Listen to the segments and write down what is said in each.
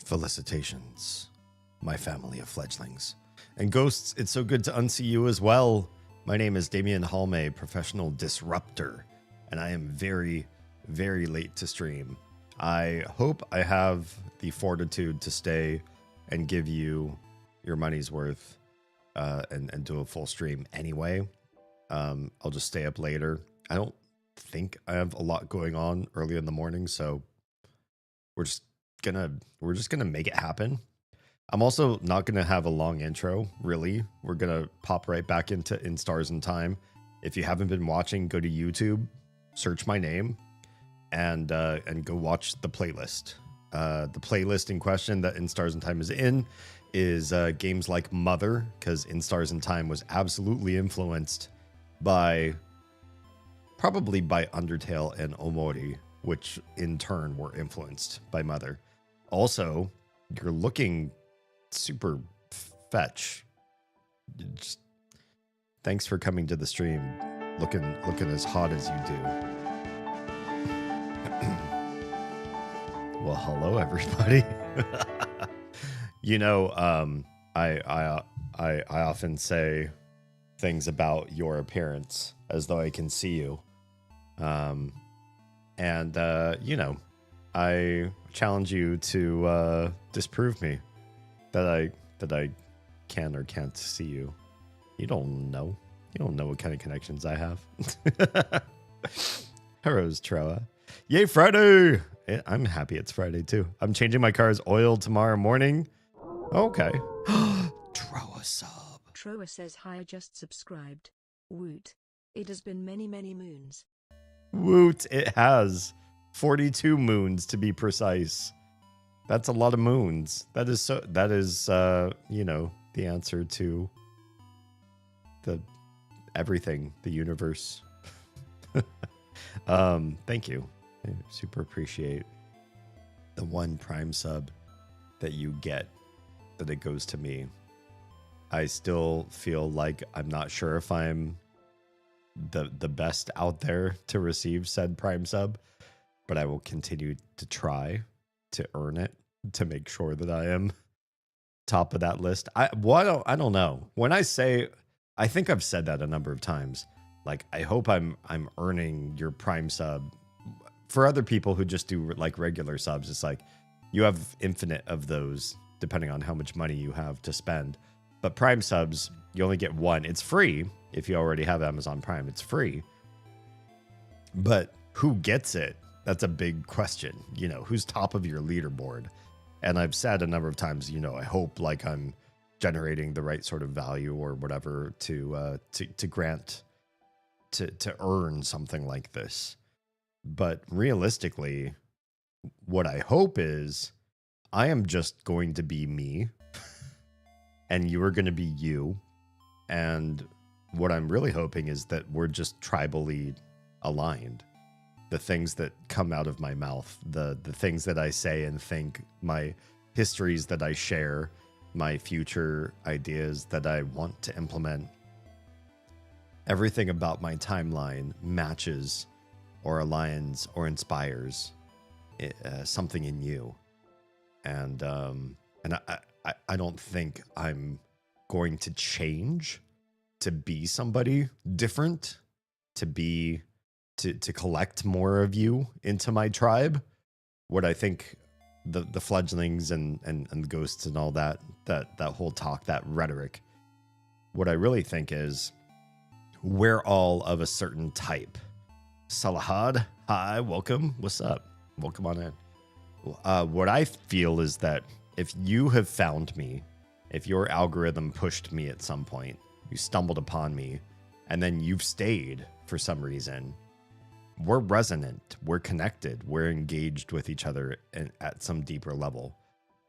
Felicitations, my family of fledglings. And ghosts, it's so good to unsee you as well. My name is Damian Halme, professional disruptor, and I am very, very late to stream. I hope I have the fortitude to stay and give you your money's worth and do a full stream anyway. I'll just stay up later. I don't think I have a lot going on early in the morning, so we're just gonna make it happen. I'm also not gonna have a long intro, really. We're gonna pop right back into In Stars in Time. If you haven't been watching, go to YouTube, search my name, and go watch the playlist. The playlist in question that In Stars in Time is in is games like Mother, because In Stars in Time was absolutely influenced probably by Undertale and Omori, which in turn were influenced by Mother. Also, you're looking super fetch. Just, thanks for coming to the stream, looking as hot as you do. Well, hello everybody. You know, I often say things about your appearance as though I can see you. You know, I challenge you to disprove me that I can or can't see you. You don't know. You don't know what kind of connections I have. Heroes Troa. Yay, Friday! I'm happy it's Friday too. I'm changing my car's oil tomorrow morning. Okay. Troa sub. Troa says hi, I just subscribed. Woot. It has been many, many moons. Woot, it has. 42 moons to be precise. That's a lot of moons. That is you know, the answer to the everything, the universe. Thank you. I super appreciate the one Prime sub that you get, that it goes to me. I still feel like I'm not sure if I'm the best out there to receive said Prime sub, but I will continue to try to earn it, to make sure that I am top of that list. I don't know. When I say, I think I've said that a number of times. Like, I hope I'm earning your Prime sub. For other people who just do like regular subs, it's like you have infinite of those depending on how much money you have to spend. But Prime subs, you only get one. It's free. If you already have Amazon Prime, it's free. But who gets it? That's a big question. You know, who's top of your leaderboard? And I've said a number of times, you know, I hope like I'm generating the right sort of value or whatever to grant to earn something like this. But realistically, what I hope is I am just going to be me and you are going to be you. And what I'm really hoping is that we're just tribally aligned. The things that come out of my mouth, the things that I say and think, my histories that I share, my future ideas that I want to implement, everything about my timeline matches or aligns or inspires something in you. And I don't think I'm going to change to be somebody different, to collect more of you into my tribe. What I think the fledglings and the ghosts and all that whole talk, that rhetoric, what I really think is we're all of a certain type. Salahad, hi, welcome. What's up? Welcome on in. What I feel is that if you have found me, if your algorithm pushed me at some point, you stumbled upon me, and then you've stayed for some reason, we're resonant, we're connected, we're engaged with each other at some deeper level.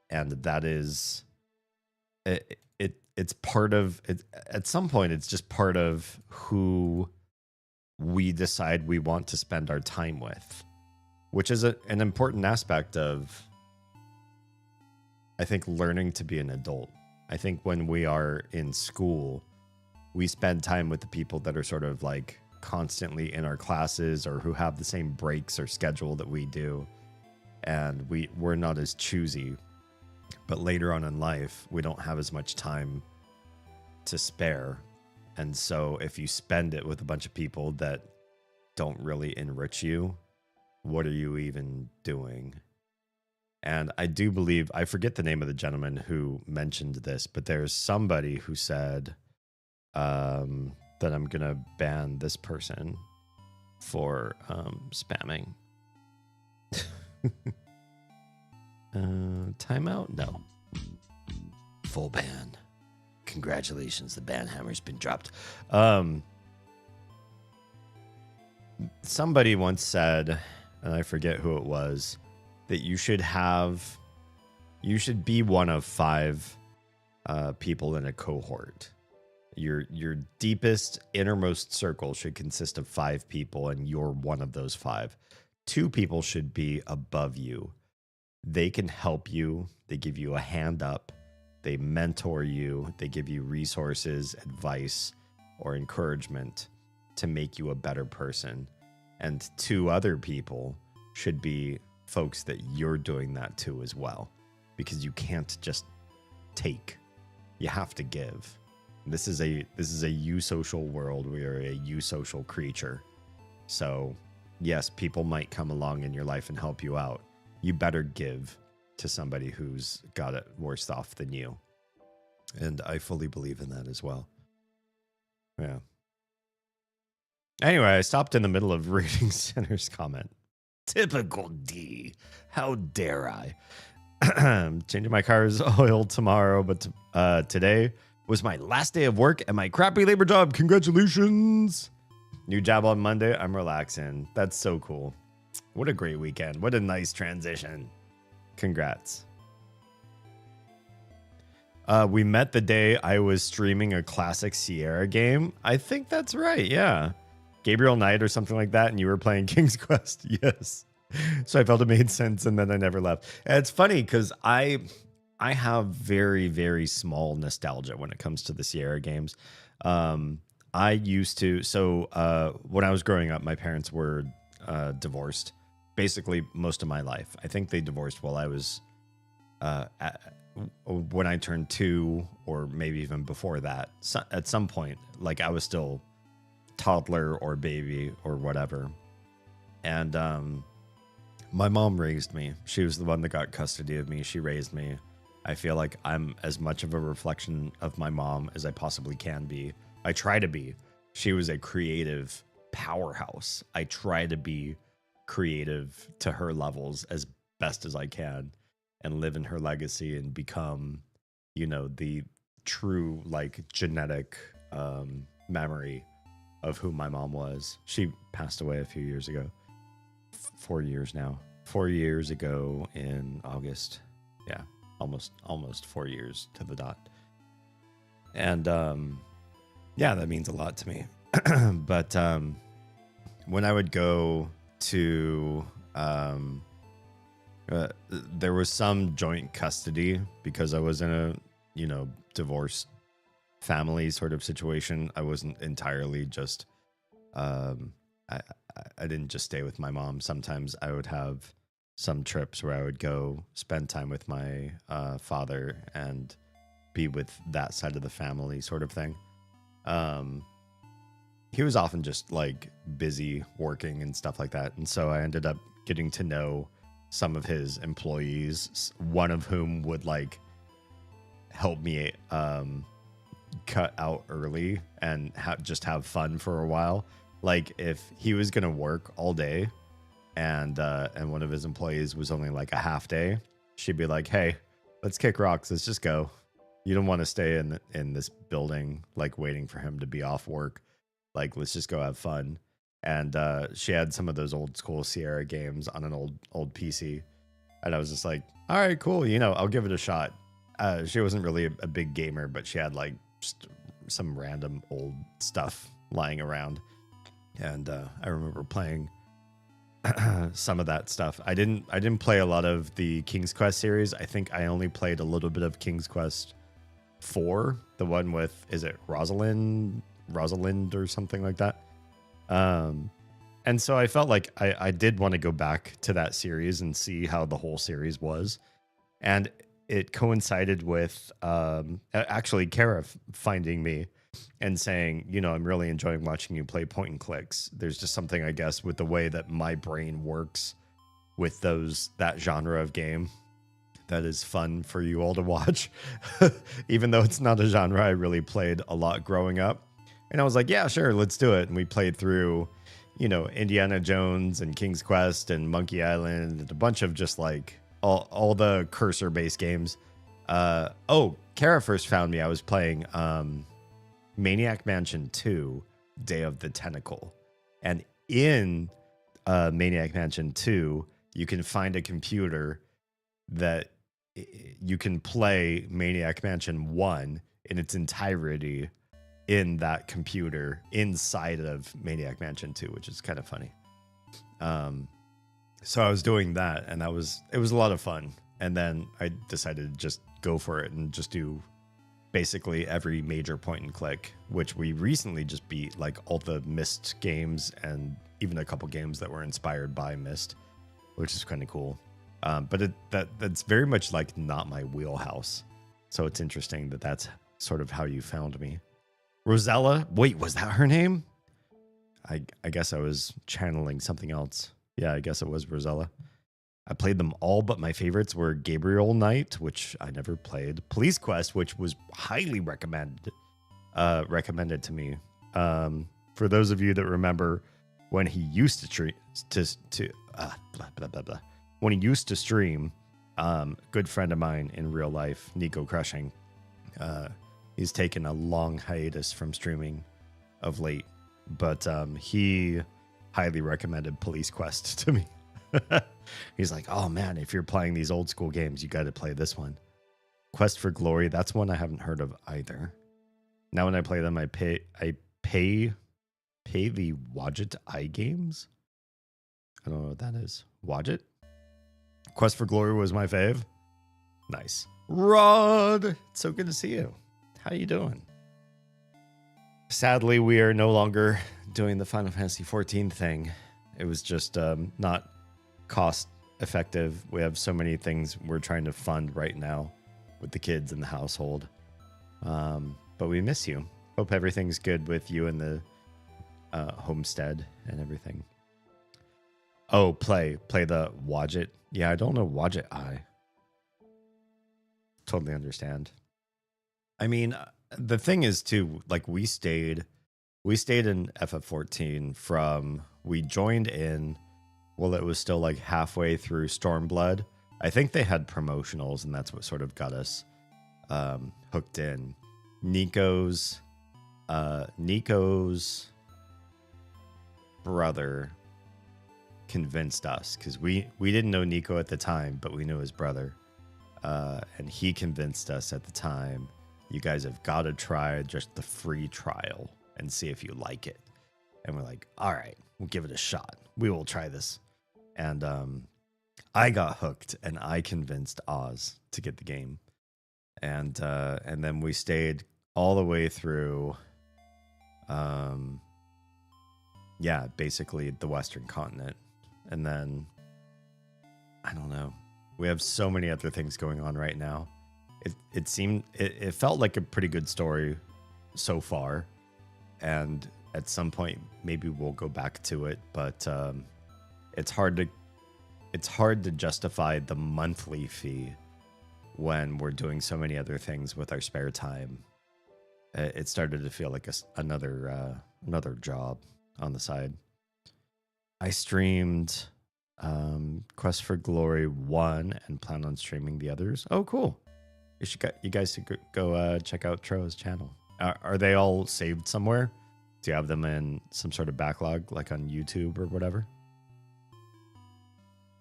And that is, it's part of, at some point, it's just part of who we decide we want to spend our time with, which is an important aspect of, I think, learning to be an adult. I think when we are in school, we spend time with the people that are sort of like constantly in our classes or who have the same breaks or schedule that we do. And we're not as choosy But later on in life, we don't have as much time to spare. And so if you spend it with a bunch of people that don't really enrich you, what are you even doing? And I do believe, I forget the name of the gentleman who mentioned this, but there's somebody who said that I'm going to ban this person for spamming. Timeout? No. Full ban. Congratulations, the ban hammer's been dropped. Somebody once said, and I forget who it was, that you should be one of 5 people in a cohort. Your deepest, innermost circle should consist of 5 people, and you're one of those 5. 2 people should be above you. They can help you. They give you a hand up. They mentor you. They give you resources, advice, or encouragement to make you a better person. And 2 other people should be folks that you're doing that to as well, because you can't just take. You have to give. This is a eusocial world. We are a eusocial creature. So, yes, people might come along in your life and help you out. You better give to somebody who's got it worse off than you. And I fully believe in that as well. Yeah. Anyway, I stopped in the middle of reading Sinner's comment. Typical D. How dare I? Changing my car's oil tomorrow, but today was my last day of work at my crappy labor job. Congratulations. New job on Monday. I'm relaxing. That's so cool. What a great weekend. What a nice transition. Congrats. We met the day I was streaming a classic Sierra game. I think that's right. Yeah. Gabriel Knight or something like that. And you were playing King's Quest. Yes. So I felt it made sense. And then I never left. And it's funny because I have very, very small nostalgia when it comes to the Sierra games. I used to. So when I was growing up, my parents were divorced basically most of my life. I think they divorced while I was when I turned 2, or maybe even before that. So at some point, like I was still toddler or baby or whatever. And my mom raised me. She was the one that got custody of me. She raised me. I feel like I'm as much of a reflection of my mom as I possibly can be. I try to be. She was a creative powerhouse. I try to be creative to her levels as best as I can and live in her legacy and become, you know, the true like genetic memory of who my mom was. She passed away a few years ago. 4 years now. 4 years ago in August. Yeah, almost 4 years to the dot. And yeah, that means a lot to me. But when I would go to there was some joint custody because I was in a, you know, divorced family sort of situation. I wasn't entirely just I didn't just stay with my mom. Sometimes I would have some trips where I would go spend time with my father and be with that side of the family sort of thing. He was often just like busy working and stuff like that. And so I ended up getting to know some of his employees, one of whom would like help me cut out early and just have fun for a while. Like if he was going to work all day and one of his employees was only like a half day, she'd be like, "Hey, let's kick rocks. Let's just go. You don't want to stay in this building, like waiting for him to be off work. Like, let's just go have fun." And she had some of those old school Sierra games on an old PC. And I was just like, all right, cool. You know, I'll give it a shot. She wasn't really a big gamer, but she had like just some random old stuff lying around. And I remember playing some of that stuff. I didn't play a lot of the King's Quest series. I think I only played a little bit of King's Quest 4, the one with, is it Rosalind or something like that? And so I felt like I did want to go back to that series and see how the whole series was. And it coincided with actually Kara finding me and saying, you know, I'm really enjoying watching you play point and clicks. There's just something, I guess, with the way that my brain works with that genre of game that is fun for you all to watch, even though it's not a genre I really played a lot growing up. And I was like, yeah, sure, let's do it. And we played through, you know, Indiana Jones and King's Quest and Monkey Island and a bunch of just like all the cursor-based games. Kara first found me. I was playing Maniac Mansion 2, Day of the Tentacle. And in Maniac Mansion 2, you can find a computer that you can play Maniac Mansion 1 in its entirety in that computer inside of Maniac Mansion 2, which is kind of funny. So I was doing that, and it was a lot of fun. And then I decided to just go for it and just do basically every major point and click, which we recently just beat, like all the Myst games and even a couple games that were inspired by Myst, which is kind of cool. But that's very much like not my wheelhouse. So it's interesting that that's sort of how you found me. Rosella, wait, was that her name? I guess I was channeling something else. Yeah, I guess it was Rosella. I played them all, but my favorites were Gabriel Knight, which I never played. Police Quest, which was highly recommended to me. For those of you that remember when he used when he used to stream, good friend of mine in real life, Nico Crushing, he's taken a long hiatus from streaming of late, but he highly recommended Police Quest to me. He's like, oh man, if you're playing these old school games, you got to play this one. Quest for Glory, that's one I haven't heard of either. Now when I play them, I pay the Wadget iGames. I don't know what that is. Wadget? Quest for Glory was my fave. Nice. Rod, it's so good to see you. How you doing? Sadly, we are no longer doing the Final Fantasy 14 thing. It was just not cost effective. We have so many things we're trying to fund right now with the kids in the household. But we miss you. Hope everything's good with you and the homestead and everything. Oh, play the Wadget. Yeah, I don't know Wadget I. Totally understand. I mean, the thing is too, like we stayed in FF14 from, we joined in, well, it was still like halfway through Stormblood. I think they had promotionals, and that's what sort of got us hooked in. Nico's brother convinced us, because we didn't know Nico at the time, but we knew his brother, and he convinced us at the time, you guys have got to try just the free trial and see if you like it. And we're like, all right, we'll give it a shot. We will try this. And I got hooked, and I convinced Oz to get the game. And then we stayed all the way through, basically the Western continent. And then, I don't know. We have so many other things going on right now. It felt like a pretty good story so far. And at some point, maybe we'll go back to it. But it's hard to justify the monthly fee when we're doing so many other things with our spare time. It started to feel like another job on the side. I streamed Quest for Glory 1 and plan on streaming the others. Oh, cool. You guys should go check out Troa's channel. Are they all saved somewhere? Do you have them in some sort of backlog, like on YouTube or whatever?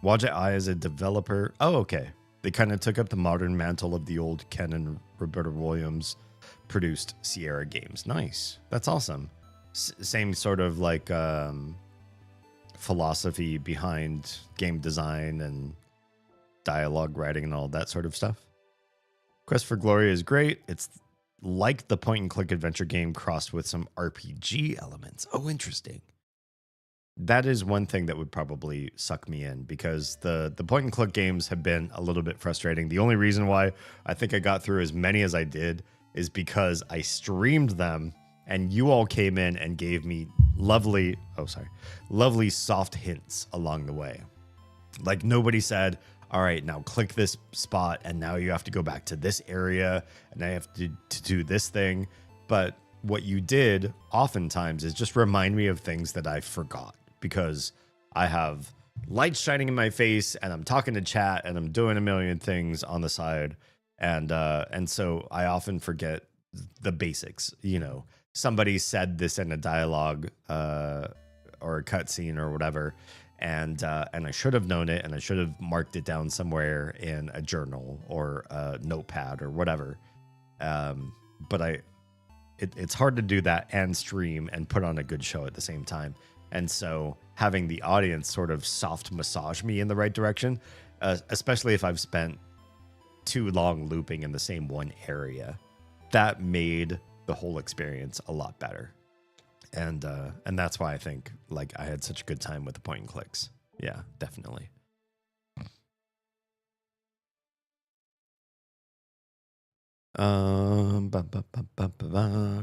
Wadjet Eye is a developer. Oh, okay. They kind of took up the modern mantle of the old Ken and Roberta Williams produced Sierra games. Nice. That's awesome. Same sort of like philosophy behind game design and dialogue writing and all that sort of stuff. Quest for Glory is great. It's like the point and click adventure game crossed with some RPG elements. Oh, interesting. that is one thing that would probably suck me in, because the point and click games have been a little bit frustrating. The only reason why I think I got through as many as I did is because I streamed them and you all came in and gave me lovely soft hints along the way. Like, nobody said, all right, now click this spot and now you have to go back to this area and I have to do this thing. But what you did oftentimes is just remind me of things that I forgot, because I have lights shining in my face and I'm talking to chat and I'm doing a million things on the side. And so I often forget the basics. You know, somebody said this in a dialogue or a cutscene or whatever, and I should have known it, and I should have marked it down somewhere in a journal or a notepad or whatever. But it's hard to do that and stream and put on a good show at the same time. And so having the audience sort of soft massage me in the right direction, especially if I've spent too long looping in the same one area, that made the whole experience a lot better. And that's why I think like I had such a good time with the point and clicks. Yeah, definitely.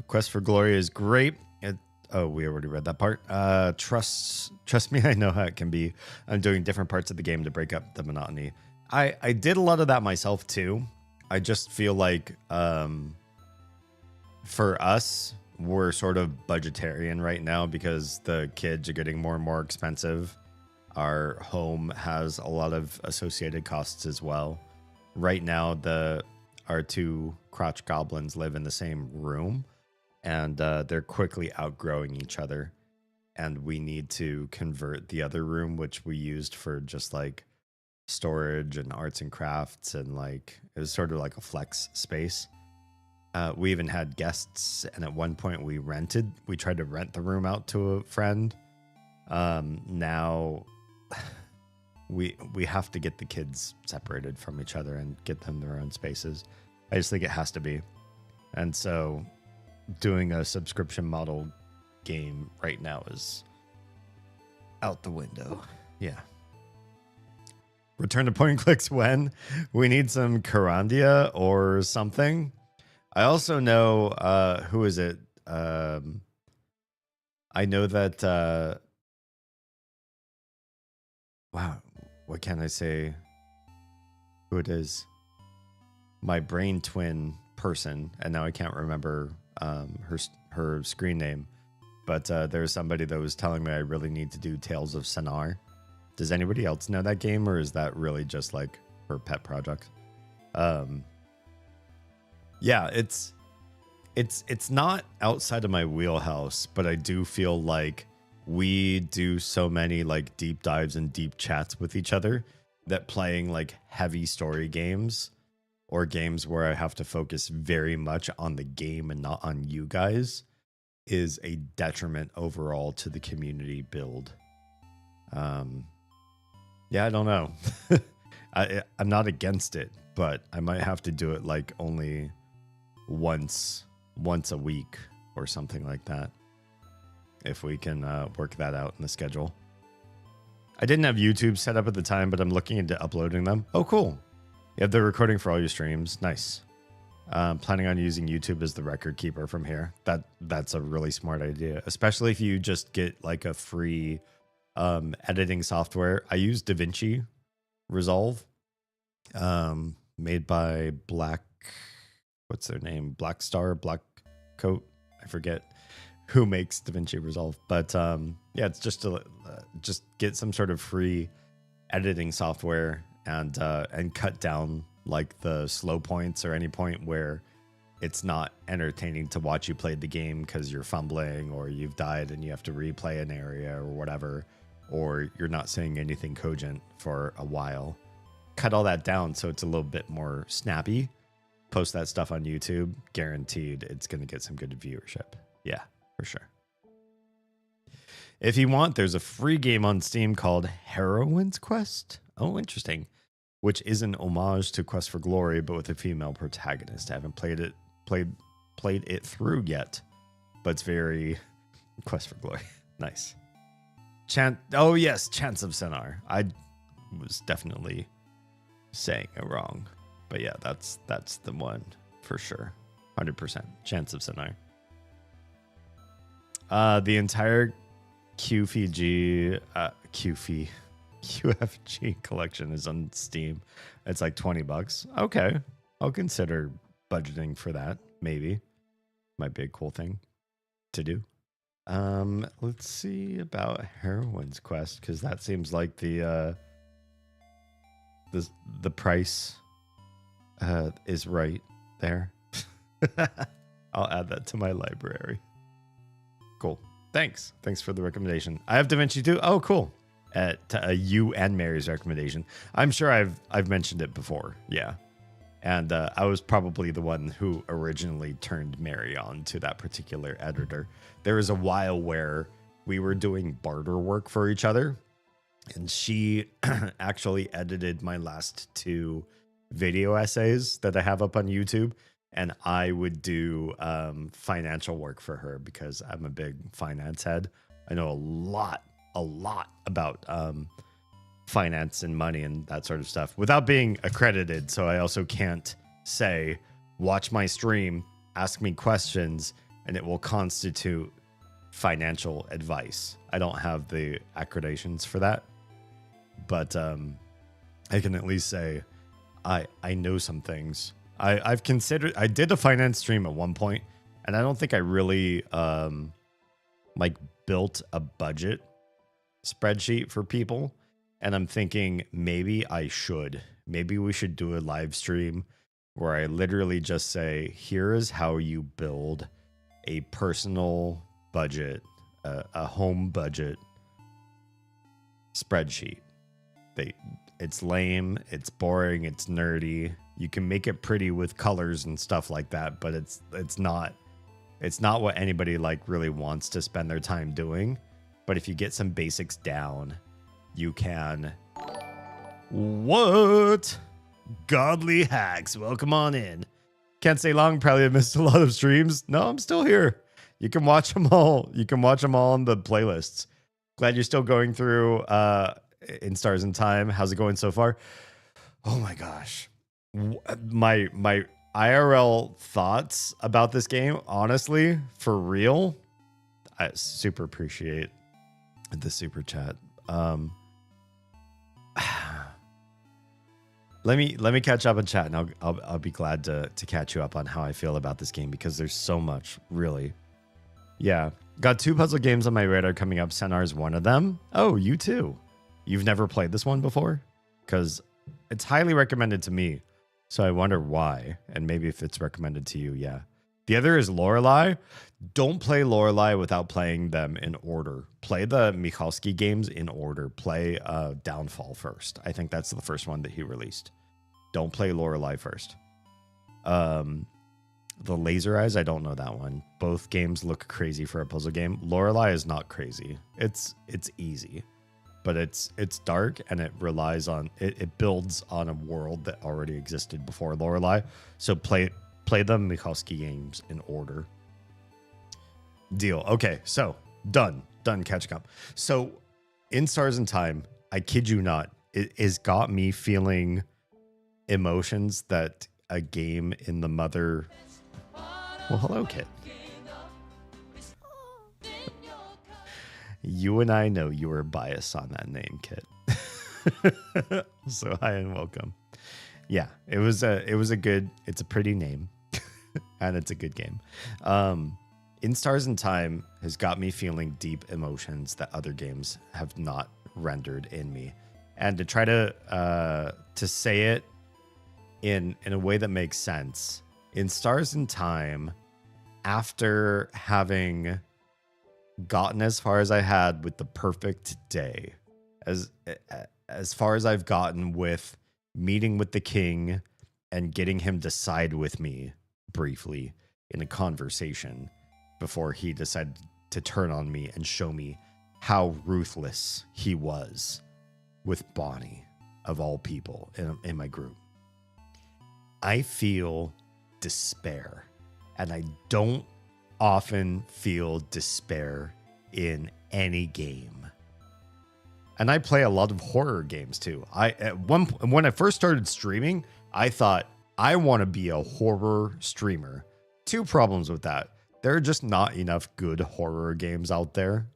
Quest for Glory is great. We already read that part. Trust me, I know how it can be. I'm doing different parts of the game to break up the monotony. I did a lot of that myself too. I just feel like for us, we're sort of budgetarian right now because the kids are getting more and more expensive. Our home has a lot of associated costs as well. Right now, our two crotch goblins live in the same room, and they're quickly outgrowing each other. And we need to convert the other room, which we used for just like storage and arts and crafts, and like it was sort of like a flex space. We even had guests, and at one point we tried to rent the room out to a friend. Now we have to get the kids separated from each other and get them their own spaces. I just think it has to be. And so doing a subscription model game right now is out the window. Yeah. Return to point and clicks when we need some Carandia or something. I also know, who is it? I know that, wow, what can I say? Who it is? My brain twin person, and now I can't remember her screen name, but there's somebody that was telling me I really need to do Tales of Sonar. Does anybody else know that game, or is that really just like her pet project? Yeah, it's not outside of my wheelhouse, but I do feel like we do so many like deep dives and deep chats with each other that playing like heavy story games or games where I have to focus very much on the game and not on you guys is a detriment overall to the community build. Yeah, I don't know. I'm not against it, but I might have to do it like only once a week or something like that, if we can work that out in the schedule. I didn't have YouTube set up at the time, but I'm looking into uploading them. Oh, cool. You have the recording for all your streams. Nice. Planning on using YouTube as the record keeper from here. That's a really smart idea, especially if you just get like a free editing software. I use DaVinci Resolve, made by what's their name? Black Coat. I forget who makes DaVinci Resolve, but yeah, it's just to just get some sort of free editing software and cut down like the slow points or any point where it's not entertaining to watch you play the game because you're fumbling or you've died and you have to replay an area or whatever, or you're not saying anything cogent for a while. Cut all that down so it's a little bit more snappy. Post that stuff on YouTube, guaranteed it's going to get some good viewership. Yeah, for sure. If you want, there's a free game on Steam called Heroine's Quest. Oh, interesting. Which is an homage to Quest for Glory, but with a female protagonist. I haven't played it through yet, but it's very Quest for Glory. Nice. Oh yes, Chance of Sinar. I was definitely saying it wrong, but yeah, that's the one for sure. 100% Chance of Sinar. The entire QFG collection is on Steam. It's like $20. Okay, I'll consider budgeting for that. Maybe might be a cool thing to do. Let's see about Heroine's Quest, because that seems like the price is right there. I'll add that to my library. Cool. Thanks for the recommendation. I have DaVinci too. Oh, cool. You and Mary's recommendation. I'm sure I've mentioned it before. Yeah. And I was probably the one who originally turned Mary on to that particular editor. There was a while where we were doing barter work for each other, and she actually edited my last 2 video essays that I have up on YouTube, and I would do financial work for her because I'm a big finance head. I know a lot about finance and money and that sort of stuff without being accredited. So I also can't say, watch my stream, ask me questions, and it will constitute financial advice. I don't have the accreditations for that, but I can at least say I know some things. I did a finance stream at one point, and I don't think I really built a budget spreadsheet for people. And I'm thinking maybe we should do a live stream where I literally just say, here is how you build a personal budget, a home budget spreadsheet. It's lame, it's boring, it's nerdy. You can make it pretty with colors and stuff like that, but it's not what anybody really wants to spend their time doing. But if you get some basics down, you can. What? Godly hacks. Welcome on in. Can't stay long. Probably have missed a lot of streams. No, I'm still here. You can watch them all. You can watch them all on the playlists. Glad you're still going through In Stars in Time. How's it going so far? Oh my gosh. My IRL thoughts about this game, honestly, for real, I super appreciate the super chat. Let me catch up and chat, and I'll be glad to catch you up on how I feel about this game, because there's so much, really. Yeah, got 2 puzzle games on my radar coming up. Senar is one of them. Oh, you too. You've never played this one before? Because it's highly recommended to me, so I wonder why, and maybe if it's recommended to you. Yeah. The other is Lorelei. Don't play Lorelei without playing them in order. Play the Michalski games in order. Play Downfall first. I think that's the first one that he released. Don't play Lorelei first. The Laser Eyes, I don't know that one. Both games look crazy for a puzzle game. Lorelei is not crazy. It's easy, but it's dark, and it relies on it builds on a world that already existed before Lorelei. So play the Michalski games in order. Deal. Okay, so done catching up. So In Stars in Time, I kid you not, it has got me feeling emotions that a game in the mother. Well, hello, Kit. You and I know you were biased on that name, Kit. So hi and welcome. Yeah, it's a pretty name. And it's a good game. In Stars in Time has got me feeling deep emotions that other games have not rendered in me. And to try to say it in a way that makes sense, in Stars in Time, after having gotten as far as I had with the perfect day, as far as I've gotten with meeting with the king and getting him to side with me briefly in a conversation before he decided to turn on me and show me how ruthless he was with Bonnie, of all people, in my group. I feel despair, and I don't often feel despair in any game. And I play a lot of horror games too. When I first started streaming, I thought I want to be a horror streamer. Two problems with that. There are just not enough good horror games out there.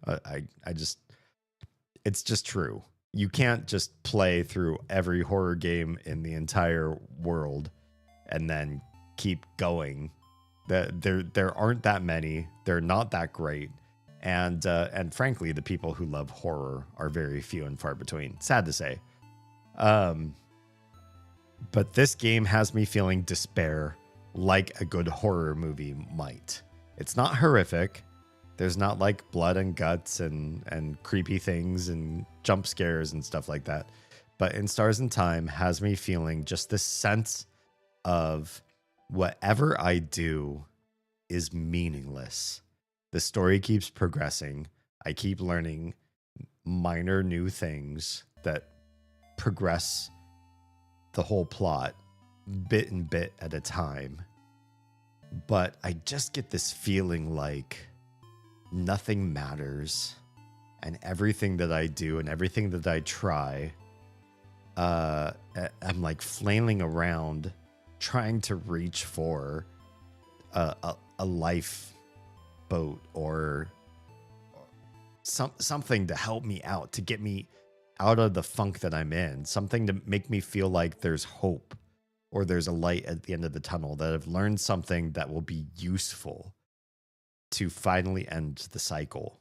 It's just true. You can't just play through every horror game in the entire world and then keep going. There aren't that many. They're not that great. And frankly, the people who love horror are very few and far between. Sad to say. But this game has me feeling despair like a good horror movie might. It's not horrific. There's not like blood and guts and creepy things and jump scares and stuff like that. But In Stars and Time has me feeling just this sense of whatever I do is meaningless. The story keeps progressing. I keep learning minor new things that progress the whole plot bit and bit at a time. But I just get this feeling like nothing matters, and everything that I do and everything that I try, I'm like flailing around trying to reach for a lifeboat or something to help me out, to get me out of the funk that I'm in, something to make me feel like there's hope or there's a light at the end of the tunnel, that I've learned something that will be useful to finally end the cycle.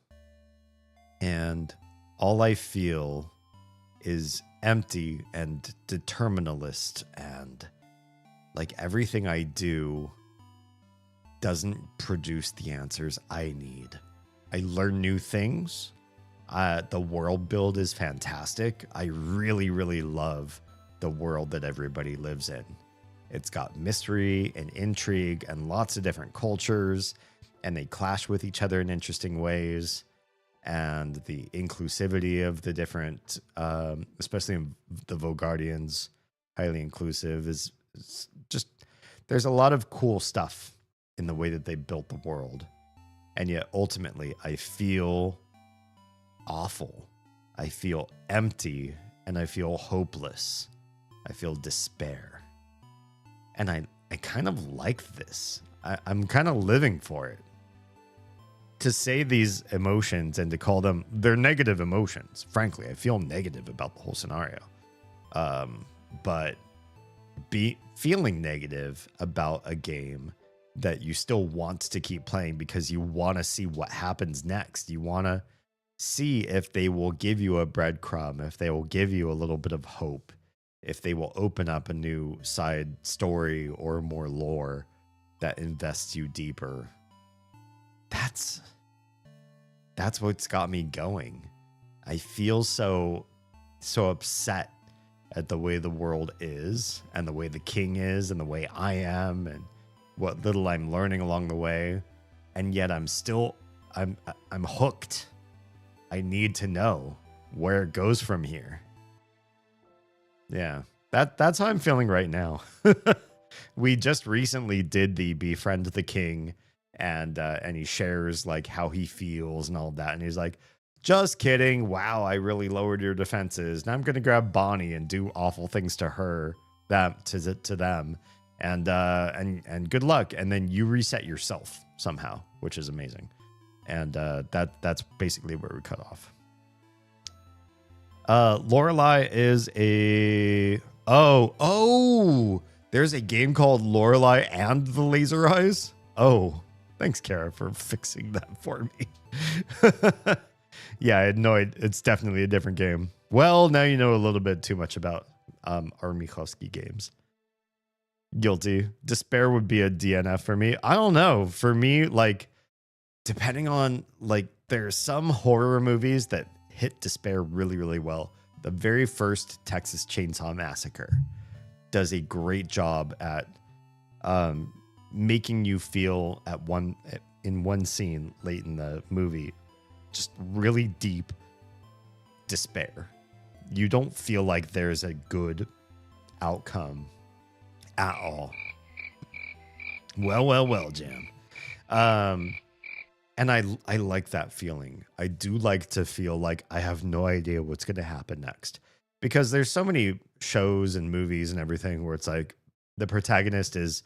And all I feel is empty and determinalist, and like everything I do doesn't produce the answers I need. I learn new things. The world build is fantastic. I really, really love the world that everybody lives in. It's got mystery and intrigue and lots of different cultures, and they clash with each other in interesting ways. And the inclusivity of the different, especially in the Vogardians, highly inclusive, is just, there's a lot of cool stuff in the way that they built the world. And yet ultimately I feel awful. I feel empty, and I feel hopeless. I feel despair. And I kind of like this. I'm kind of living for it. To say these emotions and to call them, they're negative emotions. Frankly, I feel negative about the whole scenario. But feeling negative about a game that you still want to keep playing because you want to see what happens next. You want to see if they will give you a breadcrumb, if they will give you a little bit of hope, if they will open up a new side story or more lore that invests you deeper. That's what's got me going. I feel so upset at the way the world is, and the way the king is, and the way I am, and what little I'm learning along the way. And yet I'm hooked. I need to know where it goes from here. Yeah, that's how I'm feeling right now. We just recently did the Befriend the King, and he shares like how he feels and all of that, and he's like, just kidding, wow, I really lowered your defenses, now I'm gonna grab Bonnie and do awful things to her, to them, and good luck. And then you reset yourself somehow, which is amazing. And that's basically where we cut off. Lorelei is a there's a game called Lorelei and the Laser Eyes. Oh, thanks, Kara, for fixing that for me. Yeah, I had no idea. It's definitely a different game. Well, now you know a little bit too much about our Michowski games. Guilty. Despair would be a DNF for me. I don't know. For me, like, depending on, like, there's some horror movies that hit despair really, really well. The very first Texas Chainsaw Massacre does a great job at making you feel in one scene late in the movie just really deep despair. You don't feel like there's a good outcome at all. Well, Jam. And I like that feeling. I do like to feel like I have no idea what's going to happen next, because there's so many shows and movies and everything where it's like the protagonist is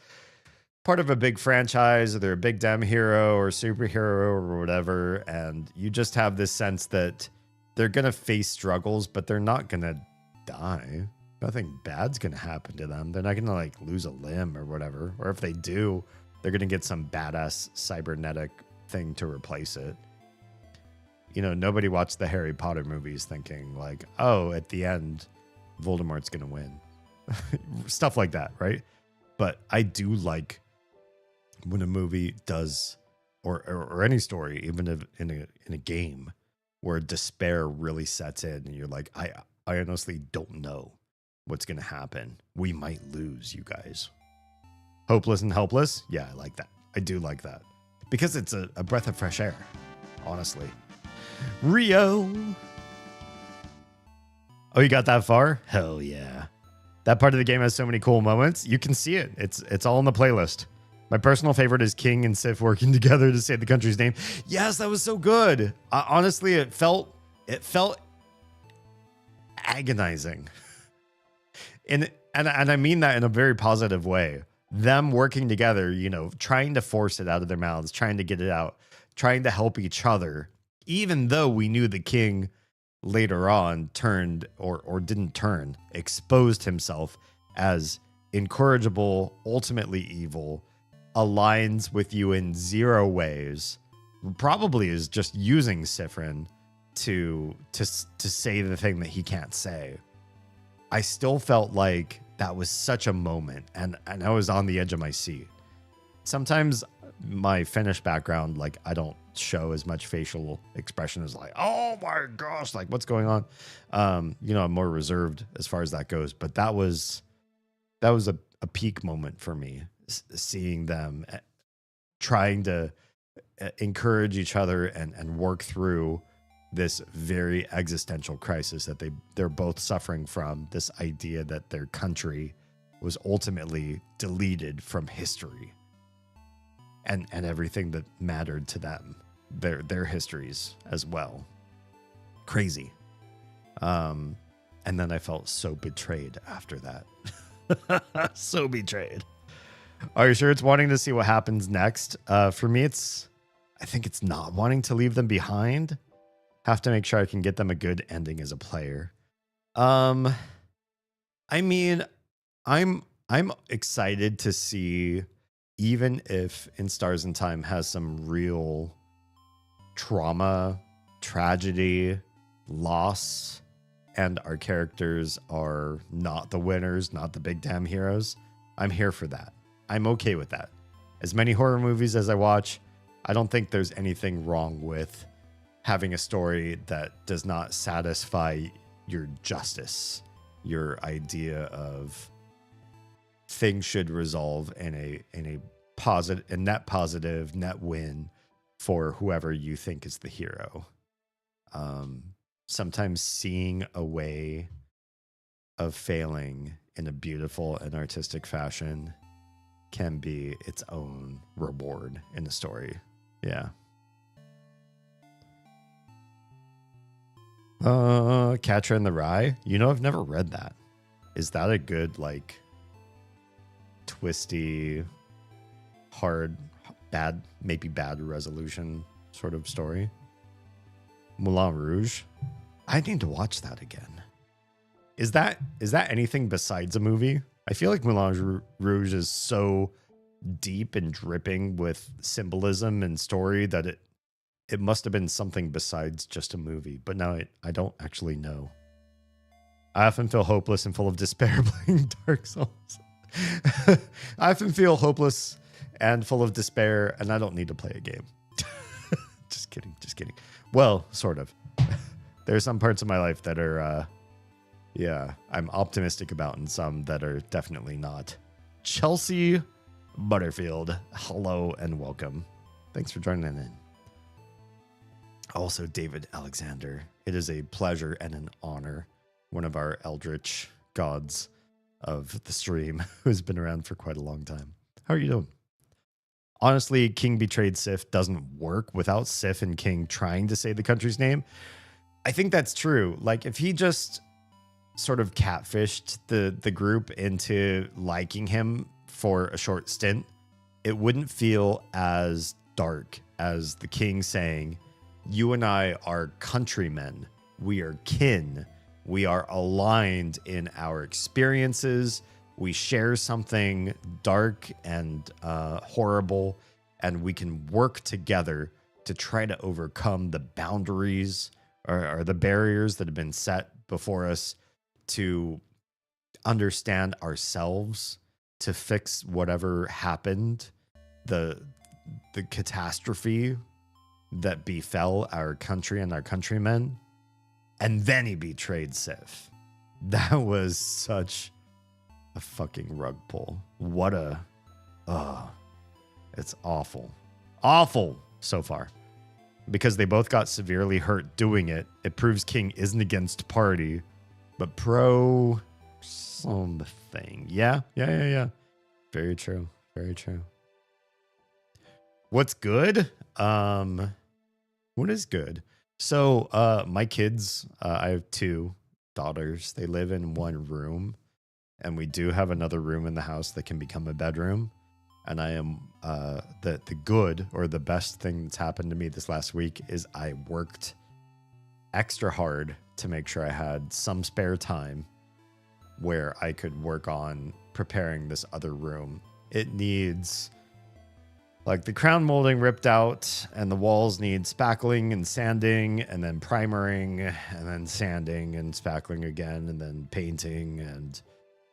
part of a big franchise, or they're a big damn hero or superhero or whatever. And you just have this sense that they're going to face struggles, but they're not going to die. Nothing bad's going to happen to them. They're not going to like lose a limb or whatever. Or if they do, they're going to get some badass cybernetic thing to replace it. You know, nobody watched the Harry Potter movies thinking like, oh, at the end, Voldemort's going to win. Stuff like that, right? But I do like when a movie does, or any story, even if in a game, where despair really sets in and you're like, I honestly don't know what's going to happen. We might lose, you guys. Hopeless and helpless? Yeah, I like that. I do like that. Because it's a breath of fresh air, honestly. Rio. Oh, you got that far? Hell yeah. That part of the game has so many cool moments. You can see it. It's all in the playlist. My personal favorite is King and Sif working together to say the country's name. Yes, that was so good. Honestly, it felt agonizing. And I mean that in a very positive way. Them working together, you know, trying to force it out of their mouths, trying to get it out, trying to help each other, even though we knew the king later on turned or didn't turn, exposed himself as incorrigible, ultimately evil, aligns with you in zero ways, probably is just using Sifrin to say the thing that he can't say. I still felt like that was such a moment, and I was on the edge of my seat. Sometimes my Finnish background, like, I don't show as much facial expression as like, oh my gosh, like what's going on? You know, I'm more reserved as far as that goes, but that was a peak moment for me, seeing them trying to encourage each other and work through this very existential crisis that they're both suffering from, this idea that their country was ultimately deleted from history and everything that mattered to them, their histories as well. Crazy. And then I felt so betrayed after that. So betrayed. Are you sure it's wanting to see what happens next? For me, I think it's not wanting to leave them behind. Have to make sure I can get them a good ending as a player. I mean, I'm excited to see, even if In Stars and Time has some real trauma, tragedy, loss, and our characters are not the winners, not the big damn heroes. I'm here for that. I'm okay with that. As many horror movies as I watch, I don't think there's anything wrong with having a story that does not satisfy your justice, your idea of things should resolve in a positive, a net positive, net win for whoever you think is the hero. Sometimes seeing a way of failing in a beautiful and artistic fashion can be its own reward in a story. Yeah. Catcher in the Rye. You know, I've never read that. Is that a good, like, twisty, hard, bad, maybe bad resolution sort of story? Moulin Rouge. I need to watch that again. Is that anything besides a movie? I feel like Moulin Rouge is so deep and dripping with symbolism and story that it must have been something besides just a movie, but now I don't actually know. I often feel hopeless and full of despair playing Dark Souls. I often feel hopeless and full of despair, and I don't need to play a game. Just kidding. Well, sort of. There are some parts of my life that are, I'm optimistic about, and some that are definitely not. Chelsea Butterfield, hello and welcome. Thanks for joining in. Also, David Alexander, it is a pleasure and an honor. One of our eldritch gods of the stream who's been around for quite a long time. How are you doing? honestly, King betrayed Sif doesn't work without Sif and King trying to say the country's name. I think that's true. Like if he just sort of catfished the group into liking him for a short stint, it wouldn't feel as dark as the King saying, you and I are countrymen. We are kin. We are aligned in our experiences. We share something dark and horrible, and we can work together to try to overcome the boundaries or the barriers that have been set before us to understand ourselves, to fix whatever happened, the catastrophe that befell our country and our countrymen. And then he betrayed Sif. That was such a fucking rug pull. What a... it's awful. Awful so far. Because they both got severely hurt doing it. It proves King isn't against party, but pro something. Yeah. Very true. Very true. What's good? What is good? So, my kids, I have 2 daughters. They live in one room, and we do have another room in the house that can become a bedroom. And I am, the good or the best thing that's happened to me this last week is I worked extra hard to make sure I had some spare time where I could work on preparing this other room. It needs, like, the crown molding ripped out, and the walls need spackling and sanding, and then primering, and then sanding and spackling again, and then painting, and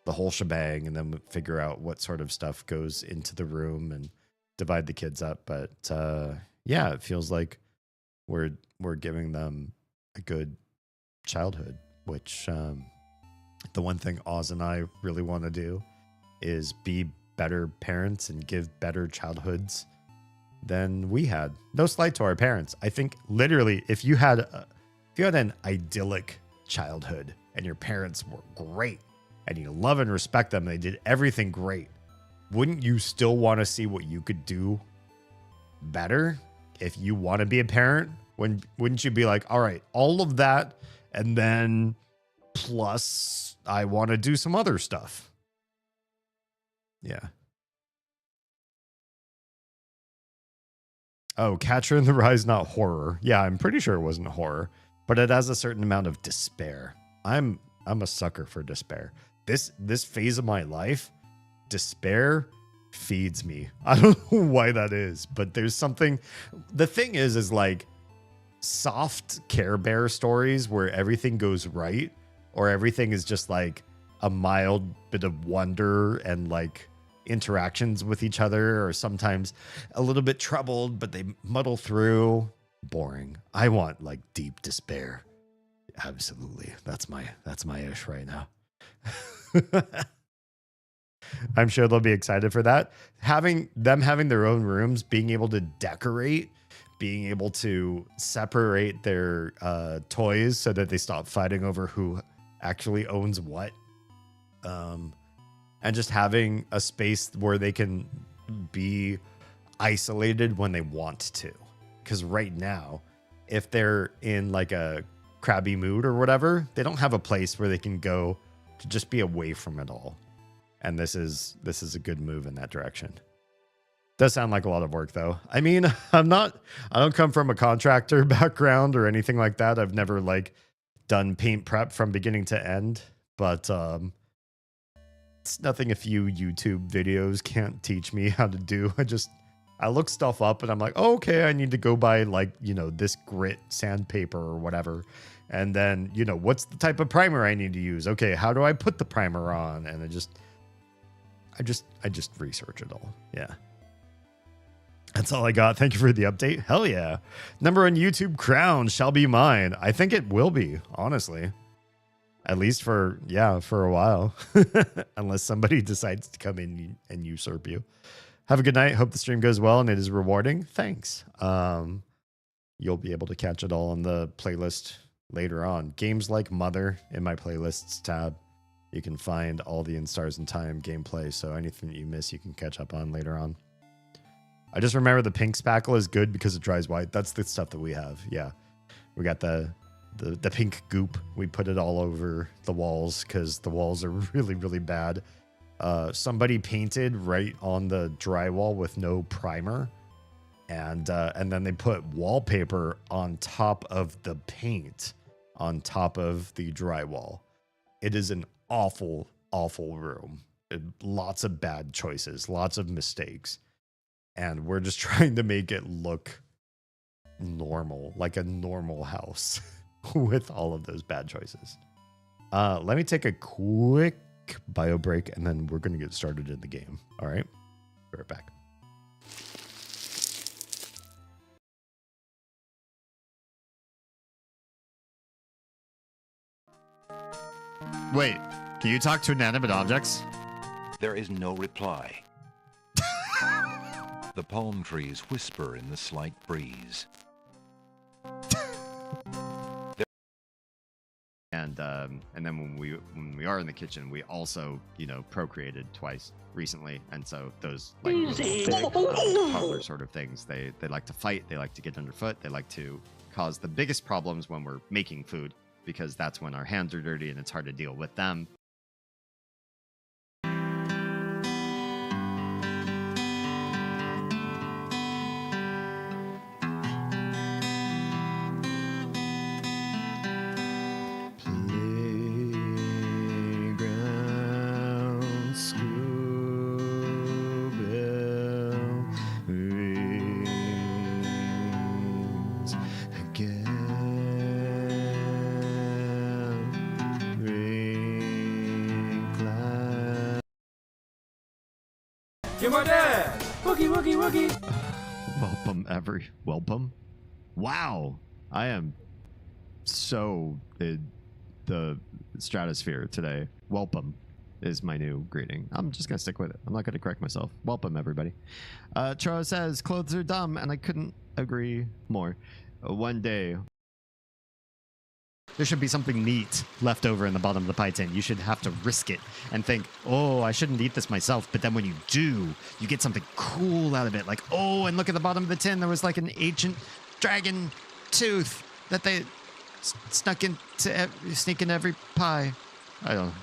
the whole shebang, and then figure out what sort of stuff goes into the room and divide the kids up. But yeah, it feels like we're giving them a good childhood, which the one thing Oz and I really want to do is be better parents and give better childhoods than we had. No slight to our parents. I think literally if you had an idyllic childhood and your parents were great and you love and respect them, and they did everything great, wouldn't you still want to see what you could do better? If you want to be a parent, wouldn't you be like, all right, all of that, and then plus I want to do some other stuff? Yeah. Oh, Catcher in the Rye is not horror. Yeah, I'm pretty sure it wasn't horror, but it has a certain amount of despair. I'm a sucker for despair. This phase of my life, despair feeds me. I don't know why that is, but there's something. The thing is like soft Care Bear stories where everything goes right, or everything is just like a mild bit of wonder and like interactions with each other, or sometimes a little bit troubled, but they muddle through. Boring. I want like deep despair. Absolutely. That's my ish right now. I'm sure they'll be excited for that. Having their own rooms, being able to decorate, being able to separate their toys so that they stop fighting over who actually owns what. And just having a space where they can be isolated when they want to. Because right now, if they're in like a crabby mood or whatever, they don't have a place where they can go to just be away from it all. And this is a good move in that direction. Does sound like a lot of work though. I mean, I don't come from a contractor background or anything like that. I've never like done paint prep from beginning to end, but it's nothing a few YouTube videos can't teach me how to do. I look stuff up and I'm like, oh, okay, I need to go buy like, this grit sandpaper or whatever. And then, what's the type of primer I need to use? Okay, how do I put the primer on? And I just research it all. Yeah. That's all I got. Thank you for the update. Hell yeah. Number 1 YouTube crown shall be mine. I think it will be, honestly. At least for a while. Unless somebody decides to come in and usurp you. Have a good night. Hope the stream goes well and it is rewarding. Thanks. You'll be able to catch it all on the playlist later on. Games like Mother in my playlists tab. You can find all the In Stars and Time gameplay. So anything that you miss, you can catch up on later on. I just remember the pink spackle is good because it dries white. That's the stuff that we have. Yeah. We got the pink goop. We put it all over the walls because the walls are really, really bad. Somebody painted right on the drywall with no primer. And then they put wallpaper on top of the paint, on top of the drywall. It is an awful, awful room. Lots of bad choices, lots of mistakes. And we're just trying to make it look normal, like a normal house with all of those bad choices. Let me take a quick bio break and then we're going to get started in the game. All right. Be right back. Wait, can you talk to inanimate objects? There is no reply. The palm trees whisper in the slight breeze. And then when we are in the kitchen, we also, you know, procreated twice recently, and so those like toddler sort of things, they like to fight, they like to get underfoot, they like to cause the biggest problems when we're making food, because that's when our hands are dirty and it's hard to deal with them. You're my dad! Wookie, wookie, wookie! Welcome. Wow. I am so in the stratosphere today. Welcome is my new greeting. I'm just going to stick with it. I'm not going to correct myself. Welcome, everybody. Charo says, clothes are dumb, and I couldn't agree more. One day, there should be something neat left over in the bottom of the pie tin. You should have to risk it and think, oh, I shouldn't eat this myself. But then when you do, you get something cool out of it. Like, oh, and look at the bottom of the tin. There was like an ancient dragon tooth that they sneak in every pie. I don't know.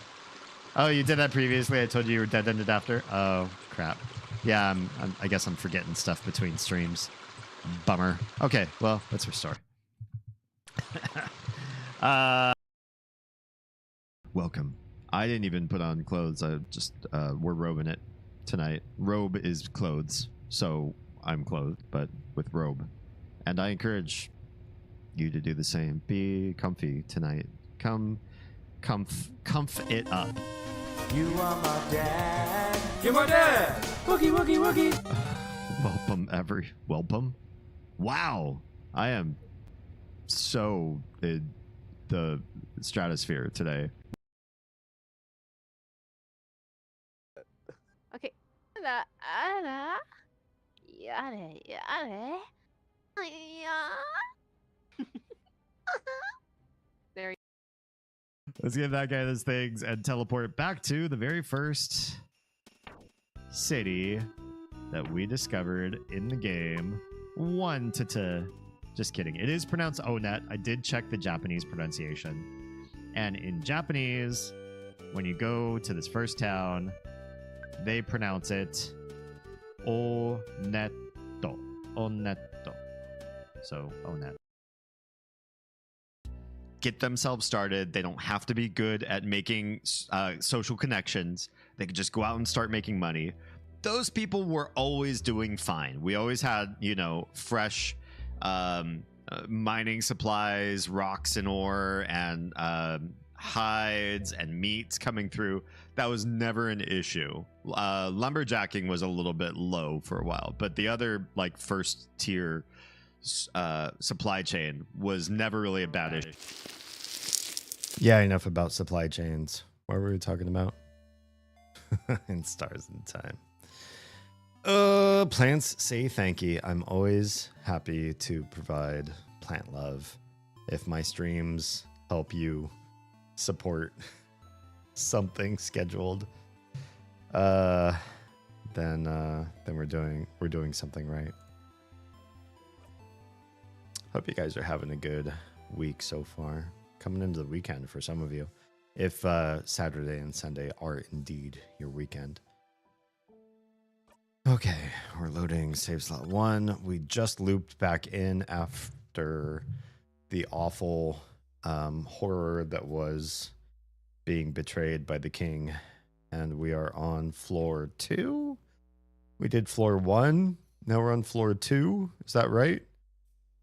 Oh, you did that previously? I told you were dead-ended after? Oh, crap. Yeah, I guess I'm forgetting stuff between streams. Bummer. Okay, well, let's restore. Welcome. I didn't even put on clothes. I just we're robing it tonight. Robe is clothes, so I'm clothed, but with robe. And I encourage you to do the same. Be comfy tonight. Comf it up. You are my dad! You're my dad! Wookie, wookie, wookie! Welcome. Wow. I am so in the stratosphere today. Okay. There. Let's give that guy those things and teleport back to the very first city that we discovered in the game. Just kidding. It is pronounced Onet. I did check the Japanese pronunciation. And in Japanese, when you go to this first town, they pronounce it Oneto. Oneto. So, Onet. Get themselves started. They don't have to be good at making social connections. They could just go out and start making money. Those people were always doing fine. We always had, you know, fresh mining supplies, rocks and ore, and hides and meats coming through. That was never an issue. Lumberjacking was a little bit low for a while, but the other like first tier supply chain was never really a bad issue. Yeah, enough about supply chains. What were we talking about? In Stars in Time. Plants say thank you. I'm always happy to provide plant love. If my streams help you support something scheduled, that then we're doing something right. Hope you guys are having a good week so far. Coming into the weekend for some of you, if Saturday and Sunday are indeed your weekend. Okay, we're loading save slot 1. We just looped back in after the awful horror that was being betrayed by the king, and we are on floor 2. We did floor 1. Now we're on floor 2. Is that right?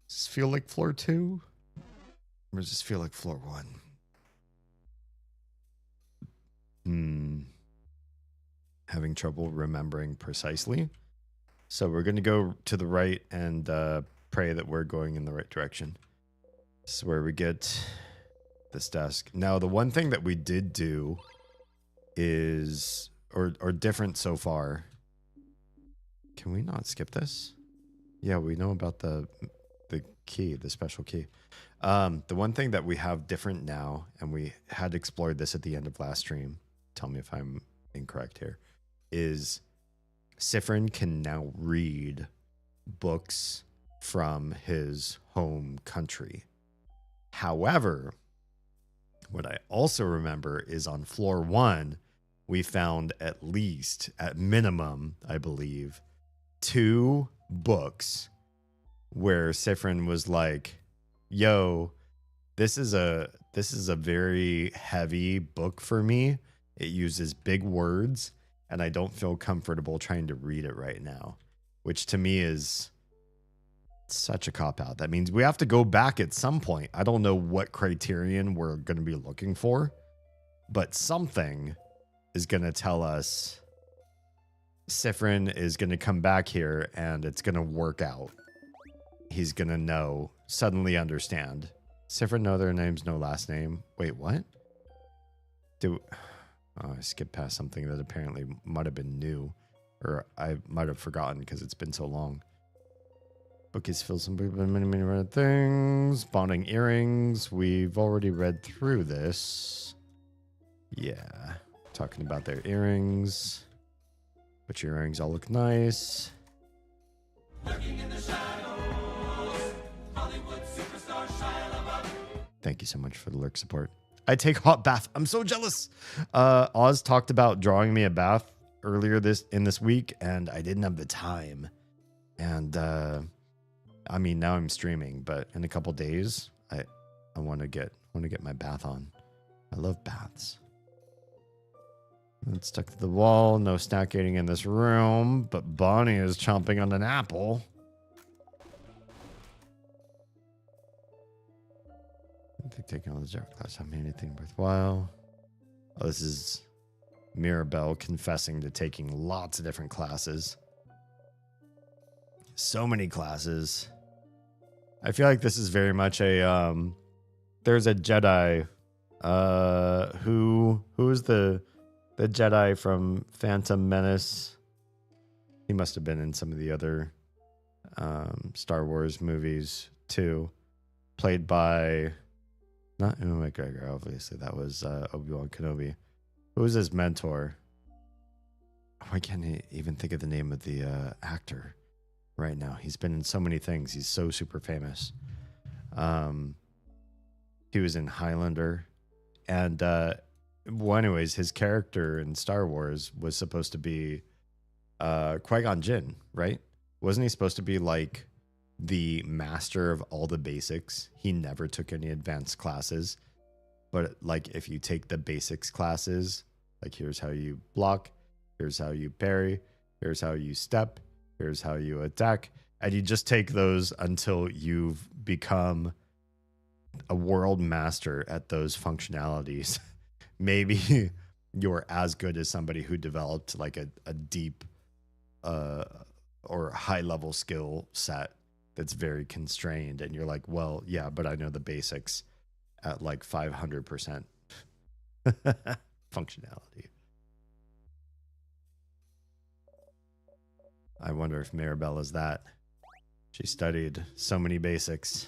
Does this feel like floor 2? Or does this feel like floor 1? Having trouble remembering precisely. So we're going to go to the right and pray that we're going in the right direction. This is where we get this desk. Now, the one thing that we did do is, or different so far. Can we not skip this? Yeah, we know about the key, the special key. The one thing that we have different now, and we had explored this at the end of last stream, tell me if I'm incorrect here, is Sifrin can now read books from his home country. However, what I also remember is on floor 1, we found at least, at minimum, I believe, 2 books where Sifrin was like, yo, this is a very heavy book for me. It uses big words, and I don't feel comfortable trying to read it right now, which to me is such a cop-out. That means we have to go back at some point. I don't know what criterion we're going to be looking for, but something is going to tell us Sifrin is going to come back here and it's going to work out. He's going to know, suddenly understand. Sifrin, no their names, no last name. Wait, what? I skipped past something that apparently might have been new, or I might have forgotten because it's been so long. Bookies fill some many red things. Bonding earrings. We've already read through this. Yeah. Talking about their earrings. But your earrings all look nice. Lurking in the shadows, Hollywood superstar Shia LaBeouf. Thank you so much for the lurk support. I take hot bath. I'm so jealous. Oz talked about drawing me a bath earlier in this week, and I didn't have the time. And I mean, now I'm streaming, but in a couple days, I want to get my bath on. I love baths. It's stuck to the wall. No snack eating in this room, but Bonnie is chomping on an apple. I think taking all the Java class taught me anything worthwhile. Oh, this is Mirabelle confessing to taking lots of different classes. So many classes. I feel like this is very much a there's a Jedi who is the Jedi from Phantom Menace. He must have been in some of the other Star Wars movies too. Played by not Ewan McGregor, obviously. That was Obi-Wan Kenobi. Who was his mentor? Why can't I even think of the name of the actor right now? He's been in so many things. He's so super famous. He was in Highlander. And well, anyways, his character in Star Wars was supposed to be Qui-Gon Jinn, right? Wasn't he supposed to be like the master of all the basics? He never took any advanced classes. But like if you take the basics classes, like here's how you block, here's how you parry, here's how you step, here's how you attack, and you just take those until you've become a world master at those functionalities. Maybe you're as good as somebody who developed like a deep or high level skill set that's very constrained, and you're like, well, yeah, but I know the basics at like 500% functionality. I wonder if Mirabelle is that. She studied so many basics.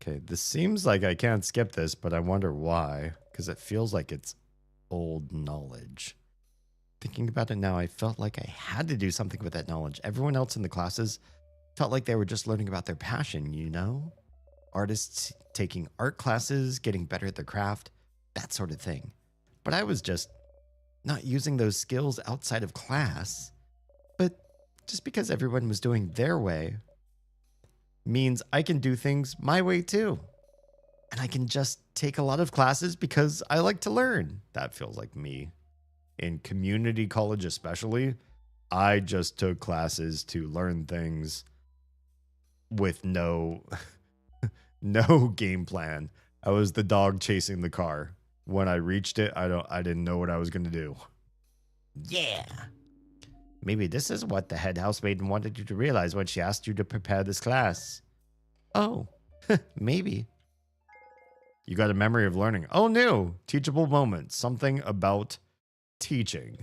Okay, this seems like I can't skip this, but I wonder why, because it feels like it's old knowledge. Thinking about it now, I felt like I had to do something with that knowledge. Everyone else in the classes felt like they were just learning about their passion, you know? Artists taking art classes, getting better at their craft, that sort of thing. But I was just not using those skills outside of class. But just because everyone was doing their way means I can do things my way too. And I can just take a lot of classes because I like to learn. That feels like me. In community college especially, I just took classes to learn things with no game plan. I was the dog chasing the car. When I reached it, I didn't know what I was going to do. Yeah. Maybe this is what the head housemaid wanted you to realize when she asked you to prepare this class. Oh, maybe. You got a memory of learning. Oh, no. Teachable moments. Something about teaching.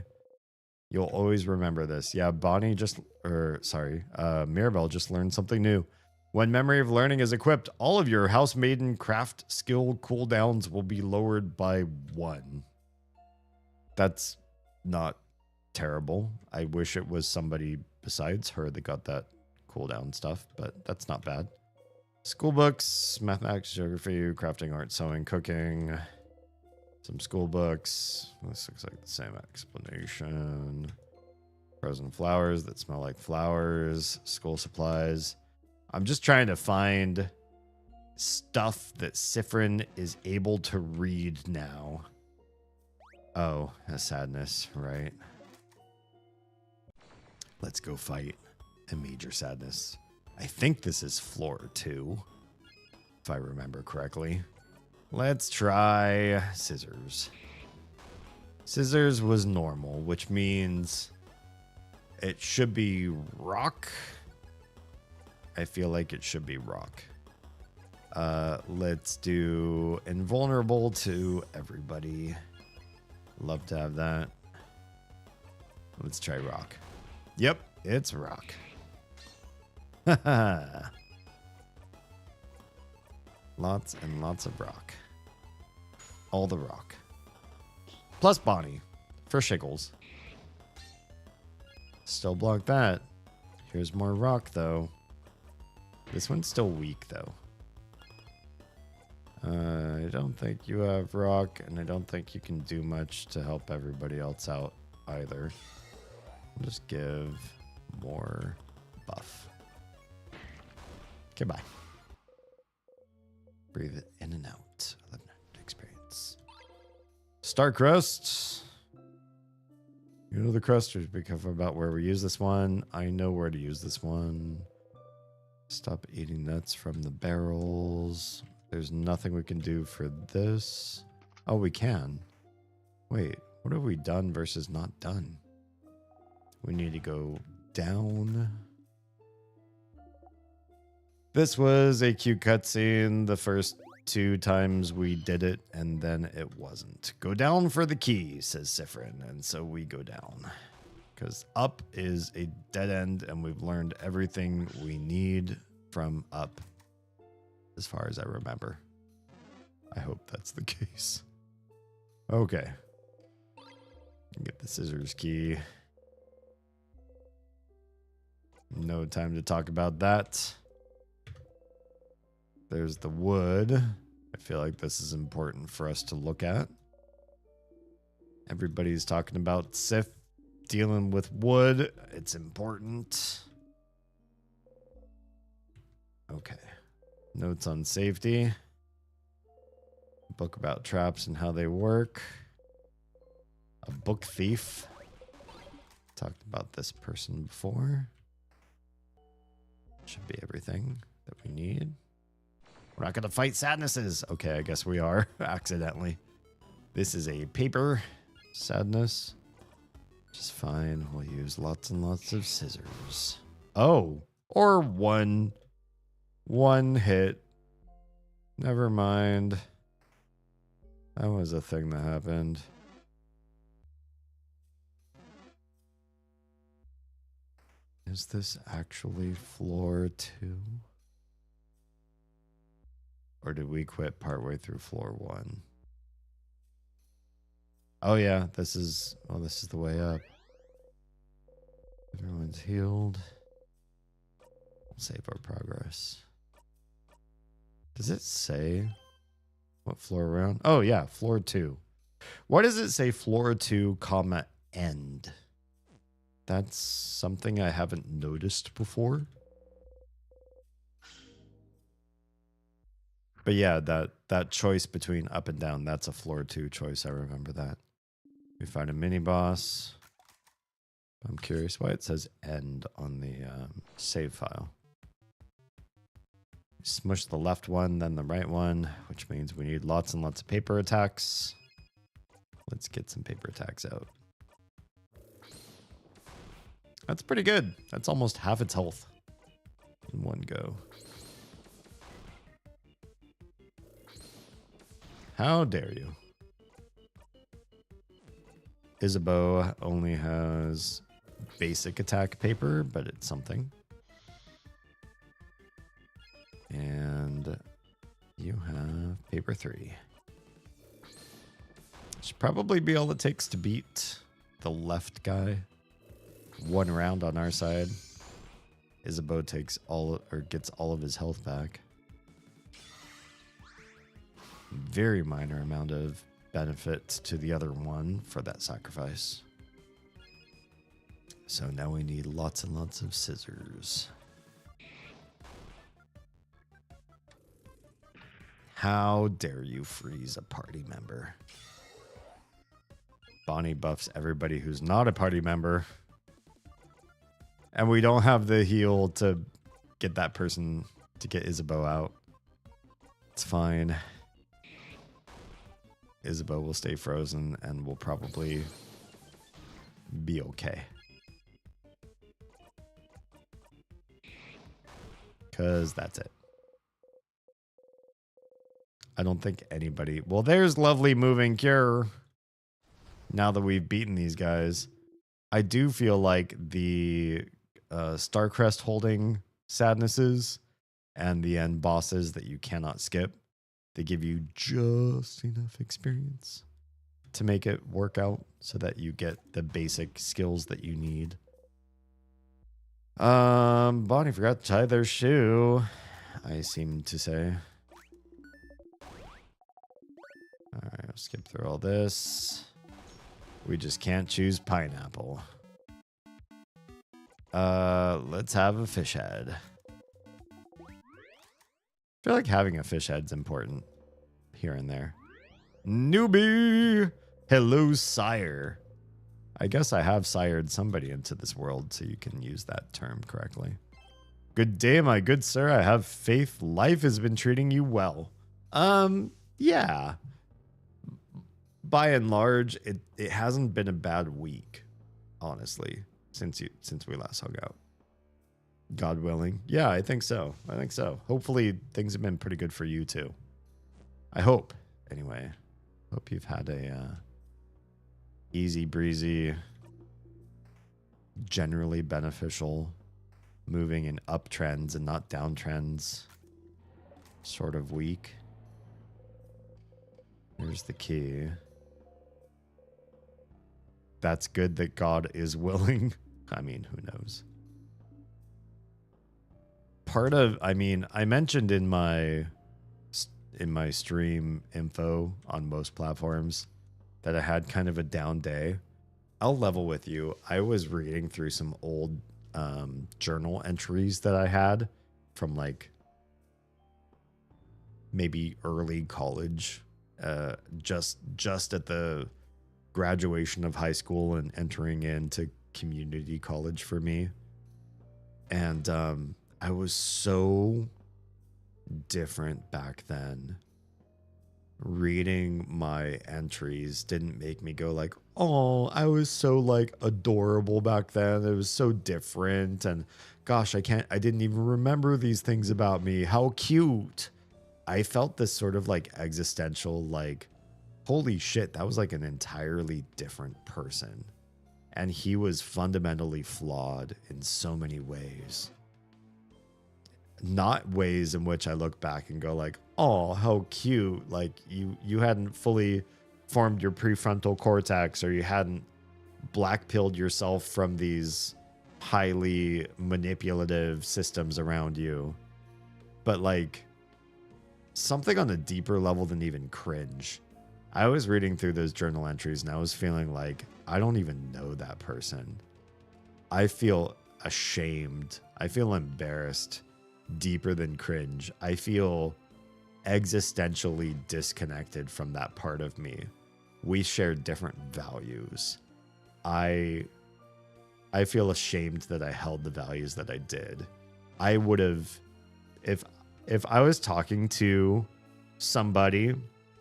You'll always remember this. Yeah, Mirabelle just learned something new. When memory of learning is equipped, all of your housemaiden craft skill cooldowns will be lowered by 1. That's not terrible. I wish it was somebody besides her that got that cooldown stuff, but that's not bad. School books, mathematics, geography, crafting, art, sewing, cooking. Some school books. This looks like the same explanation. Frozen flowers that smell like flowers. School supplies. I'm just trying to find stuff that Sifrin is able to read now. Oh, a sadness, right? Let's go fight a major sadness. I think this is floor 2, if I remember correctly. Let's try scissors. Scissors was normal, which means it should be rock. I feel like it should be rock. Let's do invulnerable to everybody. Love to have that. Let's try rock. Yep, it's rock. Lots and lots of rock. All the rock. Plus Bonnie for shiggles. Still block that. Here's more rock though. This one's still weak though. I don't think you have rock, and I don't think you can do much to help everybody else out either. I'll just give more buff. Goodbye. Breathe it in and out. 1100 experience. Star crusts. You know the crusters. Be careful about where we use this one. I know where to use this one. Stop eating nuts from the barrels. There's nothing we can do for this. Oh, we can. Wait, what have we done versus not done? We need to go down. This was a cute cutscene the first 2 times we did it, and then it wasn't. Go down for the key, says Sifrin, and so we go down. Because up is a dead end, and we've learned everything we need from up, as far as I remember. I hope that's the case. Okay. Get the scissors key. No time to talk about that. There's the wood. I feel like this is important for us to look at. Everybody's talking about Sif dealing with wood. It's important. Okay. Notes on safety. Book about traps and how they work. A book thief. Talked about this person before. Should be everything that we need. We're not going to fight sadnesses. Okay, I guess we are. Accidentally. This is a paper sadness. Just fine. We'll use lots and lots of scissors. Oh, or one hit. Never mind. That was a thing that happened. Is this actually floor 2? Or did we quit partway through floor 1? Oh yeah, this is the way up. Everyone's healed. Save our progress. Does it say what floor we're on? Oh yeah, floor 2. Why does it say floor 2, comma, end? That's something I haven't noticed before. But yeah, that choice between up and down, that's a floor 2 choice. I remember that. We find a mini boss. I'm curious why it says end on the save file. Smush the left one, then the right one, which means we need lots and lots of paper attacks. Let's get some paper attacks out. That's pretty good. That's almost half its health in one go. How dare you? Isabeau only has basic attack paper, but it's something. And you have paper 3. Should probably be all it takes to beat the left guy. 1 round on our side. Isabeau takes gets all of his health back. Very minor amount of benefit to the other one for that sacrifice. So now we need lots and lots of scissors. How dare you freeze a party member? Bonnie buffs everybody who's not a party member. And we don't have the heal to get that person to get Isabeau out. It's fine. Isabeau will stay frozen and will probably be okay. Because that's it. I don't think anybody... Well, there's lovely moving cure. Now that we've beaten these guys. I do feel like the Starcrest holding sadnesses and the end bosses that you cannot skip, they give you just enough experience to make it work out so that you get the basic skills that you need. Bonnie forgot to tie their shoe, I seem to say. Alright, I'll skip through all this. We just can't choose pineapple. Let's have a fish head. I feel like having a fish head's important here and there. Newbie! Hello, sire. I guess I have sired somebody into this world, so you can use that term correctly. Good day, my good sir. I have faith life has been treating you well. Yeah. By and large, it hasn't been a bad week, honestly, since we last hung out. God willing. Yeah, I think so. Hopefully things have been pretty good for you too. I hope. Anyway, hope you've had a easy breezy, generally beneficial, moving in uptrends and not downtrends sort of week. Here's the key. That's good that God is willing. I mean, who knows? I mentioned in my stream info on most platforms that I had kind of a down day. I'll level with you. I was reading through some old journal entries that I had from like maybe early college, just at the graduation of high school and entering into community college for me. And I was so different back then. Reading my entries didn't make me go like, oh, I was so like adorable back then. It was so different. And gosh, I didn't even remember these things about me. How cute. I felt this sort of like existential, like, holy shit, that was like an entirely different person. And he was fundamentally flawed in so many ways. Not ways in which I look back and go like, oh, how cute. Like you hadn't fully formed your prefrontal cortex, or you hadn't black pilled yourself from these highly manipulative systems around you. But like something on a deeper level than even cringe. I was reading through those journal entries and I was feeling like I don't even know that person. I feel ashamed. I feel embarrassed. Deeper than cringe. I feel existentially disconnected from that part of me. We share different values. I feel ashamed that I held the values that I did. I would have, if I was talking to somebody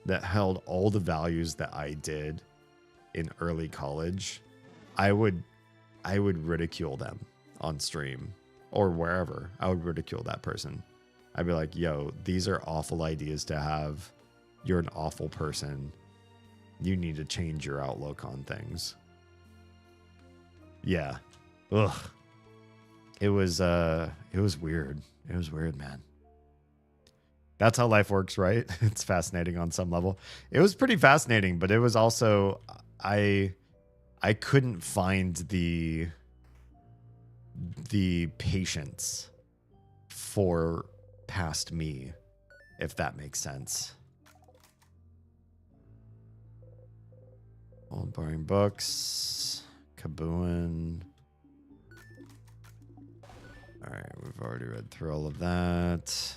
that held all the values that I did in early college, I would ridicule them on stream or wherever. I would ridicule that person. I'd be like, yo, these are awful ideas to have. You're an awful person. You need to change your outlook on things. Yeah. Ugh. It was weird. It was weird, man. That's how life works, right? It's fascinating on some level. It was pretty fascinating, but it was also, I couldn't find the patience for past me, if that makes sense. Old boring books. Kabooin. Alright, we've already read through all of that.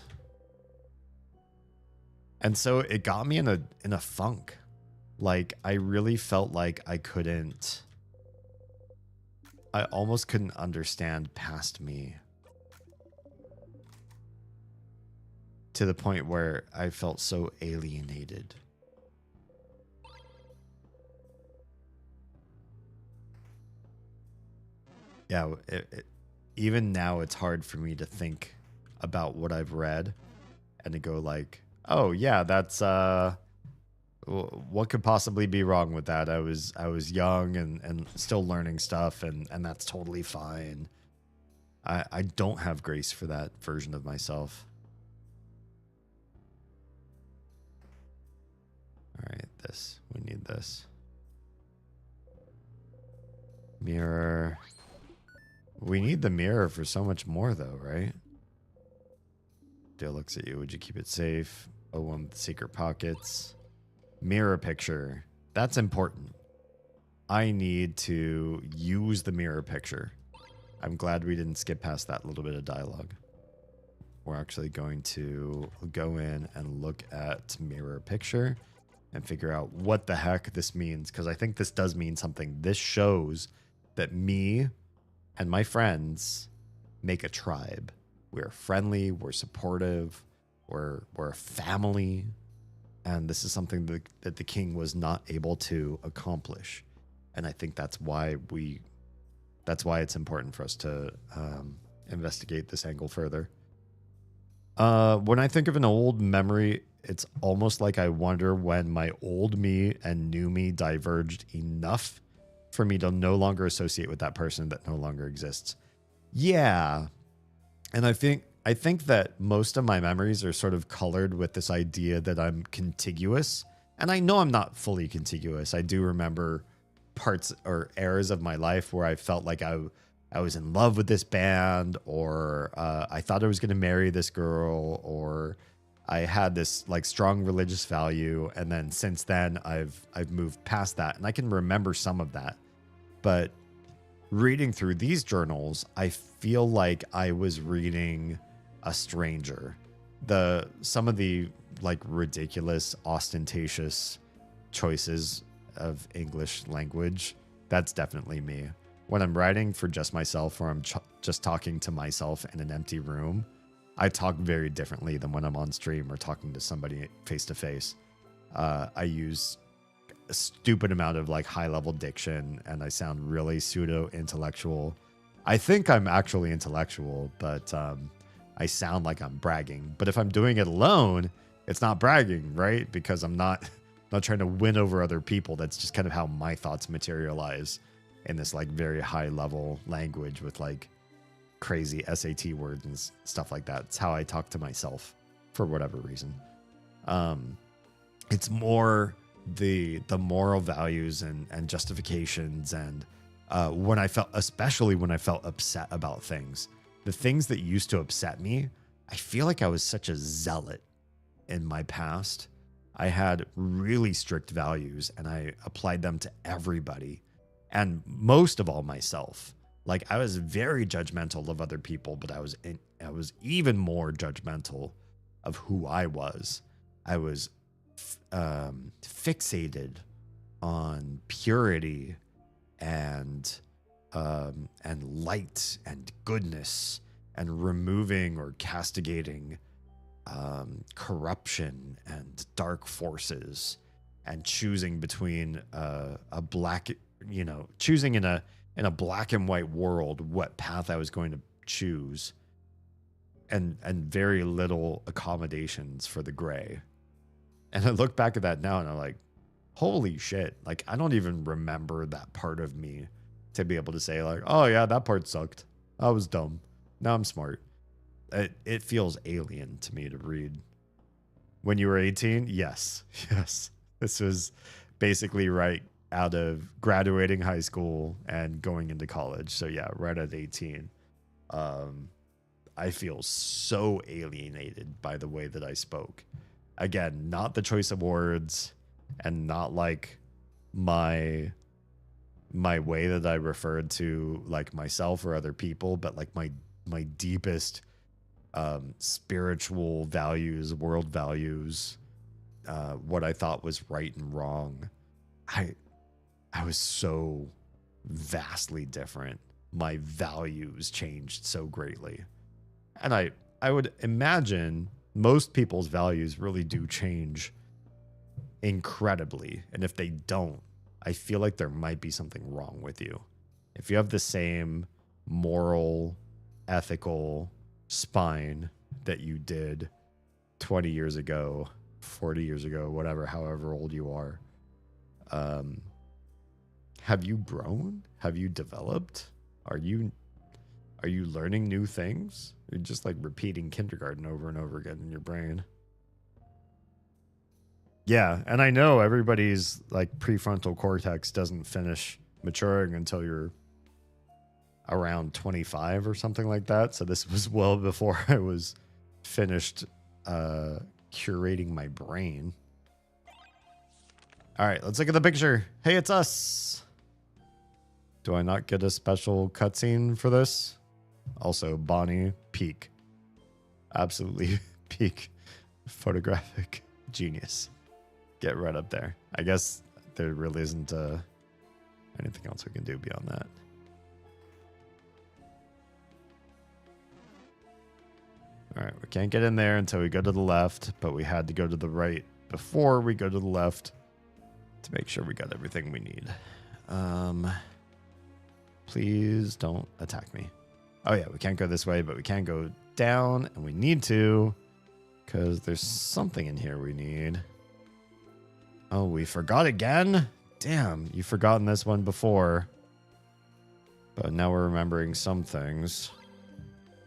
And so it got me in a funk. Like, I really felt like I almost couldn't understand past me. To the point where I felt so alienated. Yeah, even now it's hard for me to think about what I've read and to go like, oh yeah, that's what could possibly be wrong with that? I was young and still learning stuff, and that's totally fine. I don't have grace for that version of myself. All right, we need this. Mirror. We need the mirror for so much more though, right? Dale looks at you. Would you keep it safe? Oh, one with secret pockets. Mirror picture. That's important. I need to use the mirror picture. I'm glad we didn't skip past that little bit of dialogue. We're actually going to go in and look at mirror picture and figure out what the heck this means, because I think this does mean something. This shows that me and my friends make a tribe. We're friendly, we're supportive, we're a family, and this is something that the king was not able to accomplish. And I think that's why it's important for us to investigate this angle further. When I think of an old memory, it's almost like I wonder when my old me and new me diverged enough for me to no longer associate with that person that no longer exists. Yeah. And I think that most of my memories are sort of colored with this idea that I'm contiguous. And I know I'm not fully contiguous. I do remember parts or eras of my life where I felt like I was in love with this band, or I thought I was going to marry this girl, or I had this like strong religious value. And then since then I've moved past that, and I can remember some of that. But reading through these journals, I feel like I was reading a stranger. Some of the like ridiculous, ostentatious choices of English language, that's definitely me. When I'm writing for just myself, or I'm just talking to myself in an empty room, I talk very differently than when I'm on stream or talking to somebody face to face. I use a stupid amount of like high level diction, and I sound really pseudo intellectual. I think I'm actually intellectual, but I sound like I'm bragging. But if I'm doing it alone, it's not bragging, right? Because I'm not trying to win over other people. That's just kind of how my thoughts materialize in this like very high level language with like crazy SAT words and stuff like that. It's how I talk to myself for whatever reason. It's more the moral values and justifications, and when I felt, especially when I felt upset about things, the things that used to upset me, I feel like I was such a zealot in my past. I had really strict values and I applied them to everybody, and most of all myself. Like, I was very judgmental of other people, but I was even more judgmental of who I was. I was fixated on purity and light and goodness, and removing or castigating corruption and dark forces, and choosing between a black, choosing in a black and white world what path I was going to choose, and very little accommodations for the gray. And I look back at that now and I'm like, holy shit. Like, I don't even remember that part of me to be able to say like, oh yeah, that part sucked. I was dumb. Now I'm smart. It feels alien to me to read. When you were 18? Yes. Yes. This was basically right out of graduating high school and going into college. So yeah, right at 18. I feel so alienated by the way that I spoke. Again, not the choice of words, and not like my way that I referred to like myself or other people, but like my deepest spiritual values, world values, what I thought was right and wrong. I was so vastly different. My values changed so greatly. And I would imagine most people's values really do change incredibly. And if they don't, I feel like there might be something wrong with you. If you have the same moral, ethical spine that you did 20 years ago, 40 years ago, whatever, however old you are, have you grown? Have you developed? Are you learning new things? You're just like repeating kindergarten over and over again in your brain. Yeah, and I know everybody's like prefrontal cortex doesn't finish maturing until you're around 25 or something like that. So this was well before I was finished curating my brain. All right, let's look at the picture. Hey, it's us. Do I not get a special cutscene for this? Also, Bonnie, peak. Absolutely peak photographic genius. Get right up there. I guess there really isn't anything else we can do beyond that. All right, we can't get in there until we go to the left, but we had to go to the right before we go to the left to make sure we got everything we need. Please don't attack me. Oh yeah, we can't go this way, but we can go down, and we need to, because there's something in here we need. Oh, we forgot again? Damn, you've forgotten this one before. But now we're remembering some things.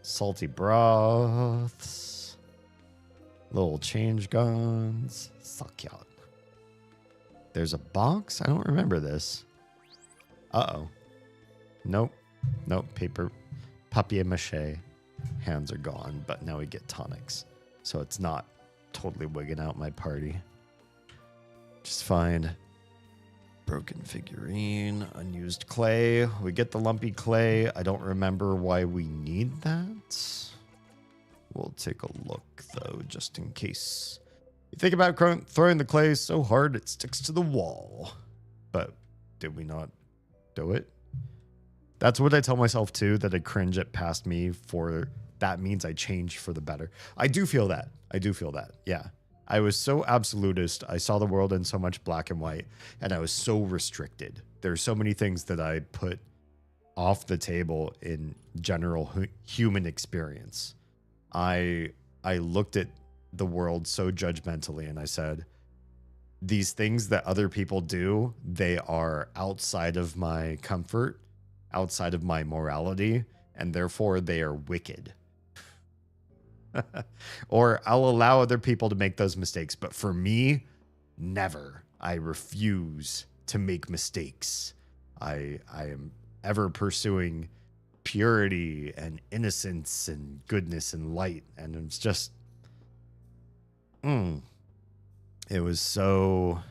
Salty broths. Little change guns. Sakyat. There's a box? I don't remember this. Uh-oh. Nope. Nope. Paper. Papier-mâché. Hands are gone, but now we get tonics. So it's not totally wigging out my party. Just fine. Broken figurine, unused clay. We get the lumpy clay. I don't remember why we need that. We'll take a look, though, just in case. You think about throwing the clay so hard it sticks to the wall. But did we not do it? That's what I tell myself, too, that I cringe at past me for. That means I change for the better. I do feel that. Yeah. I was so absolutist. I saw the world in so much black and white, and I was so restricted. There's so many things that I put off the table in general human experience. I looked at the world so judgmentally, and I said, these things that other people do, they are outside of my comfort, outside of my morality, and therefore they are wicked. Or I'll allow other people to make those mistakes, but for me, never. I refuse to make mistakes. I am ever pursuing purity and innocence and goodness and light. And it's just, it was so,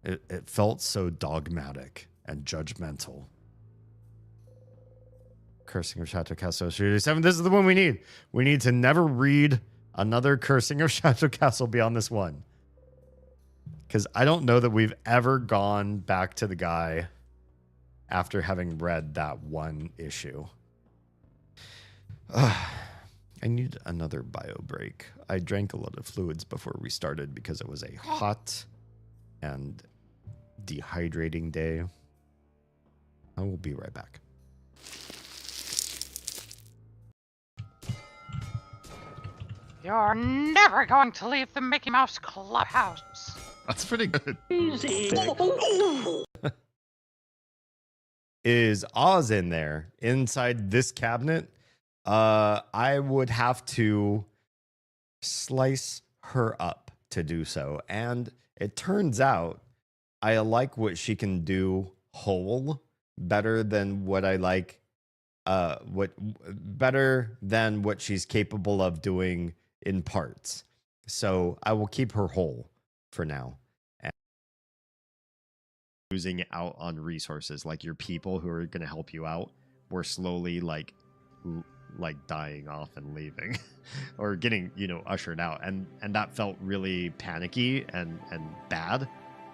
it felt so dogmatic and judgmental. Cursing of Chateau Castle 387. This is the one we need. We need to never read another Cursing of Chateau Castle beyond this one. Because I don't know that we've ever gone back to the guy after having read that one issue. I need another bio break. I drank a lot of fluids before we started because it was a hot and dehydrating day. I will be right back. You're never going to leave the Mickey Mouse Clubhouse. That's pretty good. Is Oz in there inside this cabinet? I would have to slice her up to do so. And it turns out I like what she can do whole better than what I like, better than what she's capable of doing in parts. So I will keep her whole for now. And losing out on resources, like your people who are going to help you out, were slowly like dying off and leaving or getting, you know, ushered out. And that felt really panicky and bad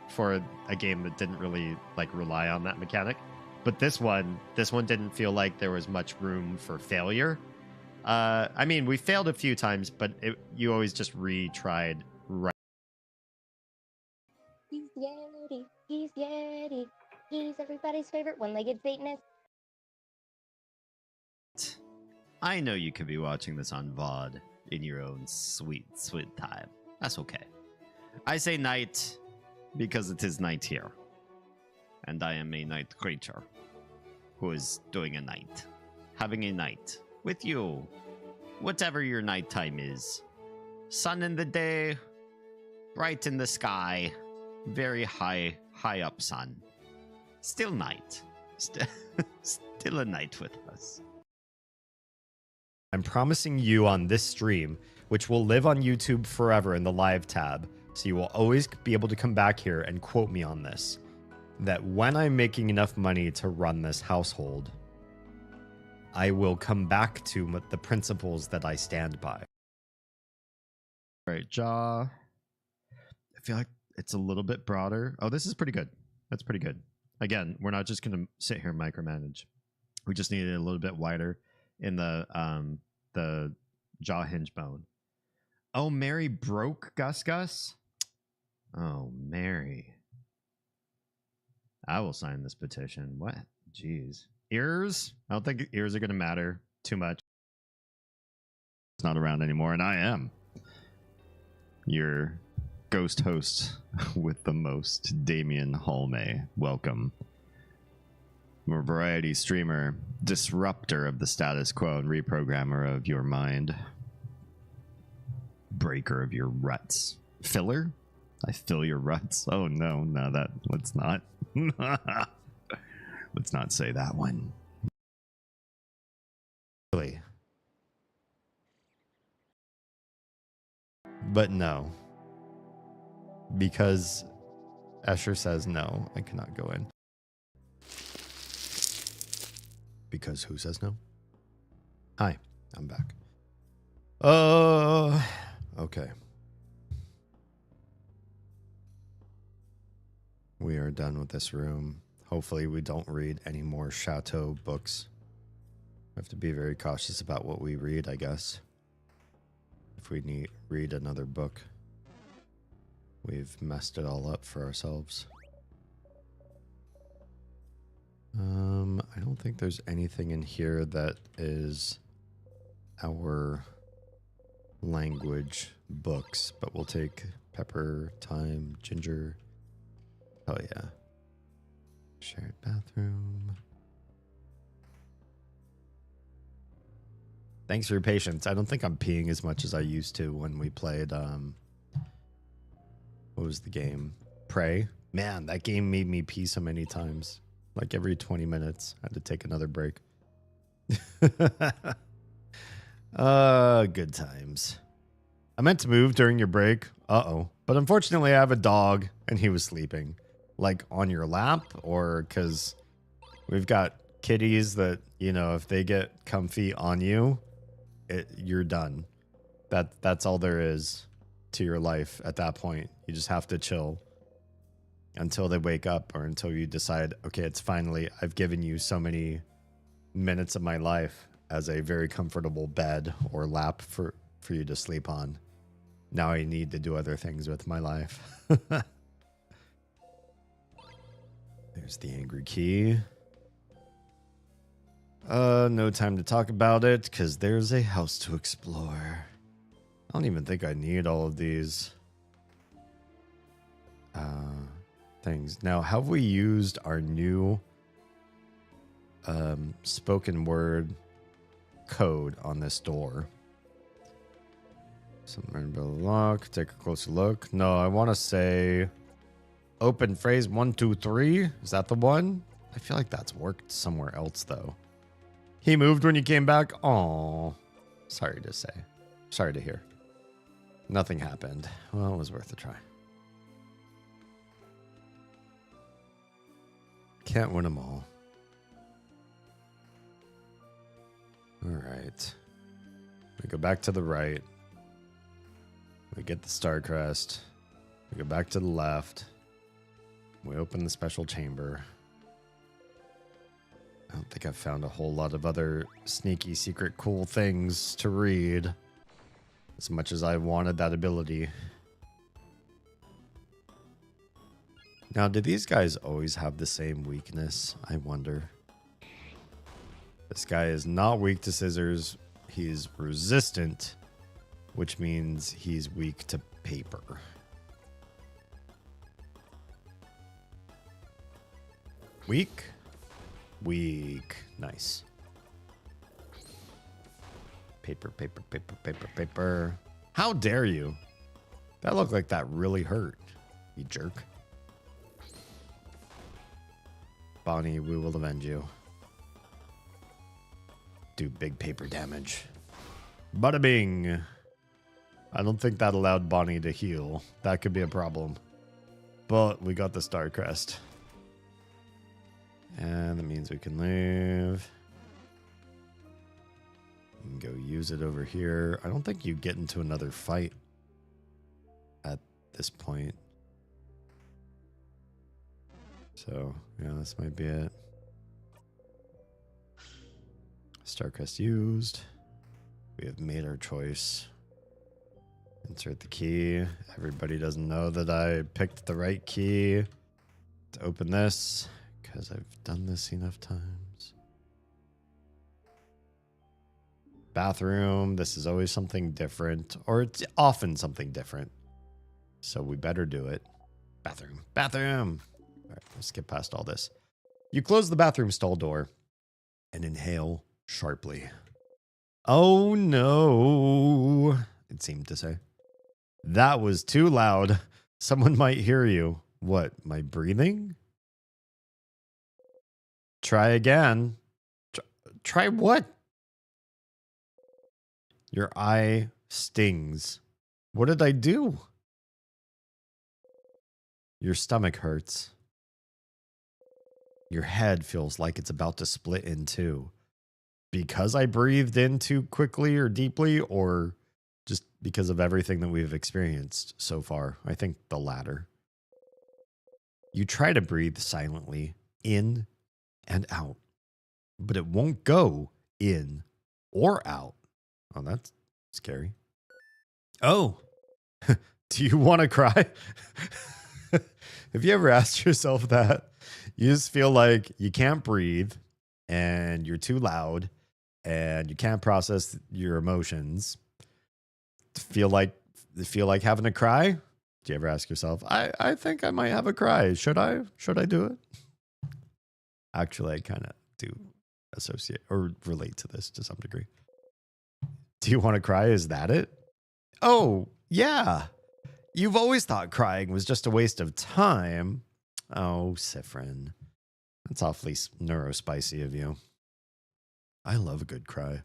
for a game that didn't really like rely on that mechanic. But this one didn't feel like there was much room for failure. I mean, we failed a few times, but you always just retried right. He's Yeti. He's Yeti. He's everybody's favorite one-legged Satanist. I know you could be watching this on VOD in your own sweet, sweet time. That's okay. I say night because it is night here. And I am a night creature who is doing a night. Having a night with you. Whatever your nighttime is. Sun in the day, bright in the sky, very high up sun. Still night. Still a night with us. I'm promising you on this stream, which will live on YouTube forever in the live tab, so you will always be able to come back here and quote me on this, that when I'm making enough money to run this household, I will come back to the principles that I stand by. All right, jaw. I feel like it's a little bit broader. Oh, this is pretty good. That's pretty good. Again, we're not just going to sit here and micromanage. We just need it a little bit wider in the jaw hinge bone. Oh, Mary broke Gus Gus? Oh, Mary. I will sign this petition. What? Jeez. Ears? I don't think ears are going to matter too much. It's not around anymore, and I am your ghost host with the most, Damien Halme. Welcome. I'm a variety streamer, disruptor of the status quo and reprogrammer of your mind. Breaker of your ruts. Filler? I fill your ruts. Oh no, let's not. Let's not say that one. Really? But no. Because Escher says no, I cannot go in. Because who says no? Hi, I'm back. Okay. We are done with this room. Hopefully we don't read any more Chateau books. We have to be very cautious about what we read, I guess. If we read another book, we've messed it all up for ourselves. I don't think there's anything in here that is our language books, but we'll take pepper, thyme, ginger. Oh yeah. Shared bathroom. Thanks for your patience. I don't think I'm peeing as much as I used to when we played, what was the game? Prey Man, that game made me pee so many times. Like every 20 minutes, I had to take another break. Good times. I meant to move during your break. Uh-oh. But unfortunately, I have a dog, and he was sleeping. Like, on your lap, or because we've got kitties that, you know, if they get comfy on you, you're done. That's all there is to your life at that point. You just have to chill until they wake up, or until you decide, okay, it's finally, I've given you so many minutes of my life as a very comfortable bed or lap for you to sleep on. Now I need to do other things with my life. There's the angry key. No time to talk about it, because there's a house to explore. I don't even think I need all of these things. Now, have we used our new spoken word code on this door? Something about the lock. Take a closer look. No, I want to say open phrase 1, 2, 3. Is that the one? I feel like that's worked somewhere else, though. He moved when you came back. Aw. Sorry to say. Sorry to hear. Nothing happened. Well, it was worth a try. Can't win them all. All right. We go back to the right. We get the star crest. We go back to the left. We open the special chamber. I don't think I've found a whole lot of other sneaky, secret, cool things to read. As much as I wanted that ability. Now, do these guys always have the same weakness? I wonder. This guy is not weak to scissors. He's resistant, which means he's weak to paper. Weak? Weak. Nice. Paper, paper, paper, paper, paper. How dare you? That looked like that really hurt, you jerk. Bonnie, we will avenge you. Do big paper damage. Bada bing. I don't think that allowed Bonnie to heal. That could be a problem. But we got the star crest. And that means we can leave. We can go use it over here. I don't think you get into another fight at this point. So, yeah, this might be it. Starcrest used. We have made our choice. Insert the key. Everybody doesn't know that I picked the right key to open this, because I've done this enough times. Bathroom. This is always something different, or it's often something different. So we better do it. Bathroom. Bathroom. All right, let's skip past all this. You close the bathroom stall door and inhale sharply. Oh no, it seemed to say. That was too loud. Someone might hear you. What, my breathing? Try again. Try what? Your eye stings. What did I do? Your stomach hurts. Your head feels like it's about to split in two. Because I breathed in too quickly or deeply, or just because of everything that we've experienced so far? I think the latter. You try to breathe silently in and out, but it won't go in or out. Oh, that's scary. Oh, do you want to cry? Have you ever asked yourself that? You just feel like you can't breathe and you're too loud and you can't process your emotions. Feel like having a cry? Do you ever ask yourself, I think I might have a cry. Should I do it? Actually, I kind of do associate or relate to this to some degree. Do you want to cry? Is that it? Oh, yeah. You've always thought crying was just a waste of time, Oh, Sifrin. That's awfully neurospicy of you. I love a good cry.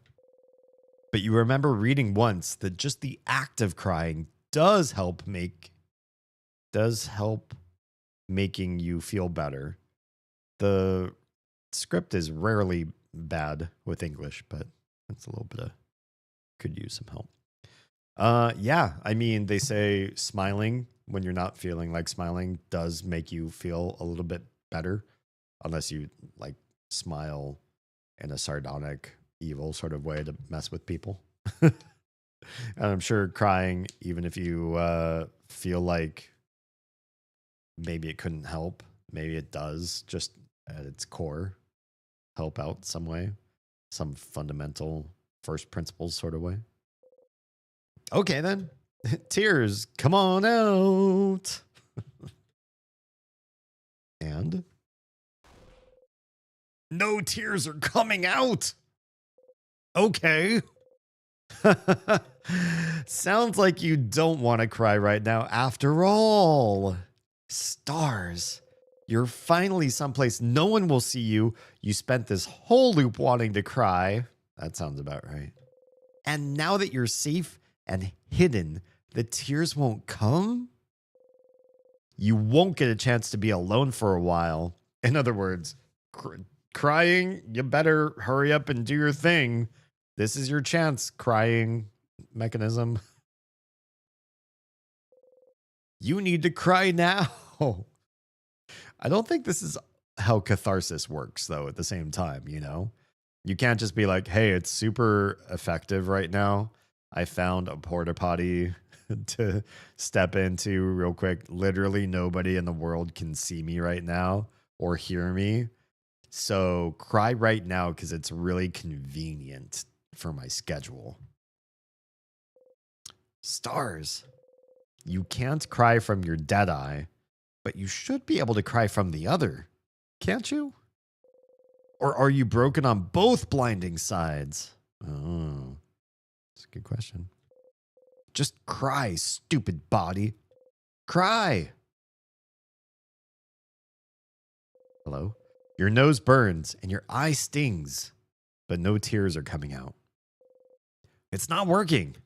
But you remember reading once that just the act of crying does help making you feel better. The script is rarely bad with English, but it's a little bit of could use some help. Yeah, I mean, they say smiling when you're not feeling like smiling does make you feel a little bit better, unless you like smile in a sardonic, evil sort of way to mess with people. And I'm sure crying, even if you feel like maybe it couldn't help, maybe it does, just at its core, help out some way, some fundamental first principles sort of way. Okay, then. Tears, come on out. And? No tears are coming out. Okay. Sounds like you don't want to cry right now after all. Stars. You're finally someplace no one will see you. You spent this whole loop wanting to cry. That sounds about right. And now that you're safe and hidden, the tears won't come? You won't get a chance to be alone for a while. In other words, crying, you better hurry up and do your thing. This is your chance, crying mechanism. You need to cry now. I don't think this is how catharsis works, though, at the same time, you know? You can't just be like, hey, it's super effective right now. I found a porta potty to step into real quick. Literally nobody in the world can see me right now or hear me. So cry right now because it's really convenient for my schedule. Stars. You can't cry from your dead eye, but you should be able to cry from the other. Can't you? Or are you broken on both blinding sides? Oh, that's a good question. Just cry, stupid body. Cry. Hello? Your nose burns and your eye stings, but no tears are coming out. It's not working.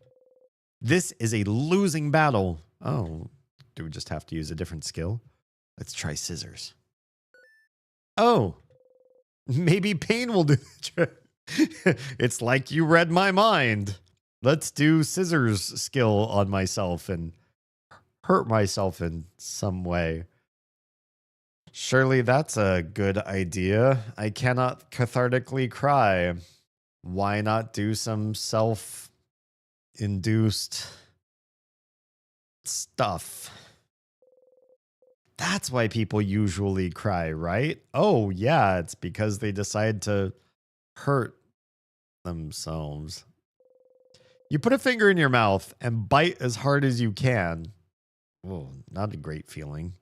This is a losing battle. Oh, do we just have to use a different skill? Let's try scissors. Oh, maybe pain will do the trick. It's like you read my mind. Let's do scissors skill on myself and hurt myself in some way. Surely that's a good idea. I cannot cathartically cry. Why not do some self-induced stuff? That's why people usually cry, right? Oh, yeah, it's because they decide to hurt themselves. You put a finger in your mouth and bite as hard as you can. Oh, not a great feeling.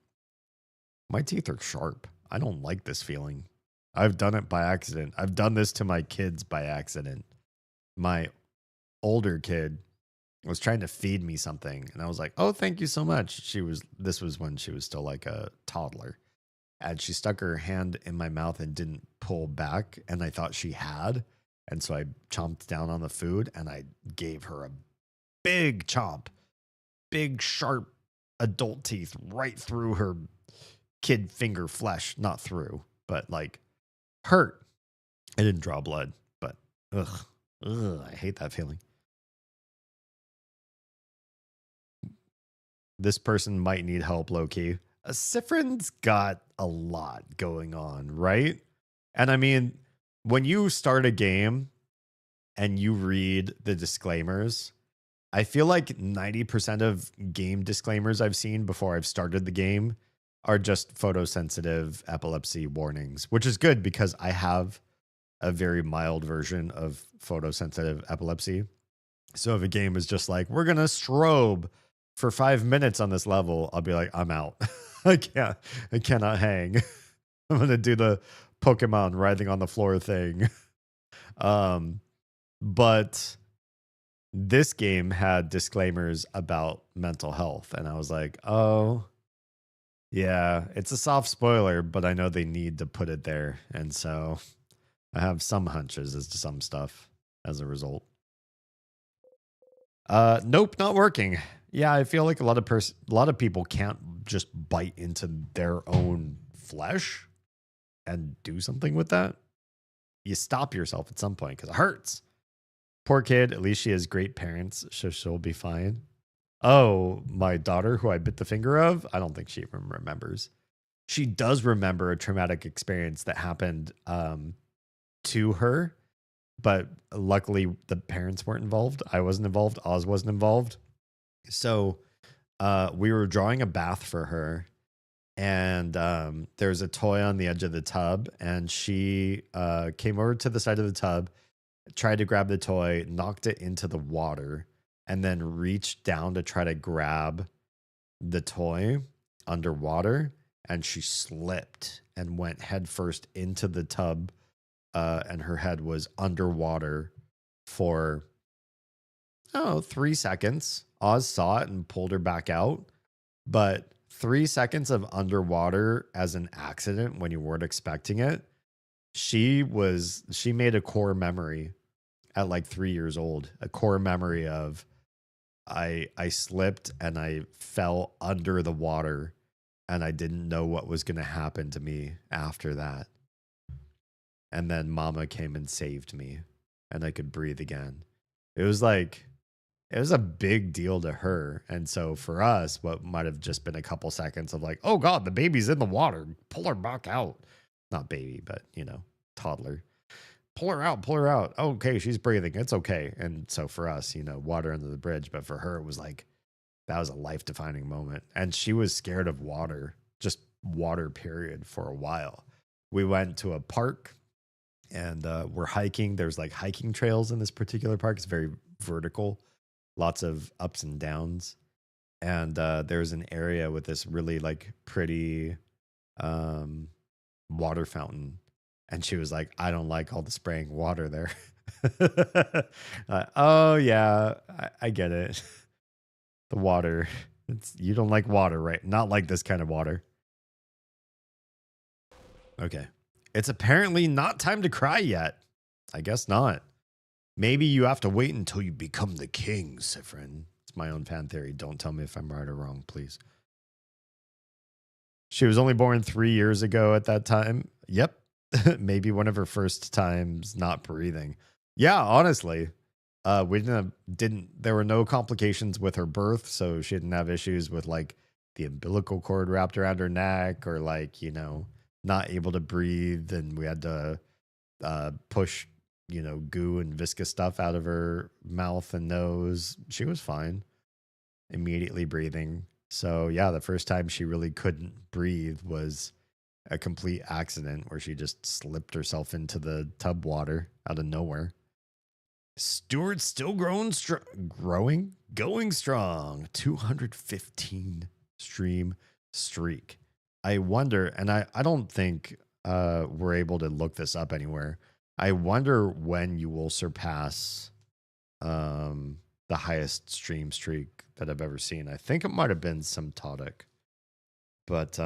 My teeth are sharp. I don't like this feeling. I've done it by accident. I've done this to my kids by accident. My older kid was trying to feed me something, and I was like, "Oh, thank you so much." This was when she was still like a toddler, and she stuck her hand in my mouth and didn't pull back, and I thought she had, and so I chomped down on the food, and I gave her a big chomp, big sharp adult teeth right through her kid finger flesh, not through, but like hurt. I didn't draw blood, but ugh, I hate that feeling. This person might need help, low-key. Sifrin's got a lot going on, right? And I mean, when you start a game and you read the disclaimers, I feel like 90% of game disclaimers I've seen before I've started the game are just photosensitive epilepsy warnings, which is good because I have a very mild version of photosensitive epilepsy. So if a game is just like, we're going to strobe for 5 minutes on this level, I'll be like, I'm out. I cannot hang. I'm going to do the Pokemon writhing on the floor thing. But this game had disclaimers about mental health. And I was like, oh, Yeah, it's a soft spoiler, but I know they need to put it there. And so I have some hunches as to some stuff as a result. Nope, not working. Yeah, I feel like a lot of people can't just bite into their own flesh and do something with that. You stop yourself at some point because it hurts. Poor kid. At least she has great parents, so she'll be fine. Oh, my daughter, who I bit the finger of. I don't think she even remembers. She does remember a traumatic experience that happened to her, but luckily the parents weren't involved. I wasn't involved. Oz wasn't involved. So we were drawing a bath for her, and there's a toy on the edge of the tub, and she came over to the side of the tub, tried to grab the toy, knocked it into the water, and then reached down to try to grab the toy underwater, and she slipped and went headfirst into the tub, and her head was underwater for 3 seconds. Oz saw it and pulled her back out, but 3 seconds of underwater as an accident when you weren't expecting it, she made a core memory at like 3 years old, a core memory of I slipped and I fell under the water, and I didn't know what was going to happen to me after that. And then mama came and saved me, and I could breathe again. It was a big deal to her. And so for us, what might have just been a couple seconds of like, oh God, the baby's in the water, pull her back out. Not baby, but toddler. Pull her out, pull her out. Oh, okay, she's breathing. It's okay. And so for us, water under the bridge. But for her, it was like, that was a life-defining moment. And she was scared of water, just water, period, for a while. We went to a park, and we're hiking. There's like hiking trails in this particular park. It's very vertical, lots of ups and downs. And there's an area with this really like pretty water fountain. And she was like, I don't like all the spraying water there. Oh, yeah, I get it. The water. You don't like water, right? Not like this kind of water. Okay. It's apparently not time to cry yet. I guess not. Maybe you have to wait until you become the king, Sifrin. It's my own fan theory. Don't tell me if I'm right or wrong, please. She was only born 3 years ago at that time. Yep. Maybe one of her first times not breathing. Yeah, honestly. We there were no complications with her birth, so she didn't have issues with like the umbilical cord wrapped around her neck, or like, not able to breathe, and we had to push, goo and viscous stuff out of her mouth and nose. She was fine, immediately breathing. So yeah, the first time she really couldn't breathe was a complete accident where she just slipped herself into the tub water out of nowhere. Stuart's still going strong. 215 stream streak. I wonder, and I don't think we're able to look this up anywhere. I wonder when you will surpass the highest stream streak that I've ever seen. I think it might have been Symptotic, but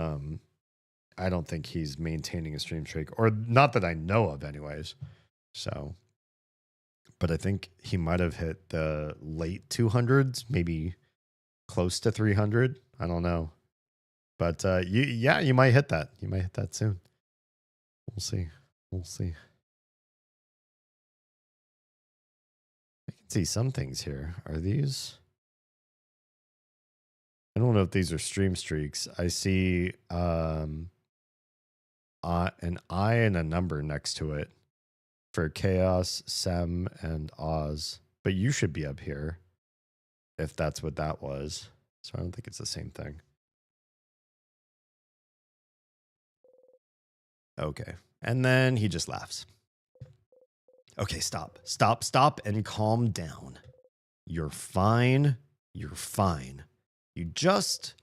I don't think he's maintaining a stream streak, or not that I know of anyways. So, but I think he might have hit the late 200s, maybe close to 300. I don't know. But you might hit that. You might hit that soon. We'll see. We'll see. I can see some things here. Are these? I don't know if these are stream streaks. I see an I and a number next to it for Chaos, Sem, and Oz. But you should be up here if that's what that was. So I don't think it's the same thing. Okay. And then he just laughs. Okay, stop, and calm down. You're fine. You're fine. You just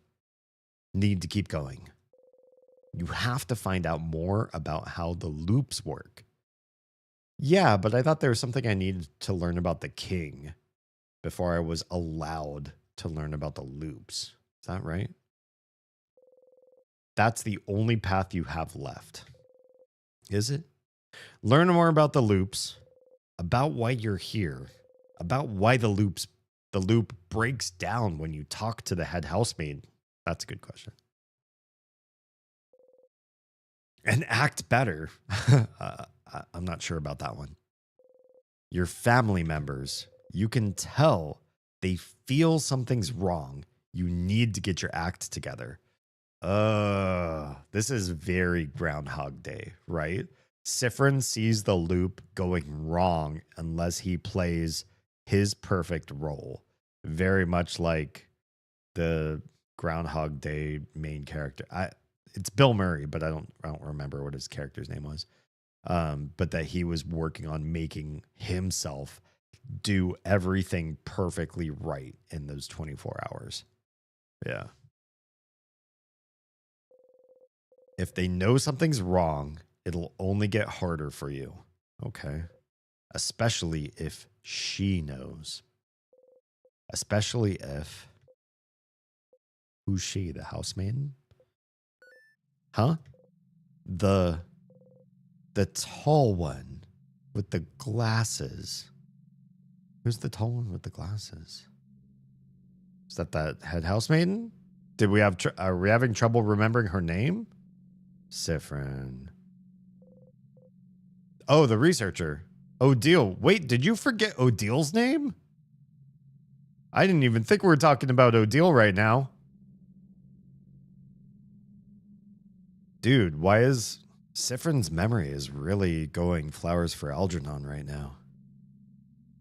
need to keep going. You have to find out more about how the loops work. Yeah, but I thought there was something I needed to learn about the king before I was allowed to learn about the loops. Is that right? That's the only path you have left. Is it? Learn more about the loops, about why you're here, about why the loop breaks down when you talk to the head housemaid. That's a good question. And act better. I'm not sure about that one. Your family members, you can tell they feel something's wrong. You need to get your act together. This is very Groundhog Day, right? Sifrin sees the loop going wrong unless he plays his perfect role. Very much like the Groundhog Day main character. It's Bill Murray, but I don't remember what his character's name was. But that he was working on making himself do everything perfectly right in those 24 hours. Yeah. If they know something's wrong, it'll only get harder for you. Okay. Especially if she knows. Especially if... Who's she? The housemaiden? Huh? The tall one with the glasses. Who's the tall one with the glasses? Is that head housemaiden? Did we have are we having trouble remembering her name? Sifrin. Oh, the researcher. Odile. Wait, did you forget Odile's name? I didn't even think we were talking about Odile right now. Dude, why is Sifrin's memory is really going flowers for Algernon right now?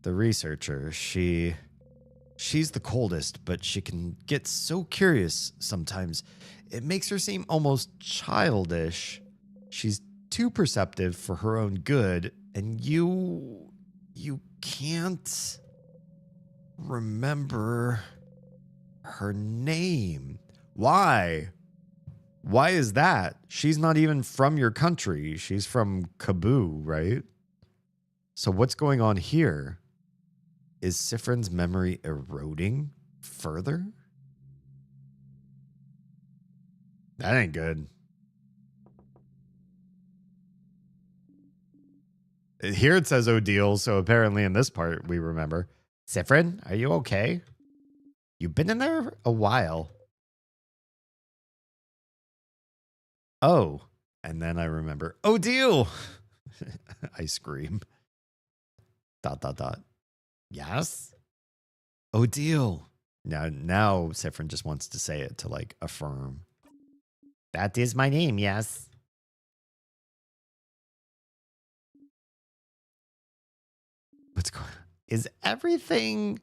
The researcher, she's the coldest, but she can get so curious sometimes. It makes her seem almost childish. She's too perceptive for her own good, and you can't remember her name. Why? Why is that? She's not even from your country. She's from Kaboo, right? So what's going on here? Is Sifrin's memory eroding further? That ain't good. Here it says Odile, so apparently in this part we remember. Sifrin, are you okay? You've been in there a while. Oh, and then I remember, Odile! I scream. ... Yes? Odile. Now Sifrin just wants to say it to like affirm. That is my name, yes. What's going on? Is everything...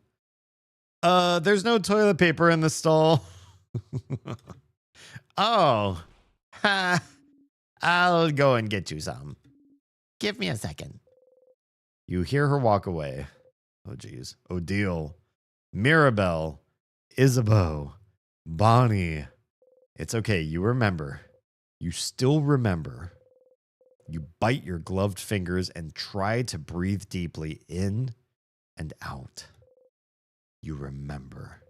there's no toilet paper in the stall. Oh. Ha. I'll go and get you some. Give me a second. You hear her walk away. Oh, geez. Odile. Mirabelle. Isabeau. Bonnie. It's okay. You remember. You still remember. You bite your gloved fingers and try to breathe deeply in and out. You remember.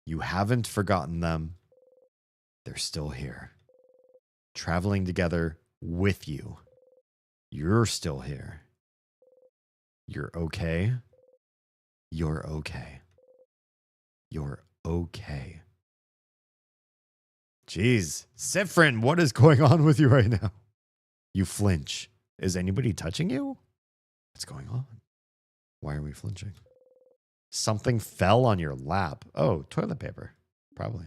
You haven't forgotten them. They're still here. Traveling together with you. You're still here. You're okay. You're okay. You're okay. Jeez. Sifrin, what is going on with you right now? You flinch. Is anybody touching you? What's going on? Why are we flinching? Something fell on your lap. Oh, toilet paper. Probably.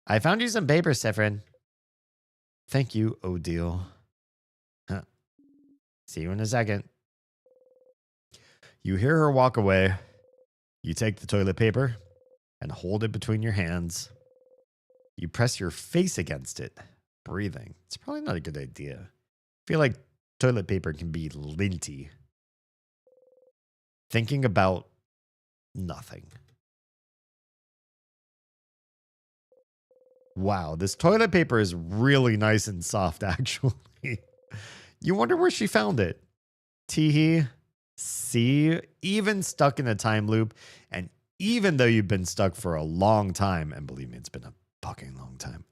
I found you some paper, Sifrin. Thank you, Odile. Huh. See you in a second. You hear her walk away. You take the toilet paper and hold it between your hands. You press your face against it, breathing. It's probably not a good idea. I feel like toilet paper can be linty. Thinking about nothing. Wow, this toilet paper is really nice and soft, actually. You wonder where she found it. Teehee. See, even stuck in a time loop, and even though you've been stuck for a long time, and believe me, it's been a fucking long time,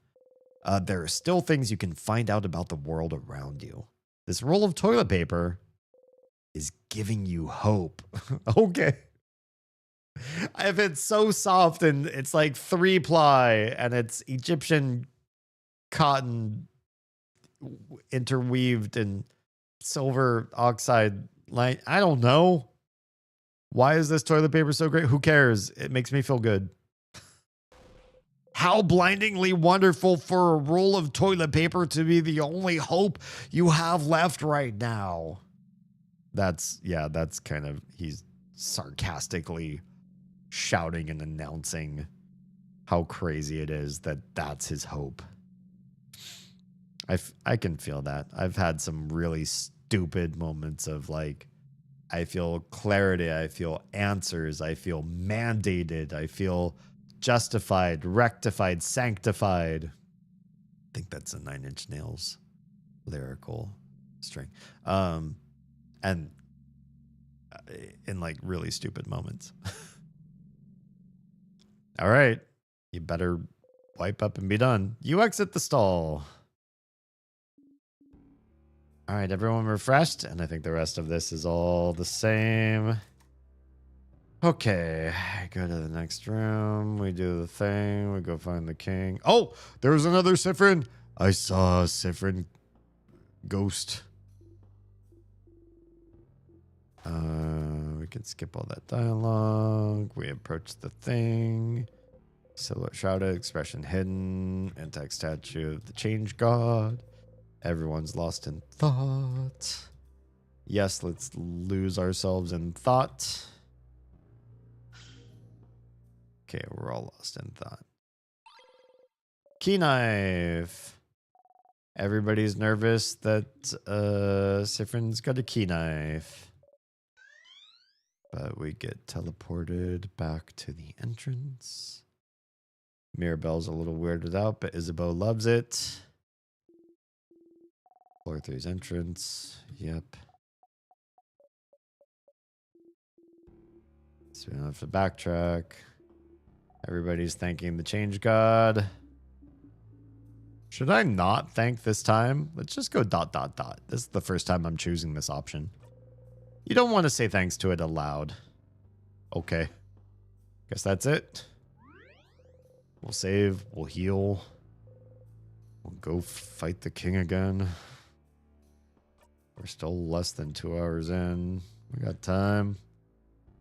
There are still things you can find out about the world around you. This roll of toilet paper is giving you hope. Okay. If it's so soft and it's like 3-ply and it's Egyptian cotton interweaved in silver oxide light, I don't know. Why is this toilet paper so great? Who cares? It makes me feel good. How blindingly wonderful for a roll of toilet paper to be the only hope you have left right now. That's kind of, he's sarcastically shouting and announcing how crazy it is that that's his hope. I can feel that. I've had some really stupid moments of like, I feel clarity, I feel answers, I feel mandated, I feel justified, rectified, sanctified. I think that's a 9 Inch Nails lyrical string. And in like really stupid moments. All right. You better wipe up and be done. You exit the stall. All right, everyone refreshed, and I think the rest of this is all the same. Okay, go to the next room. We do the thing. We go find the king. Oh, there's another Siffrin. I saw a Siffrin ghost. We can skip all that dialogue. We approach the thing. Silhouette shrouded, expression hidden, antique statue of the change god. Everyone's lost in thought. Yes, let's lose ourselves in thought. Okay, we're all lost in thought. Key knife. Everybody's nervous that Siffrin's got a key knife. But we get teleported back to the entrance. Mirabelle's a little weirded out, but Isabeau loves it. Floor 3's entrance. Yep. So we don't have to backtrack. Everybody's thanking the change god. Should I not thank this time? Let's just go ... This is the first time I'm choosing this option. You don't want to say thanks to it aloud. Okay. Guess that's it. We'll save. We'll heal. We'll go fight the king again. We're still less than 2 hours in. We got time.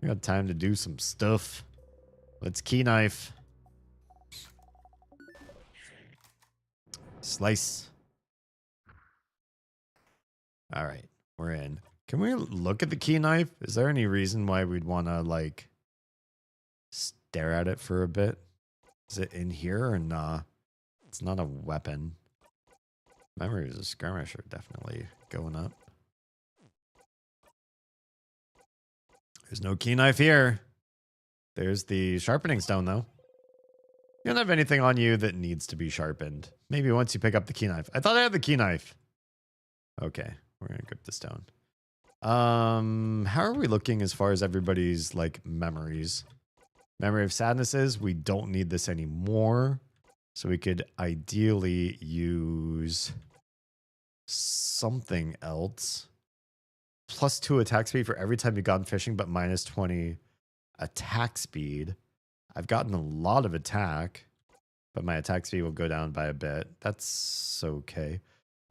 We got time to do some stuff. Let's key knife. Slice. All right, we're in. Can we look at the key knife? Is there any reason why we'd want to like stare at it for a bit? Is it in here or nah? It's not a weapon. Memories of skirmish are definitely going up. There's no key knife here. There's the sharpening stone, though. You don't have anything on you that needs to be sharpened. Maybe once you pick up the key knife. I thought I had the key knife. Okay, we're going to grip the stone. How are we looking as far as everybody's, like, memories? Memory of sadnesses, we don't need this anymore. So we could ideally use something else. +2 attack speed for every time you've gone fishing, but -20 attack speed. I've gotten a lot of attack, but my attack speed will go down by a bit. That's okay.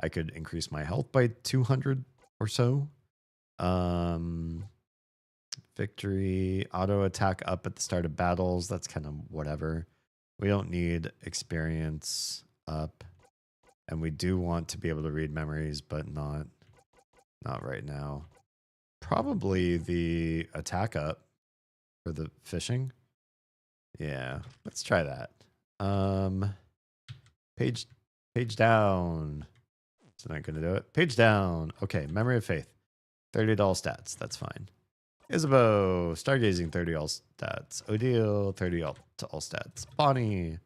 I could increase my health by 200 or so. Victory, auto attack up at the start of battles. That's kind of whatever. We don't need experience up. And we do want to be able to read memories, but not right now. Probably the attack up for the fishing. Yeah, let's try that. Page down. Is not going to do it. Page down. Okay, memory of faith. 30 to all stats. That's fine. Isabeau, stargazing, 30 all stats. Odile, 30 to all stats. Bonnie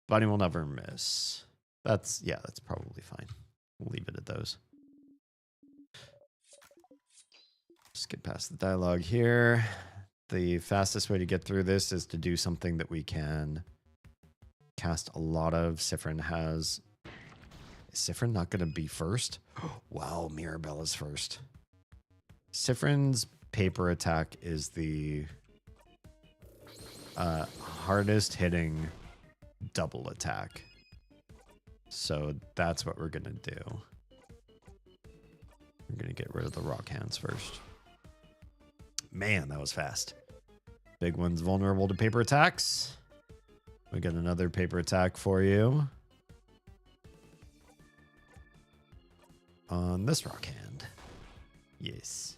will never miss. That's probably fine. We'll leave it at those. Skip past the dialogue here. The fastest way to get through this is to do something that we can cast a lot of. Siffrin has Is Sifrin not going to be first? Wow, Mirabella's first. Sifrin's paper attack is the hardest hitting double attack. So that's what we're going to do. We're going to get rid of the rock hands first. Man, that was fast. Big one's vulnerable to paper attacks. We got another paper attack for you. On this rock hand. Yes.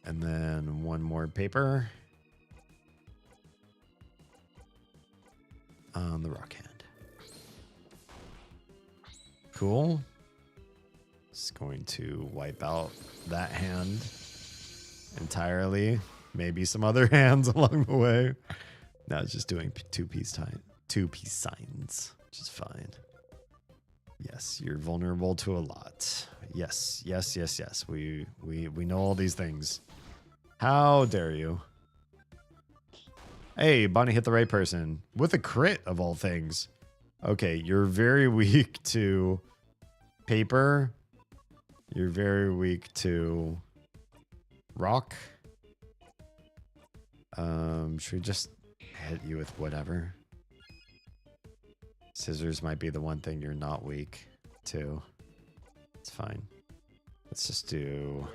And then one more paper. On the rock hand. Cool. It's going to wipe out that hand entirely. Maybe some other hands along the way. No, it's just doing two-piece signs, which is fine. Yes, you're vulnerable to a lot. Yes, yes, yes, yes. We know all these things. How dare you? Hey, Bonnie hit the right person with a crit of all things. Okay, you're very weak to paper. You're very weak to rock. Should we just hit you with whatever? Scissors might be the one thing you're not weak to. It's fine. Let's just do...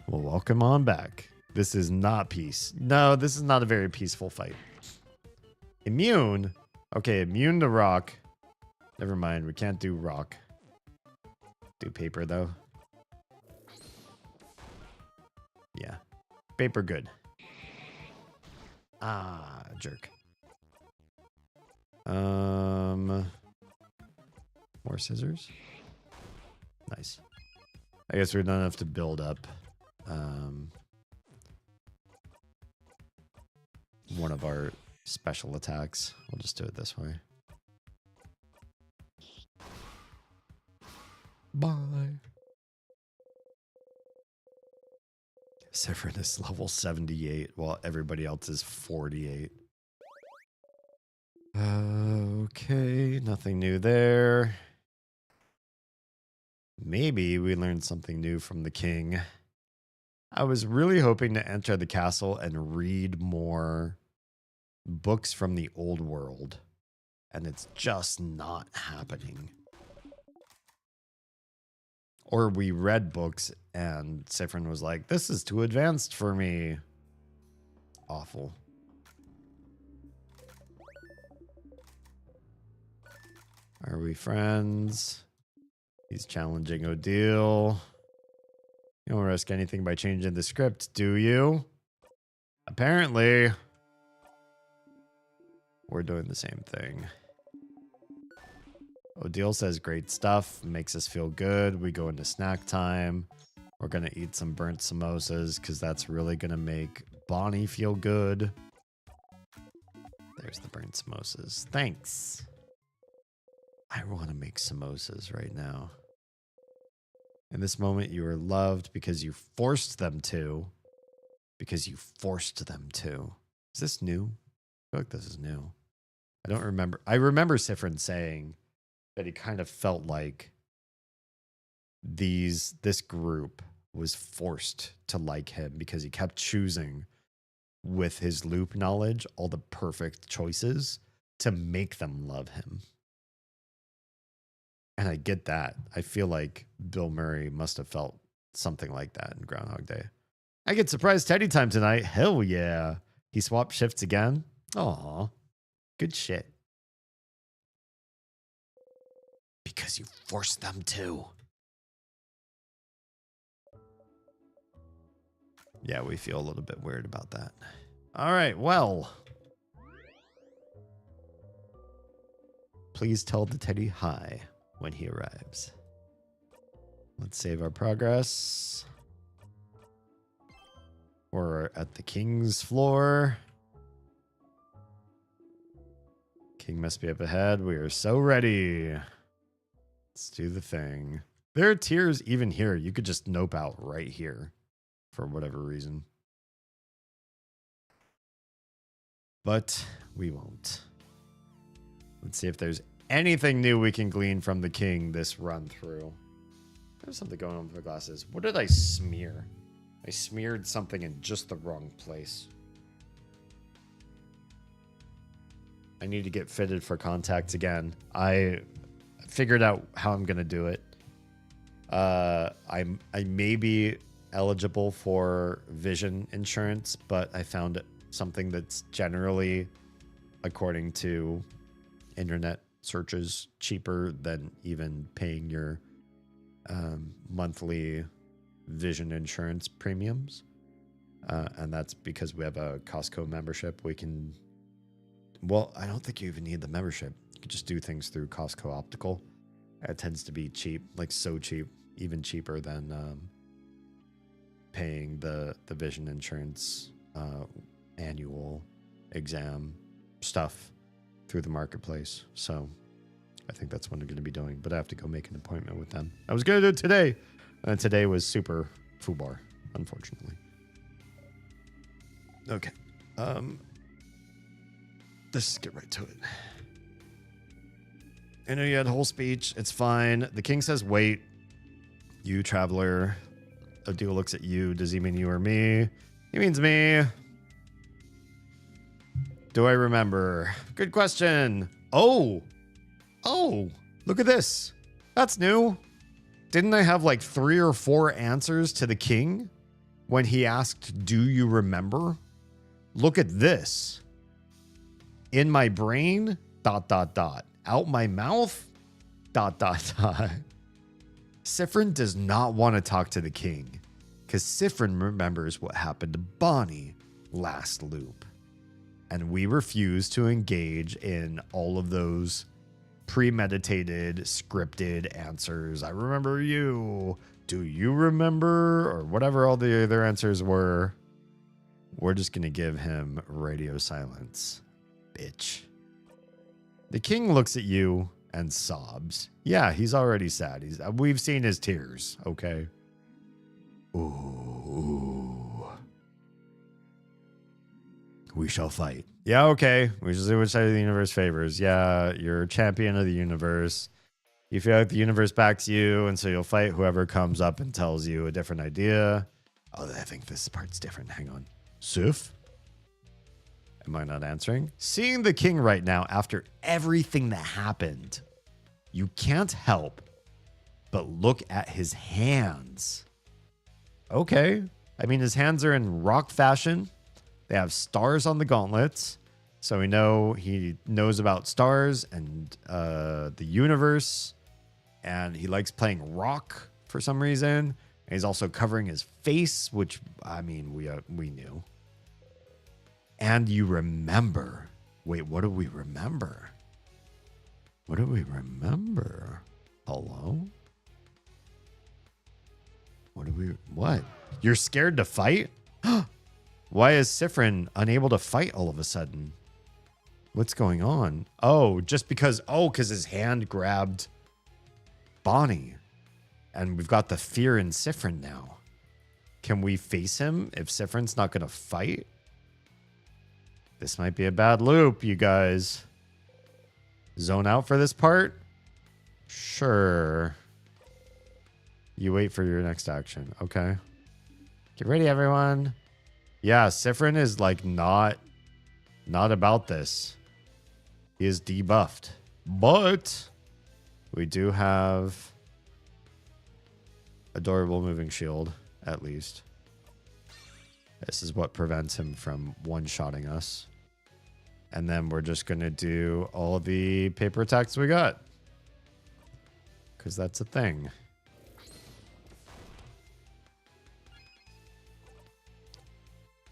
Well, welcome on back. This is not peace. No, this is not a very peaceful fight. Immune? Okay, immune to rock. Never mind, we can't do rock. Do paper, though. Yeah. Paper good. Ah, jerk. More scissors. Nice. I guess we don't have to build up one of our special attacks. We'll just do it this way. Bye. Sifrin is level 78 while everybody else is 48. Okay, nothing new there. Maybe we learned something new from the king. I was really hoping to enter the castle and read more books from the old world, and it's just not happening. Or we read books and Sifrin was like, this is too advanced for me. Awful. Are we friends? He's challenging Odile. You don't risk anything by changing the script, do you? Apparently. We're doing the same thing. Odile says great stuff, makes us feel good. We go into snack time. We're going to eat some burnt samosas because that's really going to make Bonnie feel good. There's the burnt samosas. Thanks. I want to make samosas right now. In this moment, you are loved because you forced them to. Because you forced them to. Is this new? I feel like this is new. I don't remember. I remember Sifrin saying that he kind of felt like this group was forced to like him because he kept choosing with his loop knowledge all the perfect choices to make them love him. And I get that. I feel like Bill Murray must have felt something like that in Groundhog Day. I get surprise Teddy time tonight. Hell yeah. He swapped shifts again. Aw. Good shit. Because you forced them to. Yeah, we feel a little bit weird about that. All right, well. Please tell the Teddy hi when he arrives. Let's save our progress. We're at the king's floor. King must be up ahead. We are so ready. Let's do the thing. There are tiers even here. You could just nope out right here for whatever reason. But we won't. Let's see if there's anything new we can glean from the king this run through. There's something going on with the glasses. What did I smear? I smeared something in just the wrong place. I need to get fitted for contacts again. I figured out how I'm gonna do it. I may be eligible for vision insurance, but I found something that's generally, according to internet searches, cheaper than even paying your monthly vision insurance premiums. And that's because we have a Costco membership. We can, well, I don't think you even need the membership. You can just do things through Costco Optical. It tends to be cheap, like so cheap, even cheaper than paying the vision insurance annual exam stuff through the marketplace. So I think that's what I'm going to be doing, but I have to go make an appointment with them. I was going to do it today, and today was super foobar, unfortunately. Okay. Let's just get right to it. I know you had a whole speech. It's fine. The king says, wait. You, traveler. Odile looks at you. Does he mean you or me? He means me. Do I remember? Good question. Oh, look at this. That's new. Didn't I have like 3 or 4 answers to the king when he asked, do you remember? Look at this. In my brain, ... Out my mouth, ... Siffrin does not want to talk to the king because Siffrin remembers what happened to Bonnie last loop. And we refuse to engage in all of those premeditated, scripted answers. I remember you. Do you remember? Or whatever all the other answers were. We're just going to give him radio silence. Bitch. The king looks at you and sobs. Yeah, he's already sad. We've seen his tears, okay? Ooh. We shall fight. Yeah, okay. We shall see which side of the universe favors. Yeah, you're champion of the universe. You feel like the universe backs you, and so you'll fight whoever comes up and tells you a different idea. Oh, I think this part's different. Hang on. Sif? Am I not answering? Seeing the king right now after everything that happened, you can't help but look at his hands. Okay. I mean, his hands are in rock fashion. They have stars on the gauntlets. So we know he knows about stars and the universe. And he likes playing rock for some reason. And he's also covering his face, which, I mean, we knew. And you remember. Wait, what do we remember? What do we remember? Hello? What? You're scared to fight? Why is Siffrin unable to fight all of a sudden? What's going on? Oh, just because, because his hand grabbed Bonnie. And we've got the fear in Siffrin now. Can we face him if Siffrin's not going to fight? This might be a bad loop, you guys. Zone out for this part? Sure. You wait for your next action. Okay. Get ready, everyone. Yeah, Siffrin is like not about this. He is debuffed. But we do have adorable moving shield, at least. This is what prevents him from one-shotting us. And then we're just going to do all the paper attacks we got. Because that's a thing.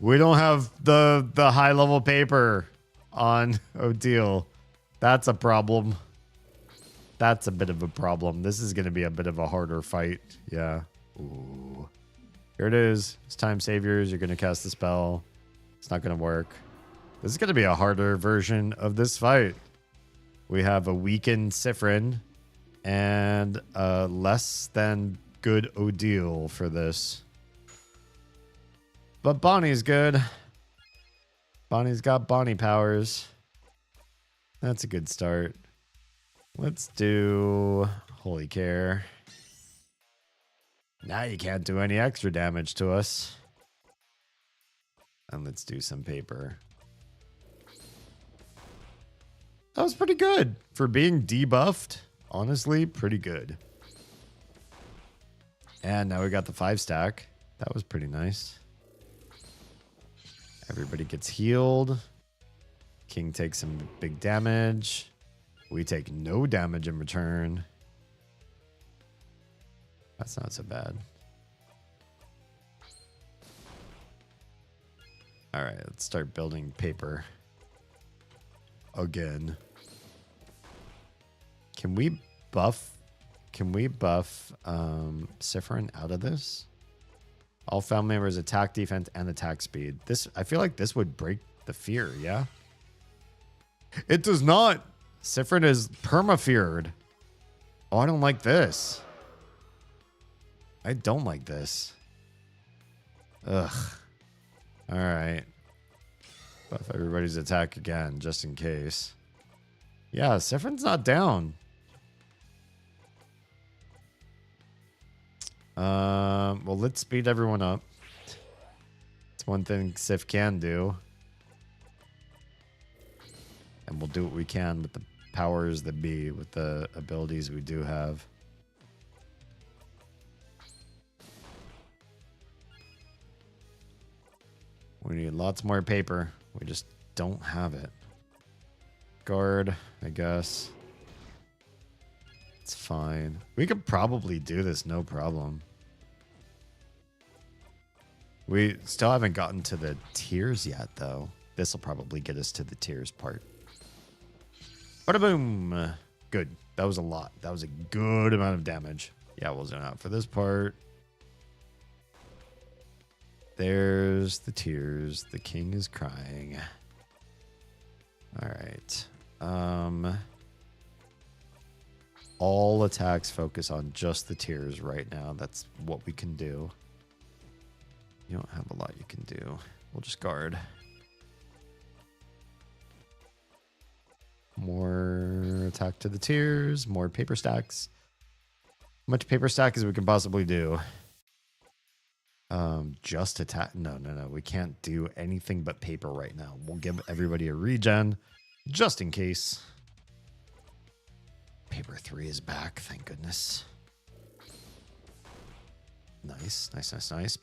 We don't have the high-level paper on Odile. That's a problem. That's a bit of a problem. This is going to be a bit of a harder fight. Yeah. Ooh. Here it is. It's time saviors. You're going to cast the spell. It's not going to work. This is going to be a harder version of this fight. We have a weakened Siffrin and a less than good Odile for this. But Bonnie's good. Bonnie's got Bonnie powers. That's a good start. Let's do Holy Care. Now you can't do any extra damage to us. And let's do some paper. That was pretty good. For being debuffed, honestly, pretty good. And now we got the 5-stack. That was pretty nice. Everybody gets healed. King takes some big damage. We take no damage in return. That's not so bad. All right, let's start building paper. Again. Can we buff Sifrin out of this? All family members attack, defense, and attack speed. This, I feel like this would break the fear, yeah? It does not. Sifrin is perma-feared. Oh, I don't like this. I don't like this. Ugh. All right. Buff everybody's attack again, just in case. Yeah, Sifrin's not down. Well, let's speed everyone up. It's one thing Sif can do. And we'll do what we can with the powers that be, with the abilities we do have. We need lots more paper. We just don't have it. Guard, I guess. It's fine. We could probably do this, no problem. We still haven't gotten to the tiers yet, though. This will probably get us to the tiers part. Bada boom! Good. That was a lot. That was a good amount of damage. Yeah, we'll zone out for this part. There's the tears. The king is crying. All right. All attacks focus on just the tears right now. That's what we can do. You don't have a lot you can do. We'll just guard. More attack to the tears. More paper stacks. Much paper stack as we can possibly do. Just attack. No. We can't do anything but paper right now. We'll give everybody a regen just in case. Paper 3 is back. Thank goodness. Nice.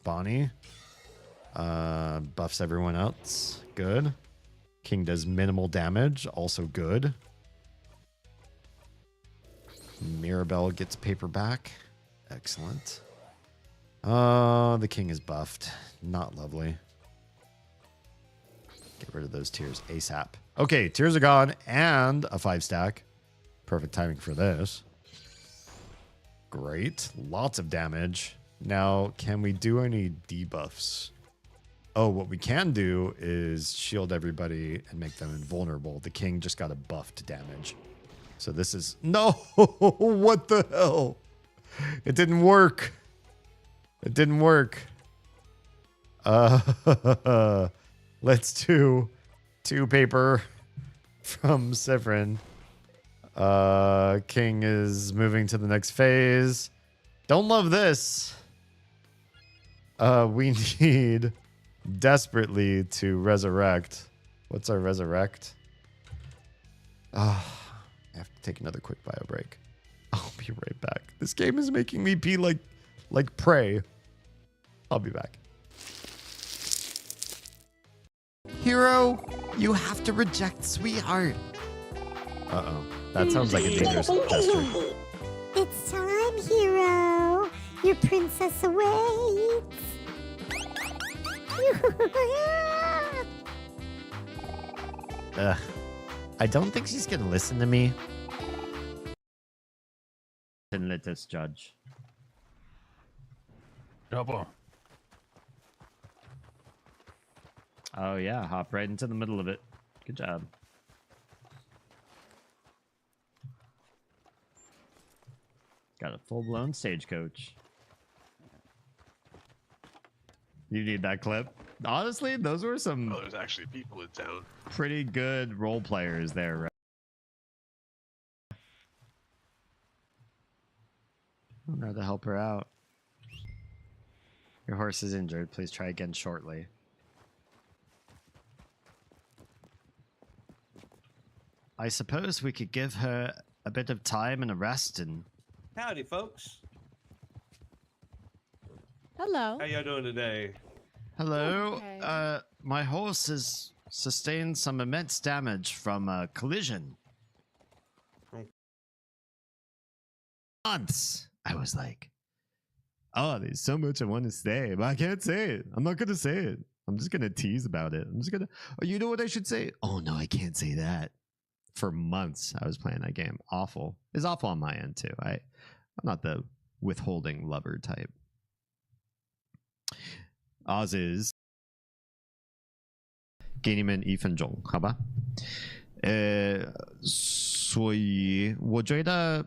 Bonnie buffs everyone else. Good. King does minimal damage. Also good. Mirabelle gets paper back. Excellent. The king is buffed. Not lovely. Get rid of those tears ASAP. Okay, tears are gone and a 5-stack. Perfect timing for this. Great. Lots of damage. Now, can we do any debuffs? Oh, what we can do is shield everybody and make them invulnerable. The king just got a buffed damage. So this is... No! What the hell? It didn't work. It didn't work. Let's do 2 paper from Sifrin. King is moving to the next phase. Don't love this. We need desperately to resurrect. What's our resurrect? I have to take another quick bio break. I'll be right back. This game is making me pee like prey. I'll be back. Hero, you have to reject sweetheart. Uh-oh. That sounds like a dangerous gesture. It's time, hero. Your princess awaits. Ugh. I don't think she's gonna listen to me. Then let us judge. Double. Oh yeah, hop right into the middle of it. Good job. Got a full-blown stagecoach. You need that clip. Honestly, those were some Oh, there's actually people in town. pretty good role players there, right? to help her out. Your horse is injured. Please try again shortly. I suppose we could give her a bit of time and a rest and... Howdy, folks. Hello. How y'all doing today? Hello. Okay. My horse has sustained some immense damage from a collision. Months. I was like, oh, there's so much I want to say, but I can't say it. I'm not going to say it. I'm just going to tease about it. I'm just going to, oh, you know what I should say? Oh, no, I can't say that. For months, I was playing that game. Awful. It's awful on my end, too. I'm not the withholding lover type. Oz is 给你们1分钟，好吧？所以我觉得，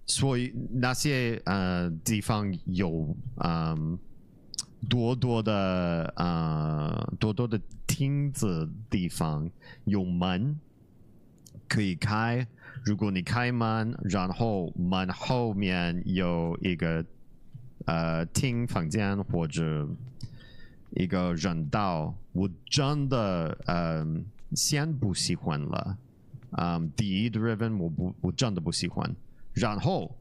所以那些地方有多多的亭子地方有门可以开。如果你开门，然后门后面有一个厅房间或者一个人道，我真的先不喜欢了。第一的 Riven 我真的不喜欢。然后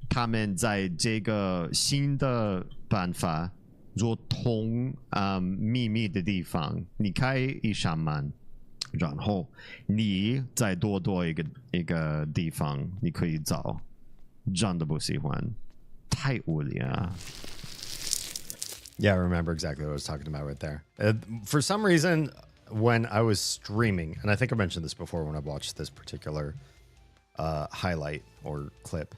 他们在这个新的办法做通秘密的地方，你开一扇门，然后你再多一个地方你可以走，真的不喜欢，太无聊。Yeah, I remember exactly what I was talking about right there. For some reason, when I was streaming, and I think I mentioned this before when I watched this particular highlight or clip,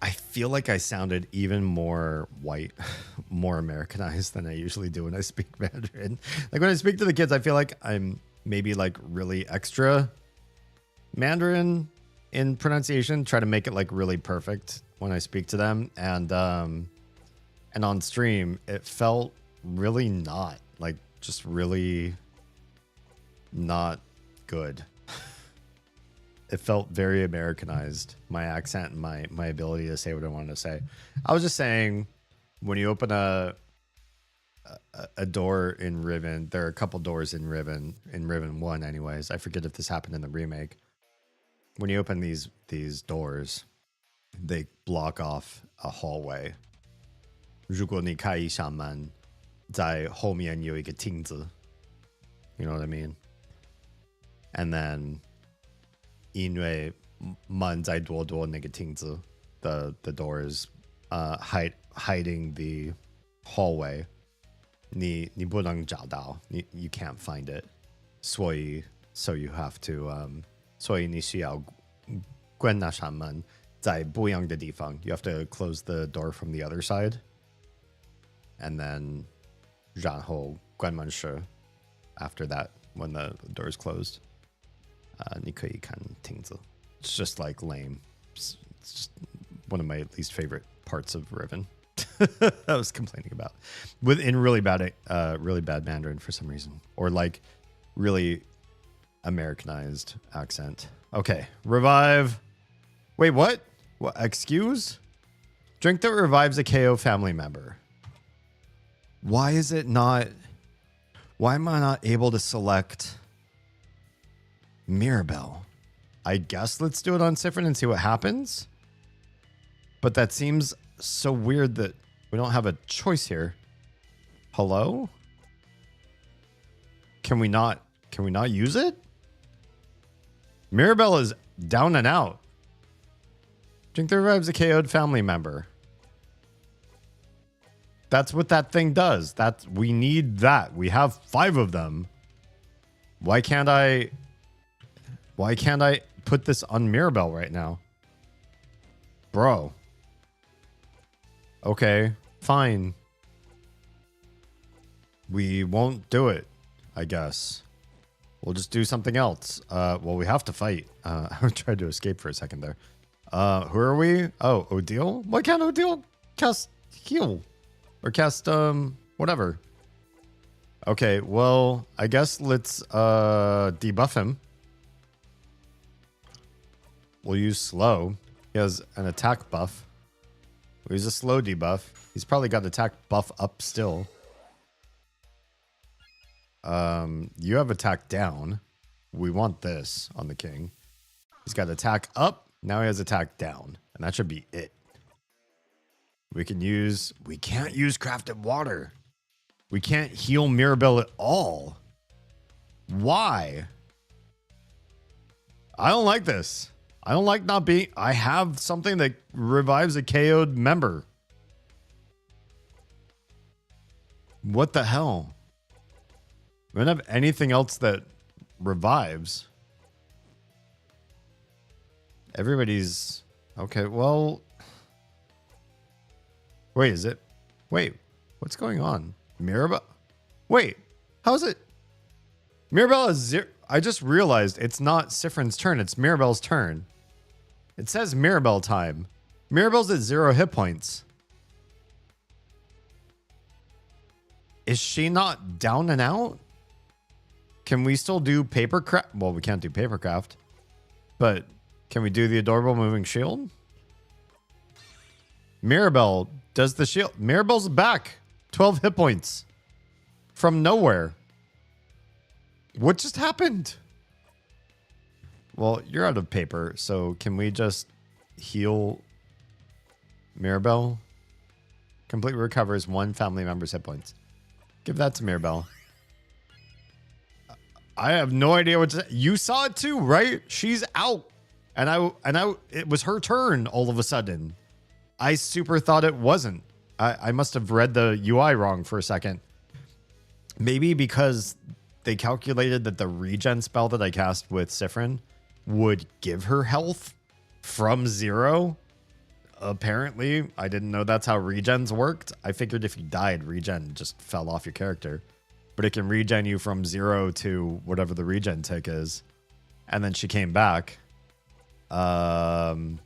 I feel like I sounded even more white, more Americanized than I usually do when I speak Mandarin. Like when I speak to the kids, I feel like I'm maybe like really extra Mandarin in pronunciation, try to make it like really perfect when I speak to them. And on stream, it felt really not, like just really not good. It felt very Americanized, my accent and my ability to say what I wanted to say. I was just saying, when you open a door in Riven, there are a couple doors in Riven 1 anyways. I forget if this happened in the remake. When you open these doors, they block off a hallway. 如果你开一扇门，在后面有一个亭子. You know what I mean? And then 因为门在多那个亭子, the door is hiding the hallway. 你不能找到, you can't find it. so you have to 所以你需要关那扇门，在不一样的地方. You have to close the door from the other side. And then 然后关门时 after that, when the door is closed, 你可以看亭子. It's just like lame. It's just one of my least favorite parts of Riven. I was complaining about in really bad Mandarin for some reason, or like really Americanized accent. Okay, revive. Wait, what? What? Excuse? Drink that revives a KO family member. Why is it not? Why am I not able to select Mirabelle? I guess let's do it on Sifrin and see what happens. But that seems so weird that we don't have a choice here. Hello? Can we not use it? Mirabelle is down and out. Drink that revives a KO'd family member. That's what that thing does. We need that. We have 5 of them. Why can't I put this on Mirabelle right now? Bro. Okay, fine. We won't do it, I guess. We'll just do something else. Well, we have to fight. I tried to escape for a second there. Who are we? Oh, Odile? Why can't Odile cast heal? Or cast, whatever. Okay, well, I guess let's, debuff him. We'll use slow. He has an attack buff. He's a slow debuff. He's probably got attack buff up still. You have attack down. We want this on the king. He's got attack up. Now he has attack down. And that should be it. We can't use crafted water. We can't heal Mirabelle at all. Why? I don't like this. I don't like not being... I have something that revives a KO'd member. What the hell? We don't have anything else that revives. Everybody's... Okay, well... Wait, is it... Wait, what's going on? Mirabelle? Wait, how is it? Mirabelle is 0... I just realized it's not Sifrin's turn. It's Mirabelle's turn. It says Mirabelle time. Mirabelle's at 0 hit points. Is she not down and out? Can we still do papercraft? Well, we can't do papercraft. But can we do the adorable moving shield? Mirabelle does the shield. Mirabelle's back. 12 hit points. From nowhere. What just happened? Well, you're out of paper, so can we just heal Mirabelle? Completely recovers 1 family member's hit points. Give that to Mirabelle. I have no idea what to say. You saw it too, right? She's out. And I it was her turn all of a sudden. I super thought it wasn't. I must have read the UI wrong for a second. Maybe because they calculated that the regen spell that I cast with Sifrin would give her health from 0. Apparently, I didn't know that's how regens worked. I figured if you died, regen just fell off your character. But it can regen you from 0 to whatever the regen tick is. And then she came back. That's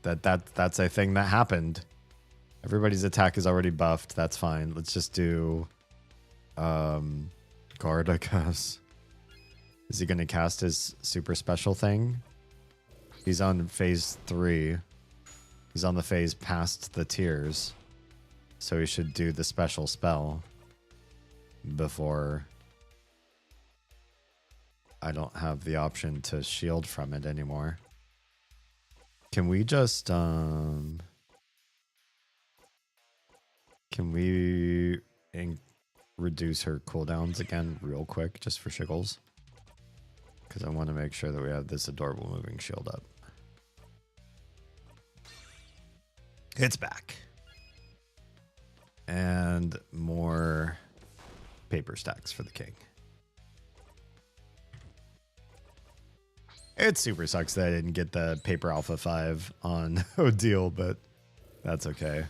a thing that happened. Everybody's attack is already buffed. That's fine. Let's just do guard, I guess. Is he going to cast his super special thing? He's on phase 3. He's on the phase past the tiers. So he should do the special spell before I don't have the option to shield from it anymore. Can we just can we reduce her cooldowns again real quick just for shiggles? Because I want to make sure that we have this adorable moving shield up. It's back. And more paper stacks for the king. It super sucks that I didn't get the paper alpha 5 on Odile, but that's okay.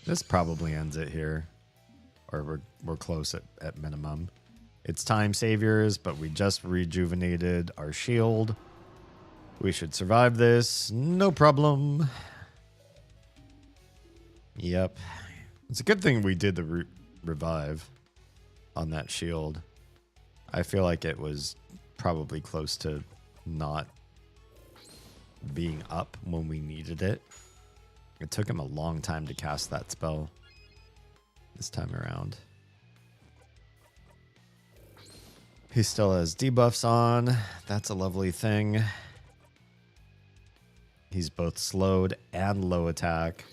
This probably ends it here. Or we're close at minimum. It's time saviors, but we just rejuvenated our shield. We should survive this. No problem. Yep. It's a good thing we did the revive on that shield. I feel like it was probably close to not being up when we needed it. It took him a long time to cast that spell this time around. He still has debuffs on. That's a lovely thing. He's both slowed and low attack.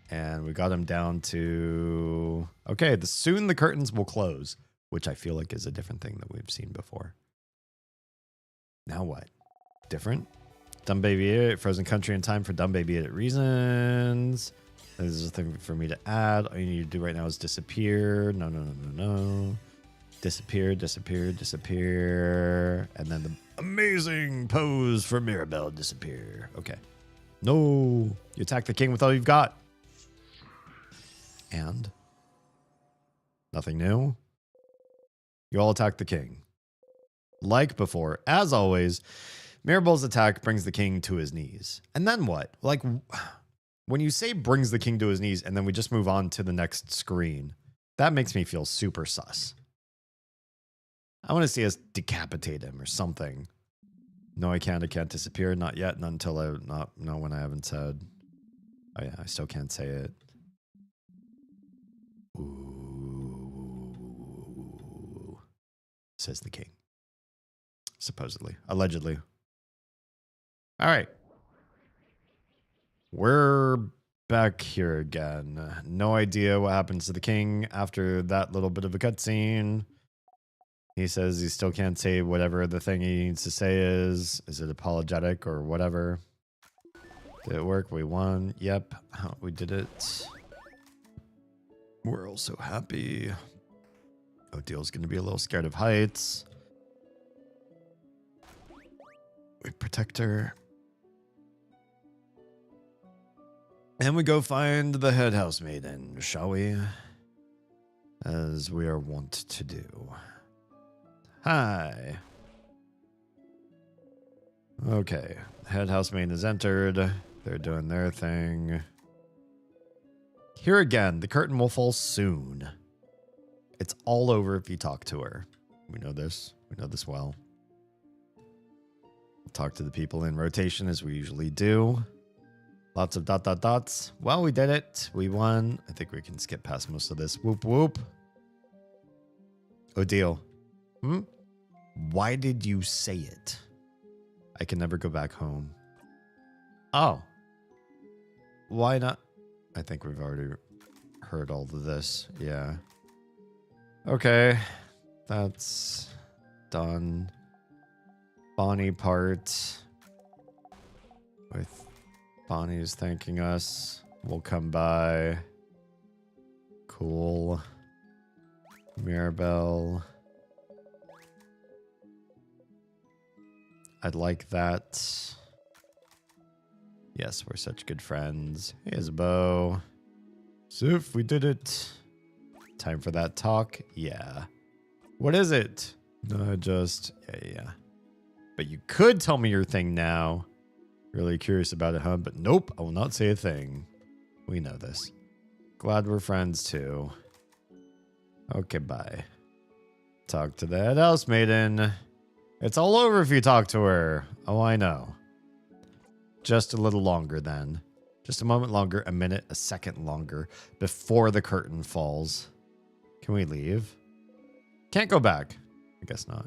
And we got him down to... Okay, soon the curtains will close, which I feel like is a different thing that we've seen before. Now what? Different? Dumb Baby Idiot, Frozen Country in time for Dumb Baby Idiot reasons. There's nothing for me to add. All you need to do right now is disappear. No, no, no, no, no. Disappear, disappear, disappear. And then the amazing pose for Mirabelle, disappear. Okay. No. You attack the king with all you've got. And nothing new. You all attack the king. Like before, as always, Mirabelle's attack brings the king to his knees. And then what? Like, when you say brings the king to his knees and then we just move on to the next screen, that makes me feel super sus. I want to see us decapitate him or something. No, I can't disappear. Not yet. Not until no, when I haven't said. Oh yeah, I still can't say it. Ooh, says the king. Supposedly. Allegedly. All right. We're back here again. No idea what happens to the king after that little bit of a cutscene. He says he still can't say whatever the thing he needs to say is. Is it apologetic or whatever? Did it work? We won. Yep. We did it. We're also happy. Odil's going to be a little scared of heights. We protect her. And we go find the head housemaiden, shall we? As we are wont to do. Hi. Okay. Head housemaiden has entered. They're doing their thing. Here again, the curtain will fall soon. It's all over if you talk to her. We know this. We know this well. We'll talk to the people in rotation as we usually do. Lots of dots. Well, we did it. We won. I think we can skip past most of this. Whoop, whoop. Odile. Why did you say it? I can never go back home. Oh. Why not? I think we've already heard all of this. Yeah. Okay. That's done. Bonnie part. With Bonnie's thanking us. We'll come by. Cool. Mirabelle. I'd like that. Yes, we're such good friends. Hey, Isabel. Sif, we did it. Time for that talk? Yeah. What is it? No, yeah. But you could tell me your thing now. Really curious about it, huh? But nope, I will not say a thing. We know this. Glad we're friends too. Okay, bye. Talk to the head housemaiden. It's all over if you talk to her. Oh, I know. Just a little longer then. Just a moment longer, a minute, a second longer before the curtain falls. Can we leave? Can't go back. I guess not.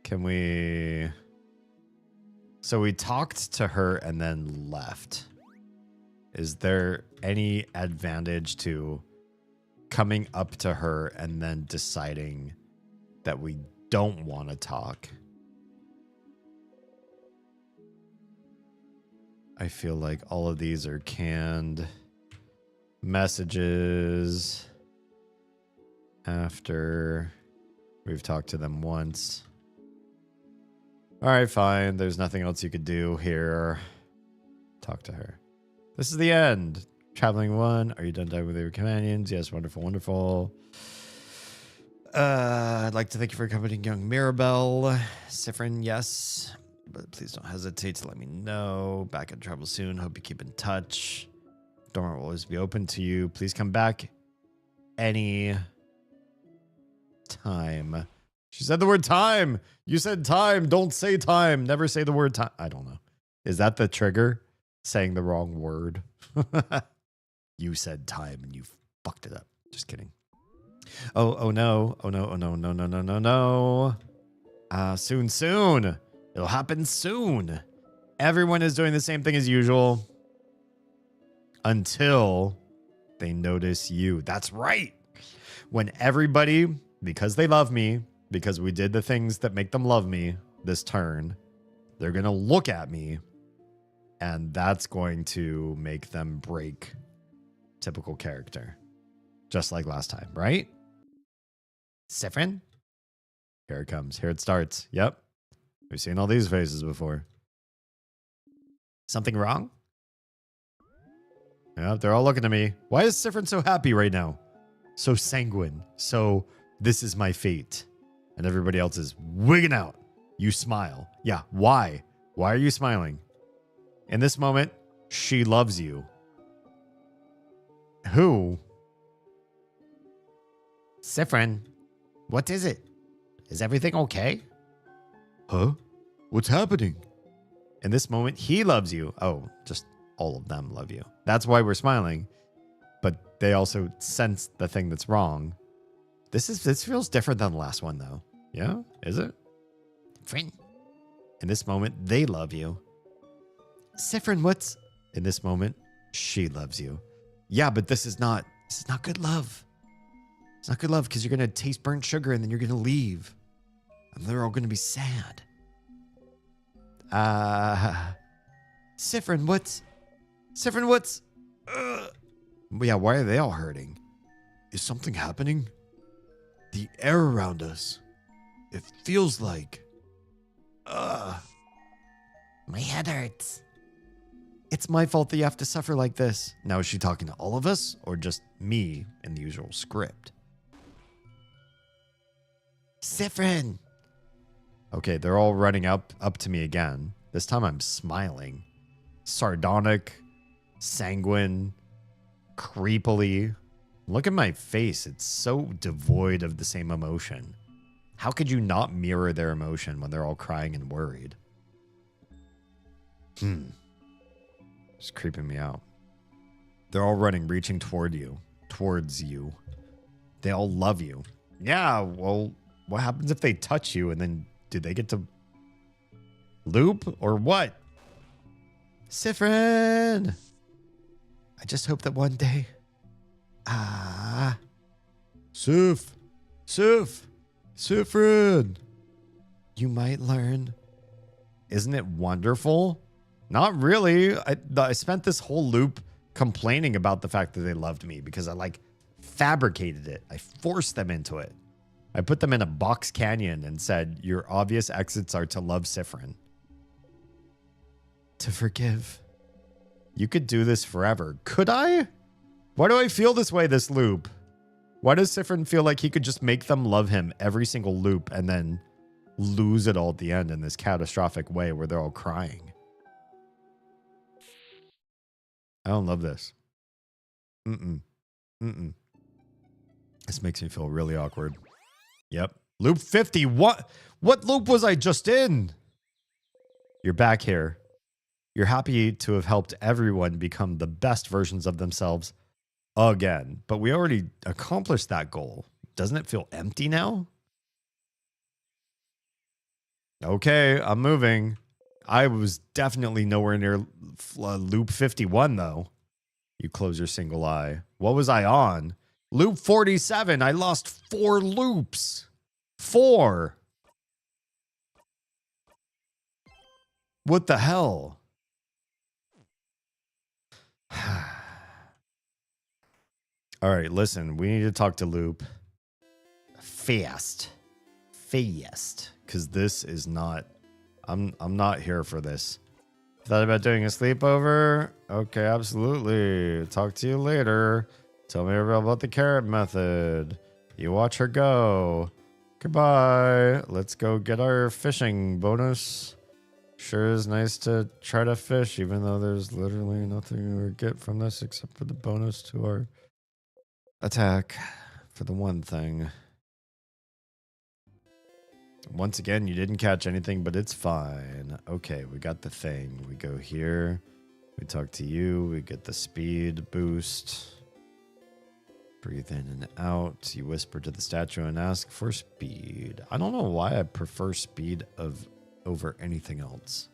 Can we... So we talked to her and then left. Is there any advantage to coming up to her and then deciding that we don't want to talk? I feel like all of these are canned messages after we've talked to them once. All right, fine. There's nothing else you could do here. Talk to her. This is the end. Traveling one. Are you done diving with your companions? Yes, wonderful, wonderful. I'd like to thank you for accompanying young Mirabelle. Sifrin, yes. But please don't hesitate to let me know. Back in travel soon. Hope you keep in touch. Door will always be open to you. Please come back any time. She said the word time. You said time. Don't say time. Never say the word time. I don't know. Is that the trigger? Saying the wrong word? You said time and you fucked it up. Just kidding. Oh no. Oh no. Soon. It'll happen soon. Everyone is doing the same thing as usual. Until they notice you. That's right. When everybody, because they love me, because we did the things that make them love me this turn, they're going to look at me, and that's going to make them break typical character. Just like last time, right? Sifrin? Here it comes. Here it starts. Yep. We've seen all these faces before. Something wrong? Yep, they're all looking at me. Why is Sifrin so happy right now? So sanguine. So this is my fate. And everybody else is wigging out. You smile. Yeah, why? Why are you smiling? In this moment, she loves you. Who? Sifrin, what is it? Is everything okay? Huh? What's happening? In this moment, he loves you. Oh, just all of them love you. That's why we're smiling. But they also sense the thing that's wrong. This feels different than the last one, though. Yeah? Is it? Friend. In this moment, they love you. Sifrin, what's... In this moment, she loves you. Yeah, but this is not good love. It's not good love because you're going to taste burnt sugar and then you're going to leave. And they're all going to be sad. Sifrin, what's... Yeah, why are they all hurting? Is something happening? The air around us. It feels like... My head hurts. It's my fault that you have to suffer like this. Now, is she talking to all of us or just me in the usual script? Sifrin! Okay, they're all running up to me again. This time I'm smiling. Sardonic, sanguine, creepily. Look at my face. It's so devoid of the same emotion. How could you not mirror their emotion when they're all crying and worried? It's creeping me out. They're all running, reaching towards you. They all love you. Yeah, well, what happens if they touch you and then do they get to loop or what? Sifrin! I just hope that one day... Sifrin! You might learn. Isn't it wonderful? Not really. I spent this whole loop complaining about the fact that they loved me because I fabricated it. I forced them into it. I put them in a box canyon and said, your obvious exits are to love Sifrin. To forgive. You could do this forever. Could I? Why do I feel this way, this loop? Why does Sifrin feel like he could just make them love him every single loop and then lose it all at the end in this catastrophic way where they're all crying? I don't love this. This makes me feel really awkward. Yep. Loop 50. What loop was I just in? You're back here. You're happy to have helped everyone become the best versions of themselves again. But we already accomplished that goal. Doesn't it feel empty now? Okay, I'm moving. I was definitely nowhere near loop 51, though. You close your single eye. What was I on? Loop 47. I lost 4 loops. 4. What the hell? All right, listen. We need to talk to Loop. Fast. Because this is not... I'm not here for this. Thought about doing a sleepover? Okay, absolutely. Talk to you later. Tell me about the carrot method. You watch her go. Goodbye. Let's go get our fishing bonus. Sure is nice to try to fish, even though there's literally nothing we get from this except for the bonus to our attack for the one thing. Once again, you didn't catch anything, but it's fine. Okay, we got the thing. We go here. We talk to you. We get the speed boost. Breathe in and out. You whisper to the statue and ask for speed. I don't know why I prefer speed over anything else,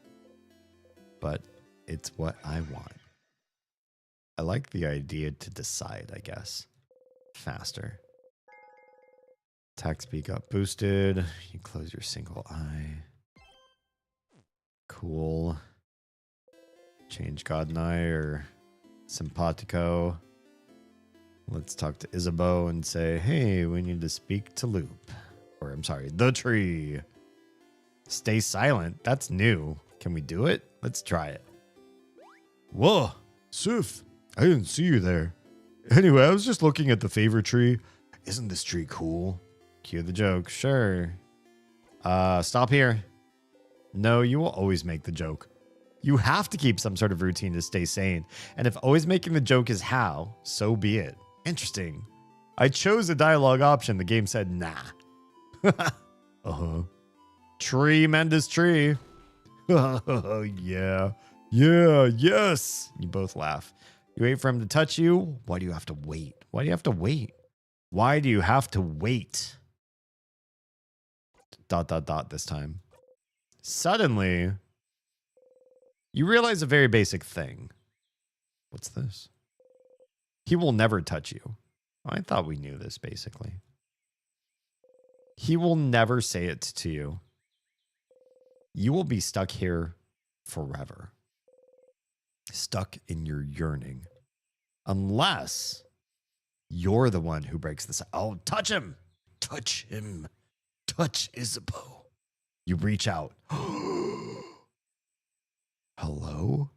but it's what I want. I like the idea to decide, I guess. Faster. Attack speed got boosted. You close your single eye. Cool. Change God and I or Simpatico. Let's talk to Isabeau and say, hey, we need to speak to Loop. Or, I'm sorry, the tree. Stay silent. That's new. Can we do it? Let's try it. Whoa, Sif, I didn't see you there. Anyway, I was just looking at the favorite tree. Isn't this tree cool? Cue the joke. Sure. Stop here. No, you will always make the joke. You have to keep some sort of routine to stay sane. And if always making the joke is how, so be it. Interesting. I chose a dialogue option. The game said, nah. Uh-huh. Tremendous tree. Yeah. Yeah. Yes. You both laugh. You wait for him to touch you. Why do you have to wait? Why do you have to wait? Why do you have to wait? ... this time. Suddenly, you realize a very basic thing. What's this? He will never touch you. I thought we knew this, basically. He will never say it to you. You will be stuck here forever. Stuck in your yearning. Unless you're the one who breaks this. Oh, touch him. Touch him. Touch Isabeau. You reach out. Hello?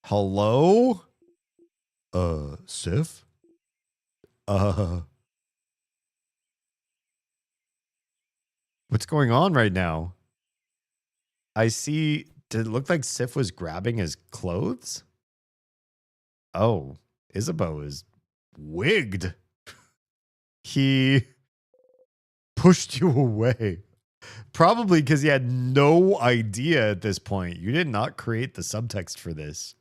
Hello? Sif? What's going on right now? I see. Did it look like Sif was grabbing his clothes? Oh, Isabeau is wigged. He pushed you away. Probably because he had no idea at this point. You did not create the subtext for this.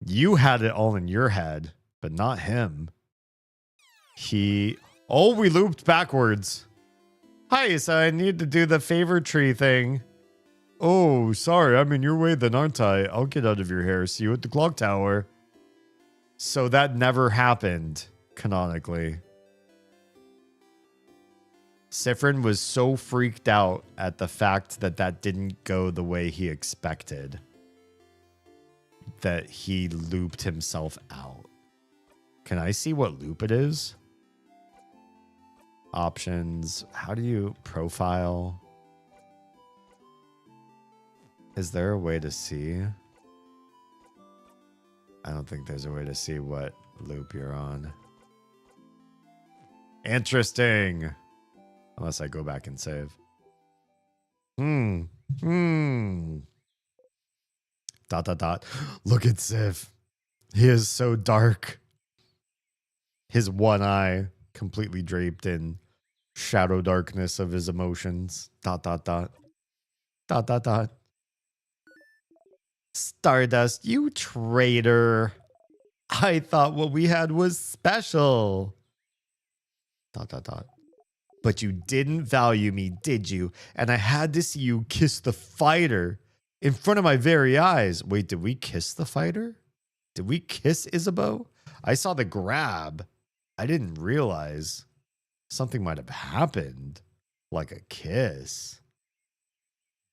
You had it all in your head, but not him. Oh, we looped backwards. Hi, so I need to do the favor tree thing. Oh, sorry, I'm in your way then, aren't I? I'll get out of your hair. See you at the clock tower. So that never happened, canonically. Sifrin was so freaked out at the fact that that didn't go the way he expected that he looped himself out. Can I see what loop it is? Options. How do you profile? Is there a way to see? I don't think there's a way to see what loop you're on. Interesting. Unless I go back and save. Look at Sif. He is so dark. His one eye completely draped in shadow darkness of his emotions. ... Stardust, you traitor. I thought what we had was special. ... But you didn't value me, did you? And I had to see you kiss the fighter in front of my very eyes. Wait, did we kiss the fighter? Did we kiss Isabeau? I saw the grab. I didn't realize something might have happened. Like a kiss.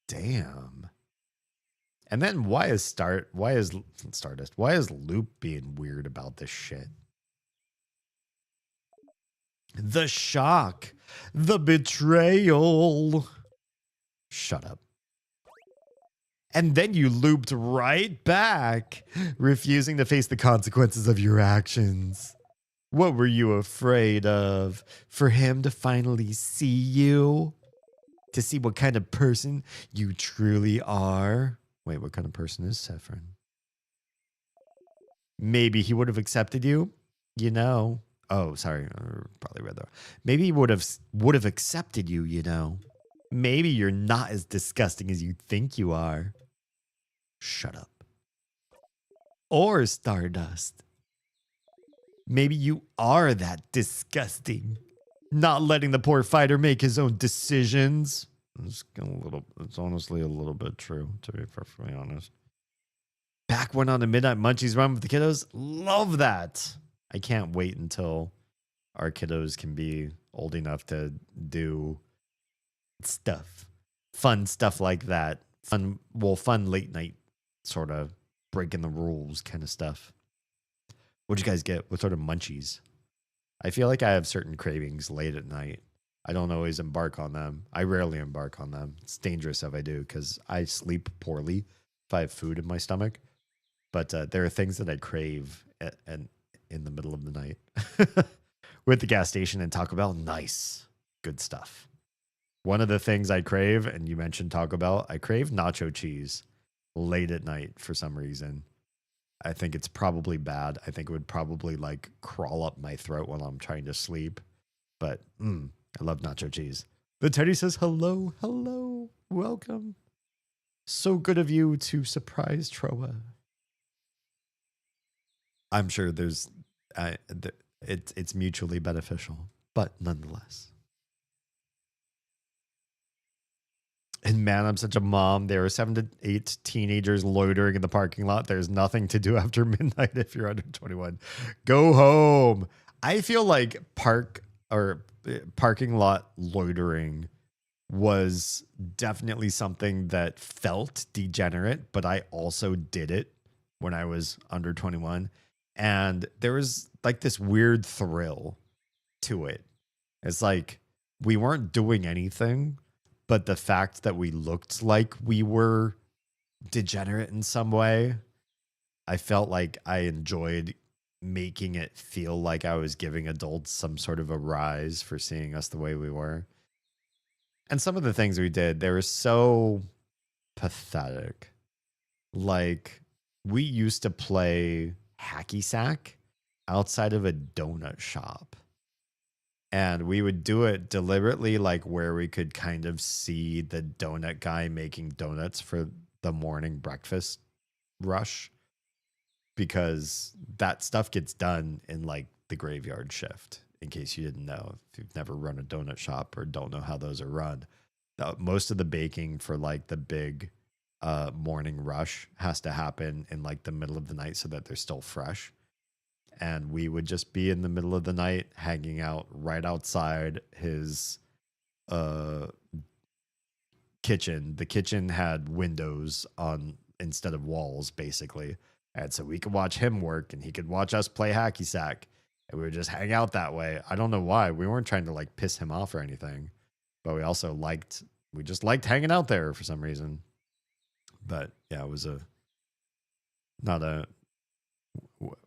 Damn. And then why is Stardust? Why is Loop being weird about this shit? The shock. The betrayal. Shut up. And then you looped right back, refusing to face the consequences of your actions. What were you afraid of? For him to finally see you? To see what kind of person you truly are? Wait, what kind of person is Sifrin? Maybe he would have accepted you, you know. Oh, sorry, I probably read that. Maybe he would have accepted you, you know. Maybe you're not as disgusting as you think you are. Shut up. Or Stardust. Maybe you are that disgusting. Not letting the poor fighter make his own decisions. It's honestly a little bit true, to be perfectly honest. Back when on the Midnight Munchies run with the kiddos. Love that. I can't wait until our kiddos can be old enough to do stuff. Fun stuff like that. Fun late night sort of breaking the rules kind of stuff. What'd you guys get? What sort of munchies? I feel like I have certain cravings late at night. I don't always embark on them. I rarely embark on them. It's dangerous if I do because I sleep poorly if I have food in my stomach. But there are things that I crave in the middle of the night. With the gas station and Taco Bell, nice. Good stuff. One of the things I crave, and you mentioned Taco Bell, I crave nacho cheese late at night for some reason. I think it's probably bad. I think it would probably like crawl up my throat while I'm trying to sleep. But I love nacho cheese. The Teddy says, hello, hello, welcome. So good of you to surprise Troa. I'm sure there's, it's mutually beneficial, but nonetheless. And man, I'm such a mom. There are 7 to 8 teenagers loitering in the parking lot. There's nothing to do after midnight if you're under 21. Go home. I feel like parking lot loitering was definitely something that felt degenerate, but I also did it when I was under 21. And there was like this weird thrill to it. It's like we weren't doing anything, but the fact that we looked like we were degenerate in some way, I felt like I enjoyed making it feel like I was giving adults some sort of a rise for seeing us the way we were. And some of the things we did, they were so pathetic. Like, we used to play hacky sack outside of a donut shop. And we would do it deliberately, like where we could kind of see the donut guy making donuts for the morning breakfast rush. Because that stuff gets done in like the graveyard shift, in case you didn't know. If you've never run a donut shop or don't know how those are run. Most of the baking for like the big morning rush has to happen in like the middle of the night so that they're still fresh. And we would just be in the middle of the night hanging out right outside his kitchen. The kitchen had windows on instead of walls, basically. And so we could watch him work and he could watch us play hacky sack. And we would just hang out that way. I don't know why. We weren't trying to like piss him off or anything. But we just liked hanging out there for some reason. But yeah, it was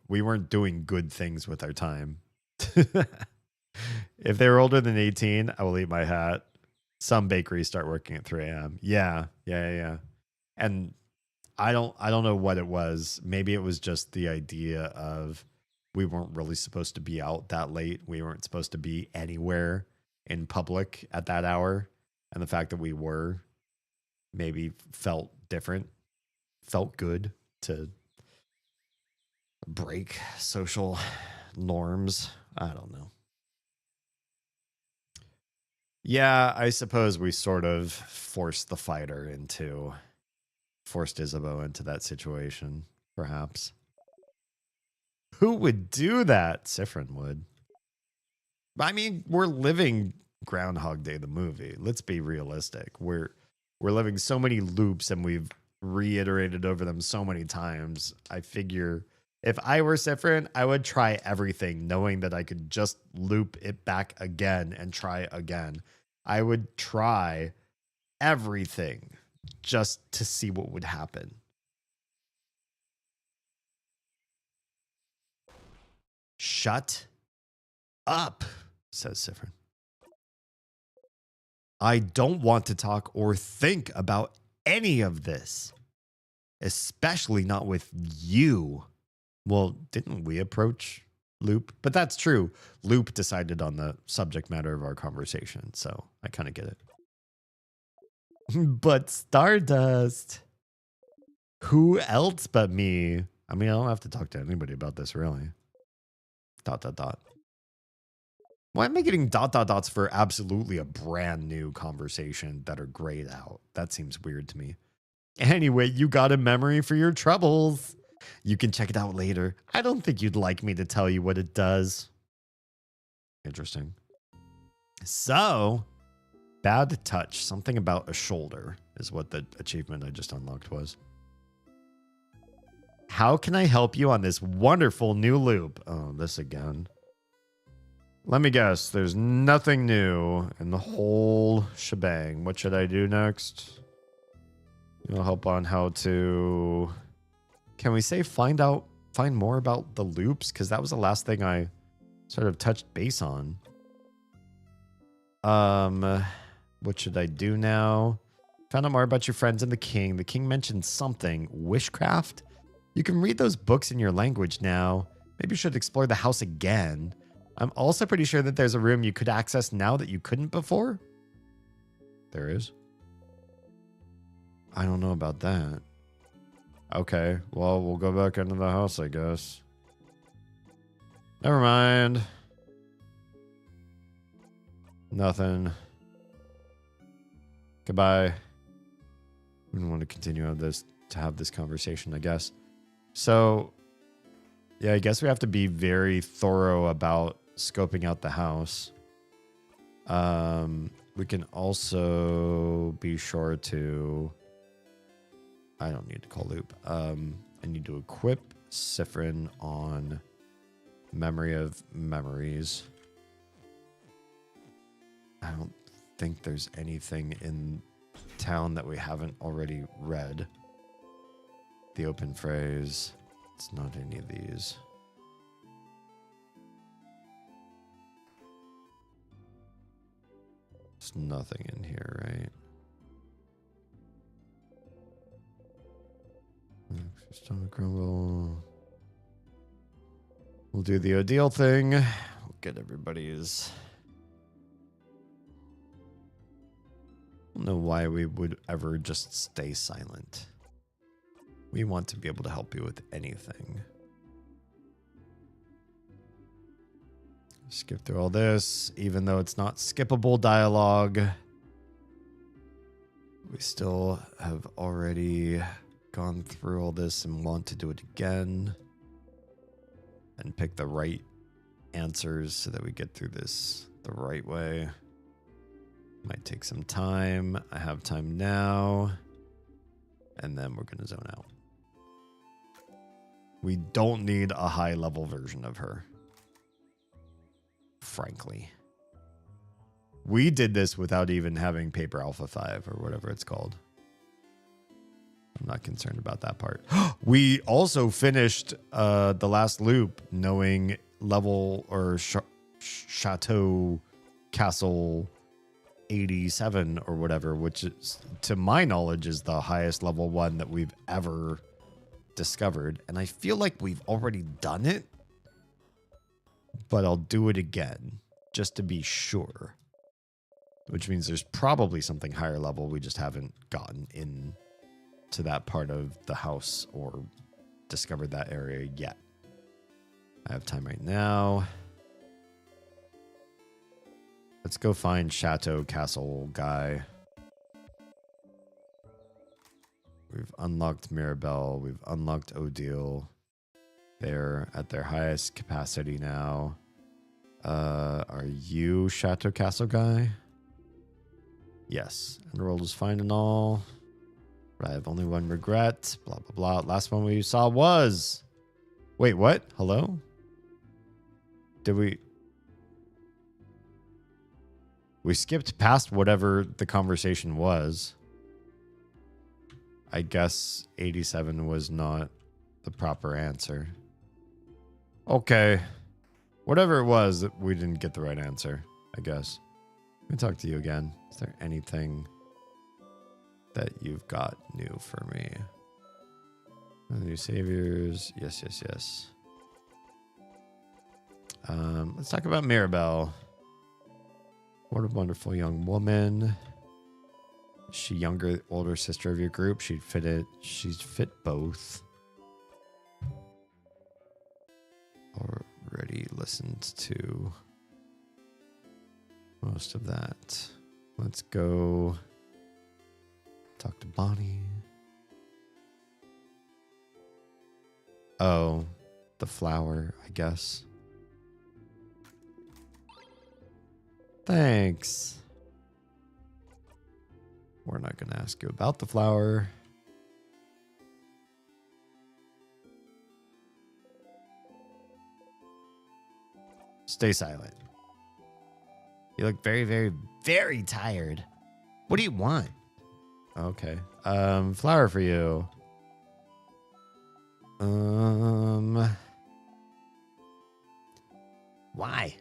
we weren't doing good things with our time. If they were older than 18, I will eat my hat. Some bakeries start working at 3 a.m. Yeah. And I don't know what it was. Maybe it was just the idea of we weren't really supposed to be out that late. We weren't supposed to be anywhere in public at that hour. And the fact that we were maybe felt different, felt good to break social norms. I don't know. Yeah, I suppose we sort of forced Isabeau into that situation, perhaps. Who would do that? Sifrin would. I mean, we're living Groundhog Day, the movie. Let's be realistic. We're living so many loops and we've reiterated over them so many times. I figure if I were Sifrin, I would try everything, knowing that I could just loop it back again and try again. I would try everything just to see what would happen. Shut up, says Sifrin. I don't want to talk or think about any of this, especially not with you. Well, didn't we approach Loop? But that's true. Loop decided on the subject matter of our conversation, so I kind of get it. But Stardust. Who else but me? I mean, I don't have to talk to anybody about this, really. ... Why am I getting ... dots for absolutely a brand new conversation that are grayed out? That seems weird to me. Anyway, you got a memory for your troubles. You can check it out later. I don't think you'd like me to tell you what it does. Interesting. So, bad touch. Something about a shoulder is what the achievement I just unlocked was. How can I help you on this wonderful new loop? Oh, this again. Let me guess. There's nothing new in the whole shebang. What should I do next? I'll help on how to... Can we say find more about the loops? Because that was the last thing I sort of touched base on. What should I do now? Found out more about your friends and the king. The king mentioned something. Wishcraft? You can read those books in your language now. Maybe you should explore the house again. I'm also pretty sure that there's a room you could access now that you couldn't before. There is. I don't know about that. Okay, well, we'll go back into the house, I guess. Never mind. Nothing. Goodbye. We don't want to continue to have this conversation, I guess. So, yeah, I guess we have to be very thorough about scoping out the house. We can also be sure to... I don't need to call loop. I need to equip Sifrin on Memory of Memories. I don't think there's anything in town that we haven't already read. The open phrase. It's not any of these. There's nothing in here, right? Stone crumble. We'll do the Odile thing. We'll get everybody's... I don't know why we would ever just stay silent. We want to be able to help you with anything. Skip through all this, even though it's not skippable dialogue. We still have already gone through all this and want to do it again. And pick the right answers so that we get through this the right way. Might take some time. I have time now. And then we're going to zone out. We don't need a high level version of her. Frankly. We did this without even having Paper Alpha 5 or whatever it's called. I'm not concerned about that part. We also finished the last loop knowing level or Chateau Castle 87 or whatever, which is, to my knowledge, is the highest level one that we've ever discovered. And I feel like we've already done it, but I'll do it again just to be sure. Which means there's probably something higher level we just haven't gotten in to that part of the house or discovered that area yet. I have time right now. Let's go find Chateau Castle guy. We've unlocked Mirabelle. We've unlocked Odile. They're at their highest capacity now. Are you Chateau Castle guy? Yes. Enrolled is fine and all. But I have only one regret. Blah, blah, blah. Last one we saw was... Wait, what? Hello? Did we... We skipped past whatever the conversation was. I guess 87 was not the proper answer. Okay. Whatever it was, we didn't get the right answer, I guess. Let me talk to you again. Is there anything that you've got new for me? New saviors. Yes, yes, yes. Let's talk about Mirabelle. What a wonderful young woman. Is she younger, older sister of your group? She'd fit it. She's fit both. Already listened to most of that. Let's go talk to Bonnie. Oh, the flower, I guess. Thanks. We're not going to ask you about the flower. Stay silent. You look very, very, very tired. What do you want? Okay. Flower for you. Why?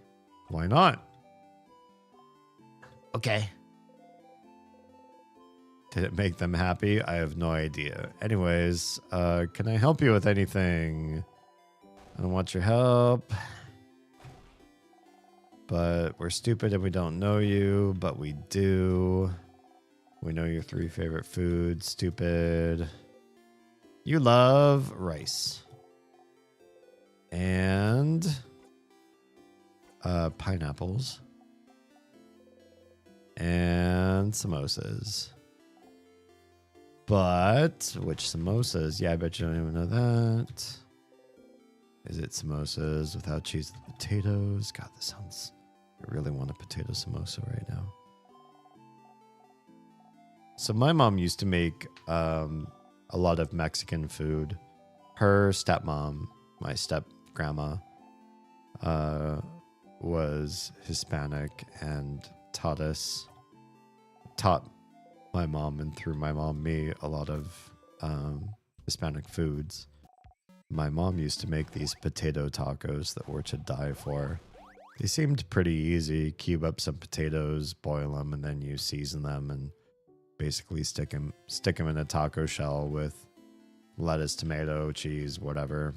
Why not? Okay. Did it make them happy? I have no idea. Anyways, can I help you with anything? I don't want your help. but we're stupid and we don't know you, but we do. We know your 3 favorite foods. Stupid. You love rice. And pineapples. And samosas. But which samosas? Yeah, I bet you don't even know that. Is it samosas without cheese and potatoes? God, this sounds... I really want a potato samosa right now. So my mom used to make a lot of Mexican food. Her stepmom, my step-grandma, was Hispanic and taught my mom, and through my mom, me, a lot of Hispanic foods. My mom used to make these potato tacos that were to die for. They seemed pretty easy. Cube up some potatoes, boil them, and then you season them and basically stick them in a taco shell with lettuce, tomato, cheese, whatever.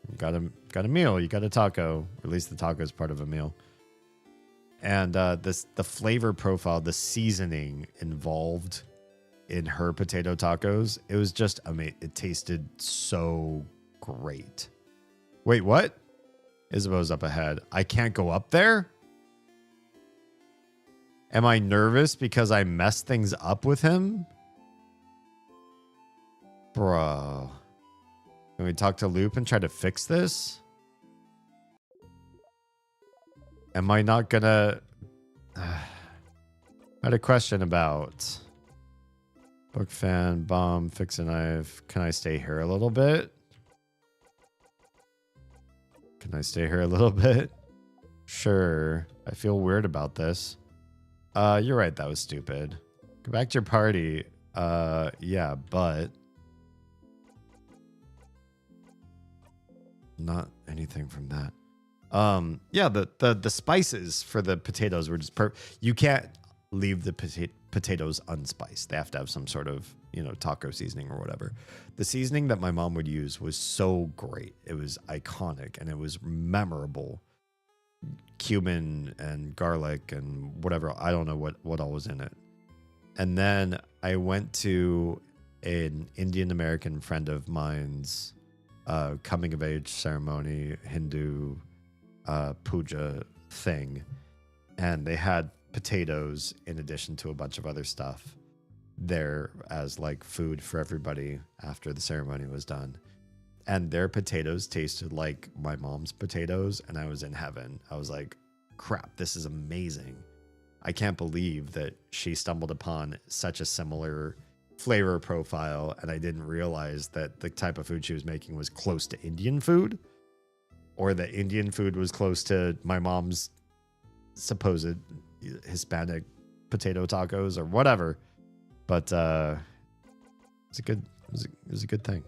You got a meal. You got a taco. Or at least the taco is part of a meal. And the flavor profile, the seasoning involved in her potato tacos, it was just amazing. It tasted so great. Wait, what? Isabeau's up ahead. I can't go up there? Am I nervous because I messed things up with him? Bro. Can we talk to Loop and try to fix this? Am I not gonna... I had a question about... Book fan, bomb, fix a knife. Can I stay here a little bit? Can I stay here a little bit? Sure. I feel weird about this. You're right. That was stupid. Go back to your party. Yeah, but... Not anything from that. Yeah, the spices for the potatoes were just you can't leave the potatoes unspiced. They have to have some sort of, taco seasoning or whatever. The seasoning that my mom would use was so great. It was iconic and it was memorable. Cumin and garlic and whatever. I don't know what all was in it. And then I went to an Indian American friend of mine's coming of age ceremony, Hindu puja thing, and they had potatoes in addition to a bunch of other stuff there as like food for everybody after the ceremony was done. And their potatoes tasted like my mom's potatoes, and I was in heaven. I was like, crap, this is amazing. I can't believe that she stumbled upon such a similar flavor profile, and I didn't realize that the type of food she was making was close to Indian food, or that Indian food was close to my mom's supposed Hispanic potato tacos or whatever. But it's it was a good thing.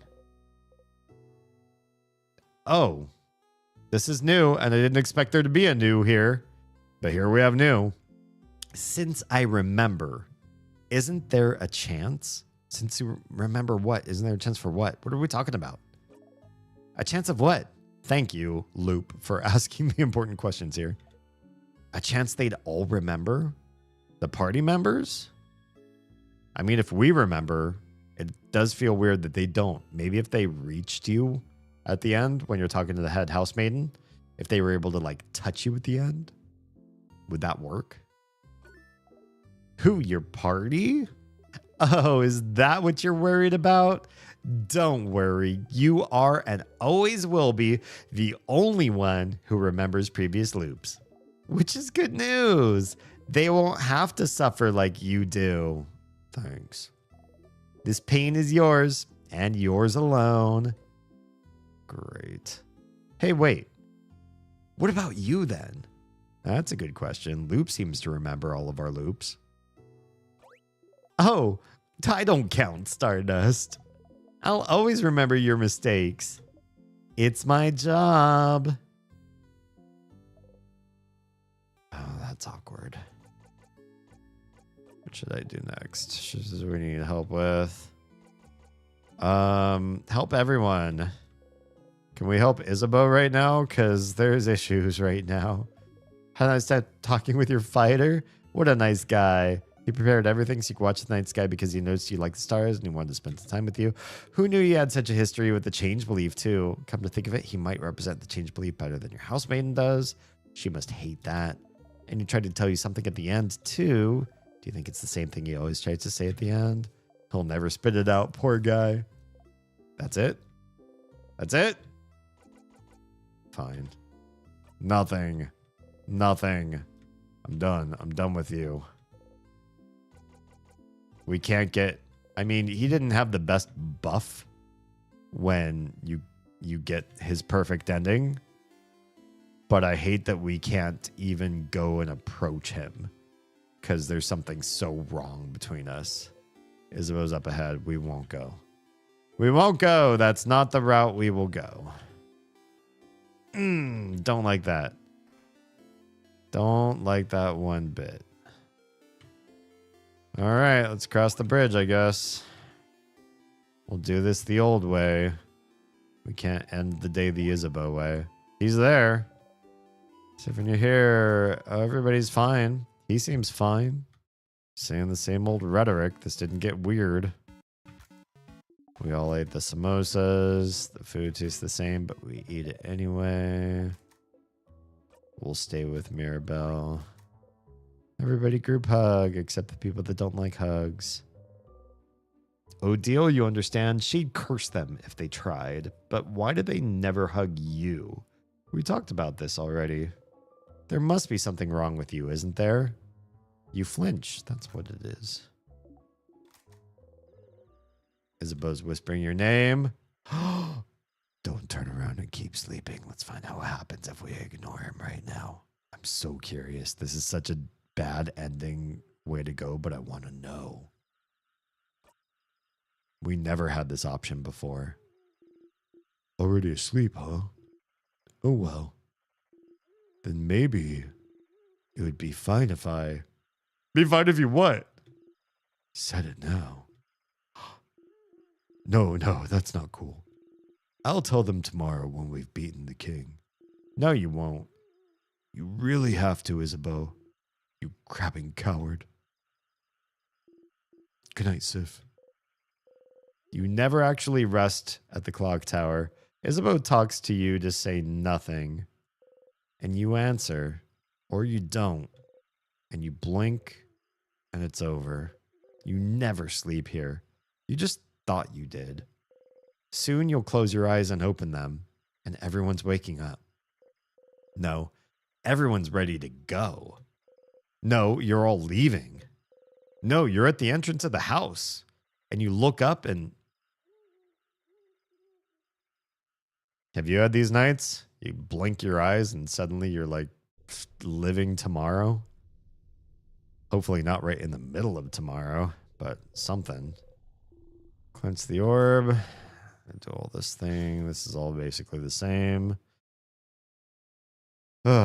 Oh, this is new, and I didn't expect there to be a new here, but here we have new. Since I remember, isn't there a chance? Since you remember what? Isn't there a chance for what? What are we talking about? A chance of what? Thank you, Loop, for asking the important questions here. A chance they'd all remember? The party members? I mean, if we remember, it does feel weird that they don't. Maybe if they reached you at the end when you're talking to the head housemaiden, if they were able to like touch you at the end, would that work? Who, your party? Oh, is that what you're worried about? Don't worry. You are and always will be the only one who remembers previous loops, which is good news. They won't have to suffer like you do. Thanks. This pain is yours and yours alone. Great. Hey, wait. What about you then? That's a good question. Loop seems to remember all of our loops. Oh, I don't count, Stardust. I'll always remember your mistakes. It's my job. Oh, that's awkward. What should I do next? Should we need help with? Help everyone. Can we help Isabeau right now? Because there's issues right now. Had I started talking with your fighter? What a nice guy. He prepared everything so you could watch the night sky because he noticed you like the stars and he wanted to spend some time with you. Who knew you had such a history with the change belief too? Come to think of it, he might represent the change belief better than your housemaiden does. She must hate that. And he tried to tell you something at the end too. Do you think it's the same thing he always tries to say at the end? He'll never spit it out, poor guy. That's it? That's it? Fine. Nothing. Nothing. I'm done. I'm done with you. We can't get... I mean, he didn't have the best buff when you get his perfect ending. But I hate that we can't even go and approach him. Because there's something so wrong between us. Isabeau's up ahead. We won't go. We won't go. That's not the route we will go. Don't like that. Don't like that one bit. All right, let's cross the bridge, I guess. We'll do this the old way. We can't end the day the Isabeau way. He's there. So when you're here, everybody's fine. He seems fine. Saying the same old rhetoric. This didn't get weird. We all ate the samosas. The food tastes the same, but we eat it anyway. We'll stay with Mirabelle. Everybody group hug, except the people that don't like hugs. Odile, you understand? She'd curse them if they tried. But why did they never hug you? We talked about this already. There must be something wrong with you, isn't there? You flinch. That's what it is. Isabeau's whispering your name. Don't turn around and keep sleeping. Let's find out what happens if we ignore him right now. I'm so curious. This is such a bad ending way to go, but I want to know. We never had this option before. Already asleep, huh? Oh well. Then maybe it would be fine if I... Be fine if you what? Said it now. No, that's not cool. I'll tell them tomorrow when we've beaten the king. No, you won't. You really have to, Isabeau. You crabbing coward. Good night, Sif. You never actually rest at the clock tower. Isabeau talks to you to say nothing. And you answer, or you don't. And you blink, and it's over. You never sleep here. You just thought you did. Soon you'll close your eyes and open them, and everyone's waking up. No, everyone's ready to go. No, you're all leaving. No, you're at the entrance of the house, and you look up and... Have you had these nights? You blink your eyes and suddenly you're like living tomorrow. Hopefully not right in the middle of tomorrow, but something. Cleanse the orb. Do all this thing. This is all basically the same. All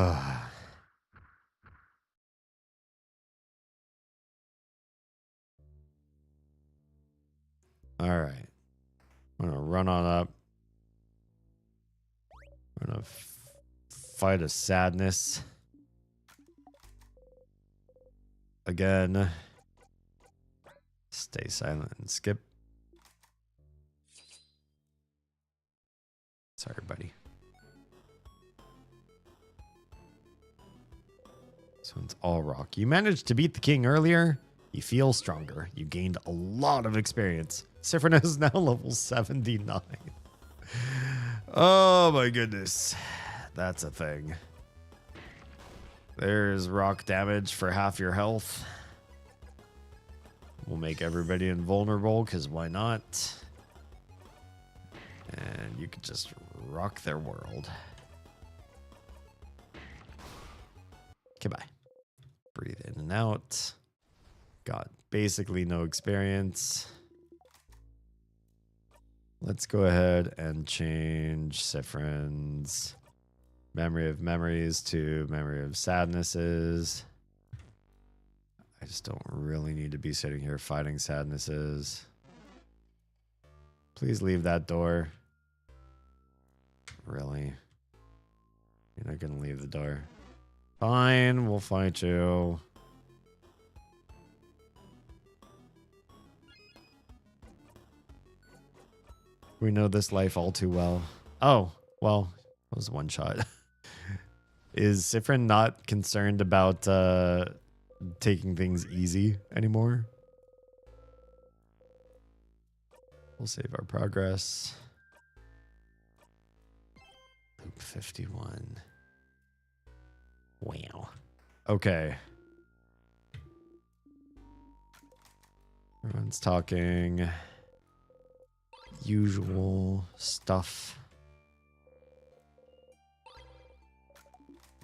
right. I'm going to run on up. I'm going to fight a sadness. Again. Stay silent and skip. Sorry, buddy. This one's all rock. You managed to beat the king earlier. You feel stronger. You gained a lot of experience. Sifrina is now level 79. Oh my goodness. That's a thing. There's rock damage for half your health. We'll make everybody invulnerable, because why not? And you could just rock their world. Goodbye. Breathe in and out. Got basically no experience. Let's go ahead and change Sifrin's memory of memories to memory of sadnesses. I just don't really need to be sitting here fighting sadnesses. Please leave that door. Really? You're not going to leave the door. Fine, we'll fight you. We know this life all too well. Oh, well, that was one shot. Is Sifrin not concerned about taking things easy anymore? We'll save our progress. Loop 51. Wow. Okay. Everyone's talking usual stuff.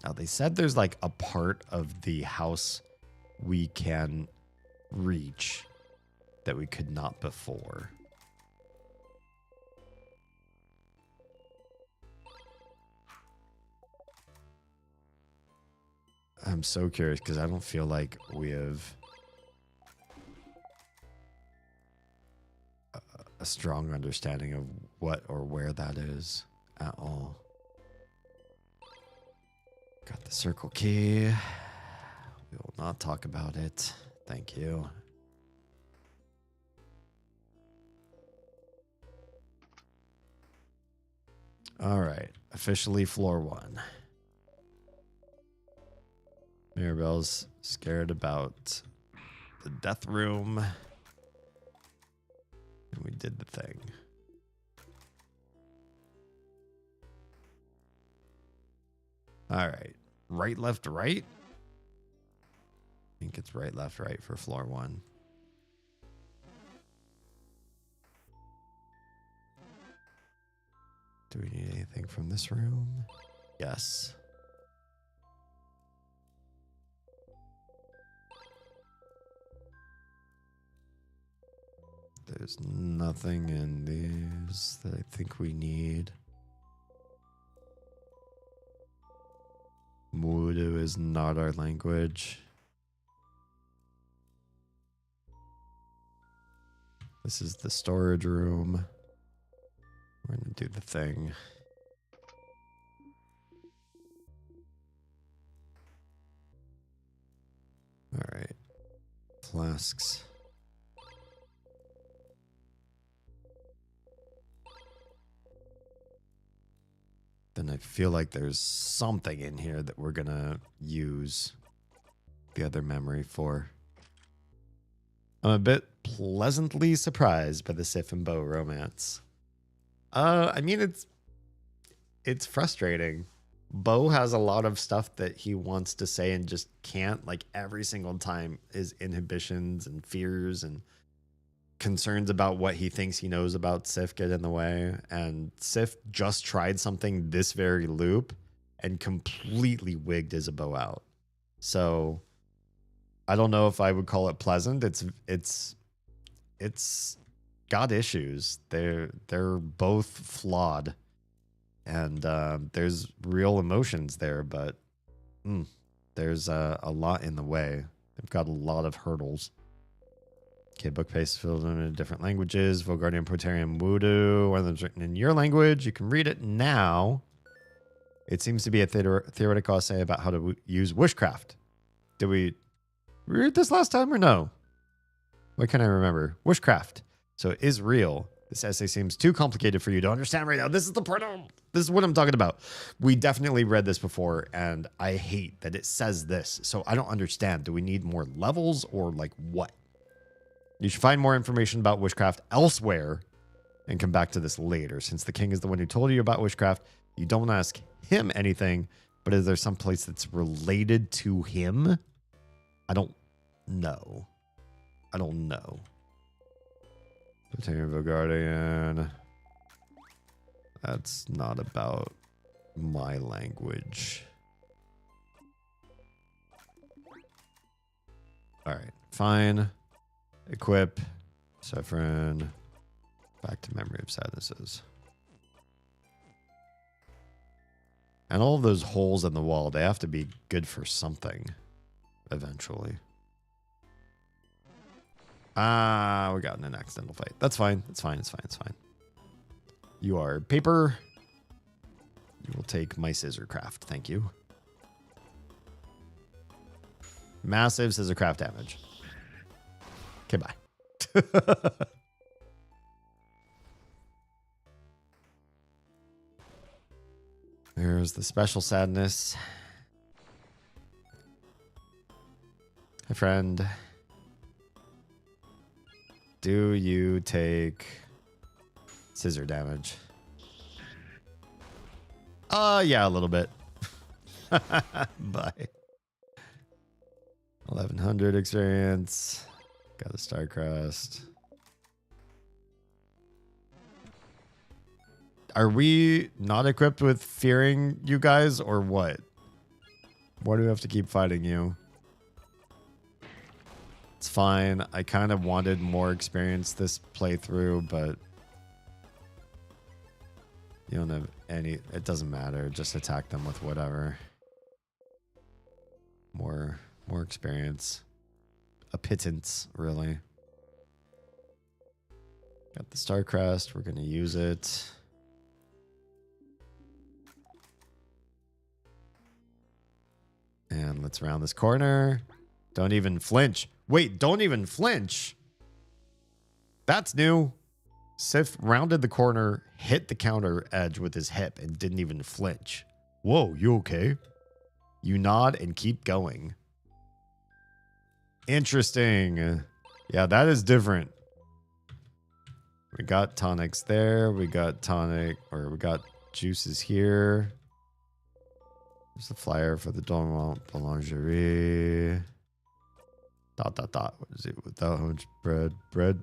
Now, they said there's like a part of the house we can reach that we could not before. I'm so curious because I don't feel like we have a strong understanding of what or where that is at all. Got the circle key. We will not talk about it. Thank you. All right. Officially floor 1. Mirabelle's scared about the death room. And we did the thing. All right. Right, left, right. I think it's right, left, right for floor 1. Do we need anything from this room? Yes. There's nothing in these that I think we need. Voodoo is not our language. This is the storage room. We're going to do the thing. All right. Flasks. Then I feel like there's something in here that we're going to use the other memory for. I'm a bit pleasantly surprised by the Sif and Bo romance. I mean, it's frustrating. Bo has a lot of stuff that he wants to say and just can't. Like every single time, his inhibitions and fears and concerns about what he thinks he knows about Sif get in the way. And Sif just tried something this very loop and completely wigged his Bo out. So I don't know if I would call it pleasant. It's got issues. They're both flawed, and there's real emotions there, but there's a lot in the way. They've got a lot of hurdles. Okay, book paste filled in different languages. Volgardian, Portarian, Voodoo. One of them's written in your language. You can read it now. It seems to be a theoretical essay about how to use witchcraft. Did we read this last time or no? What can I remember? Witchcraft. So it is real. This essay seems too complicated for you to understand right now. This is the part. This is what I'm talking about. We definitely read this before, and I hate that it says this. So I don't understand. Do we need more levels or like what? You should find more information about witchcraft elsewhere and come back to this later. Since the king is the one who told you about witchcraft, you don't ask him anything, but is there some place that's related to him? I don't know. I don't know. Potential Guardian. That's not about my language. All right, fine. Equip. Sifrin. Back to Memory of Sadnesses. And all of those holes in the wall, they have to be good for something eventually. We got in an accidental fight. That's fine. It's fine. It's fine. It's fine. You are paper. You will take my scissor craft. Thank you. Massive scissor craft damage. Okay, bye. There's the special sadness. Hi, friend. Do you take scissor damage? Yeah, a little bit. Bye. 1100 experience. Got a star crest. Are we not equipped with fearing you guys or what? Why do we have to keep fighting you? It's fine. I kind of wanted more experience this playthrough, but you don't have any. It doesn't matter. Just attack them with whatever. More experience. A pittance, really. Got the star crest. We're gonna use it. And let's round this corner. Don't even flinch. Wait, don't even flinch. That's new. Sif rounded the corner, hit the counter edge with his hip, and didn't even flinch. Whoa, you okay? You nod and keep going. Interesting. Yeah, that is different. We got tonics there. We got juices here. There's the flyer for the Dormant Boulangerie. ... What is it? Without how much bread? Bread?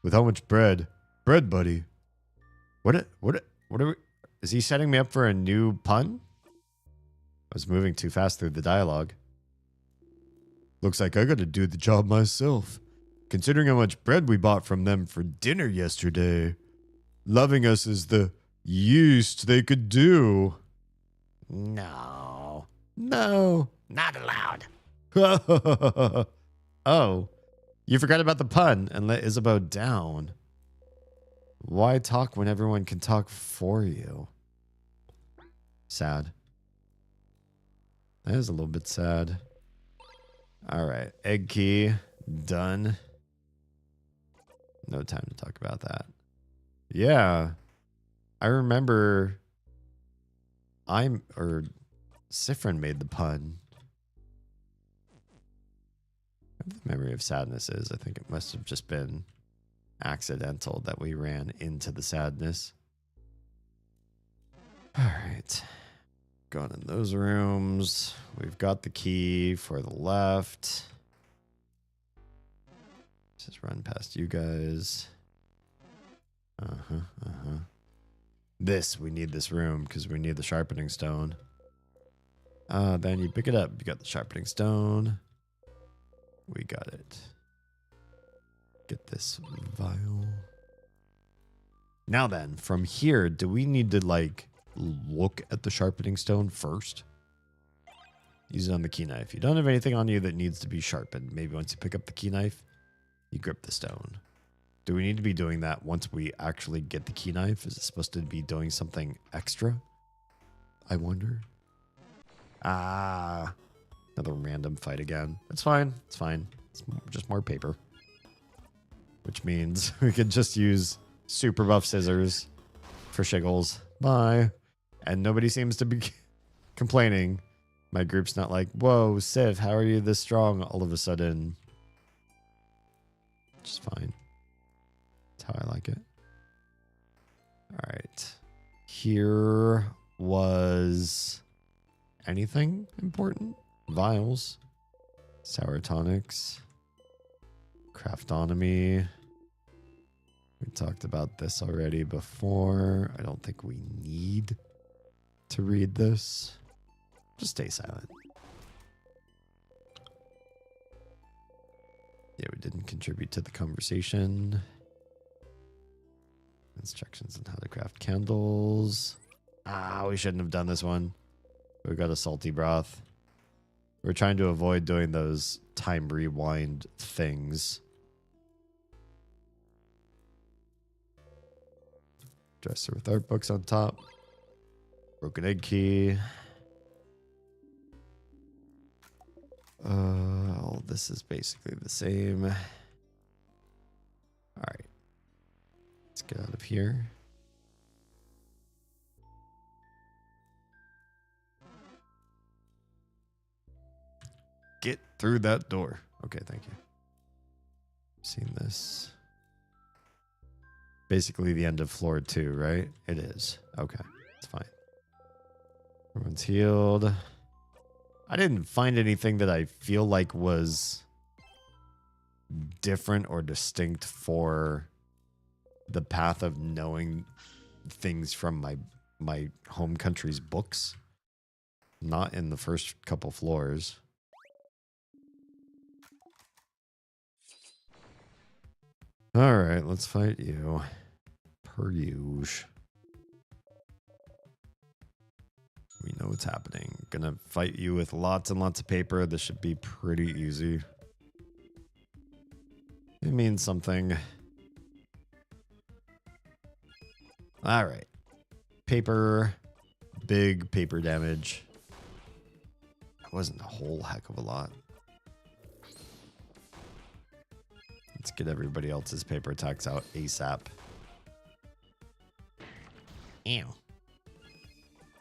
With how much bread? Bread, buddy. What are we? Is he setting me up for a new pun? I was moving too fast through the dialogue. Looks like I gotta do the job myself. Considering how much bread we bought from them for dinner yesterday. Loving us is the least they could do. No, not allowed. Oh, you forgot about the pun and let Isabeau down. Why talk when everyone can talk for you? Sad. That is a little bit sad. All right, egg key done. No time to talk about that. Yeah, I remember. Sifrin made the pun. What the memory of sadness is. I think it must have just been accidental that we ran into the sadness. All right. Going in those rooms. We've got the key for the left. Just run past you guys. We need this room because we need the sharpening stone. Then you pick it up. You got the sharpening stone. We got it. Get this vial. Now then, from here, do we need to like look at the sharpening stone first? Use it on the key knife. You don't have anything on you that needs to be sharpened. Maybe once you pick up the key knife, you grip the stone. Do we need to be doing that once we actually get the key knife? Is it supposed to be doing something extra? I wonder. Another random fight again. It's fine. It's fine. It's just more paper. Which means we could just use super buff scissors for shiggles. Bye. And nobody seems to be complaining. My group's not like, whoa, Civ, how are you this strong all of a sudden? Which is fine. That's how I like it. All right. Here was anything important? Vials. Sour tonics. Craftonomy. We talked about this already before. I don't think we need to read this. Just stay silent. Yeah, we didn't contribute to the conversation. Instructions on how to craft candles. We shouldn't have done this one. We got a salty broth. We're trying to avoid doing those time rewind things. Dresser with art books on top. Broken egg key. All this is basically the same. All right. Let's get out of here. Get through that door. Okay, thank you. Seen this. Basically the end of floor 2, right? It is. Okay, it's fine. Everyone's healed. I didn't find anything that I feel like was different or distinct for the path of knowing things from my home country's books. Not in the first couple floors. All right, let's fight you. Per usual. We know what's happening. Gonna fight you with lots and lots of paper. This should be pretty easy. It means something. All right. Paper. Big paper damage. That wasn't a whole heck of a lot. Let's get everybody else's paper attacks out ASAP. Ew.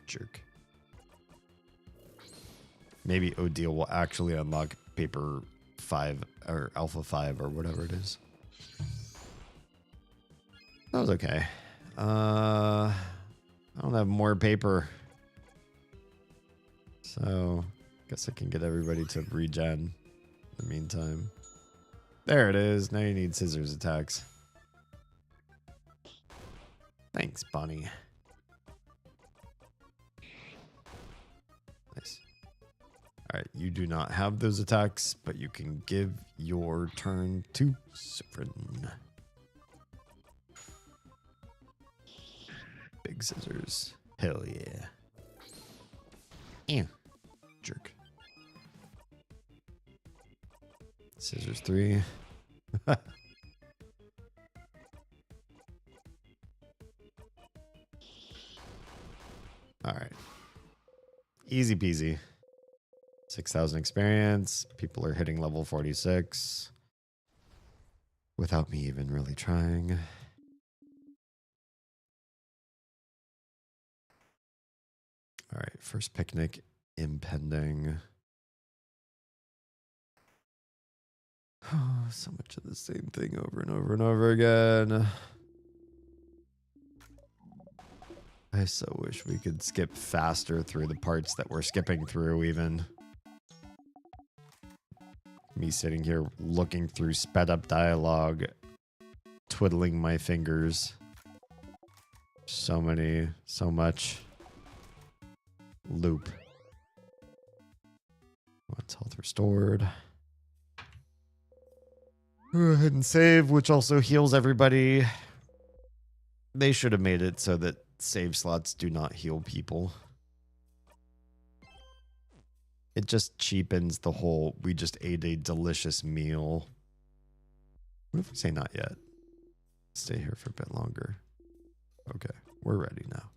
Jerk. Maybe Odile will actually unlock paper 5 or alpha 5 or whatever it is. That was okay. I don't have more paper. So, guess I can get everybody to regen in the meantime. There it is. Now you need scissors attacks. Thanks, Bonnie. Nice. Alright, you do not have those attacks, but you can give your turn to Sifrin. Big scissors. Hell yeah. Ew. Jerk. Scissors 3. All right. Easy peasy. 6,000 experience. People are hitting level 46 without me even really trying. All right. First picnic impending. Oh, so much of the same thing over and over and over again. I so wish we could skip faster through the parts that we're skipping through even. Me sitting here looking through sped up dialogue, twiddling my fingers. So much loop. Once health restored. Go ahead and save, which also heals everybody. They should have made it so that save slots do not heal people. It just cheapens the whole, we just ate a delicious meal. What if we say not yet? Stay here for a bit longer. Okay, we're ready now.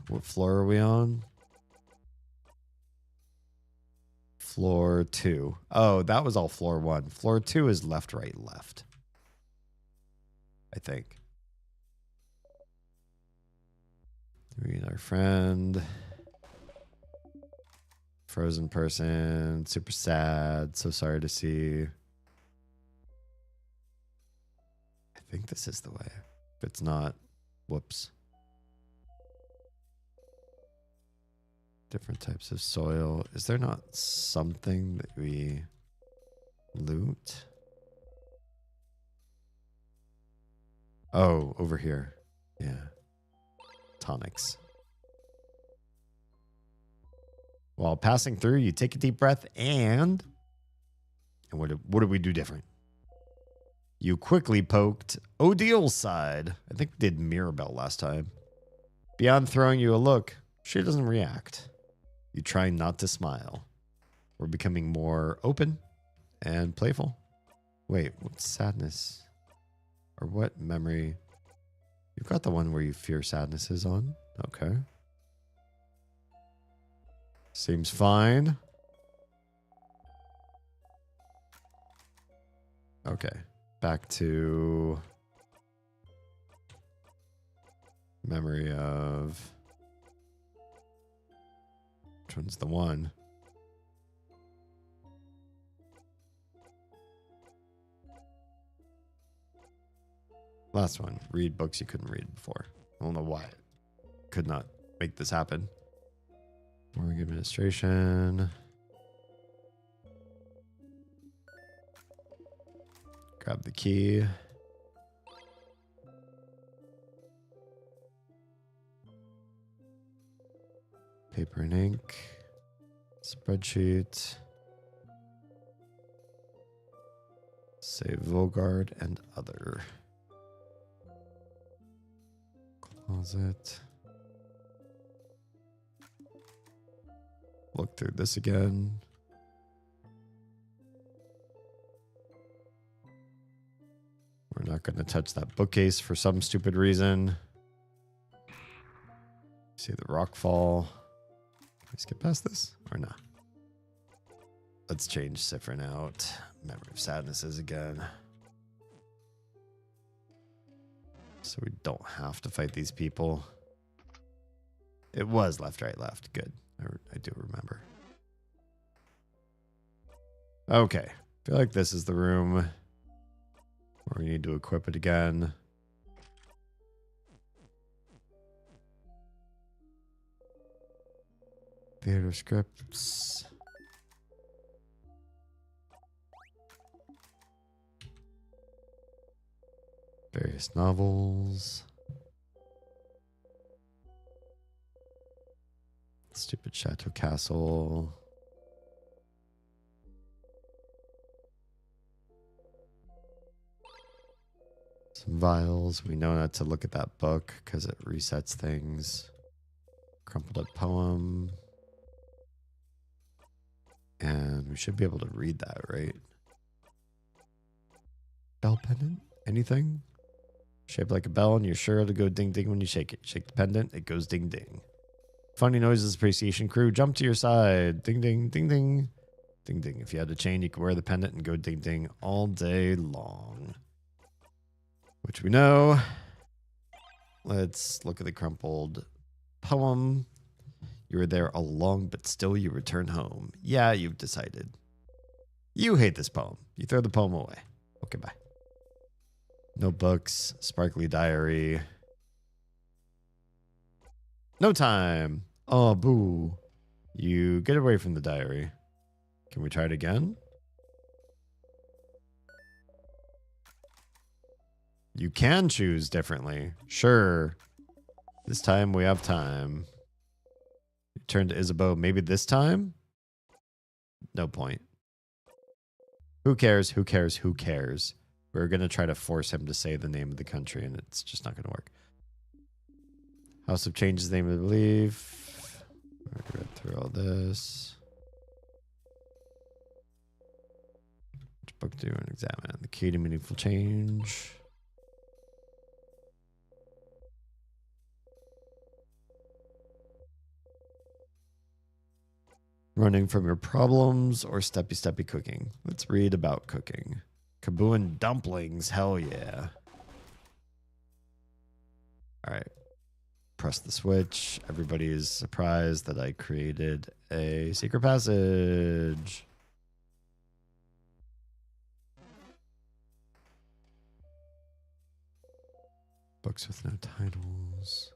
What floor are we on? Floor 2. Oh, that was all floor 1. Floor 2 is left, right, left. I think. We need our friend. Frozen person. Super sad. So sorry to see. I think this is the way. If it's not, whoops. Different types of soil. Is there not something that we loot? Oh, over here. Yeah. Tonics. While passing through, you take a deep breath and what did we do different? You quickly poked Odile's side. I think we did Mirabelle last time. Beyond throwing you a look, she doesn't react. You try not to smile. We're becoming more open and playful. Wait, what sadness? Or what memory? You've got the one where you fear sadness is on. Okay. Seems fine. Okay. Back to memory of... Which one's the one? Last one. Read books you couldn't read before. I don't know why. Could not make this happen. Morgue administration. Grab the key. Paper and ink. Spreadsheet. Save Vogard and other. Closet. Look through this again. We're not going to touch that bookcase for some stupid reason. See the rock fall. Can we skip past this or not? Let's change Siffrin out. Memory of sadnesses again. So we don't have to fight these people. It was left, right, left. Good. I do remember. Okay. I feel like this is the room where we need to equip it again. Theater scripts. Various novels. Stupid Chateau Castle. Some vials. We know not to look at that book because it resets things. Crumpled up poem. And we should be able to read that, right? Bell pendant? Anything? Shaped like a bell, and you're sure to go ding ding when you shake it. Shake the pendant, it goes ding ding. Funny noises, appreciation crew, jump to your side. Ding ding, ding ding. Ding ding. If you had a chain, you could wear the pendant and go ding ding all day long. Which we know. Let's look at the crumpled poem. You were there all along, but still you return home. Yeah, you've decided. You hate this poem. You throw the poem away. Okay, bye. Notebooks, sparkly diary. No time. Oh, boo. You get away from the diary. Can we try it again? You can choose differently. Sure. This time we have time. You turn to Isabeau. Maybe this time? No point. Who cares? Who cares? Who cares? We're going to try to force him to say the name of the country, and it's just not going to work. House of Change is the name of the belief. I read through all this. Which book do you want to examine? The Key to Meaningful Change. Running from your problems or steppy cooking. Let's read about cooking. Kabooin dumplings, hell yeah. All right. Press the switch. Everybody is surprised that I created a secret passage. Books with no titles.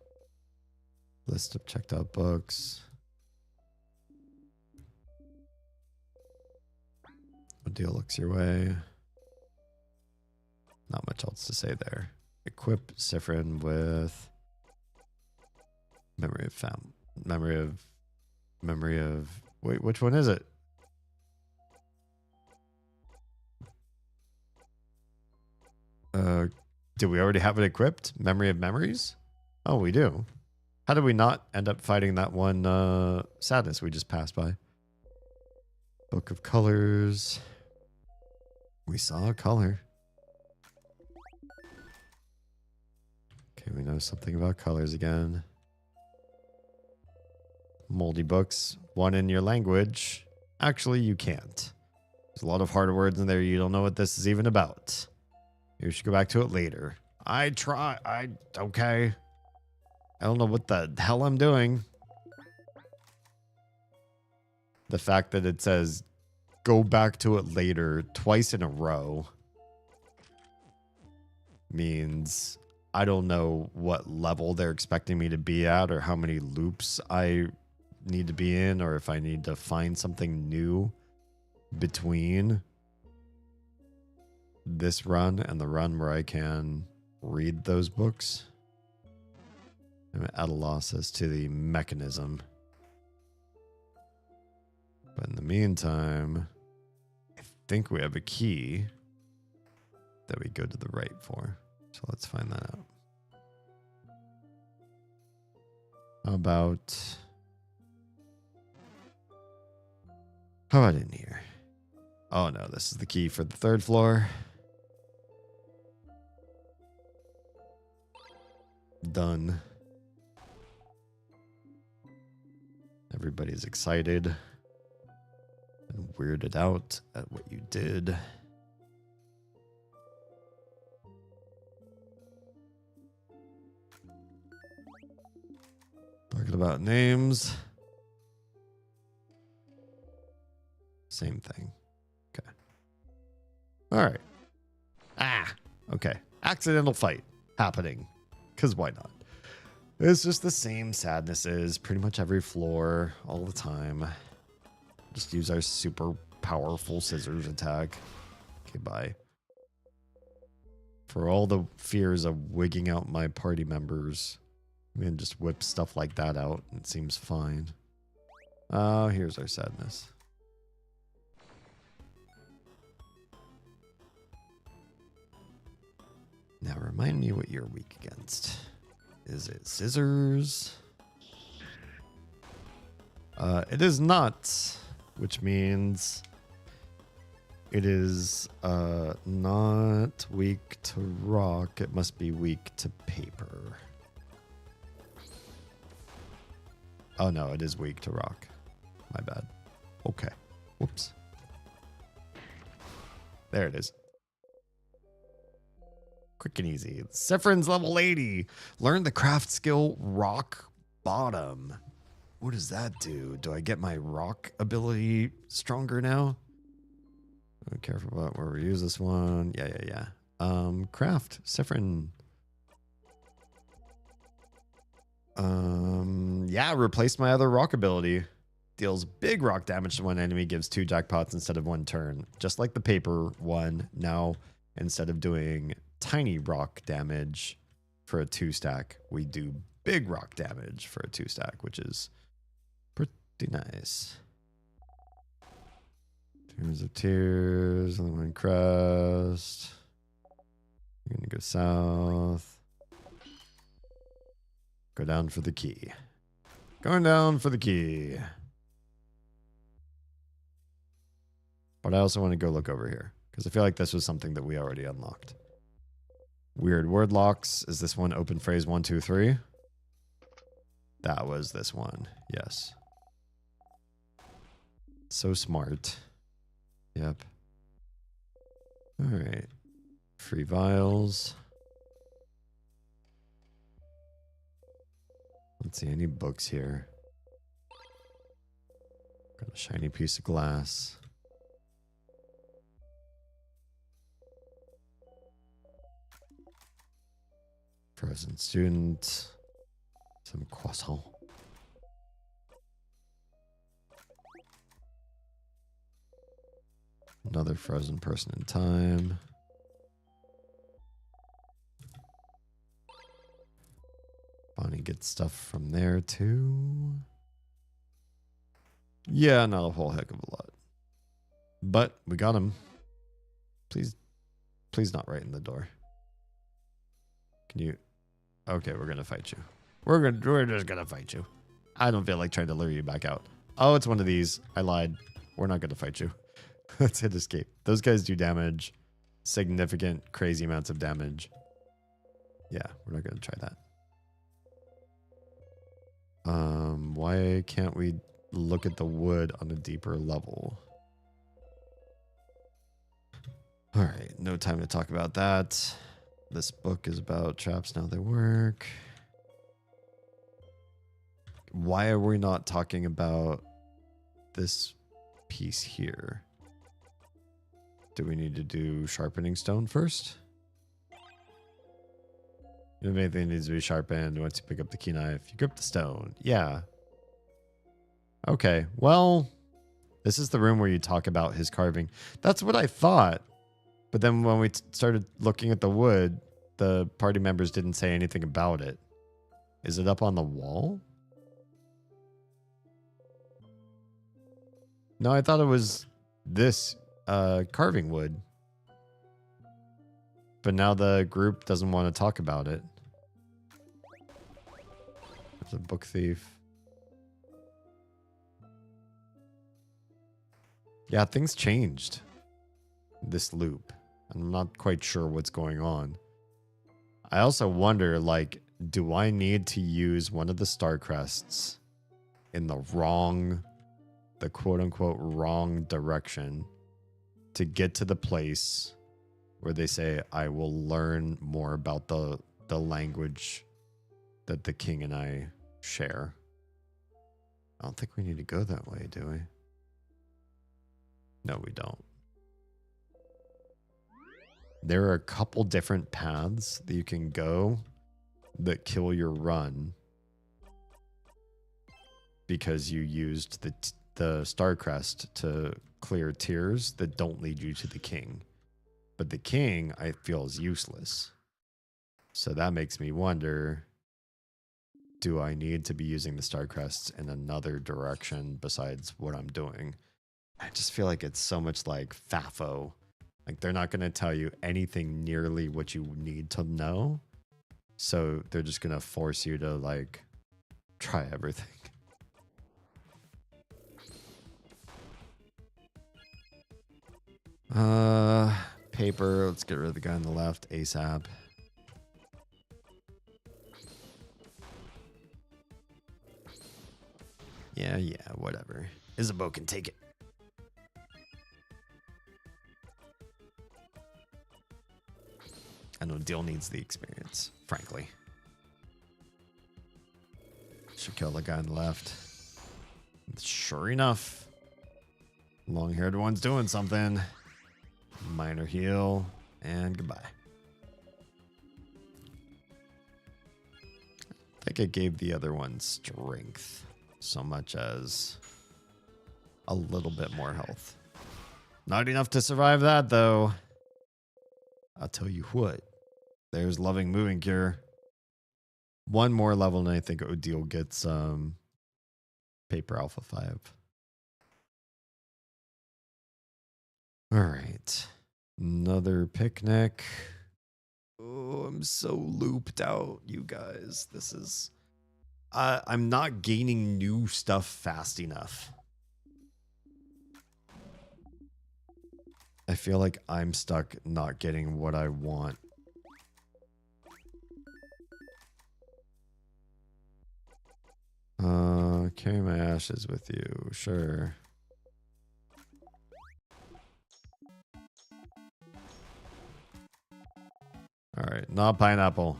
List of checked out books. What deal looks your way? Not much else to say there. Equip Siffrin with memory of wait, which one is it? Did we already have it equipped? Memory of memories? Oh, we do. How did we not end up fighting that one sadness we just passed by? Book of colors. We saw a color. Okay, we we know something about colors again. Moldy books. One in your language. Actually, you can't. There's a lot of hard words in there. You don't know what this is even about. You should go back to it later. Okay. I don't know what the hell I'm doing. The fact that it says go back to it later twice in a row means I don't know what level they're expecting me to be at or how many loops I need to be in or if I need to find something new between this run and the run where I can read those books. I'm at a loss as to the mechanism. But in the meantime, I think we have a key that we go to the right for. So let's find that out. How about in here? Oh no, this is the key for the 3rd floor. Done. Everybody's excited and weirded out at what you did. Talking about names. Same thing. Okay. All right. Okay. Accidental fight happening. Because why not? It's just the same sadnesses pretty much every floor all the time. Just use our super powerful scissors attack. Okay, bye. For all the fears of wigging out my party members, I'm going to just whip stuff like that out. It seems fine. Here's our sadness. Now remind me what you're weak against. Is it scissors? It is not, which means it is not weak to rock. It must be weak to paper. Oh no, it is weak to rock. My bad. Okay. Whoops. There it is. Quick and easy. Sifrin's level 80. Learn the craft skill Rock Bottom. What does that do? Do I get my rock ability stronger now? Be careful about where we use this one. Yeah. Craft. Sifrin. Yeah, replace my other rock ability. Deals big rock damage to one enemy, gives 2 jackpots instead of 1 turn. Just like the paper one. Now, instead of doing tiny rock damage for a 2-stack, we do big rock damage for a 2-stack, which is pretty nice. Tears of Tears, another one crest. We're gonna go south. Go down for the key. Going down for the key. But I also want to go look over here because I feel like this was something that we already unlocked. Weird word locks. Is this one open phrase 1, 2, 3? That was this one. Yes. So smart. Yep. All right. Free vials. Let's see any books here. Got a shiny piece of glass. Frozen student. Some croissant. Another frozen person in time. Bonnie gets stuff from there too. Yeah, not a whole heck of a lot. But we got him. Please not right in the door. Can you? Okay, we're gonna fight you. We're just gonna fight you. I don't feel like trying to lure you back out. Oh, it's one of these. I lied. We're not gonna fight you. Let's hit escape. Those guys do damage. Significant, crazy amounts of damage. Yeah, we're not gonna try that. Why can't we look at the wood on a deeper level? All right, no time to talk about that. This book is about traps, now they work. Why are we not talking about this piece here? Do we need to do sharpening stone first? If anything needs to be sharpened, once you pick up the key knife, you grip the stone. Yeah. Okay, well, this is the room where you talk about his carving. That's what I thought. But then when we started looking at the wood, the party members didn't say anything about it. Is it up on the wall? No, I thought it was this carving wood. But now the group doesn't want to talk about it. There's a book thief. Yeah, things changed. This loop. I'm not quite sure what's going on. I also wonder, like, do I need to use one of the star crests in the quote-unquote wrong direction to get to the place where they say I will learn more about the language that the king and I share? I don't think we need to go that way, do we? No, we don't. There are a couple different paths that you can go that kill your run because you used the star crest to clear tiers that don't lead you to the king. But the king, I feel, is useless. So that makes me wonder, do I need to be using the star crests in another direction besides what I'm doing? I just feel like it's so much like FAFO. Like, they're not going to tell you anything nearly what you need to know. So they're just going to force you to, like, try everything. Paper. Let's get rid of the guy on the left ASAP. Yeah, whatever. Isabeau can take it. I know Dill needs the experience, frankly. Should kill the guy on the left. Sure enough, long-haired one's doing something. Minor heal, and goodbye. I think I gave the other one strength, so much as a little bit more health. Not enough to survive that, though. I'll tell you what. There's Loving Moving Cure. One more level, and I think Odile gets Paper Alpha 5. All right. Another picnic. Oh, I'm so looped out, you guys. This is... I'm not gaining new stuff fast enough. I feel like I'm stuck not getting what I want. Carry my ashes with you, sure. Alright, not pineapple.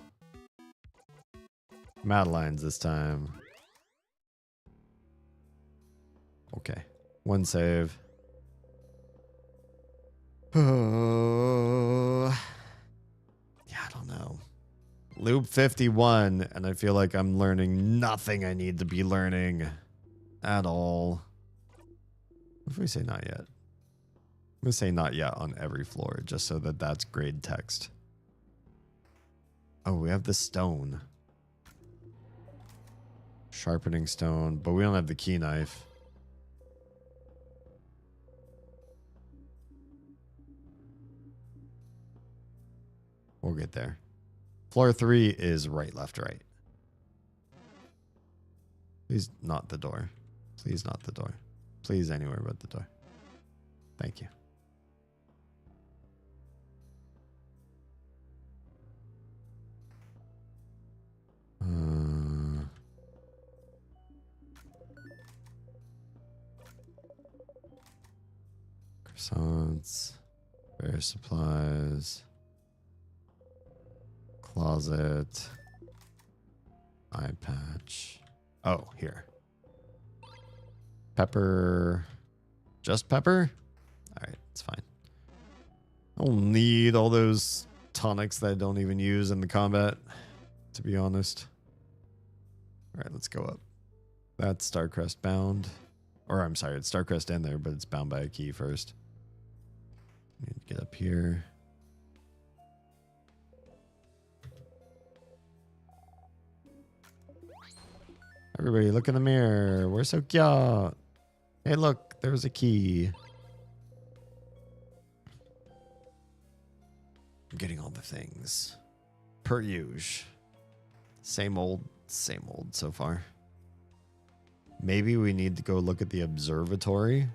Madeline's this time. Okay, one save. Yeah, I don't know. Loop 51, and I feel like I'm learning nothing I need to be learning at all. What if we say not yet? I'm going to say not yet on every floor, just so that that's grade text. Oh, we have the stone. Sharpening stone, but we don't have the key knife. We'll get there. Floor 3 is right, left, right. Please not the door. Please not the door. Please anywhere but the door. Thank you. Croissants. Fair supplies. Closet. Eye patch. Oh, here. Pepper. Just pepper? Alright, it's fine. I don't need all those tonics that I don't even use in the combat, to be honest. Alright, let's go up. That's Starcrest bound. Or I'm sorry, it's Starcrest in there, but it's bound by a key first. Need to get up here. Everybody look in the mirror. We're so cute. Hey, look, there's a key. I'm getting all the things. Per usual. Same old so far. Maybe we need to go look at the observatory.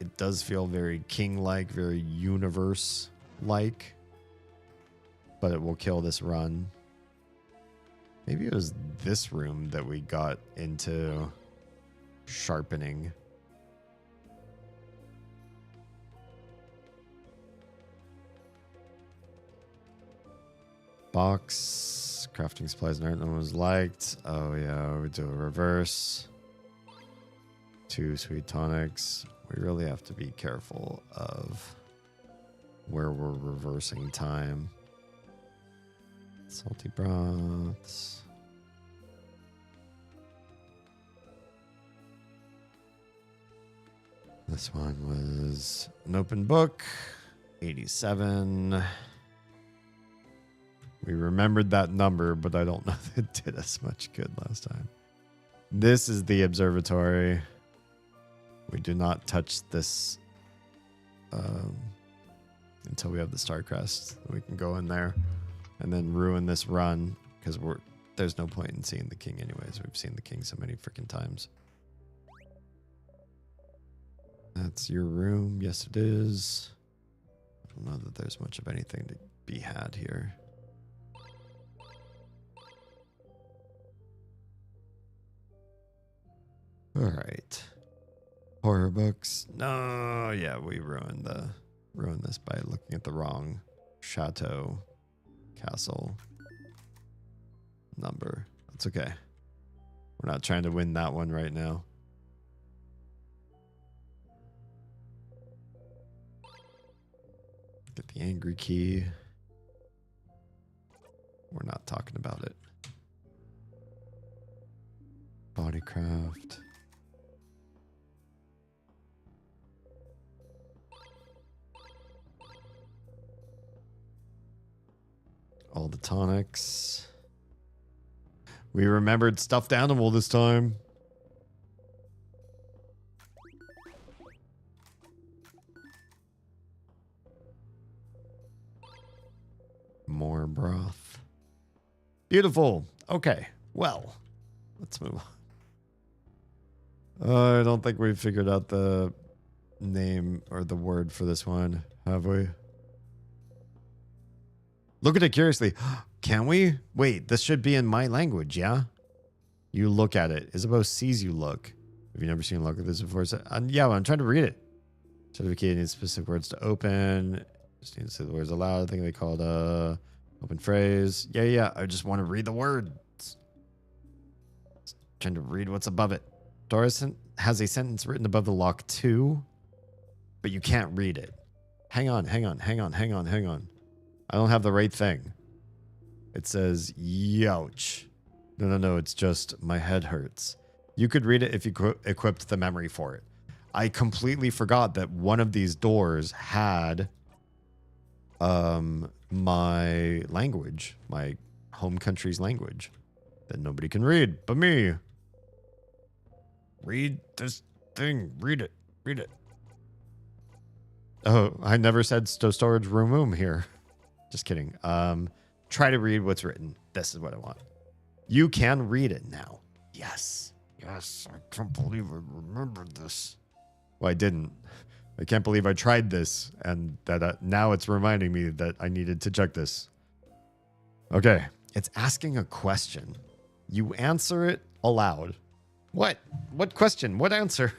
It does feel very king-like, very universe-like. But it will kill this run. Maybe it was this room that we got into sharpening. Box, crafting supplies and art no one was liked. Oh yeah, we do a reverse. 2 sweet tonics. We really have to be careful of where we're reversing time. Salty broths. This one was an open book. 87. We remembered that number, but I don't know if it did us much good last time. This is the observatory. We do not touch this until we have the star crest. We can go in there and then ruin this run because there's no point in seeing the king anyways. We've seen the king so many freaking times. That's your room. Yes, it is. I don't know that there's much of anything to be had here. All right. Horror books. No, yeah, we ruined this by looking at the wrong chateau, castle number. That's okay. We're not trying to win that one right now. Get the angry key. We're not talking about it. Bodycraft. All the tonics. We remembered stuffed animal this time. More broth. Beautiful. Okay. Well, let's move on. I don't think we've figured out the name or the word for this one, have we? Look at it curiously. Can we? Wait, this should be in my language, yeah? You look at it. Isabeau sees you look. Have you never seen a look at this before? Yeah, well, I'm trying to read it. Certificate needs specific words to open. Just need to say the words aloud. I think they call it open phrase. Yeah. I just want to read the words. Trying to read what's above it. Doris has a sentence written above the lock too, but you can't read it. Hang on. I don't have the right thing. It says, youch. No, it's just my head hurts. You could read it if you equipped the memory for it. I completely forgot that one of these doors had my language, my home country's language that nobody can read but me. Read this thing. Read it. Oh, I never said storage room here. Just kidding. Try to read what's written. This is what I want. You can read it now. Yes. I can't believe I remembered this. Well, I didn't. I can't believe I tried this and that now it's reminding me that I needed to check this. Okay. It's asking a question. You answer it aloud. What? What question? What answer?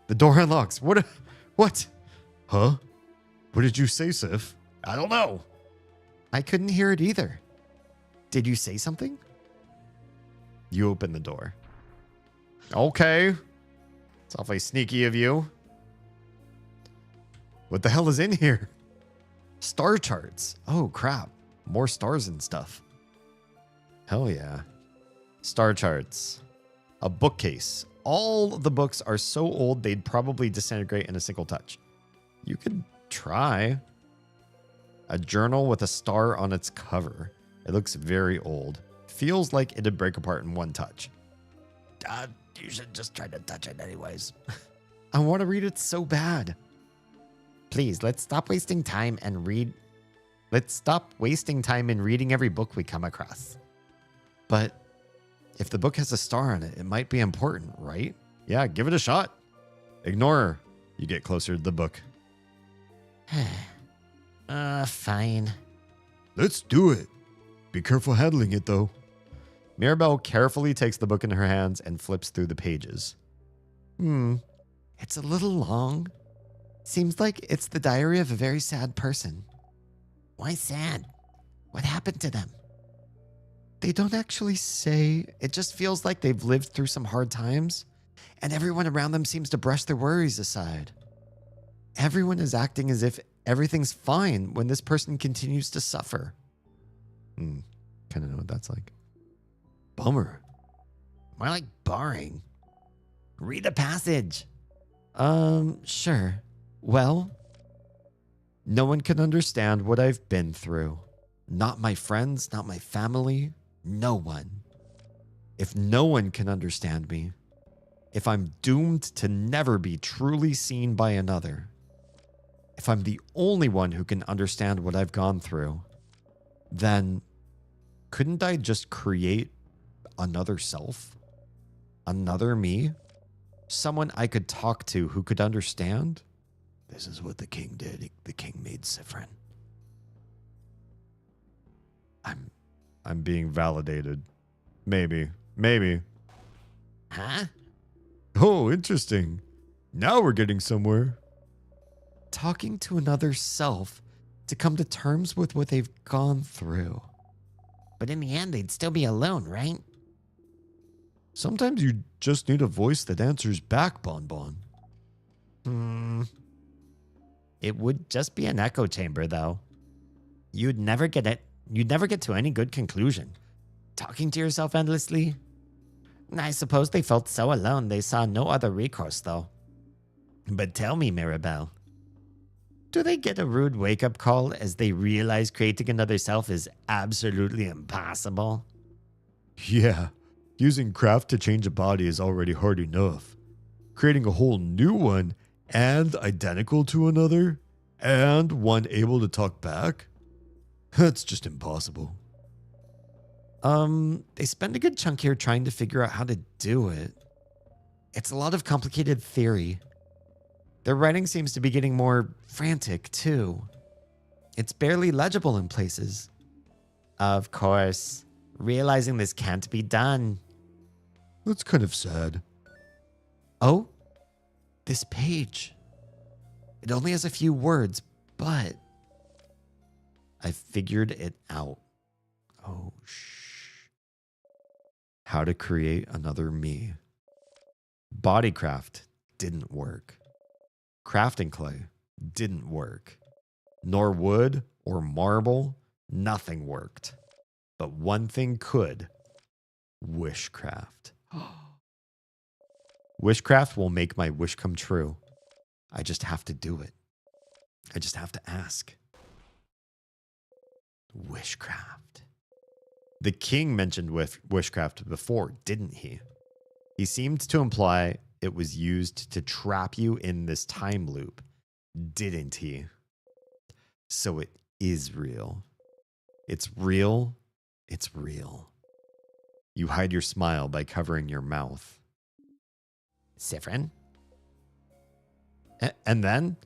The door unlocks. What? Huh? What did you say, Sif? I don't know. I couldn't hear it either. Did you say something? You open the door. Okay. It's awfully sneaky of you. What the hell is in here? Star charts. Oh, crap. More stars and stuff. Hell yeah. Star charts. A bookcase. All the books are so old they'd probably disintegrate in a single touch. You could try. A journal with a star on its cover. It looks very old. Feels like it'd break apart in one touch. You should just try to touch it anyways. I want to read it so bad. Please, let's stop wasting time and read. Let's stop wasting time in reading every book we come across. But if the book has a star on it, it might be important, right? Yeah, give it a shot. Ignore her. You get closer to the book. Fine. Let's do it. Be careful handling it, though. Mirabelle carefully takes the book in her hands and flips through the pages. It's a little long. Seems like it's the diary of a very sad person. Why sad? What happened to them? They don't actually say. It just feels like they've lived through some hard times, and everyone around them seems to brush their worries aside. Everyone is acting as if everything's fine when this person continues to suffer. Kind of know what that's like. Bummer. More like boring. Read the passage. Sure. Well, no one can understand what I've been through. Not my friends, not my family, no one. If no one can understand me, if I'm doomed to never be truly seen by another, if I'm the only one who can understand what I've gone through, then couldn't I just create another self? Another me? Someone I could talk to who could understand? This is what the king did. The king made Sifrin. I'm being validated. Maybe. Huh? Oh, interesting. Now we're getting somewhere. Talking to another self to come to terms with what they've gone through. But in the end, they'd still be alone, right? Sometimes you just need a voice that answers back, Bonbon. It would just be an echo chamber, though. You'd never get it. You'd never get to any good conclusion. Talking to yourself endlessly? I suppose they felt so alone they saw no other recourse, though. But tell me, Mirabelle, do they get a rude wake-up call as they realize creating another self is absolutely impossible? Yeah, using craft to change a body is already hard enough. Creating a whole new one and identical to another and one able to talk back? That's just impossible. They spend a good chunk here trying to figure out how to do it. It's a lot of complicated theory. Their writing seems to be getting more frantic, too. It's barely legible in places. Of course, realizing this can't be done. That's kind of sad. Oh, this page. It only has a few words, but I figured it out. Oh, shh. How to create another me. Bodycraft didn't work. Crafting clay didn't work. Nor wood or marble, nothing worked. But one thing could. Wishcraft. Wishcraft will make my wish come true. I just have to do it. I just have to ask. Wishcraft. The king mentioned wishcraft before, didn't he? He seemed to imply it was used to trap you in this time loop, didn't he? So it is real. It's real. It's real. You hide your smile by covering your mouth. Sifrin? And then?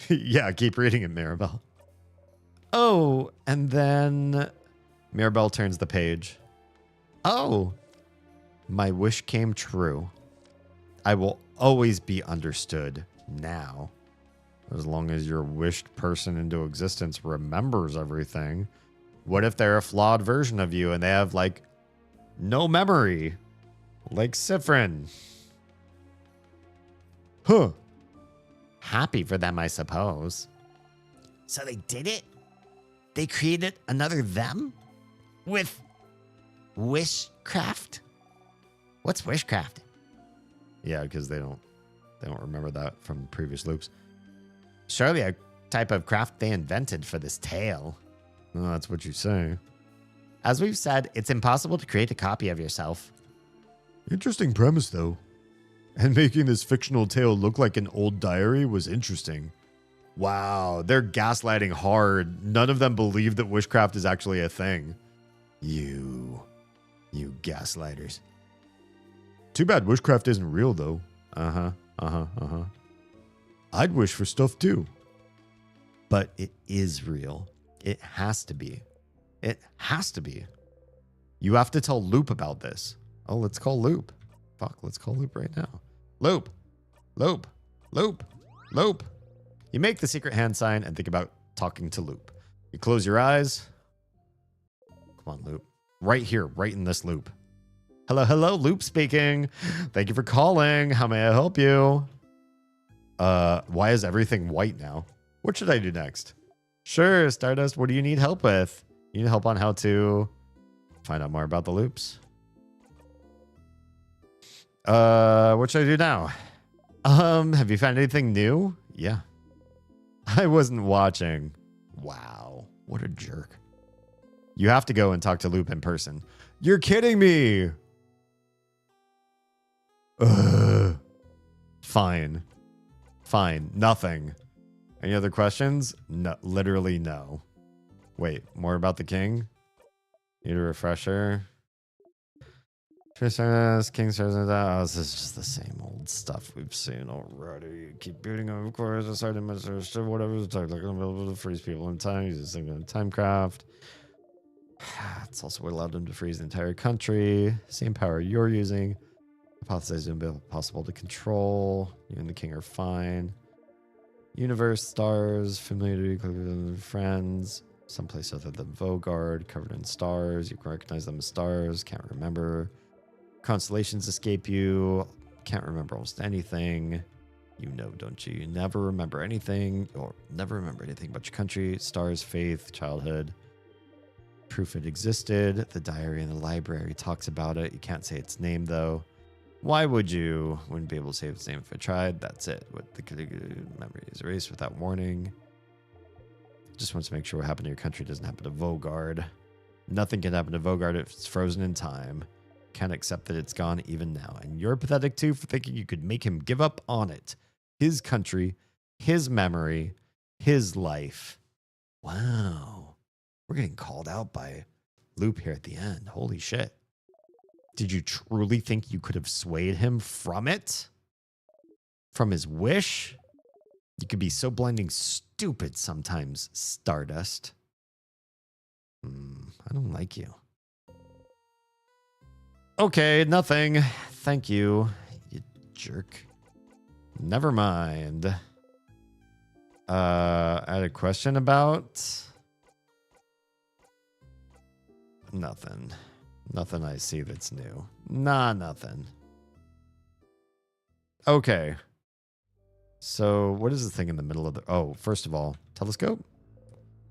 Yeah, keep reading it, Mirabelle. Oh, and then Mirabelle turns the page. Oh, my wish came true. I will always be understood now. As long as your wished person into existence remembers everything. What if they're a flawed version of you and they have, like, no memory? Like Sifrin. Huh. Happy for them, I suppose. So they did it? They created another them? With wishcraft? What's wishcraft? Yeah, because they don't remember that from previous loops. Surely a type of craft they invented for this tale. Well, that's what you say. As we've said, it's impossible to create a copy of yourself. Interesting premise, though. And making this fictional tale look like an old diary was interesting. Wow, they're gaslighting hard. None of them believe that witchcraft is actually a thing. You gaslighters. Too bad witchcraft isn't real, though. I'd wish for stuff, too. But it is real. It has to be. It has to be. You have to tell Loop about this. Oh, let's call Loop. Fuck, let's call Loop right now. Loop. Loop. Loop. Loop. You make the secret hand sign and think about talking to Loop. You close your eyes. Come on, Loop. Right here, right in this loop. Hello, hello, Loop speaking. Thank you for calling. How may I help you? Why is everything white now? What should I do next? Sure, Stardust, what do you need help with? You need help on how to find out more about the loops? What should I do now? Have you found anything new? Yeah. I wasn't watching. Wow, what a jerk. You have to go and talk to Loop in person. You're kidding me! Ugh. Fine. Fine. Nothing. Any other questions? No, literally no. Wait, more about the king? Need a refresher? King Stars, oh, this is just the same old stuff we've seen already. Keep beating up, of course. I started whatever it's like I'm able to freeze people in time. Use a timecraft. It's also what allowed them to freeze the entire country. Same power you're using. Hypothesize it would be possible to control. You and the king are fine. Universe, stars, familiarity, friends. Someplace other than Vogard, covered in stars. You can recognize them as stars. Can't remember. Constellations escape you. Can't remember almost anything. You know, don't you? You never remember anything, or never remember anything about your country, stars, faith, childhood. Proof it existed. The diary in the library talks about it. You can't say its name, though. Why would you? Wouldn't be able to say its name if I tried. That's it. What the memory is erased without warning. Just wants to make sure what happened to your country doesn't happen to Vogard. Nothing can happen to Vogard if it's frozen in time. Can't accept that it's gone even now. And you're pathetic too for thinking you could make him give up on it. His country, his memory, his life. Wow. We're getting called out by Loop here at the end. Holy shit. Did you truly think you could have swayed him from it? From his wish? You could be so blinding stupid sometimes, Stardust. I don't like you. Okay, nothing. Thank you, you jerk. Never mind. I had a question about... Nothing. Nothing I see that's new. Nah, nothing. Okay. So, what is the thing in the middle of the... Oh, first of all, telescope?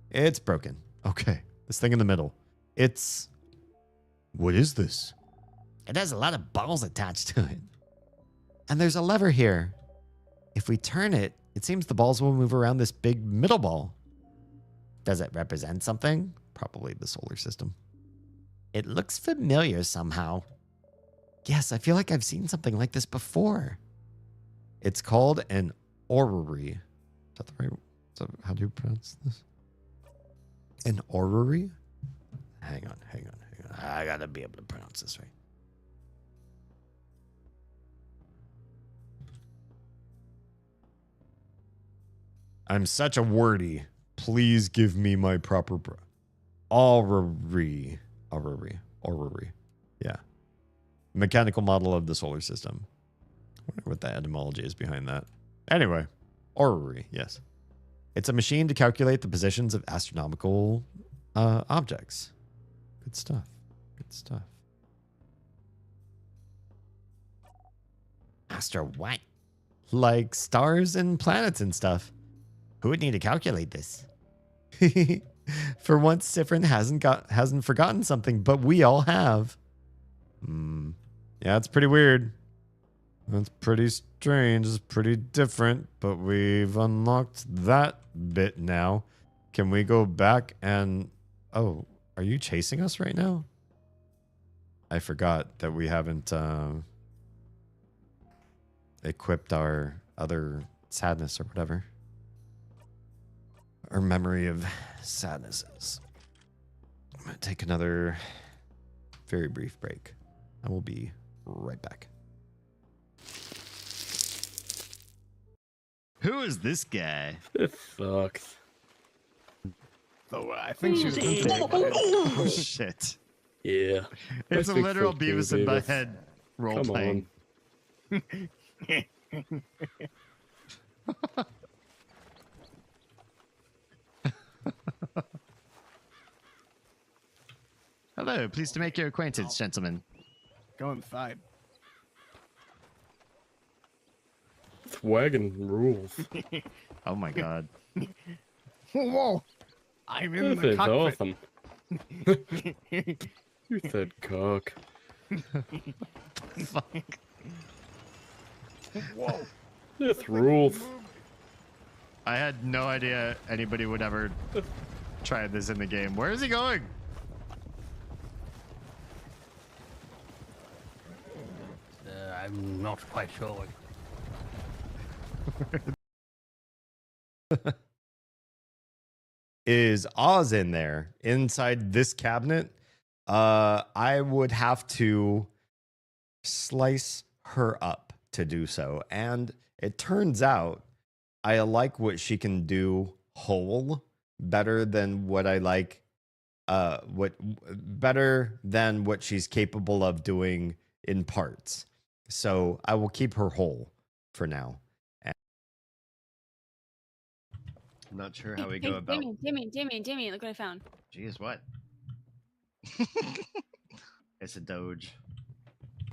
It's broken. Okay. This thing in the middle. It's... What is this? It has a lot of balls attached to it. And there's a lever here. If we turn it, it seems the balls will move around this big middle ball. Does it represent something? Probably the solar system. It looks familiar somehow. Yes, I feel like I've seen something like this before. It's called an orrery. Is that the right? How do you pronounce this? An orrery? Hang on. I gotta be able to pronounce this right. I'm such a wordy. Please give me my proper... Orrery. Yeah. Mechanical model of the solar system. I wonder what the etymology is behind that. Anyway, Orrery, yes. It's a machine to calculate the positions of astronomical objects. Good stuff. Good stuff. Astro what? Like stars and planets and stuff. Who would need to calculate this? For once, Sifrin hasn't forgotten something, but we all have. Yeah, it's pretty weird. That's pretty strange. It's pretty different, but we've unlocked that bit now. Can we go back and... Oh, are you chasing us right now? I forgot that we haven't equipped our other sadness or whatever. Our memory of sadnesses. I'm going to take another very brief break. I will be right back. Who is this guy? It sucks. Oh, I think she's been Oh, shit. Yeah. It's a That's literal big Beavis for and you, Beavis. Butthead role Come playing. Hello, pleased to make your acquaintance, gentlemen. Go inside. This wagon rules. Oh my god. Whoa! I'm in This the is cockpit. awesome. You said cock. Fuck. Whoa! This rules. I had no idea anybody would ever try this in the game. Where is he going? I'm not quite sure. Is Oz in there inside this cabinet? I would have to slice her up to do so. And it turns out I like what she can do whole better than what I like better than what she's capable of doing in parts. So I will keep her whole for now. I'm not sure how we go about. Jimmy, look what I found. Jeez, what? It's a Doge.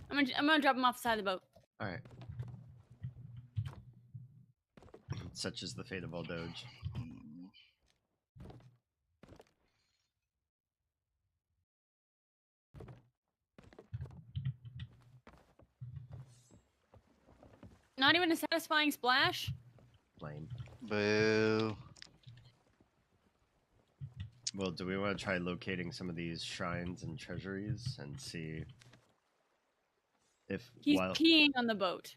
I'm gonna drop him off the side of the boat. All right. Such is the fate of all Doge. Not even a satisfying splash. Lame. Boo. Well, do we want to try locating some of these shrines and treasuries and see if He's peeing on the boat.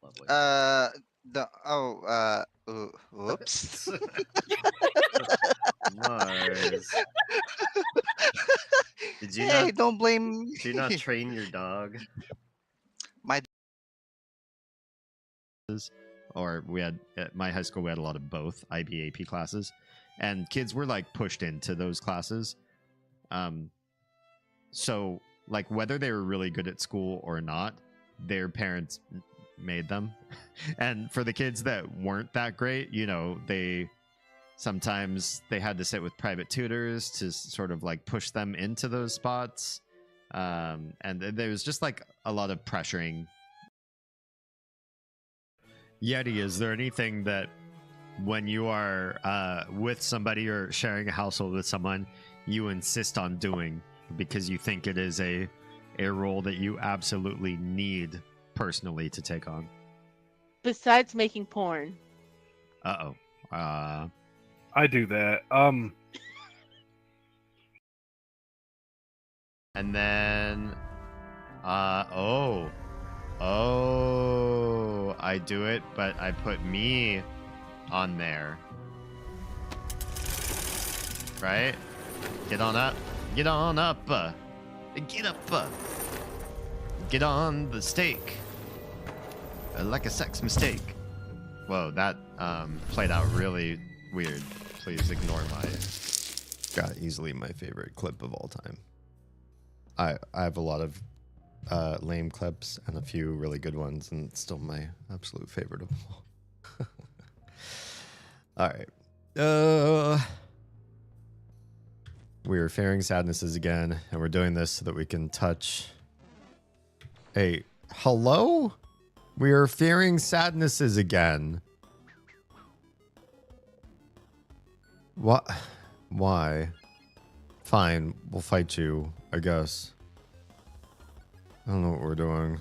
Lovely. Whoops. Mars. Did you Hey, not, don't blame. did you not train your dog? My. Or we had at my high school we had a lot of both IB AP classes, and kids were like pushed into those classes. So like whether they were really good at school or not, their parents made them. And for the kids that weren't that great, you know, they sometimes they had to sit with private tutors to sort of like push them into those spots. And there was just like a lot of pressuring. Yeti, is there anything that when you are with somebody or sharing a household with someone, you insist on doing because you think it is a role that you absolutely need personally to take on? Besides making porn. Uh-oh. I do that. And then I do it, but I put me on there. Right? Get on up. Get on up. Get up. Get on the stake. Like a sex mistake. Whoa, that played out really weird. Please ignore my... Got easily my favorite clip of all time. I have a lot of lame clips and a few really good ones, and it's still my absolute favorite of them all. All right. We're fearing sadnesses again, and we're doing this so that we can touch. Hey, hello? We are fearing sadnesses again. What? Why? Fine, we'll fight you, I guess. I don't know what we're doing.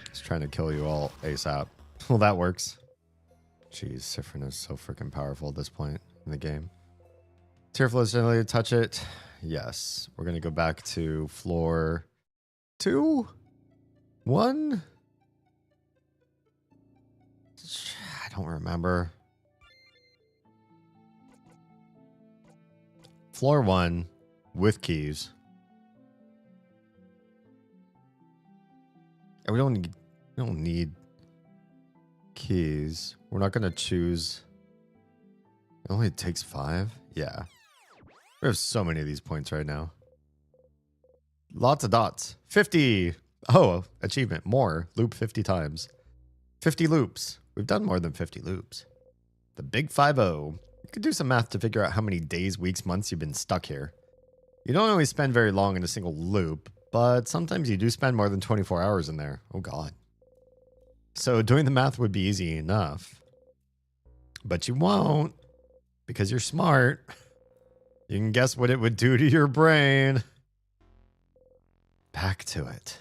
Just trying to kill you all ASAP. Well, that works. Jeez, Sifrin is so freaking powerful at this point in the game. Tearful is generally touch it. Yes. We're going to go back to floor 2? 1? I don't remember. Floor 1 with keys. And we don't need keys. We're not going to choose. It only takes 5? Yeah. We have so many of these points right now. Lots of dots. 50. Oh, achievement. More. Loop 50 times. 50 loops. We've done more than 50 loops. The big 5-0. You could do some math to figure out how many days, weeks, months you've been stuck here. You don't always spend very long in a single loop, but sometimes you do spend more than 24 hours in there. Oh, God. So doing the math would be easy enough. But you won't, because you're smart. You can guess what it would do to your brain. Back to it.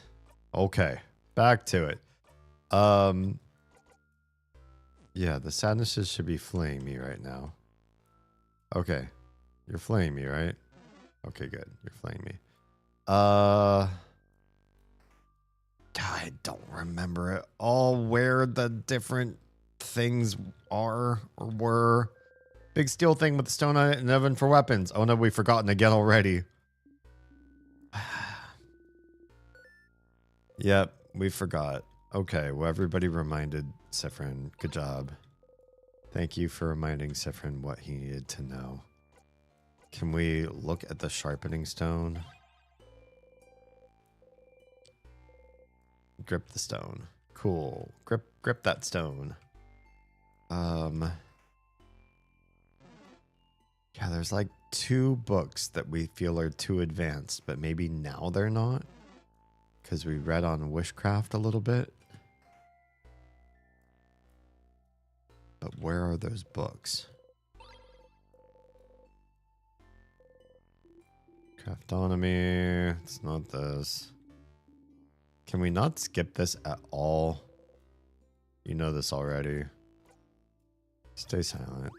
Okay, back to it. Yeah, the sadnesses should be fleeing me right now. Okay, you're fleeing me, right? Okay, good. You're fleeing me. I don't remember at all where the different things are or were. Big steel thing with the stone on it and oven for weapons. Oh no, we've forgotten again already. Yep, we forgot. Okay, well, everybody reminded Sifrin. Good job. Thank you for reminding Sifrin what he needed to know. Can we look at the sharpening stone? Grip the stone. Cool. Grip that stone. Yeah, there's like 2 books that we feel are too advanced, but maybe now they're not. Because we read on witchcraft a little bit. But where are those books? Craftonomy. It's not this. Can we not skip this at all? You know this already. Stay silent.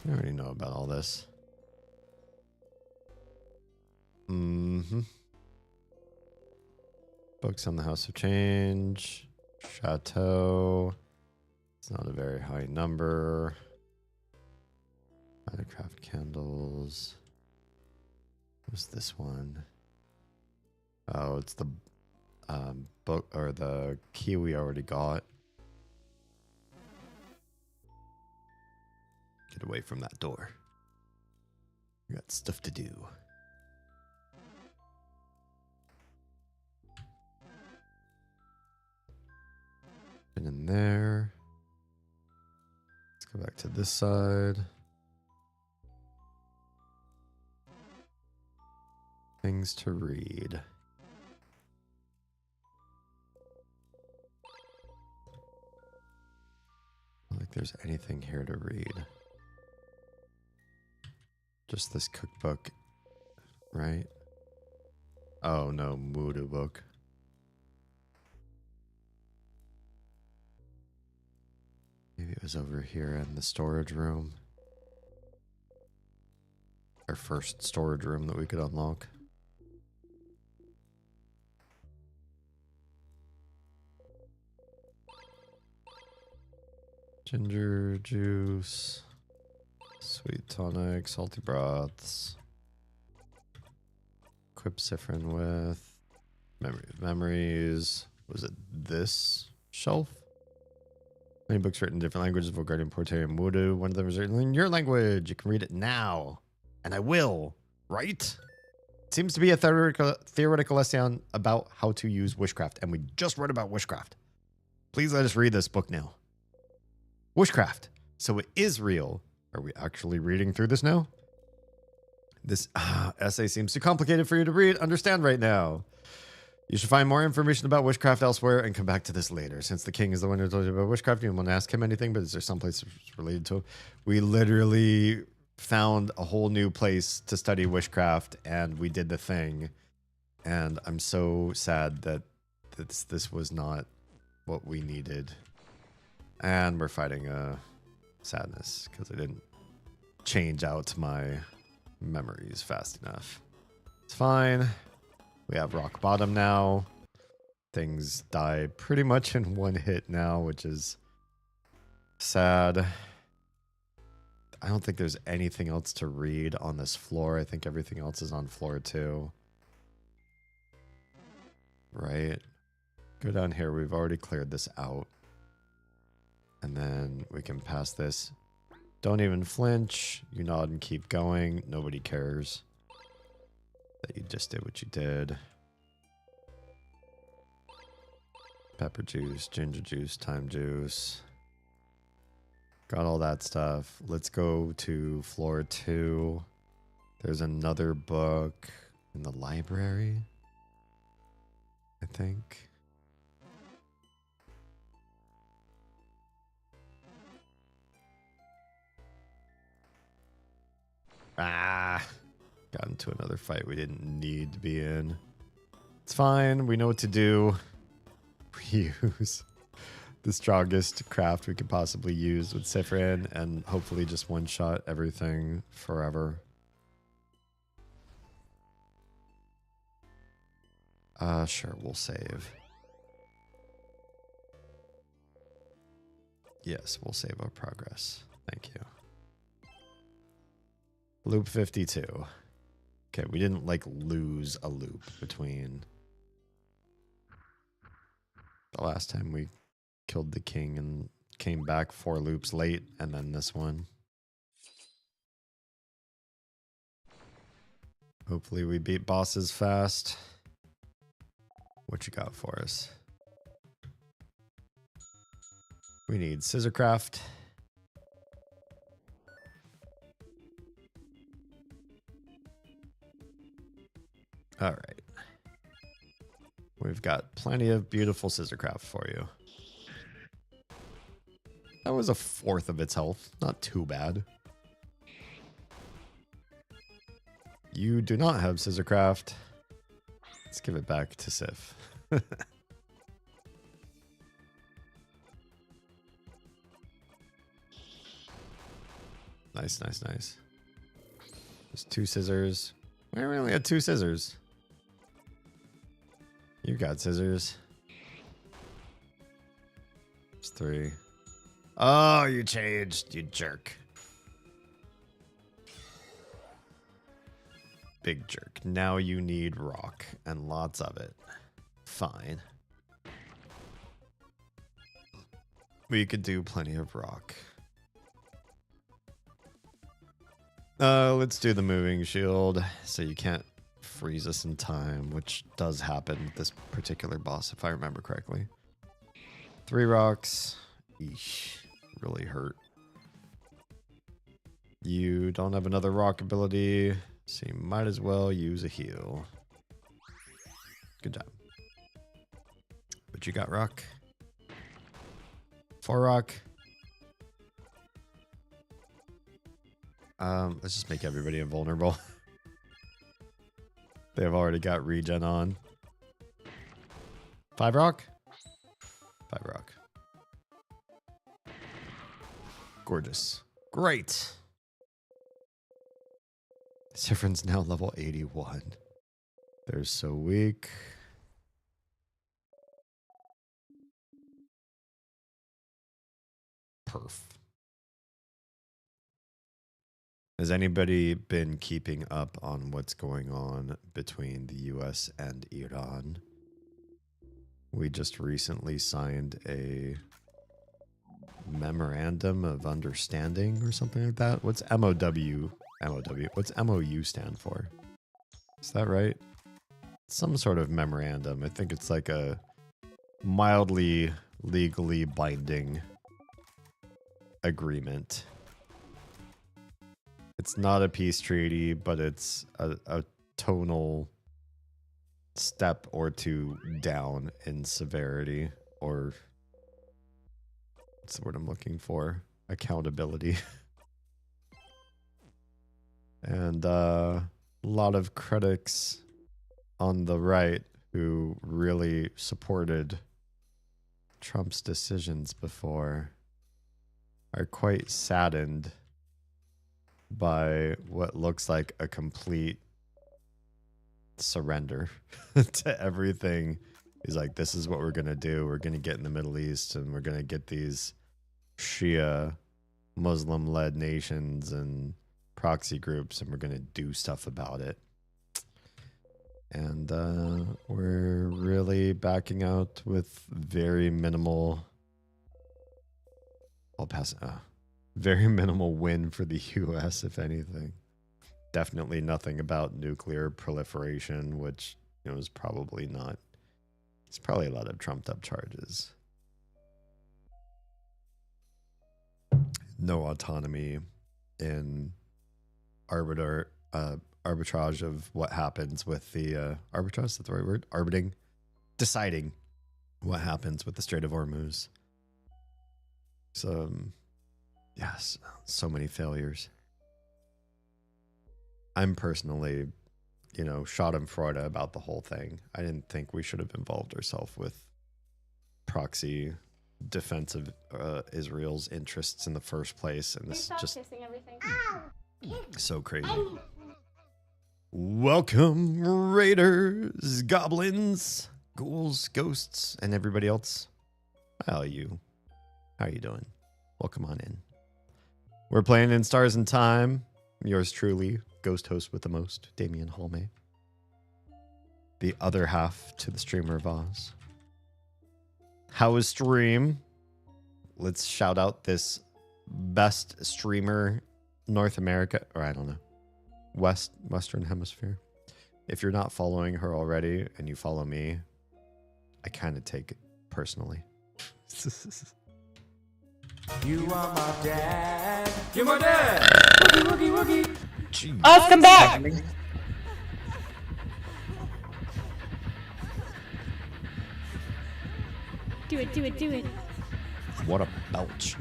You already know about all this. Books on the House of Change. Chateau. It's not a very high number. Minecraft candles. What's this one? Oh, it's the book or the key we already got. Get away from that door. We got stuff to do. Been in there. Let's go back to this side. Things to read. Not like there's anything here to read. Just this cookbook, right? Oh no, Voodoo book. Maybe it was over here in the storage room. Our first storage room that we could unlock. Ginger juice. Sweet tonic, salty broths. Equip Sifrin with memories. Was it this shelf? Many books written in different languages, Bulgarian, Portarian, Voodoo. One of them is written in your language. You can read it now. And I will, right? It seems to be a theoretical lesson about how to use witchcraft. And we just read about witchcraft. Please let us read this book now. Witchcraft. So it is real. Are we actually reading through this now? This essay seems too complicated for you to read, understand right now. You should find more information about witchcraft elsewhere and come back to this later. Since the king is the one who told you about witchcraft, you won't ask him anything, but is there someplace related to it? We literally found a whole new place to study witchcraft, and we did the thing. And I'm so sad that this was not what we needed. And we're fighting sadness because I didn't change out my memories fast enough. It's fine. We have rock bottom now. Things die pretty much in one hit now, which is sad. I don't think there's anything else to read on this floor. I think everything else is on floor 2. Right. Go down here. We've already cleared this out. And then we can pass this. Don't even flinch. You nod and keep going. Nobody cares that you just did what you did. Pepper juice, ginger juice, thyme juice. Got all that stuff. Let's go to floor 2. There's another book in the library, I think. Got into another fight we didn't need to be in. It's fine. We know what to do. We use the strongest craft we could possibly use with Sifrin and hopefully just one-shot everything forever. Sure, we'll save. Yes, we'll save our progress. Thank you. Loop 52. Okay, we didn't like lose a loop between the last time we killed the king and came back 4 loops late, and then this one. Hopefully we beat bosses fast. What you got for us? We need scissorcraft. All right. We've got plenty of beautiful scissorcraft for you. That was 1/4 of its health. Not too bad. You do not have scissorcraft. Let's give it back to Sif. Nice, nice, nice. There's 2 scissors. We only had 2 scissors. You got scissors. There's 3. Oh, you changed, you jerk. Big jerk. Now you need rock, and lots of it. Fine. We could do plenty of rock. Let's do the moving shield, so you can't freeze us in time, which does happen with this particular boss, if I remember correctly. 3 rocks. Eesh. Really hurt. You don't have another rock ability, so you might as well use a heal. Good job. But you got rock. 4 rock. Let's just make everybody invulnerable. They have already got regen on. 5 rock? 5 rock. Gorgeous. Great. Sifrin's now level 81. They're so weak. Perf. Has anybody been keeping up on what's going on between the US and Iran? We just recently signed a memorandum of understanding or something like that. What's MOW? MOW. What's MOU stand for? Is that right? Some sort of memorandum. I think it's like a mildly legally binding agreement. It's not a peace treaty, but it's a tonal step or two down in severity, or what's the word I'm looking for? Accountability. And a lot of critics on the right who really supported Trump's decisions before are quite saddened by what looks like a complete surrender to everything. He's like, this is what we're going to do. We're going to get in the Middle East and we're going to get these Shia Muslim-led nations and proxy groups and we're going to do stuff about it. And we're really backing out with very minimal... I'll pass... very minimal win for the U.S., if anything. Definitely nothing about nuclear proliferation, which is probably not. It's probably a lot of trumped up charges. No autonomy in arbitrage of what happens with the arbitrage. Is that the right word? Deciding what happens with the Strait of Hormuz. So, yes, so many failures. I'm personally, schadenfreude about the whole thing. I didn't think we should have involved ourselves with proxy defense of Israel's interests in the first place, and this is just so crazy. Welcome, raiders, goblins, ghouls, ghosts, and everybody else. How are you? How are you doing? Welcome on in. We're playing in Stars and Time. Yours truly, ghost host with the most, Damien Halme. The other half to the streamer of Oz. How is stream? Let's shout out this best streamer North America, or I don't know, Western Hemisphere. If you're not following her already and you follow me, I kind of take it personally. You are my dad. You're my dad. Woogie, woogie, woogie. Jeez. Oz, come back. Do it, do it, do it. What a belch.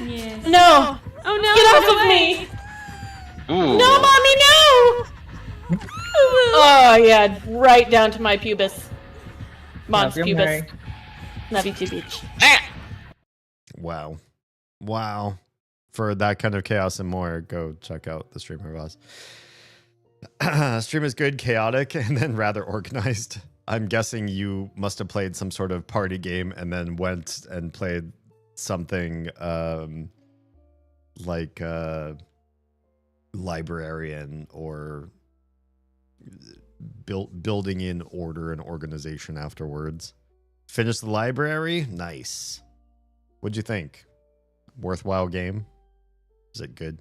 Yeah. No. Oh no. Get off of me. Ooh. No, mommy, no. Oh, yeah, right down to my pubis. Mom's pubis. Love you too, bitch. Wow. Wow. For that kind of chaos and more, go check out the Streamer of Oz. Stream is good, chaotic, and then rather organized. I'm guessing you must have played some sort of party game and then went and played something like librarian or building in order and organization afterwards. Finish the library? Nice. What'd you think? Worthwhile game? Is it good?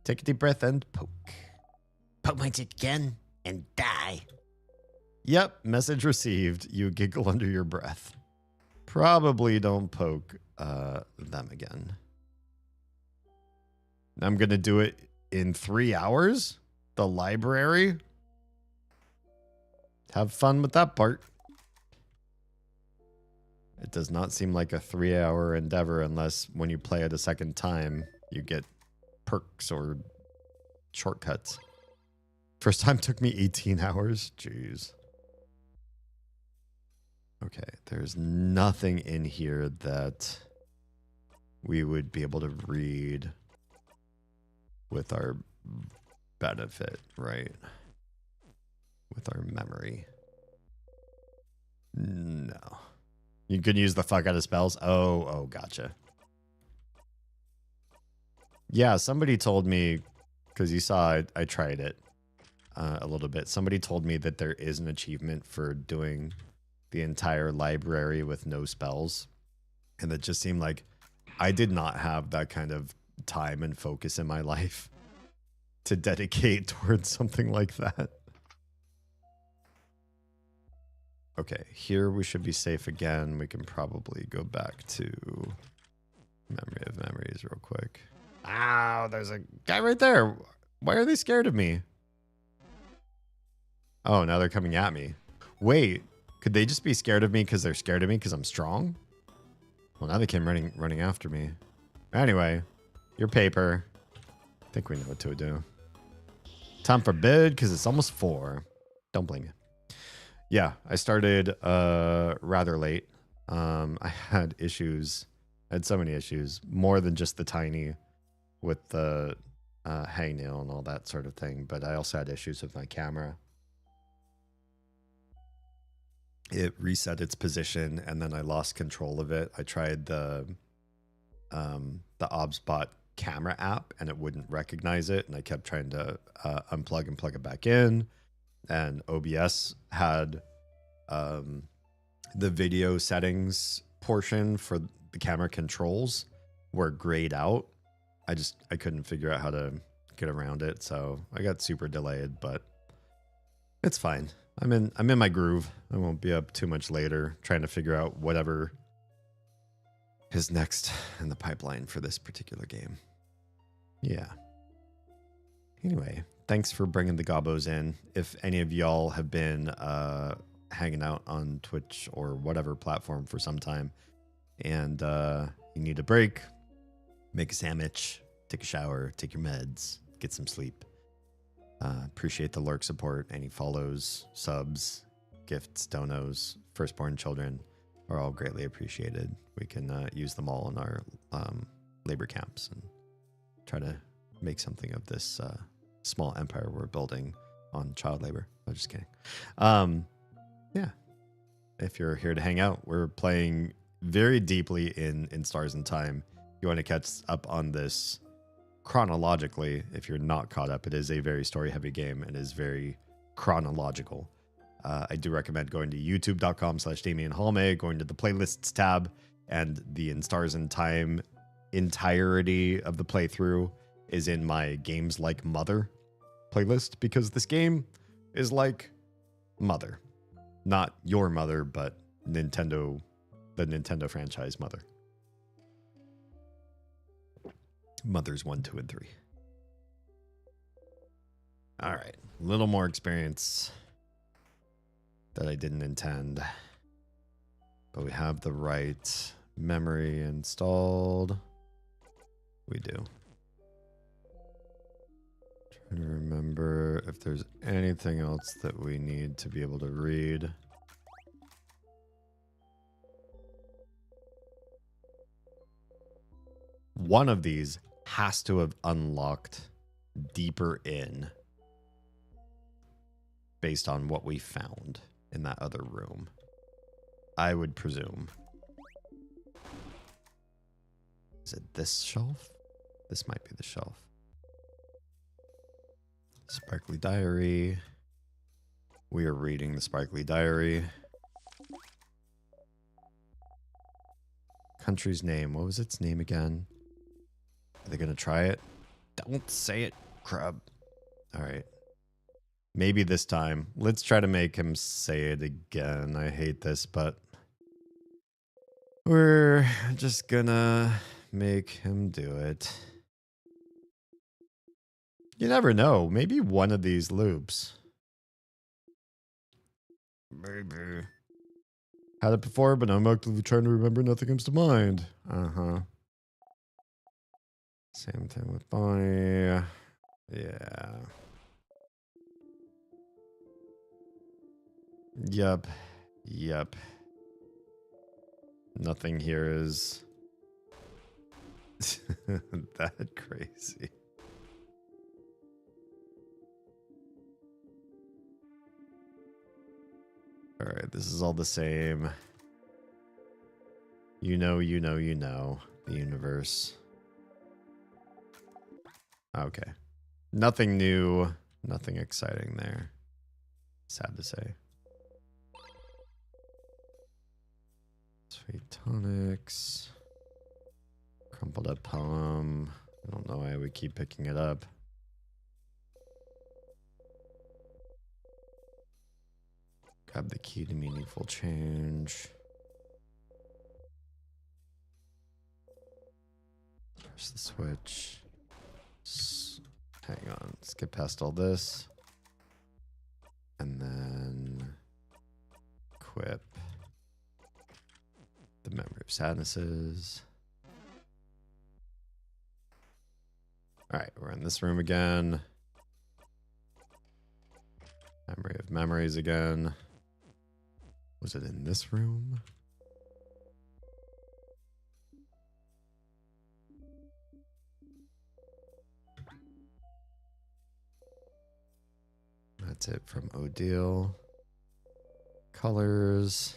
Take a deep breath and poke. Poke my dick again and die. Yep, message received. You giggle under your breath. Probably don't poke them again. I'm going to do it in 3 hours. The library. Have fun with that part. It does not seem like a 3-hour endeavor unless when you play it a second time, you get perks or shortcuts. First time took me 18 hours. Jeez. Okay, there's nothing in here that we would be able to read with our benefit, right? With our memory. No. You could use the fuck out of spells? Oh, gotcha. Yeah, somebody told me, because you saw I tried it a little bit. Somebody told me that there is an achievement for doing the entire library with no spells. And it just seemed like I did not have that kind of time and focus in my life to dedicate towards something like that. Okay, here we should be safe again. We can probably go back to Memory of Memories real quick. Ow, there's a guy right there. Why are they scared of me? Oh, now they're coming at me. Wait, could they just be scared of me because they're scared of me because I'm strong? Well, now they came running after me. Anyway, your paper. I think we know what to do. Time for bed because it's almost 4. Don't blame you. Yeah, I started rather late. I had issues. I had so many issues. More than just the tiny with the hangnail and all that sort of thing. But I also had issues with my camera. It reset its position and then I lost control of it. I tried the OBSBot camera app and it wouldn't recognize it. And I kept trying to unplug and plug it back in. And OBS had the video settings portion for the camera controls were grayed out. I couldn't figure out how to get around it. So I got super delayed, but it's fine. I'm in my groove. I won't be up too much later trying to figure out whatever is next in the pipeline for this particular game. Yeah. Anyway, thanks for bringing the gobbos in. If any of y'all have been hanging out on Twitch or whatever platform for some time and you need a break, make a sandwich, take a shower, take your meds, get some sleep. Appreciate the lurk support. Any follows, subs, gifts, donos, firstborn children are all greatly appreciated. We can use them all in our labor camps and try to make something of this small empire we're building on child labor. I'm just kidding. Yeah. If you're here to hang out, we're playing very deeply in Stars in Time. You want to catch up on this chronologically. If you're not caught up, it is a very story heavy game and is very chronological. I do recommend going to youtube.com/DamienHallmay, going to the playlists tab, and the In Stars in Time entirety of the playthrough is in my Games Like Mother playlist, because this game is like Mother. Not your mother, but the Nintendo franchise Mother. Mothers 1, 2, and 3. All right. A little more experience that I didn't intend. But we have the right memory installed. We do. Trying to remember if there's anything else that we need to be able to read. One of these has to have unlocked deeper in based on what we found in that other room. I would presume. Is it this shelf? This might be the shelf. Sparkly Diary. We are reading the Sparkly Diary. Country's name. What was its name again? Are they going to try it? Don't say it, Crab. All right. Maybe this time. Let's try to make him say it again. I hate this, but we're just gonna make him do it. You never know. Maybe one of these loops. Maybe. Had it before, but I'm actively trying to remember. Nothing comes to mind. Uh-huh. Same thing with Bonnie. Yeah. Yep. Yep. Nothing here is that crazy. All right, this is all the same. You know, the universe. Okay. Nothing new, nothing exciting there. Sad to say. Sweet tonics. Crumpled up poem. I don't know why we keep picking it up. Grab the key to meaningful change. Press the switch. Hang on. Skip past all this. And then equip the memory of sadnesses. All right, we're in this room again. Memory of memories again. Was it in this room? That's it from Odile. Colors.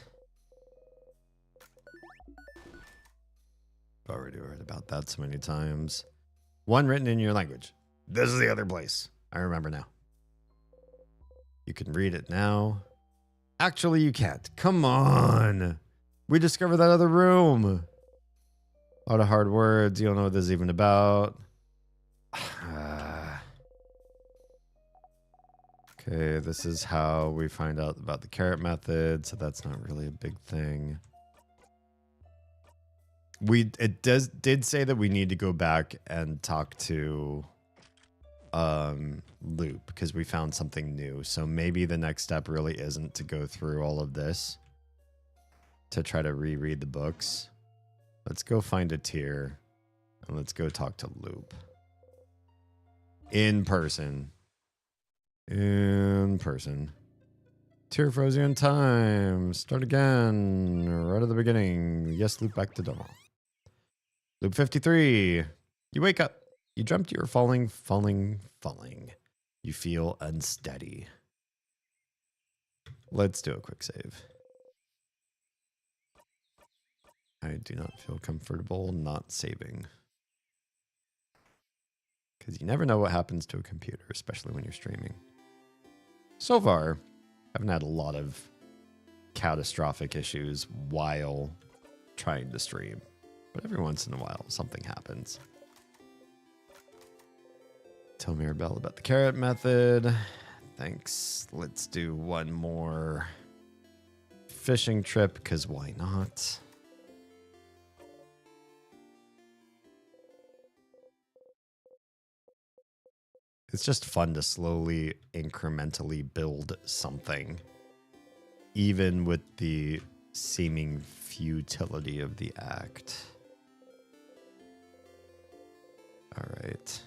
Already heard about that so many times. One written in your language. This is the other place. I remember now. You can read it now. Actually, you can't. Come on. We discovered that other room. A lot of hard words. You don't know what this is even about. Okay, this is how we find out about the carrot method, so that's not really a big thing. It did say that we need to go back and talk to Loop because we found something new. So maybe the next step really isn't to go through all of this to try to reread the books. Let's go find a tier and let's go talk to Loop in person. In person. Tier frozen time. Start again. Right at the beginning. Yes, loop back to Domo. Loop 53. You wake up. You dreamt you were falling. You feel unsteady. Let's do a quick save. I do not feel comfortable not saving. Because you never know what happens to a computer, especially when you're streaming. So far, I haven't had a lot of catastrophic issues while trying to stream. But every once in a while, something happens. Tell Mirabelle about the carrot method. Thanks. Let's do one more fishing trip, because why not? It's just fun to slowly, incrementally build something, even with the seeming futility of the act. All right.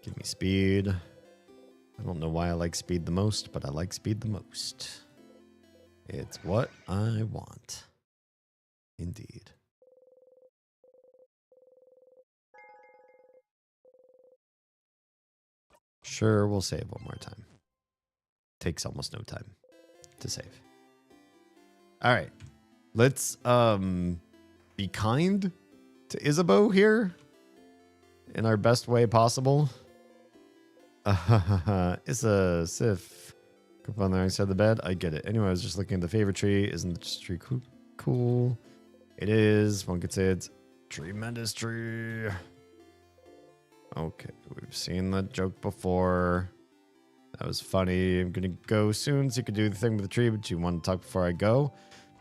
Give me speed. I don't know why I like speed the most, but I like speed the most. It's what I want. Indeed. Sure, we'll save one more time. Takes almost no time to save. All right. Let's be kind to Isabeau here in our best way possible. Issa, Sif. Up on the right side of the bed. I get it. Anyway, I was just looking at the favorite tree. Isn't this tree cool? It is. One could say it's tremendous tree. Okay, we've seen that joke before. That was funny. I'm gonna go soon so you can do the thing with the tree, but you want to talk before I go?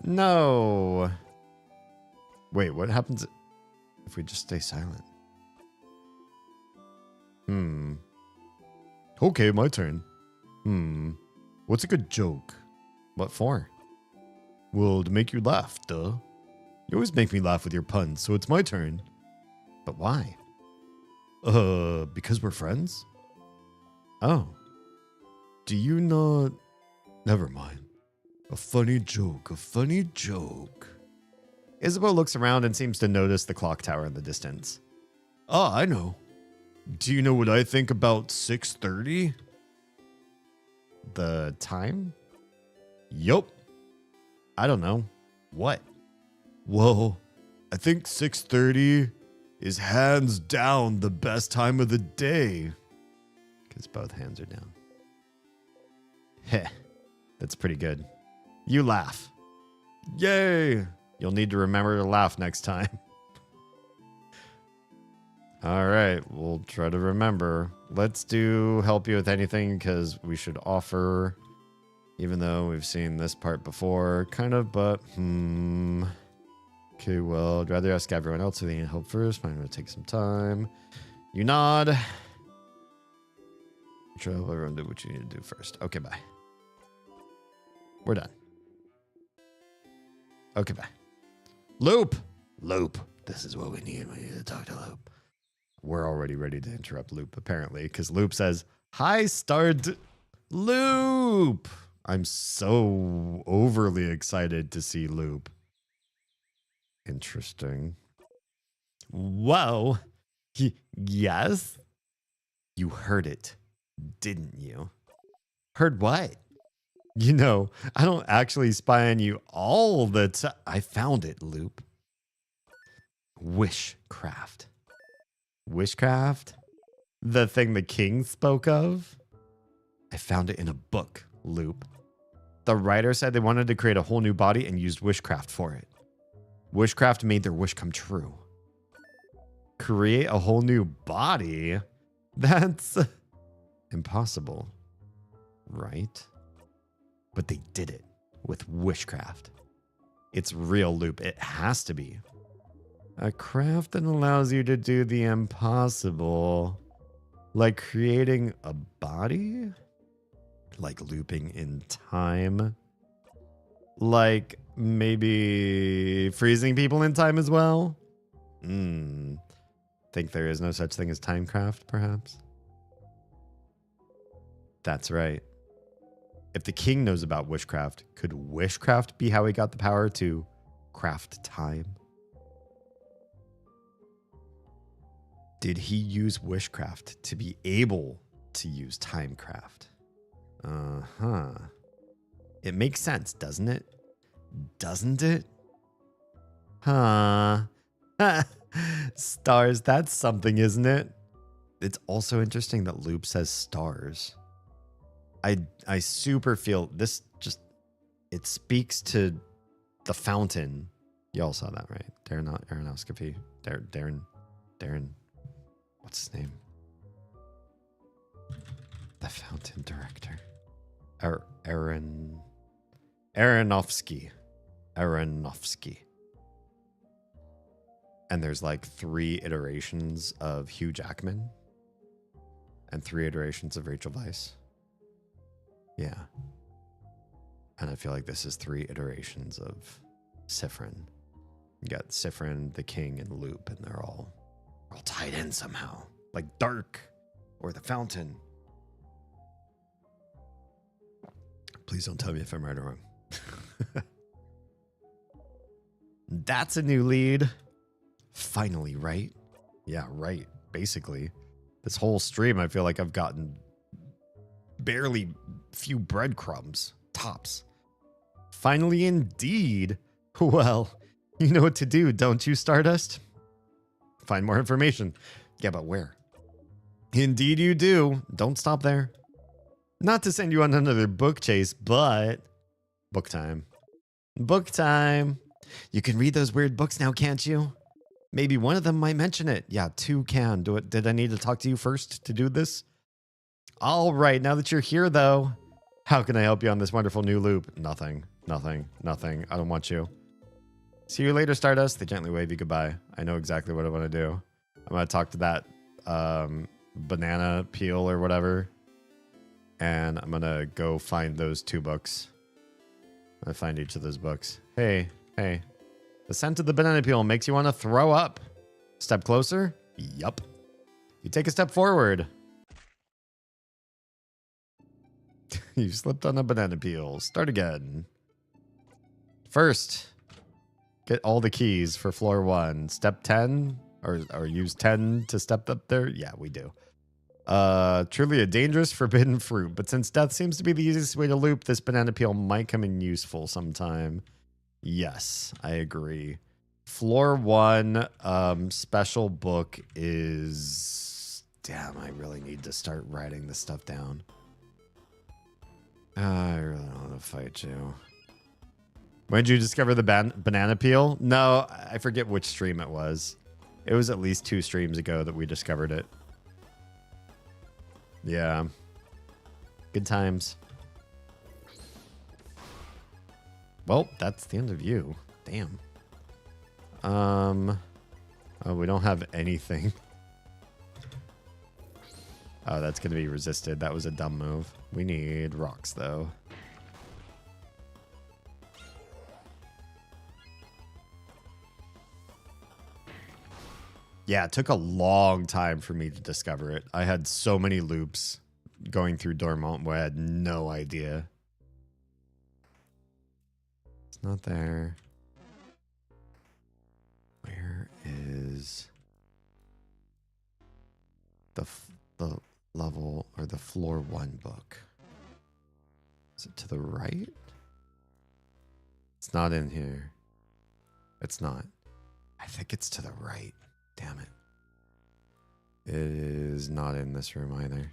No. Wait, what happens if we just stay silent? Okay, my turn. What's a good joke? What for? Well, to make you laugh, duh. You always make me laugh with your puns, so it's my turn. But why? Because we're friends? Oh. Do you not... Never mind. A funny joke, a funny joke. Isabeau looks around and seems to notice the clock tower in the distance. Oh, I know. Do you know what I think about 6:30? The time? Yup. I don't know. What? Well, I think 6:30... is hands down the best time of the day. Because both hands are down. Heh. That's pretty good. You laugh. Yay! You'll need to remember to laugh next time. All right, we'll try to remember. Let's do help you with anything because we should offer, even though we've seen this part before, kind of, but Okay, well, I'd rather ask everyone else if they need help first. I'm going to take some time. You nod. Try to help everyone do what you need to do first. Okay, bye. We're done. Okay, bye. Loop! Loop. This is what we need. We need to talk to Loop. We're already ready to interrupt Loop, apparently, because Loop says, "Hi, Start Loop!" I'm so overly excited to see Loop. Interesting. Whoa. Yes? You heard it, didn't you? Heard what? You know, I don't actually spy on you all the time. I found it, Loop. Wishcraft. Wishcraft? The thing the king spoke of? I found it in a book, Loop. The writer said they wanted to create a whole new body and used wishcraft for it. Wishcraft made their wish come true. Create a whole new body? That's impossible, right? But they did it with wishcraft. It's real, Loop. It has to be. A craft that allows you to do the impossible. Like creating a body? Like looping in time? Like maybe freezing people in time as well? Think there is no such thing as timecraft, perhaps? That's right. If the king knows about wishcraft, could wishcraft be how he got the power to craft time? Did he use wishcraft to be able to use timecraft? Uh-huh. It makes sense, doesn't it? Doesn't it? Huh. Stars, that's something, isn't it? It's also interesting that Loop says stars. I super feel this just, it speaks to the fountain. Y'all saw that, right? Darren Aronofsky. Darren. What's his name? The fountain director. Aronofsky. And there's like 3 iterations of Hugh Jackman and 3 iterations of Rachel Weisz. Yeah. And I feel like this is 3 iterations of Sifrin. You got Sifrin, the king, and Loop, and they're all tied in somehow. Like Dark or the fountain. Please don't tell me if I'm right or wrong. That's a new lead. Finally, right? Yeah, right. Basically. This whole stream, I feel like I've gotten barely few breadcrumbs. Tops. Finally, indeed. Well, you know what to do, don't you, Stardust? Find more information. Yeah, but where? Indeed you do. Don't stop there. Not to send you on another book chase, but book time. Book time. You can read those weird books now, can't you? Maybe one of them might mention it. Yeah, 2 can. Do it. Did I need to talk to you first to do this? All right, now that you're here, though, how can I help you on this wonderful new loop? Nothing. I don't want you. See you later, Stardust. They gently wave you goodbye. I know exactly what I want to do. I'm going to talk to that banana peel or whatever. And I'm going to go find those 2 books. I'm going to find each of those books. Hey. The scent of the banana peel makes you want to throw up. Step closer? Yup. You take a step forward. You slipped on a banana peel. Start again. First, get all the keys for floor 1. Step 10? Or use 10 to step up there? Yeah, we do. Truly a dangerous forbidden fruit. But since death seems to be the easiest way to loop, this banana peel might come in useful sometime. Yes, I agree. Floor 1 special book is... Damn, I really need to start writing this stuff down. I really don't want to fight you. When did you discover the banana peel? No, I forget which stream it was. It was at least 2 streams ago that we discovered it. Yeah. Good times. Well, that's the end of you. Damn. Oh, we don't have anything. Oh, that's going to be resisted. That was a dumb move. We need rocks, though. Yeah, it took a long time for me to discover it. I had so many loops going through Dormont where I had no idea. It's not there. Where is the level or the floor 1 book? Is it to the right? It's not in here. It's not. I think it's to the right. Damn it. It is not in this room either.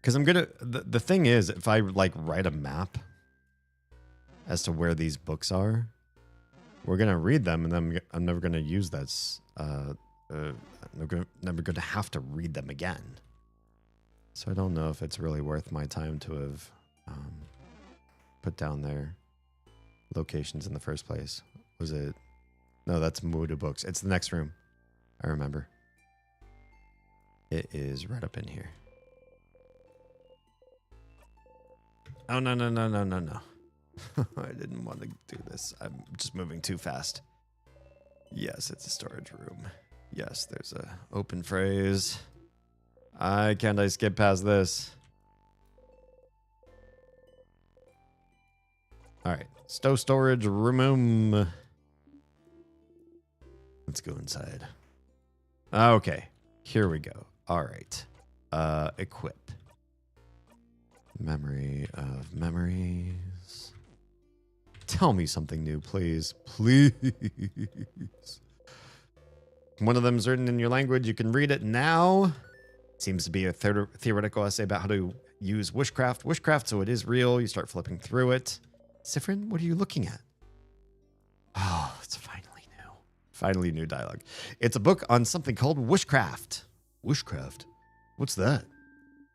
Because I'm gonna, the thing is, if I like write a map as to where these books are, we're gonna read them, and then I'm never gonna use this. I'm never gonna have to read them again. So I don't know if it's really worth my time to have put down their locations in the first place. Was it? No, that's Muda Books. It's the next room. I remember. It is right up in here. Oh, no. I didn't want to do this. I'm just moving too fast. Yes, it's a storage room. Yes, there's a open phrase. Can't I skip past this? All right, storage room. Let's go inside. Okay, here we go. All right, equip. Memory of memories. Tell me something new, please. Please. One of them is written in your language. You can read it now. Seems to be a theoretical essay about how to use wishcraft. Wishcraft, so it is real. You start flipping through it. Sifrin, what are you looking at? Oh, it's finally new. Finally new dialogue. It's a book on something called wishcraft. Wishcraft? What's that?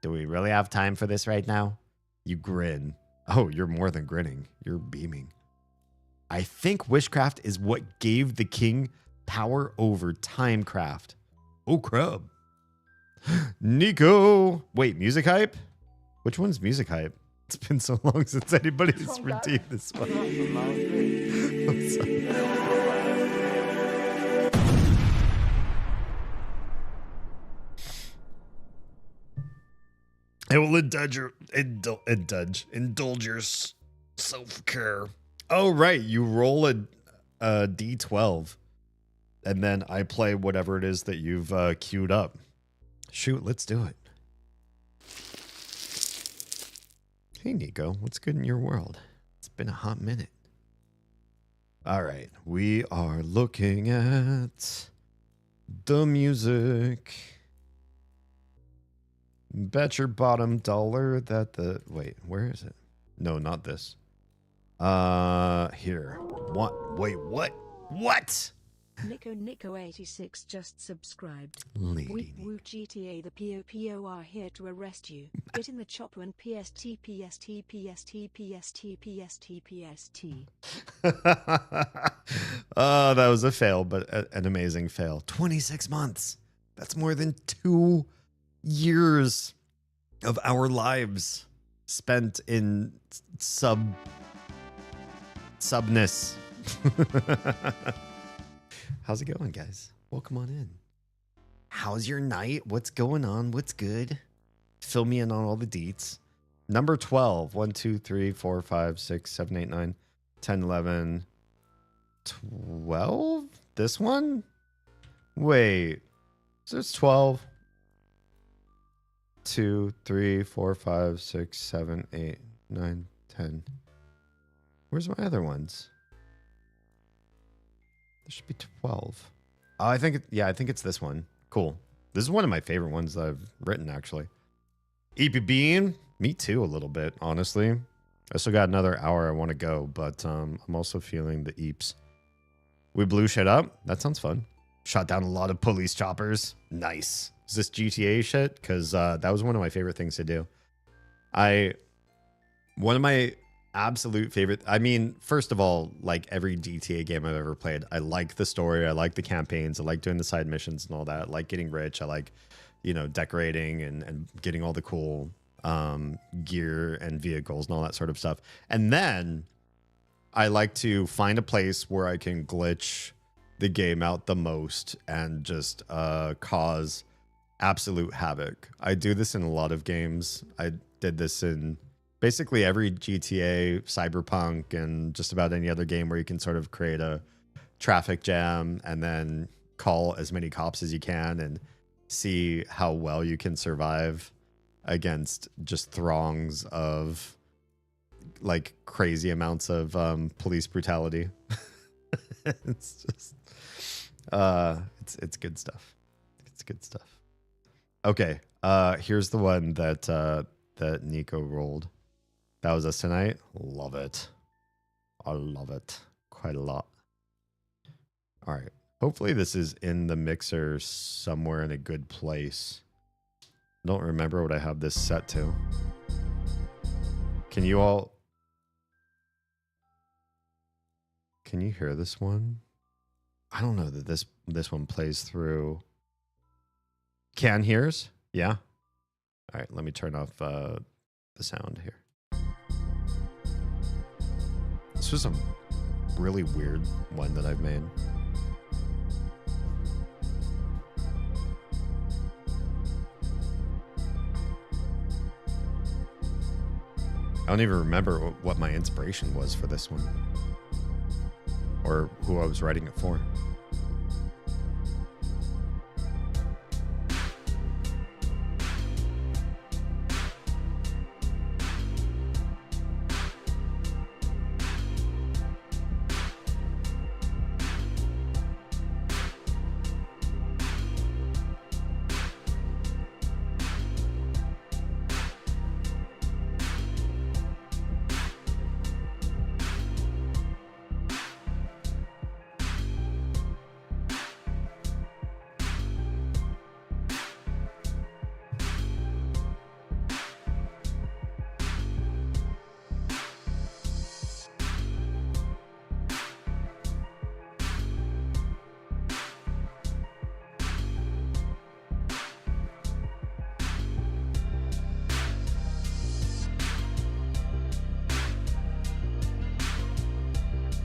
Do we really have time for this right now? You grin. Oh, you're more than grinning. You're beaming. I think wishcraft is what gave the king power over timecraft. Oh, crap. Nico. Wait, music hype? Which one's music hype? It's been so long since anybody's redeemed this one. I'm sorry. It will indulge your self-care. Oh, right. You roll a D12. And then I play whatever it is that you've queued up. Shoot, let's do it. Hey, Nico. What's good in your world? It's been a hot minute. All right. We are looking at the music. Bet your bottom dollar that the... Wait, where is it? No, not this. Here. What? Wait, what? What? Nico86 just subscribed. Lady. Woo GTA, the POPO are here to arrest you. Get in the chopper and PST. Oh, that was a fail, but an amazing fail. 26 months. That's more than 2 years of our lives spent in subness. How's it going, guys? Welcome on in. How's your night? What's going on? What's good? Fill me in on all the deets. Number 12. 1, 2, 3, 4, 5, 6, 7, 8, 9, 10, 11, 12? This one? Wait. So it's 12. 2, 3, 4, 5, 6, 7, 8, 9, 10. Where's my other ones? There should be 12. Oh, I think it's this one. Cool. This is one of my favorite ones that I've written, actually. EP Bean? Me too, a little bit, honestly. I still got another hour I want to go, but I'm also feeling the eeps. We blew shit up. That sounds fun. Shot down a lot of police choppers. Nice. Is this GTA shit? Because that was one of my favorite things to do. One of my absolute favorite. I mean, first of all, like every GTA game I've ever played, I like the story. I like the campaigns. I like doing the side missions and all that. I like getting rich. I like, you know, decorating and getting all the cool gear and vehicles and all that sort of stuff. And then I like to find a place where I can glitch the game out the most and just cause absolute havoc. I do this in a lot of games. I did this in basically every GTA, Cyberpunk, and just about any other game where you can sort of create a traffic jam and then call as many cops as you can and see how well you can survive against just throngs of like crazy amounts of police brutality. It's just it's good stuff. It's good stuff. Okay, here's the one that Nico rolled. That was us tonight. Love it. I love it quite a lot. All right. Hopefully this is in the mixer somewhere in a good place. I don't remember what I have this set to. Can you hear this one? I don't know that this one plays through. Can hears? Yeah. All right, let me turn off the sound here. This was a really weird one that I've made. I don't even remember what my inspiration was for this one. Or who I was writing it for.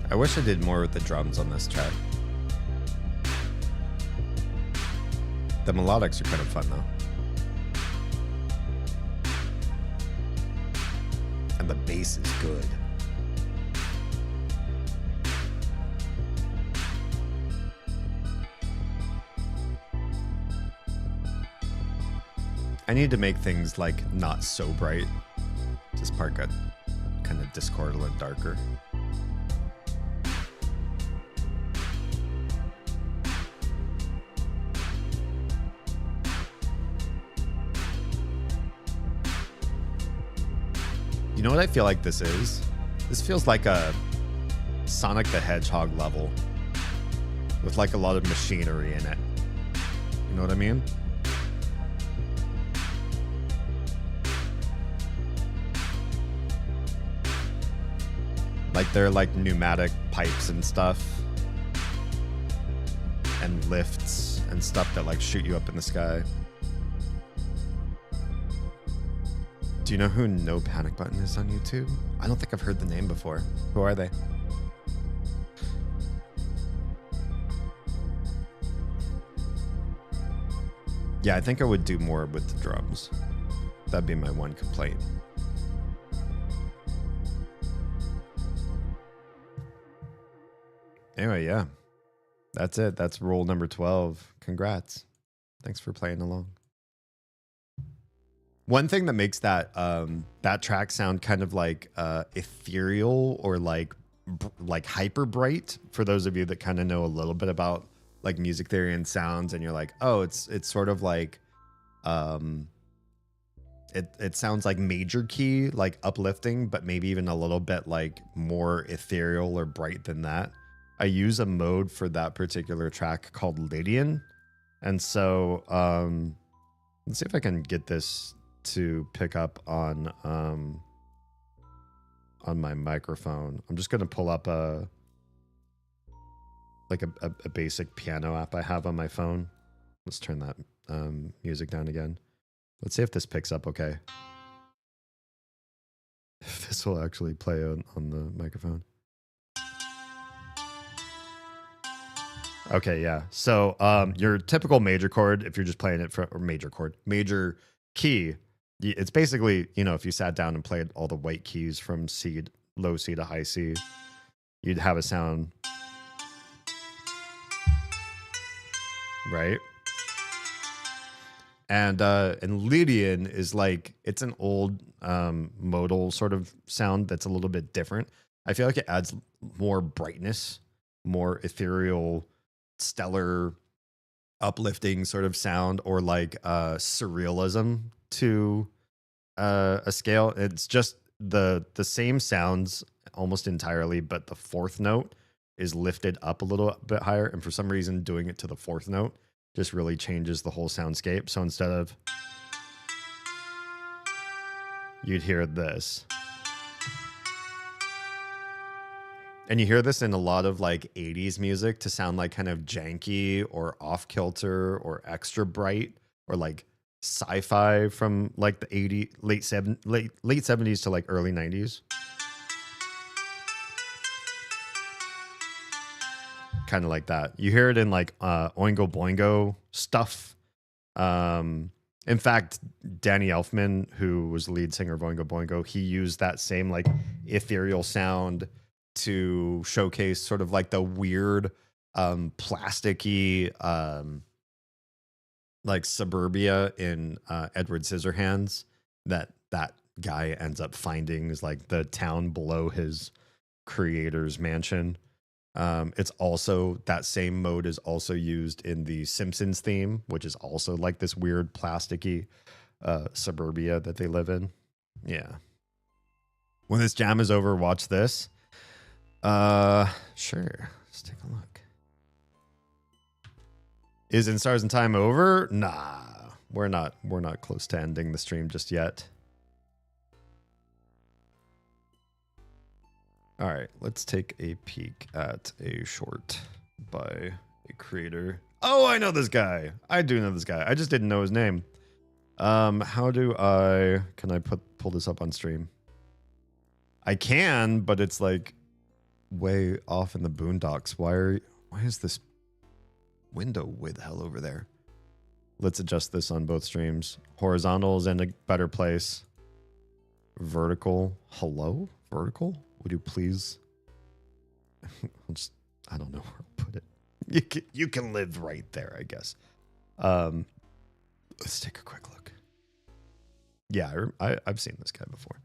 I wish I did more with the drums on this track. The melodics are kind of fun though. And the bass is good. I need to make things like not so bright. This part got kind of discordant and darker. You know what I feel like this is? This feels like a Sonic the Hedgehog level with like a lot of machinery in it. You know what I mean? Like they're like pneumatic pipes and stuff and lifts and stuff that like shoot you up in the sky. Do you know who No Panic Button is on YouTube? I don't think I've heard the name before. Who are they? Yeah, I think I would do more with the drums. That'd be my one complaint. Anyway, yeah. That's it. That's roll number 12. Congrats. Thanks for playing along. One thing that makes that that track sound kind of like ethereal or like hyper bright, for those of you that kind of know a little bit about like music theory and sounds, and you're like, oh, it's sort of like it sounds like major key, like uplifting, but maybe even a little bit like more ethereal or bright than that. I use a mode for that particular track called Lydian. And so let's see if I can get this to pick up on my microphone. I'm just gonna pull up a basic piano app I have on my phone. Let's turn that music down again. Let's see if this picks up okay. If this will actually play on the microphone. Okay, yeah. So your typical major chord, if you're just playing it for, or major key, it's basically, you know, if you sat down and played all the white keys from low C to high C, you'd have a sound, right? And Lydian is like, it's an old modal sort of sound that's a little bit different. I feel like it adds more brightness, more ethereal, stellar, uplifting sort of sound, or like surrealism to a scale. It's just the same sounds almost entirely, but the fourth note is lifted up a little bit higher. And for some reason, doing it to the fourth note just really changes the whole soundscape. So instead of, you'd hear this. And you hear this in a lot of like 80s music to sound like kind of janky or off kilter or extra bright or like sci-fi from like the late 70s to like early 90s. Kind of like that. You hear it in like Oingo Boingo stuff. In fact, Danny Elfman, who was the lead singer of Oingo Boingo, he used that same like ethereal sound to showcase sort of like the weird plasticky like suburbia in Edward Scissorhands that guy ends up finding is like the town below his creator's mansion. It's also, that same mode is also used in the Simpsons theme, which is also like this weird plasticky suburbia that they live in. Yeah. When this jam is over, watch this. Sure. Let's take a look. Is In Stars and Time over? Nah. We're not close to ending the stream just yet. All right, let's take a peek at a short by a creator. Oh, I know this guy. I do know this guy. I just didn't know his name. How do can I pull this up on stream? I can, but it's like way off in the boondocks. Why is this window way the hell over there? Let's adjust this on both streams. Horizontal is in a better place. Vertical. Hello? Vertical? Would you please? I don't know where I'll put it. You can live right there, I guess. Let's take a quick look. Yeah, I've seen this guy before.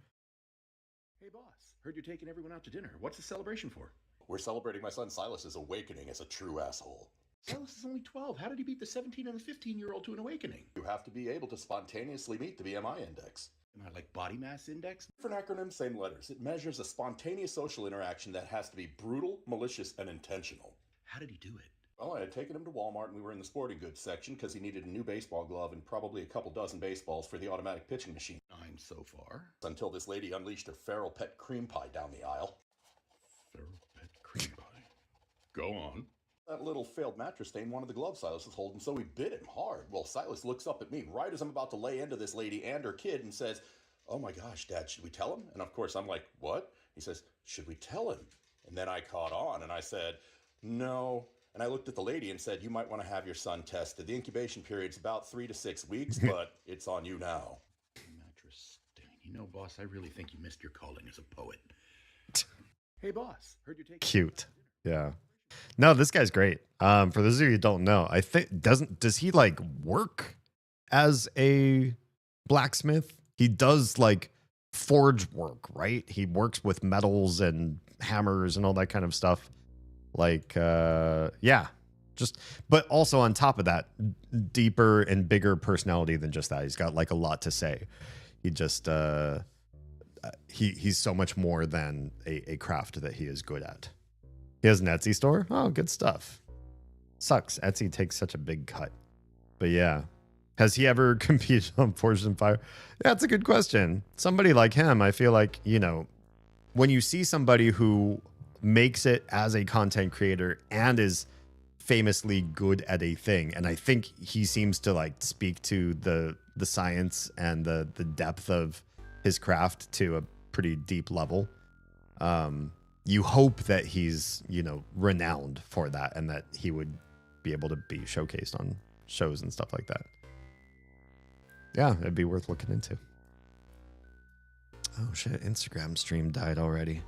Hey, boss. Heard you're taking everyone out to dinner. What's the celebration for? We're celebrating my son Silas's awakening as a true asshole. Silas is only 12. How did he beat the 17 and the 15-year-old to an awakening? You have to be able to spontaneously meet the BMI index. Am I like body mass index? Different acronym, same letters. It measures a spontaneous social interaction that has to be brutal, malicious, and intentional. How did he do it? Well, I had taken him to Walmart and we were in the sporting goods section because he needed a new baseball glove and probably a couple dozen baseballs for the automatic pitching machine. 9 so far. Until this lady unleashed her feral pet cream pie down the aisle. Feral pet cream pie. Go on. That little failed mattress stain one of the gloves Silas was holding, so we bit him hard. Well, Silas looks up at me right as I'm about to lay into this lady and her kid and says, "Oh my gosh, Dad, should we tell him?" And of course, I'm like, "What?" He says, "Should we tell him?" And then I caught on and I said, "No." And I looked at the lady and said, "You might want to have your son tested. The incubation period's about 3 to 6 weeks, but it's on you now." Mattress stain. You know, boss, I really think you missed your calling as a poet. Hey, boss, heard you take Cute. Yeah. No, this guy's great. For those of you who don't know, I think does he like work as a blacksmith? He does like forge work, right? He works with metals and hammers and all that kind of stuff. Like, yeah, but also on top of that, deeper and bigger personality than just that. He's got like a lot to say. He just he's so much more than a craft that he is good at. He has an Etsy store. Oh, good stuff. Sucks. Etsy takes such a big cut. But yeah. Has he ever competed on Forged in Fire? Yeah, that's a good question. Somebody like him, I feel like, you know, when you see somebody who makes it as a content creator and is famously good at a thing, and I think he seems to like speak to the science and the depth of his craft to a pretty deep level. You hope that he's, you know, renowned for that and that he would be able to be showcased on shows and stuff like that. Yeah, it'd be worth looking into. Oh shit, Instagram stream died already.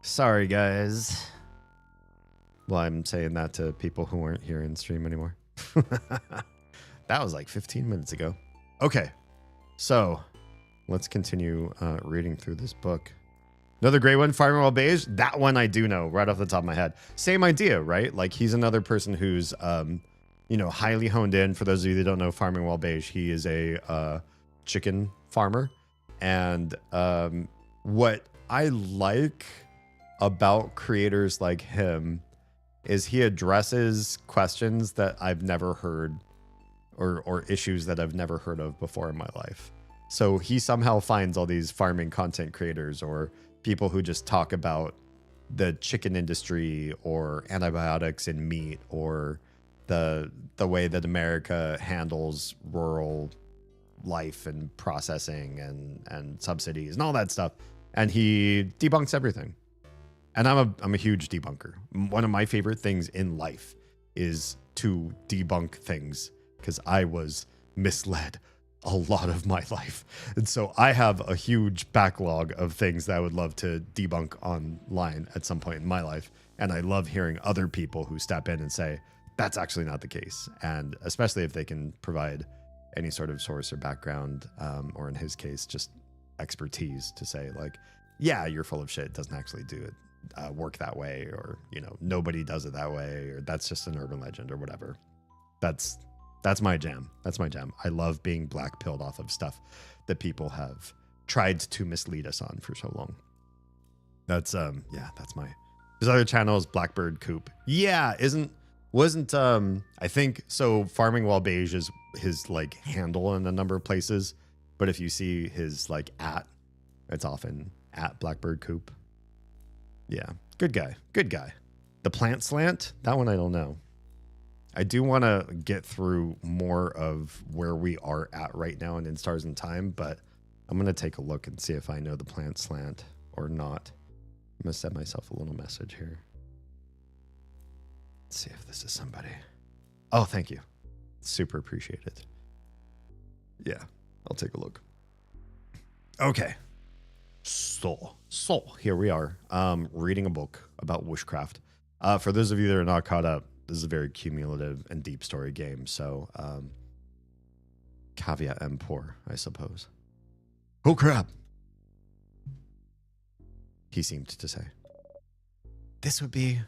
Sorry, guys. Well, I'm saying that to people who aren't here in stream anymore. That was like 15 minutes ago. Okay, so let's continue reading through this book. Another great one, Farming While Beige. That one I do know right off the top of my head. Same idea, right? Like he's another person who's, you know, highly honed in. For those of you that don't know Farming While Beige, he is a chicken farmer. And what I like about creators like him is he addresses questions that I've never heard or issues that I've never heard of before in my life. So he somehow finds all these farming content creators or people who just talk about the chicken industry or antibiotics in meat or the way that America handles rural life and processing and subsidies and all that stuff. And he debunks everything. And I'm a huge debunker. One of my favorite things in life is to debunk things because I was misled a lot of my life. And so I have a huge backlog of things that I would love to debunk online at some point in my life. And I love hearing other people who step in and say, that's actually not the case. And especially if they can provide any sort of source or background, or in his case, just expertise to say like, yeah, you're full of shit. It doesn't actually do it. Work that way, or you know, nobody does it that way, or that's just an urban legend or whatever. That's my jam. That's my jam. I love being black pilled off of stuff that people have tried to mislead us on for so long. That's yeah, that's my. His other channel is Blackbird Coop. Yeah, wasn't I think so. Farming While Beige is his like handle in a number of places, but if you see his like it's often at Blackbird Coop. Yeah, good guy. Good guy. The Plant Slant, that one I don't know. I do want to get through more of where we are at right now in Stars in Time, but I'm going to take a look and see if I know the Plant Slant or not. I'm going to send myself a little message here. Let's see if this is somebody. Oh, thank you. Super appreciate it. Yeah, I'll take a look. Okay. So here we are, reading a book about witchcraft. For those of you that are not caught up, this is a very cumulative and deep story game. So, caveat emptor, I suppose. Oh crap! He seemed to say. This would be.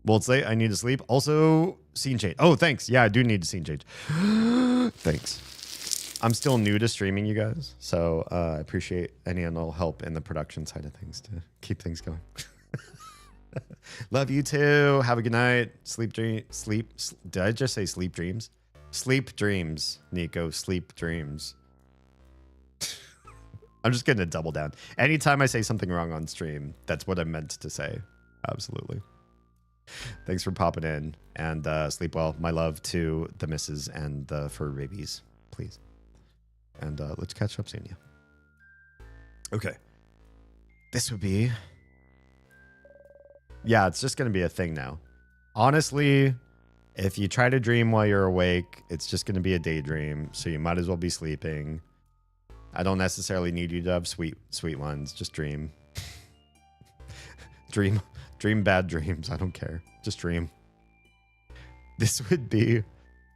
Well, it's late. I need to sleep. Also, scene change. Oh, thanks. Yeah, I do need to scene change. Thanks. I'm still new to streaming, you guys, so I appreciate any and all help in the production side of things to keep things going. Love you too. Have a good night. Sleep. Did I just say sleep dreams? Sleep dreams, Nico. Sleep dreams. I'm just going to double down. Anytime I say something wrong on stream, that's what I meant to say. Absolutely. Thanks for popping in, and sleep well. My love to the missus and the fur babies, please. And let's catch up soon, yeah. Okay. This would be... Yeah, it's just going to be a thing now. Honestly, if you try to dream while you're awake, it's just going to be a daydream, so you might as well be sleeping. I don't necessarily need you to have sweet ones. Just dream. Dream bad dreams. I don't care. Just dream. This would be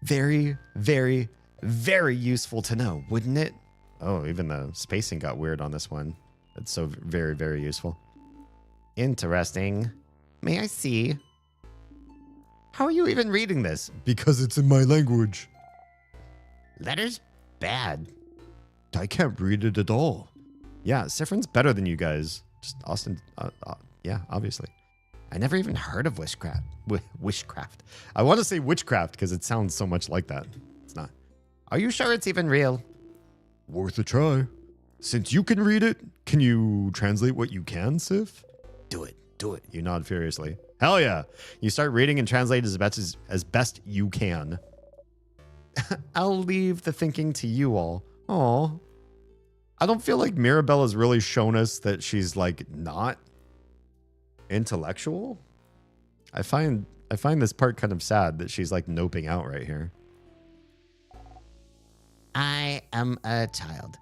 very, very, very useful to know, wouldn't it? Oh, even the spacing got weird on this one. It's so very, very useful. Interesting. May I see? How are you even reading this? Because it's in my language. Letters? Bad. I can't read it at all. Yeah, Sifrin's better than you guys. Just Austin, yeah, obviously. I never even heard of wishcraft. Wishcraft. I want to say witchcraft because it sounds so much like that. It's not. Are you sure it's even real? Worth a try. Since you can read it, can you translate what you can, Sif? Do it. Do it. You nod furiously. Hell yeah. You start reading and translate as best you can. I'll leave the thinking to you all. Aw. I don't feel like Mirabella's really shown us that she's like not intellectual. I find this part kind of sad that she's like noping out right here. I am a child.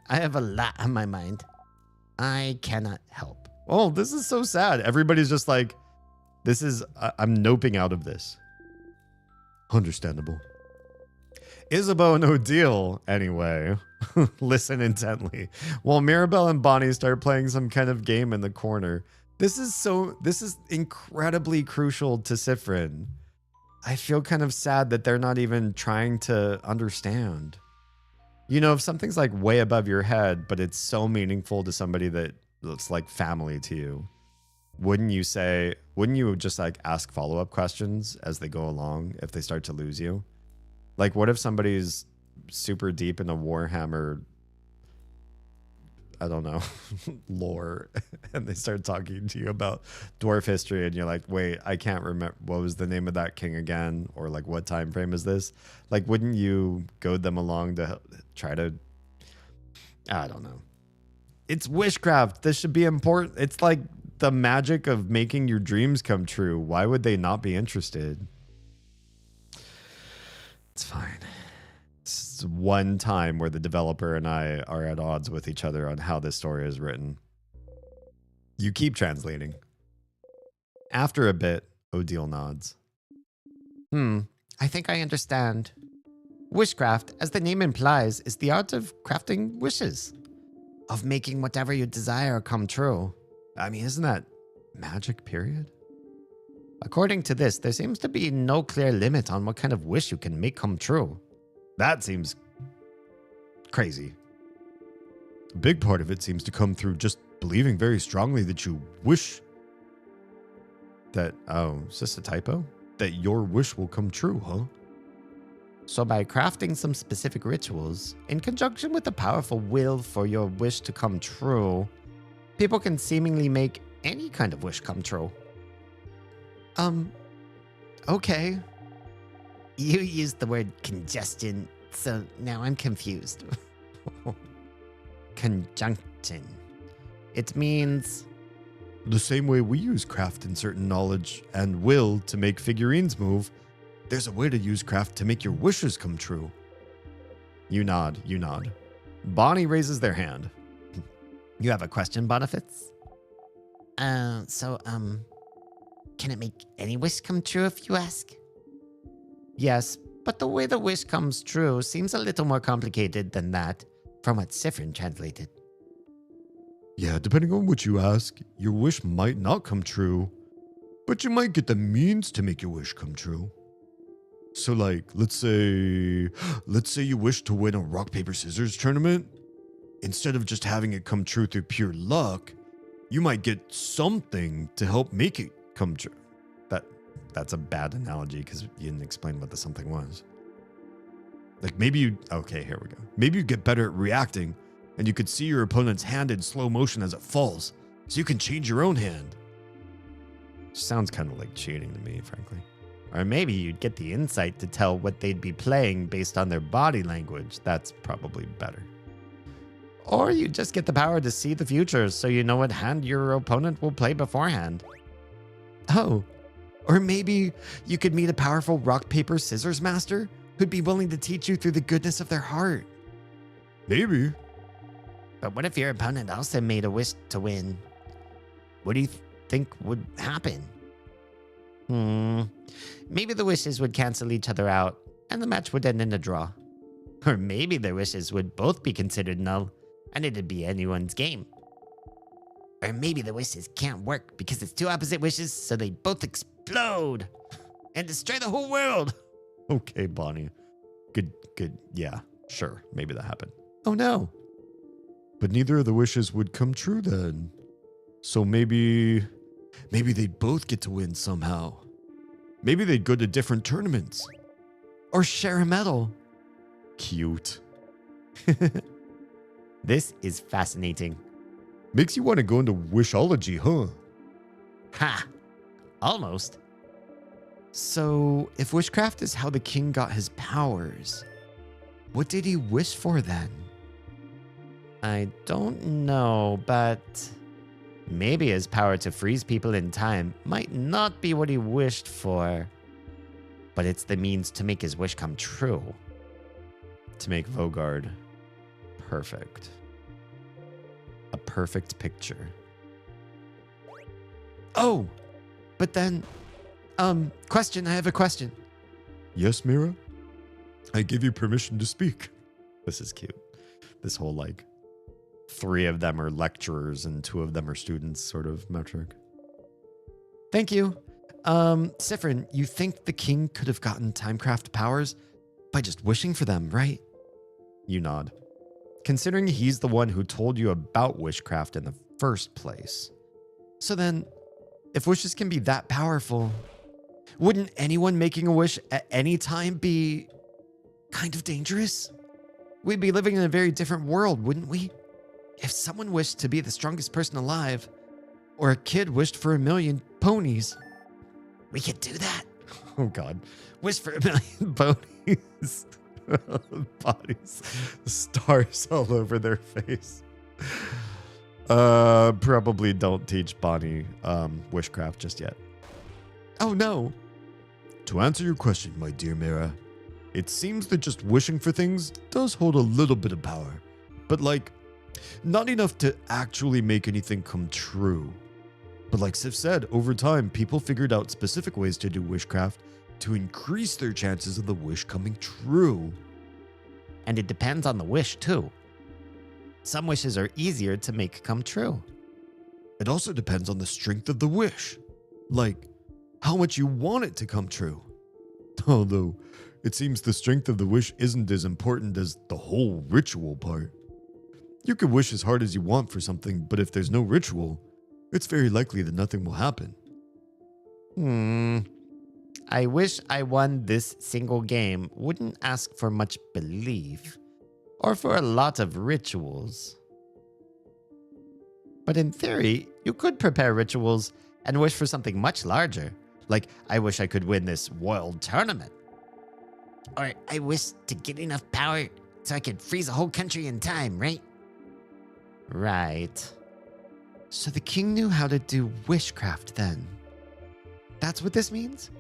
I have a lot on my mind. I cannot help. Oh, this is so sad. Everybody's just like, I'm noping out of this. Understandable. Isabeau and Odile, anyway, listen intently. While Mirabelle and Bonnie start playing some kind of game in the corner. This is incredibly crucial to Sifrin. I feel kind of sad that they're not even trying to understand. You know, if something's like way above your head, but it's so meaningful to somebody that looks like family to you, wouldn't you just like ask follow-up questions as they go along if they start to lose you? Like, what if somebody's super deep into Warhammer, I don't know, lore, and they start talking to you about dwarf history, and you're like, wait, I can't remember, what was the name of that king again? Or like, what time frame is this? Like, wouldn't you goad them along to try to, I don't know. It's witchcraft. This should be important. It's like the magic of making your dreams come true. Why would they not be interested? It's fine. It's one time where the developer and I are at odds with each other on how this story is written. You keep translating. After a bit, Odile nods. I think I understand. Wishcraft, as the name implies, is the art of crafting wishes. Of making whatever you desire come true. I mean, isn't that magic, period? According to this, there seems to be no clear limit on what kind of wish you can make come true. That seems crazy. A big part of it seems to come through just believing very strongly that you wish that, oh, is this a typo? That your wish will come true, huh? So by crafting some specific rituals, in conjunction with a powerful will for your wish to come true, people can seemingly make any kind of wish come true. Okay. You used the word congestion, so now I'm confused. Conjunction. It means... The same way we use craft in certain knowledge and will to make figurines move, there's a way to use craft to make your wishes come true. You nod. Bonnie raises their hand. You have a question, Boniface? Can it make any wish come true if you ask? Yes, but the way the wish comes true seems a little more complicated than that, from what Sifrin translated. Yeah, depending on what you ask, your wish might not come true, but you might get the means to make your wish come true. So like, let's say you wish to win a rock, paper, scissors tournament. Instead of just having it come true through pure luck, you might get something to help make it come true. That's a bad analogy because you didn't explain what the something was. Like okay, here we go. Maybe you get better at reacting and you could see your opponent's hand in slow motion as it falls, so you can change your own hand. Sounds kind of like cheating to me, frankly. Or maybe you'd get the insight to tell what they'd be playing based on their body language. That's probably better. Or you just get the power to see the future so you know what hand your opponent will play beforehand. Oh, or maybe you could meet a powerful rock, paper, scissors master who'd be willing to teach you through the goodness of their heart. Maybe. But what if your opponent also made a wish to win? What do you think would happen? Maybe the wishes would cancel each other out and the match would end in a draw. Or maybe their wishes would both be considered null and it'd be anyone's game. Or maybe the wishes can't work because it's two opposite wishes, so they both explode and destroy the whole world. Okay, Bonnie. Good. Yeah, sure. Maybe that happened. Oh no. But neither of the wishes would come true then. So maybe they'd both get to win somehow. Maybe they'd go to different tournaments. Or share a medal. Cute. This is fascinating. Makes you want to go into wishology, huh? Ha! Almost. So, if witchcraft is how the king got his powers, what did he wish for then? I don't know, but maybe his power to freeze people in time might not be what he wished for. But it's the means to make his wish come true. To make Vogard perfect. A perfect picture. Oh! But then, question, I have a question. Yes, Mira? I give you permission to speak. This is cute. This whole, like, 3 of them are lecturers and 2 of them are students sort of metric. Thank you. Sifrin, you think the king could have gotten Timecraft powers by just wishing for them, right? You nod. Considering he's the one who told you about witchcraft in the first place. So then, if wishes can be that powerful, wouldn't anyone making a wish at any time be kind of dangerous? We'd be living in a very different world, wouldn't we? If someone wished to be the strongest person alive, or a kid wished for 1,000,000 ponies, we could do that. Oh God. Wish for 1,000,000 ponies. Bodies. Stars all over their face. Probably don't teach Bonnie witchcraft just yet. Oh no. To answer your question, my dear Mira, it seems that just wishing for things does hold a little bit of power. But like, not enough to actually make anything come true. But like Sif said, over time, people figured out specific ways to do witchcraft to increase their chances of the wish coming true. And it depends on the wish, too. Some wishes are easier to make come true. It also depends on the strength of the wish. Like, how much you want it to come true. Although, it seems the strength of the wish isn't as important as the whole ritual part. You can wish as hard as you want for something, but if there's no ritual, it's very likely that nothing will happen. I wish I won this single game wouldn't ask for much belief, or for a lot of rituals. But in theory, you could prepare rituals and wish for something much larger, like I wish I could win this world tournament. Or I wish to get enough power so I could freeze a whole country in time, right? Right. So the king knew how to do witchcraft then. That's what this means?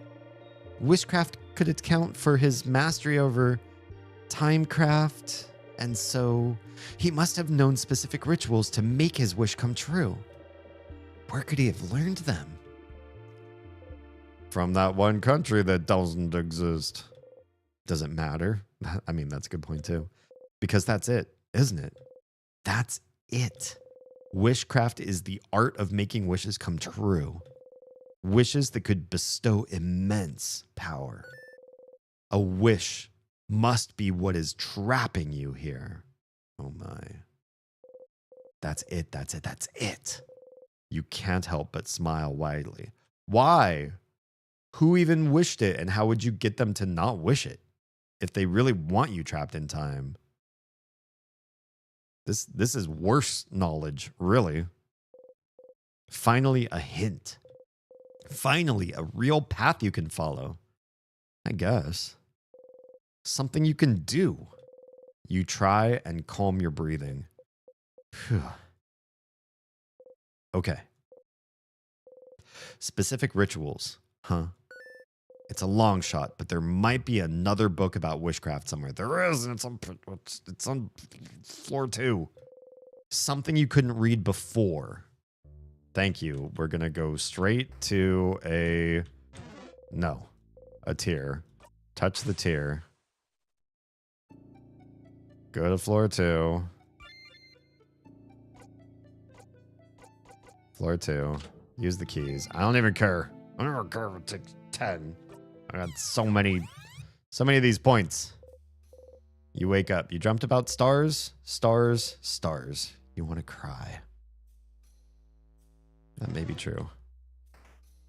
Witchcraft could account for his mastery over timecraft, and so he must have known specific rituals to make his wish come true. Where could he have learned them? From that one country that doesn't exist. Does it matter? I mean, that's a good point too. Because that's it, isn't it? That's it. Wishcraft is the art of making wishes come true. Wishes that could bestow immense power. A wish must be what is trapping you here. Oh my. That's it, that's it, that's it. You can't help but smile widely. Why? Who even wished it, and how would you get them to not wish it if they really want you trapped in time? This is worse knowledge, really. Finally, a hint. Finally, a real path you can follow. I guess. Something you can do. You try and calm your breathing. Phew. Okay. Specific rituals, huh? It's a long shot, but there might be another book about witchcraft somewhere. There is, and it's on floor 2. Something you couldn't read before. Thank you. We're going to go straight to a tier. Touch the tier. Go to floor 2. Floor 2. Use the keys. I don't even care. I don't even care if it takes 10. I got so many of these points. You wake up. You dreamt about stars, stars, stars. You want to cry. That may be true.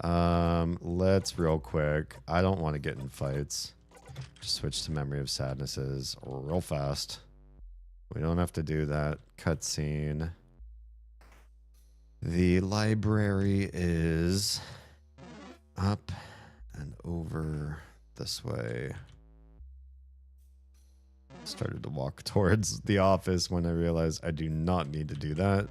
Let's real quick. I don't want to get in fights. Just switch to Memory of Sadnesses real fast. We don't have to do that. Cutscene. The library is up and over this way. Started to walk towards the office when I realized I do not need to do that.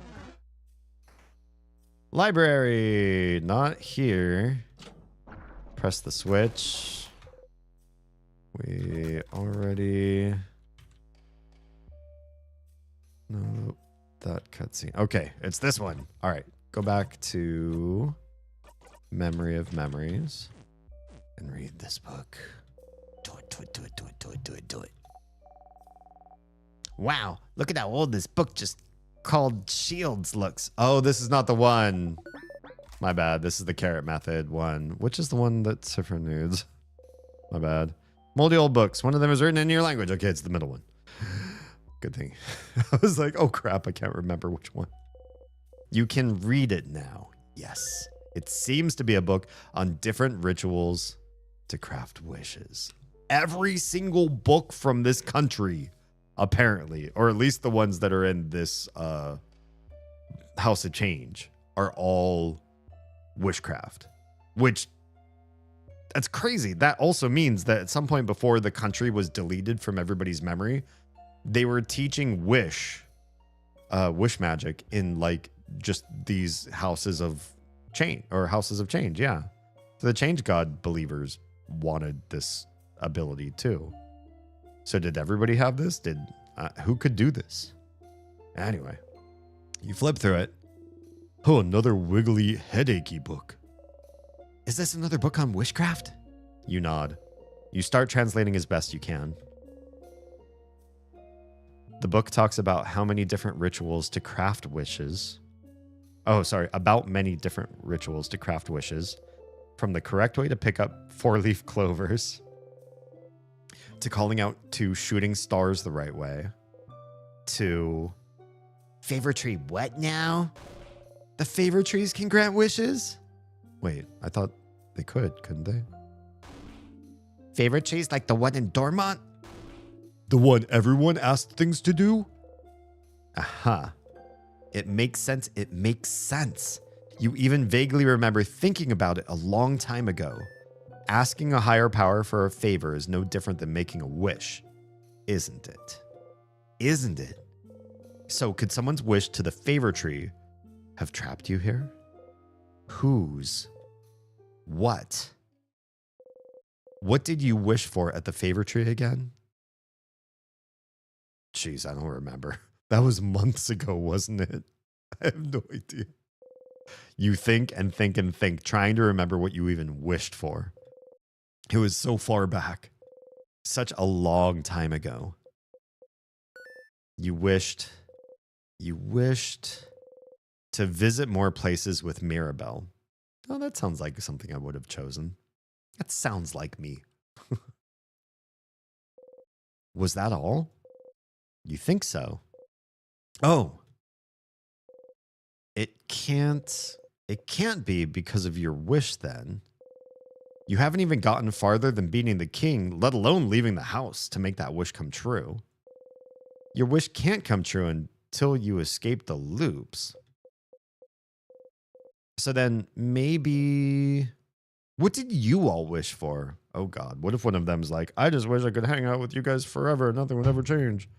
Library, not here. Press the switch. We already... No, that cutscene. Okay, it's this one. All right, go back to Memory of Memories and read this book. Do it, do it, do it, do it, do it, do it, do it. Wow, look at how old this book just called Shields looks. Oh, this is not the one. My bad. This is the carrot method one. Which is the one that's for nudes? My bad. Moldy old books. One of them is written in your language. Okay, it's the middle one. Good thing. I was like, oh crap, I can't remember which one. You can read it now. Yes. It seems to be a book on different rituals to craft wishes. Every single book from this country, apparently, or at least the ones that are in this House of Change, are all witchcraft. Which, that's crazy. That also means that at some point before the country was deleted from everybody's memory, they were teaching wish magic in like just these houses of change, or houses of change. Yeah. So the change god believers wanted this ability too. So did everybody have this? Who could do this? Anyway, you flip through it. Oh, another wiggly, headachy book. Is this another book on witchcraft? You nod. You start translating as best you can. The book talks about how many different rituals to craft wishes. Oh, sorry, about many different rituals to craft wishes. From the correct way to pick up 4-leaf clovers, to calling out to shooting stars the right way, to... Favor tree what now? The favor trees can grant wishes? Wait, I thought they couldn't they? Favor trees like the one in Dormont? The one everyone asked things to do? Aha. It makes sense. It makes sense. You even vaguely remember thinking about it a long time ago. Asking a higher power for a favor is no different than making a wish, isn't it? Isn't it? So could someone's wish to the favor tree have trapped you here? Whose? What? What did you wish for at the favor tree again? Jeez, I don't remember. That was months ago, wasn't it? I have no idea. You think and think and think, trying to remember what you even wished for. It was so far back. Such a long time ago. You wished to visit more places with Mirabelle. Oh, that sounds like something I would have chosen. That sounds like me. Was that all? You think so? Oh. It can't be because of your wish then. You haven't even gotten farther than beating the king, let alone leaving the house to make that wish come true. Your wish can't come true until you escape the loops. So then maybe... What did you all wish for? Oh God, what if one of them's like, I just wish I could hang out with you guys forever and nothing would ever change.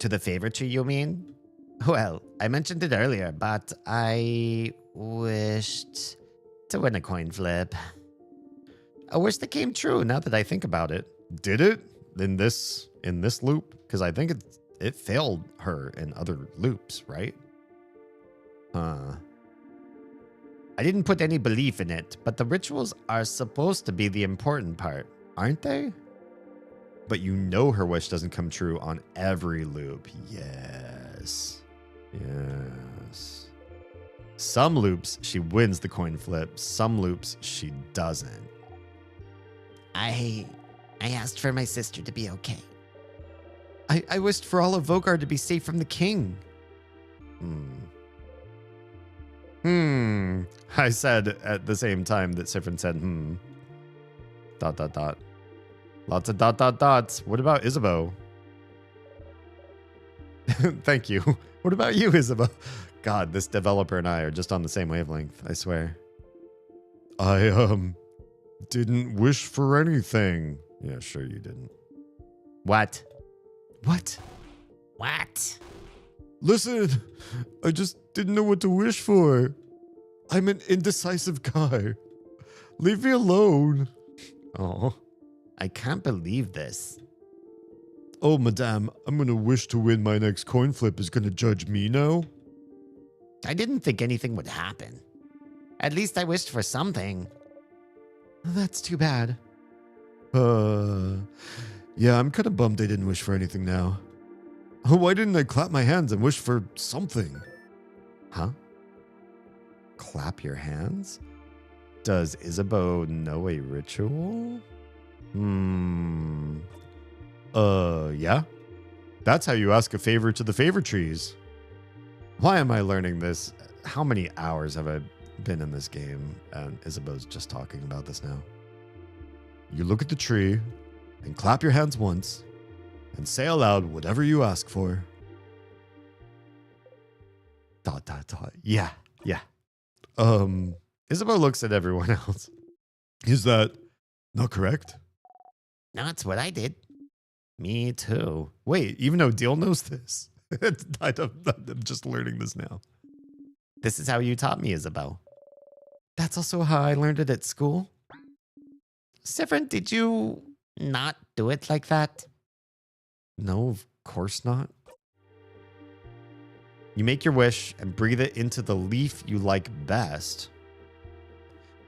To the favor tree, you mean? Well, I mentioned it earlier, but I wished to win a coin flip. A wish that came true now that I think about it. Did it? In this loop? Because I think it failed her in other loops, right? I didn't put any belief in it, but the rituals are supposed to be the important part, aren't they? But you know her wish doesn't come true on every loop. Yes. Yes. Some loops, she wins the coin flip. Some loops, she doesn't. I I asked for my sister to be okay. I wished for all of Vogar to be safe from the king. I said at the same time that Sifrin said, Dot, dot, dot. Lots of dot, dot, dots. What about Isabeau? Thank you. What about you, Isabeau? God, this developer and I are just on the same wavelength, I swear. I, didn't wish for anything. Yeah, sure you didn't. What? What? What? Listen, I just didn't know what to wish for. I'm an indecisive guy. Leave me alone. Oh, I can't believe this. Oh, madame, I'm gonna wish to win my next coin flip is gonna judge me now? I didn't think anything would happen. At least I wished for something. That's too bad. Yeah, I'm kind of bummed I didn't wish for anything now. Why didn't I clap my hands and wish for something? Huh? Clap your hands? Does Isabeau know a ritual? Yeah? That's how you ask a favor to the favor trees. Why am I learning this? How many hours have I been in this game? And Isabeau's just talking about this now. You look at the tree and clap your hands once and say aloud whatever you ask for. Dot, dot, dot. Yeah. Isabeau looks at everyone else. Is that not correct? No, that's what I did. Me too. Wait, even Odile knows this. I'm just learning this now. This is how you taught me, Isabeau. That's also how I learned it at school. Sifrin, did you not do it like that? No, of course not. You make your wish and breathe it into the leaf you like best.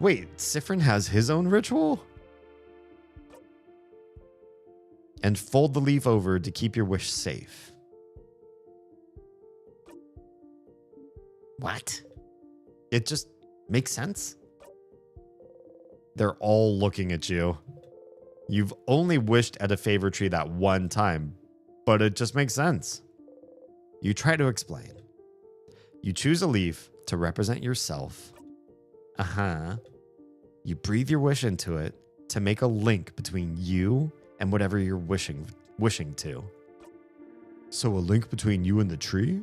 Wait, Sifrin has his own ritual? And fold the leaf over to keep your wish safe. What? It just makes sense. They're all looking at you. You've only wished at a favor tree that one time, but it just makes sense. You try to explain. You choose a leaf to represent yourself. You breathe your wish into it to make a link between you and whatever you're wishing to. So a link between you and the tree?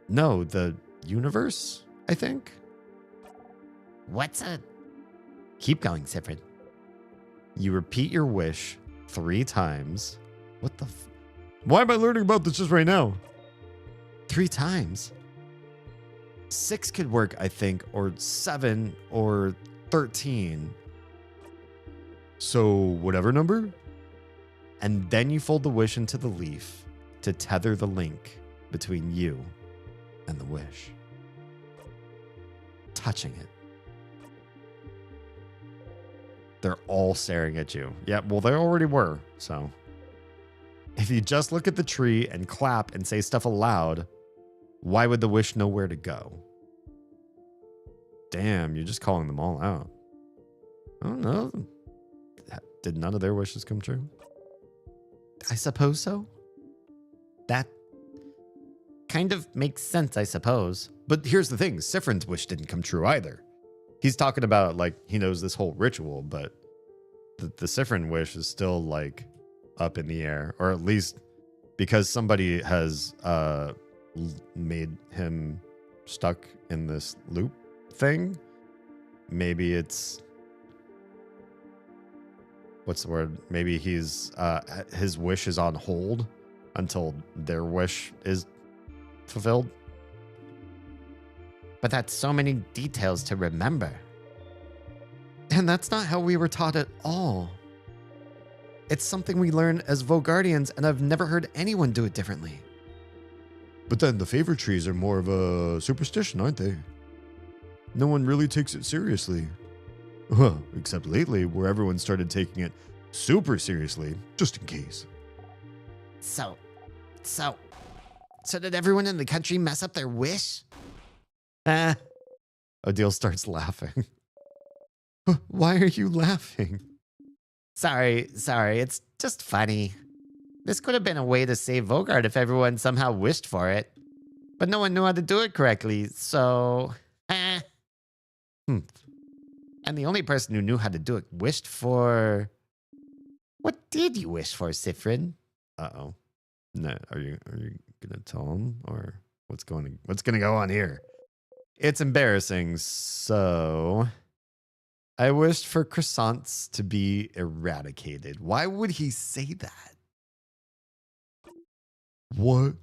No, the universe, I think. What's a... Keep going, Sifrin. You repeat your wish 3 times. What the Why am I learning about this just right now? 3 times. 6 could work, I think, or 7 or 13. So whatever number? And then you fold the wish into the leaf to tether the link between you and the wish. Touching it. They're all staring at you. Yeah, well, they already were, so. If you just look at the tree and clap and say stuff aloud, why would the wish know where to go? Damn, you're just calling them all out. I don't know. Did none of their wishes come true? I suppose so. That kind of makes sense, I suppose. But here's the thing, Sifrin's wish didn't come true either. He's talking about, like, he knows this whole ritual, but the Sifrin wish is still, like, up in the air. Or at least because somebody has made him stuck in this loop thing. Maybe it's... What's the word? Maybe he's his wish is on hold until their wish is fulfilled. But that's so many details to remember. And that's not how we were taught at all. It's something we learn as Vogardians, and I've never heard anyone do it differently. But then the favor trees are more of a superstition, aren't they? No one really takes it seriously. Well, except lately, where everyone started taking it super seriously, just in case. So did everyone in the country mess up their wish? Odile starts laughing. Why are you laughing? Sorry, it's just funny. This could have been a way to save Vogard if everyone somehow wished for it. But no one knew how to do it correctly, so... And the only person who knew how to do it wished for... What did you wish for, Sifrin? Uh-oh. No, are you gonna tell him? Or what's gonna go on here? It's embarrassing, so... I wished for croissants to be eradicated. Why would he say that? What?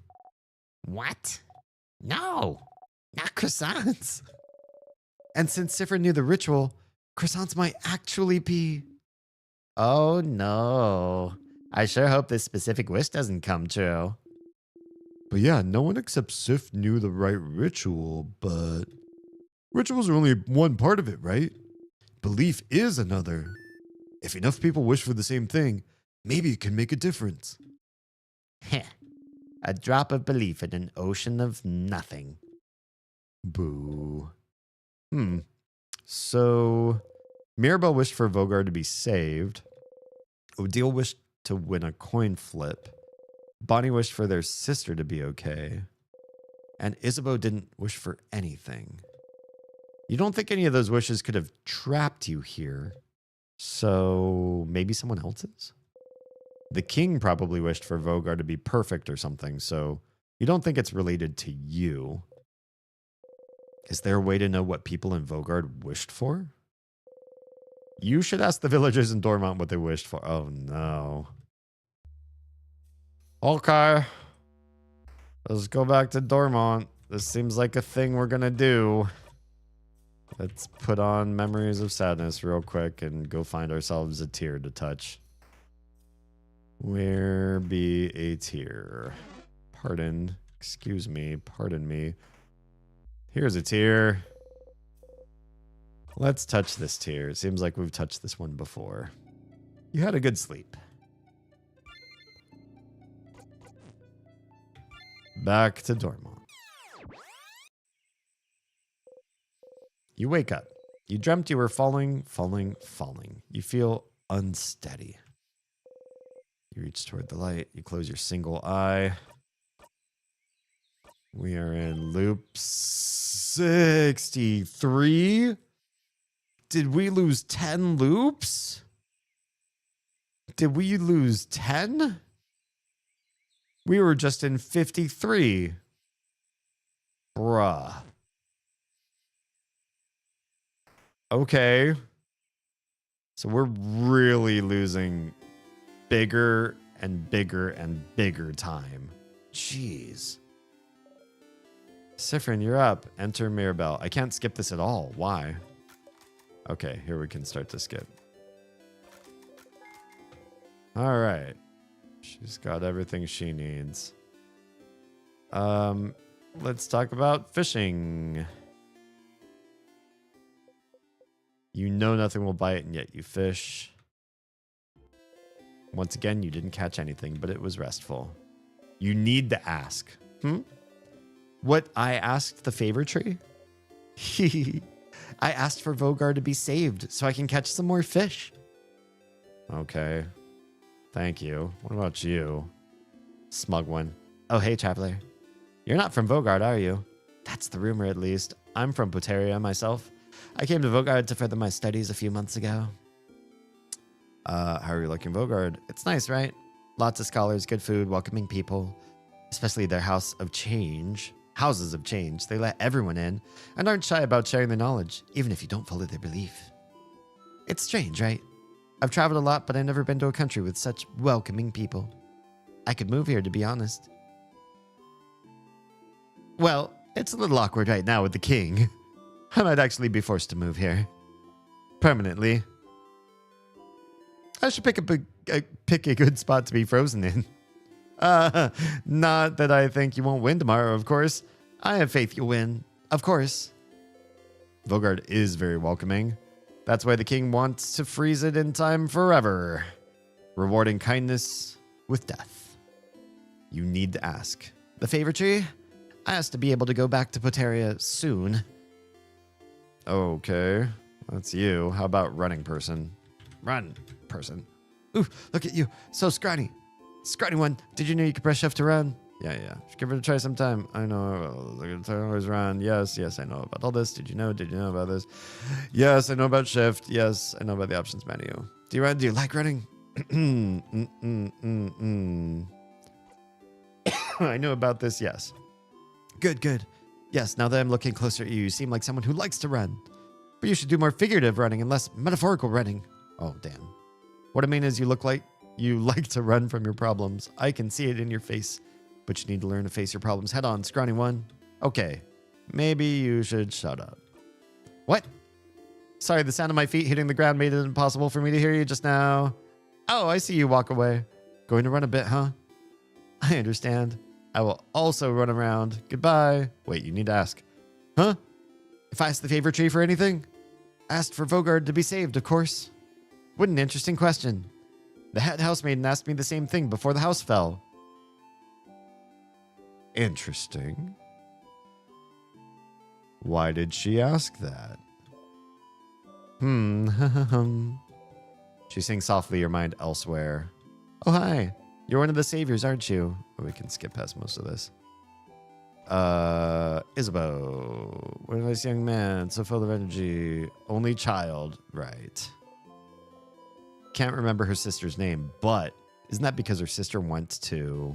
What? No, not croissants. And since Sifra knew the ritual, croissants might actually be... Oh no. I sure hope this specific wish doesn't come true. But yeah, no one except Sif knew the right ritual, but... Rituals are only one part of it, right? Belief is another. If enough people wish for the same thing, maybe it can make a difference. Heh. A drop of belief in an ocean of nothing. Boo. So, Mirabelle wished for Vogard to be saved. Odile wished to win a coin flip. Bonnie wished for their sister to be okay. And Isabeau didn't wish for anything. You don't think any of those wishes could have trapped you here. So maybe someone else's? The king probably wished for Vogard to be perfect or something, so you don't think it's related to you. Is there a way to know what people in Vogard wished for? You should ask the villagers in Dormont what they wished for. Oh no. Okay. Let's go back to Dormont. This seems like a thing we're gonna do. Let's put on Memories of Sadness real quick and go find ourselves a tear to touch. Where be a tear? Pardon. Excuse me. Pardon me. Here's a tear. Let's touch this tear. It seems like we've touched this one before. You had a good sleep. Back to Dormont. You wake up. You dreamt you were falling. You feel unsteady. You reach toward the light. You close your single eye. We are in loop 63. Did we lose 10 loops? Did we lose 10? We were just in 53. Bruh. Okay. So we're really losing bigger and bigger and bigger time. Jeez. Sifrin, you're up. Enter Mirabelle. I can't skip this at all. Why? Okay, here we can start to skip. All right. She's got everything she needs. Let's talk about fishing. You know nothing will bite, and yet you fish. Once again, you didn't catch anything, but it was restful. You need to ask. What I asked the favor tree? I asked for Vogard to be saved so I can catch some more fish. Okay. Thank you. What about you? Smug one. Oh, hey, traveler. You're not from Vogard, are you? That's the rumor, at least. I'm from Poteria myself. I came to Vogard to further my studies a few months ago. How are you liking Vogard? It's nice, right? Lots of scholars, good food, welcoming people. Especially their houses of change. They let everyone in and aren't shy about sharing their knowledge, even if you don't follow their belief. It's strange, right? I've traveled a lot, but I've never been to a country with such welcoming people. I could move here, to be honest. Well, it's a little awkward right now with the king. I might actually be forced to move here. Permanently. I should pick a good spot to be frozen in. Not that I think you won't win tomorrow, of course. I have faith you'll win. Of course. Vogard is very welcoming. That's why the king wants to freeze it in time forever. Rewarding kindness with death. You need to ask. The favor tree? I asked to be able to go back to Poteria soon. Okay. That's you. How about running person? Run, person. Ooh, look at you. So scrawny. Scrawny one. Did you know you could press shift to run? Yeah. Give it a try sometime. I know. Look at always run. Yes, I know about all this. Did you know about this? Yes, I know about shift. Yes, I know about the options menu. Do you run? Do you like running? I know about this, yes. Good. Yes, now that I'm looking closer at you, you seem like someone who likes to run. But you should do more figurative running and less metaphorical running. Oh, damn. What I mean is you look like you like to run from your problems. I can see it in your face. But you need to learn to face your problems head on, scrawny one. Okay, maybe you should shut up. What? Sorry, the sound of my feet hitting the ground made it impossible for me to hear you just now. Oh, I see you walk away. Going to run a bit, huh? I understand. I will also run around. Goodbye. Wait, you need to ask. Huh? If I asked the favor tree for anything? Asked for Vogard to be saved, of course. What an interesting question. The head housemaiden asked me the same thing before the house fell. Interesting. Why did she ask that? She sings softly, your mind elsewhere. Oh, hi. You're one of the saviors, aren't you? Oh, we can skip past most of this. Isabeau. What a nice young man, so full of energy. Only child. Right. Can't remember her sister's name, but isn't that because her sister went to...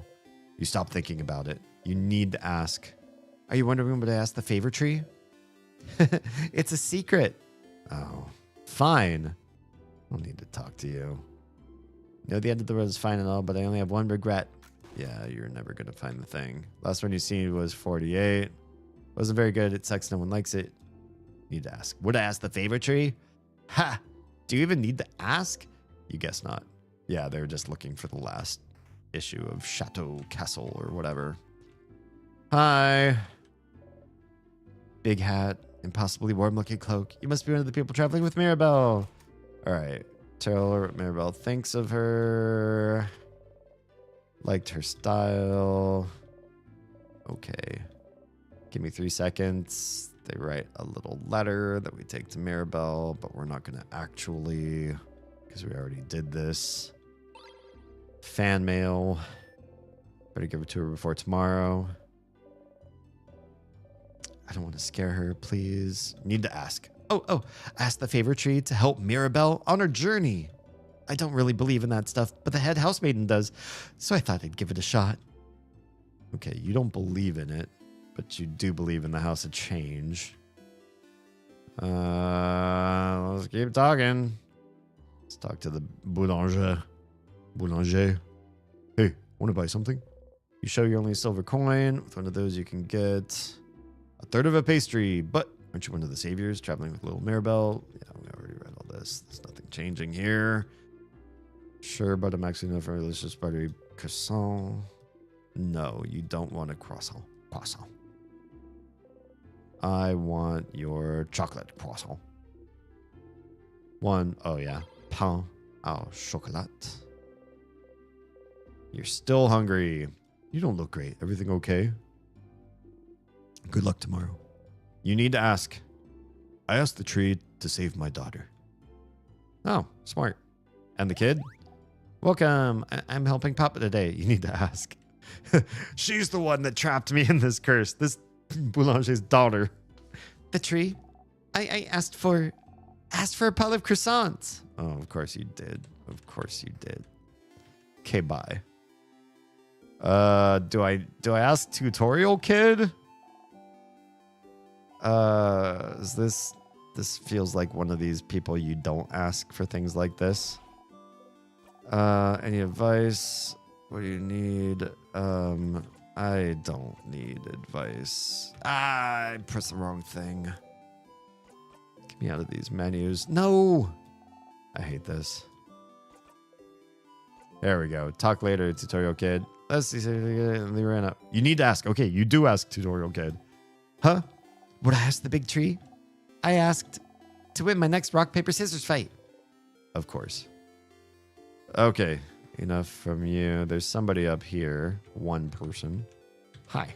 You stop thinking about it. You need to ask. Are you wondering what I asked the favor tree? It's a secret. Oh, fine. I don't need to talk to you. No, the end of the road is fine and all, but I only have one regret. Yeah, you're never going to find the thing. Last one you seen was 48. Wasn't very good. It sucks. No one likes it. Need to ask. Would I ask the favor tree? Ha! Do you even need to ask? You guess not. Yeah, they were just looking for the last issue of Chateau Castle or whatever. Hi. Big hat, impossibly warm-looking cloak. You must be one of the people traveling with Mirabelle. All right. Tell her what Mirabelle thinks of her. Liked her style. Okay. Give me 3 seconds. They write a little letter that we take to Mirabelle, but we're not going to actually, because we already did this. Fan mail. Better give it to her before tomorrow. I don't want to scare her, please. Need to ask. Oh, ask the favor tree to help Mirabelle on her journey. I don't really believe in that stuff, but the head housemaiden does, so I thought I'd give it a shot. Okay, you don't believe in it, but you do believe in the House of Change. Let's keep talking. Let's talk to the boulanger. Boulanger. Hey, want to buy something? You show your only silver coin. With one of those, you can get a third of a pastry. But aren't you one of the saviors traveling with little Mirabelle? Yeah, we already read all this. There's nothing changing here. Sure, but I'm actually known for a delicious buttery croissant. No, you don't want a croissant. Croissant. I want your chocolate croissant. One, oh yeah, pain au chocolat. You're still hungry. You don't look great. Everything okay? Good luck tomorrow. You need to ask. I asked the tree to save my daughter. Oh, smart. And the kid? Welcome. I'm helping Papa today. You need to ask. She's the one that trapped me in this curse. This Boulanger's daughter. The tree? I asked for a pile of croissants. Oh, of course you did. Of course you did. Okay, bye. Do I ask tutorial kid? Is this feels like one of these people you don't ask for things like this. Any advice? What do you need? I don't need advice. I pressed the wrong thing. Get me out of these menus. No! I hate this. There we go. Talk later, tutorial kid. Let's see. They ran up. You need to ask. Okay, you do ask, tutorial kid. Huh? Would I ask the big tree? I asked to win my next rock, paper, scissors fight. Of course. Okay. Enough from you. There's somebody up here. One person. Hi.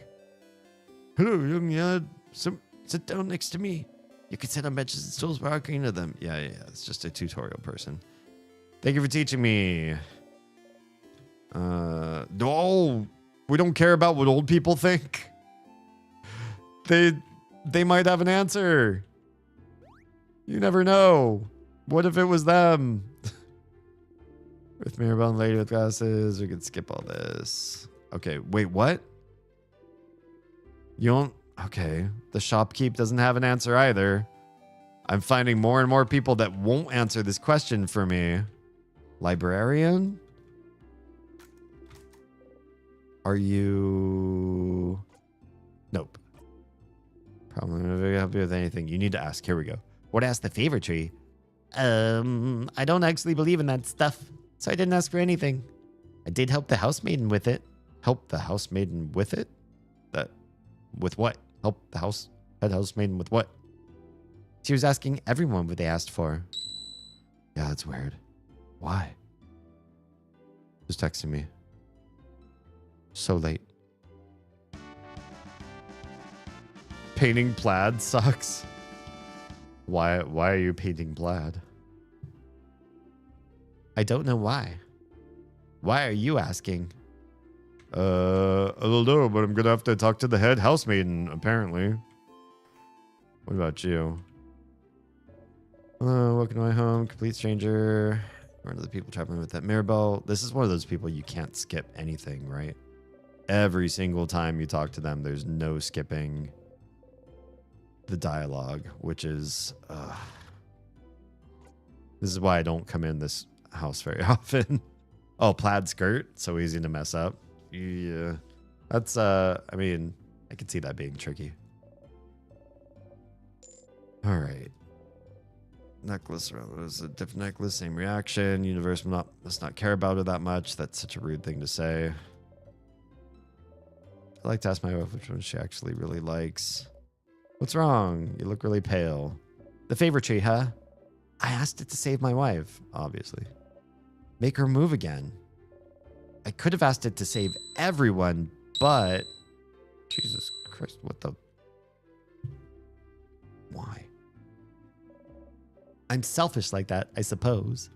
Hello, young lad. Sit down next to me. You can sit on benches and stools by arguing to them. Yeah. It's just a tutorial person. Thank you for teaching me. Oh, we don't care about what old people think. They might have an answer. You never know. What if it was them? With Mirabelle and lady with glasses, we could skip all this. Okay, wait, what? You don't... Okay, the shopkeep doesn't have an answer either. I'm finding more and more people that won't answer this question for me. Librarian? Are you... Nope. Probably not gonna help you with anything. You need to ask. Here we go. What asked the favor tree? I don't actually believe in that stuff, so I didn't ask for anything. I did help the housemaiden with it. Help the housemaiden with it? That... With what? Help the head housemaiden with what? She was asking everyone what they asked for. Yeah, that's weird. Why? Who's texting me? So late. Painting plaid sucks. Why are you painting plaid? I don't know why. Why are you asking? I don't know, but I'm gonna have to talk to the head housemaiden, apparently. What about you? Welcome to my home, complete stranger. One of the people traveling with that Mirabelle. This is one of those people you can't skip anything, right? Every single time you talk to them, there's no skipping the dialogue, which is... this is why I don't come in this house very often. Oh, plaid skirt. So easy to mess up. Yeah. That's, I mean, I can see that being tricky. All right. Necklace. It was a different necklace, same reaction. Universe must not care about it that much. That's such a rude thing to say. I like to ask my wife which one she actually really likes. What's wrong? You look really pale. The favor tree, huh? I asked it to save my wife, obviously. Make her move again. I could have asked it to save everyone, but... Jesus Christ, what the... Why? I'm selfish like that, I suppose.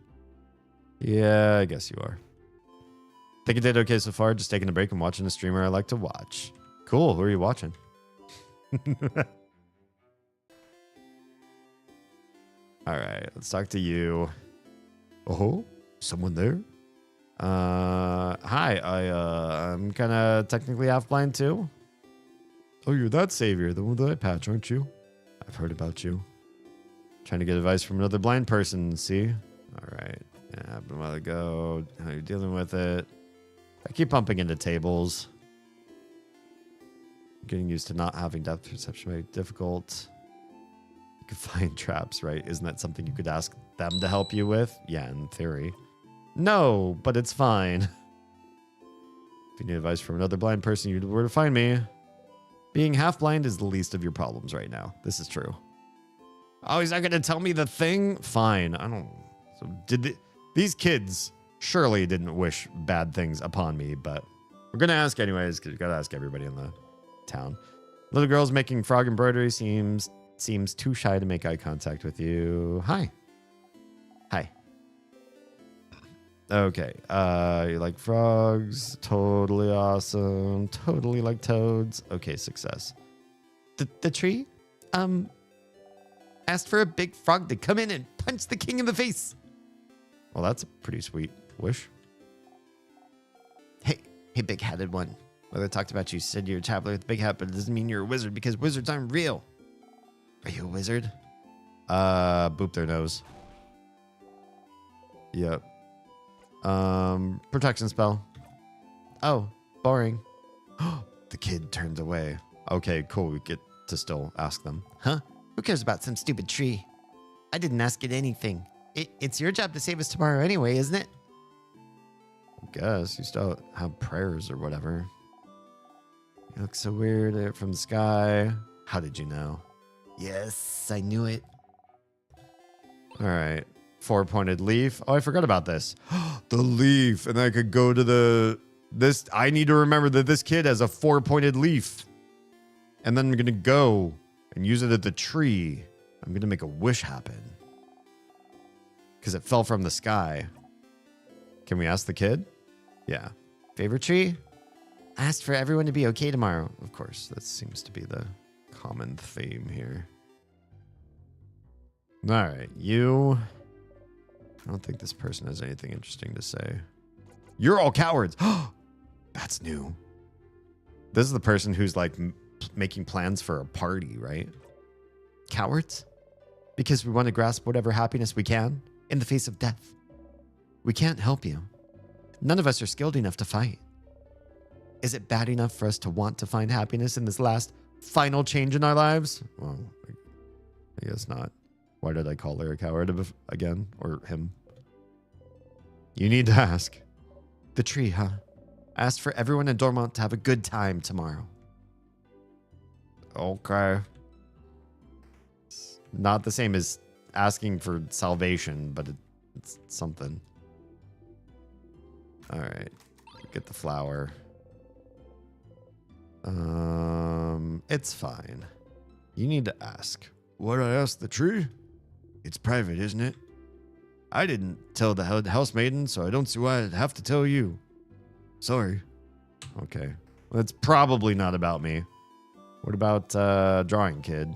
Yeah, I guess you are. Think I did okay so far. Just taking a break and watching a streamer I like to watch. Cool. Who are you watching? All right, let's talk to you. Oh, someone there? Hi. I'm kind of technically half blind too. Oh, you're that savior, the one with the eye patch, aren't you? I've heard about you. Trying to get advice from another blind person, see? All right. Yeah, happened a while ago. How you dealing with it? I keep bumping into tables. Getting used to not having depth perception very difficult. You can find traps, right? Isn't that something you could ask them to help you with? Yeah, in theory. No, but it's fine. If you need advice from another blind person, you know where to find me. Being half blind is the least of your problems right now. This is true. Oh, he's not going to tell me the thing? Fine. I don't... So these kids surely didn't wish bad things upon me, but we're going to ask anyways, because you got to ask everybody in the town. Little girl's making frog embroidery. Seems too shy to make eye contact with you. Hi. Hi. Okay. You like frogs? Totally awesome. Totally like toads. Okay, success. The tree? Asked for a big frog to come in and punch the king in the face. Well, that's a pretty sweet wish. Hey, big-hatted one. Well, I talked about you. Said you're a traveler with a big hat, but it doesn't mean you're a wizard because wizards aren't real. Are you a wizard? Boop their nose. Yep. Protection spell. Oh, boring. The kid turned away. Okay, cool. We get to still ask them. Huh? Who cares about some stupid tree? I didn't ask it anything. It's your job to save us tomorrow anyway, isn't it? I guess. You still have prayers or whatever. You look so weird from the sky. How did you know? Yes, I knew it. All right. Four-pointed leaf. Oh, I forgot about this. The leaf. And I could go to this. I need to remember that this kid has a four-pointed leaf. And then I'm going to go and use it at the tree. I'm going to make a wish happen. Because it fell from the sky. Can we ask the kid? Yeah. Favorite tree? Asked for everyone to be okay tomorrow. Of course, that seems to be the common theme here. All right, you. I don't think this person has anything interesting to say. You're all cowards. That's new. This is the person who's like making plans for a party, right? Cowards? Because we want to grasp whatever happiness we can in the face of death. We can't help you. None of us are skilled enough to fight. Is it bad enough for us to want to find happiness in this last final change in our lives? Well, I guess not. Why did I call her a coward again? Or him? You need to ask. The tree, huh? Asked for everyone in Dormont to have a good time tomorrow. Okay. It's not the same as asking for salvation, but it's something. All right. Get the flower. It's fine. You need to ask. What I asked the tree? It's private, isn't it? I didn't tell the house maiden, so I don't see why I'd have to tell you. Sorry. Okay. Well, it's probably not about me. What about drawing kid?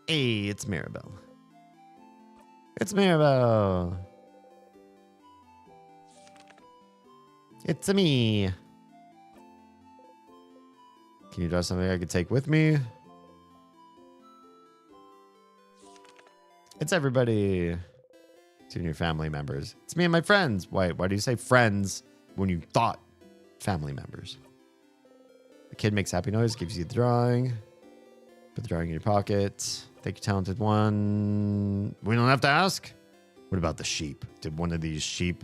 Hey, it's Maribel. It's Maribel. It's me. Can you draw something I could take with me? It's everybody. It's your family members. It's me and my friends. Why do you say friends when you thought family members? The kid makes happy noise, gives you the drawing. Put the drawing in your pocket. Thank you, talented one. We don't have to ask. What about the sheep? Did one of these sheep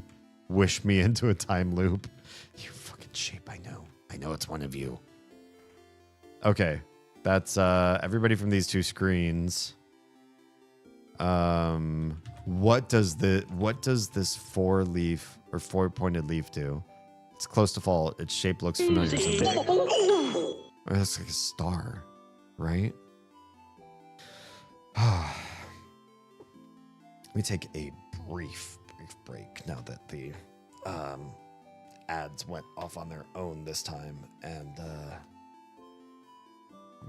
wish me into a time loop? You fucking sheep, I know. I know it's one of you. Okay. That's everybody from these two screens. What does this 4-leaf or 4-pointed leaf do? It's close to fall. Its shape looks familiar. Oh, that's like a star, right? Let me take a brief break now that the ads went off on their own this time, and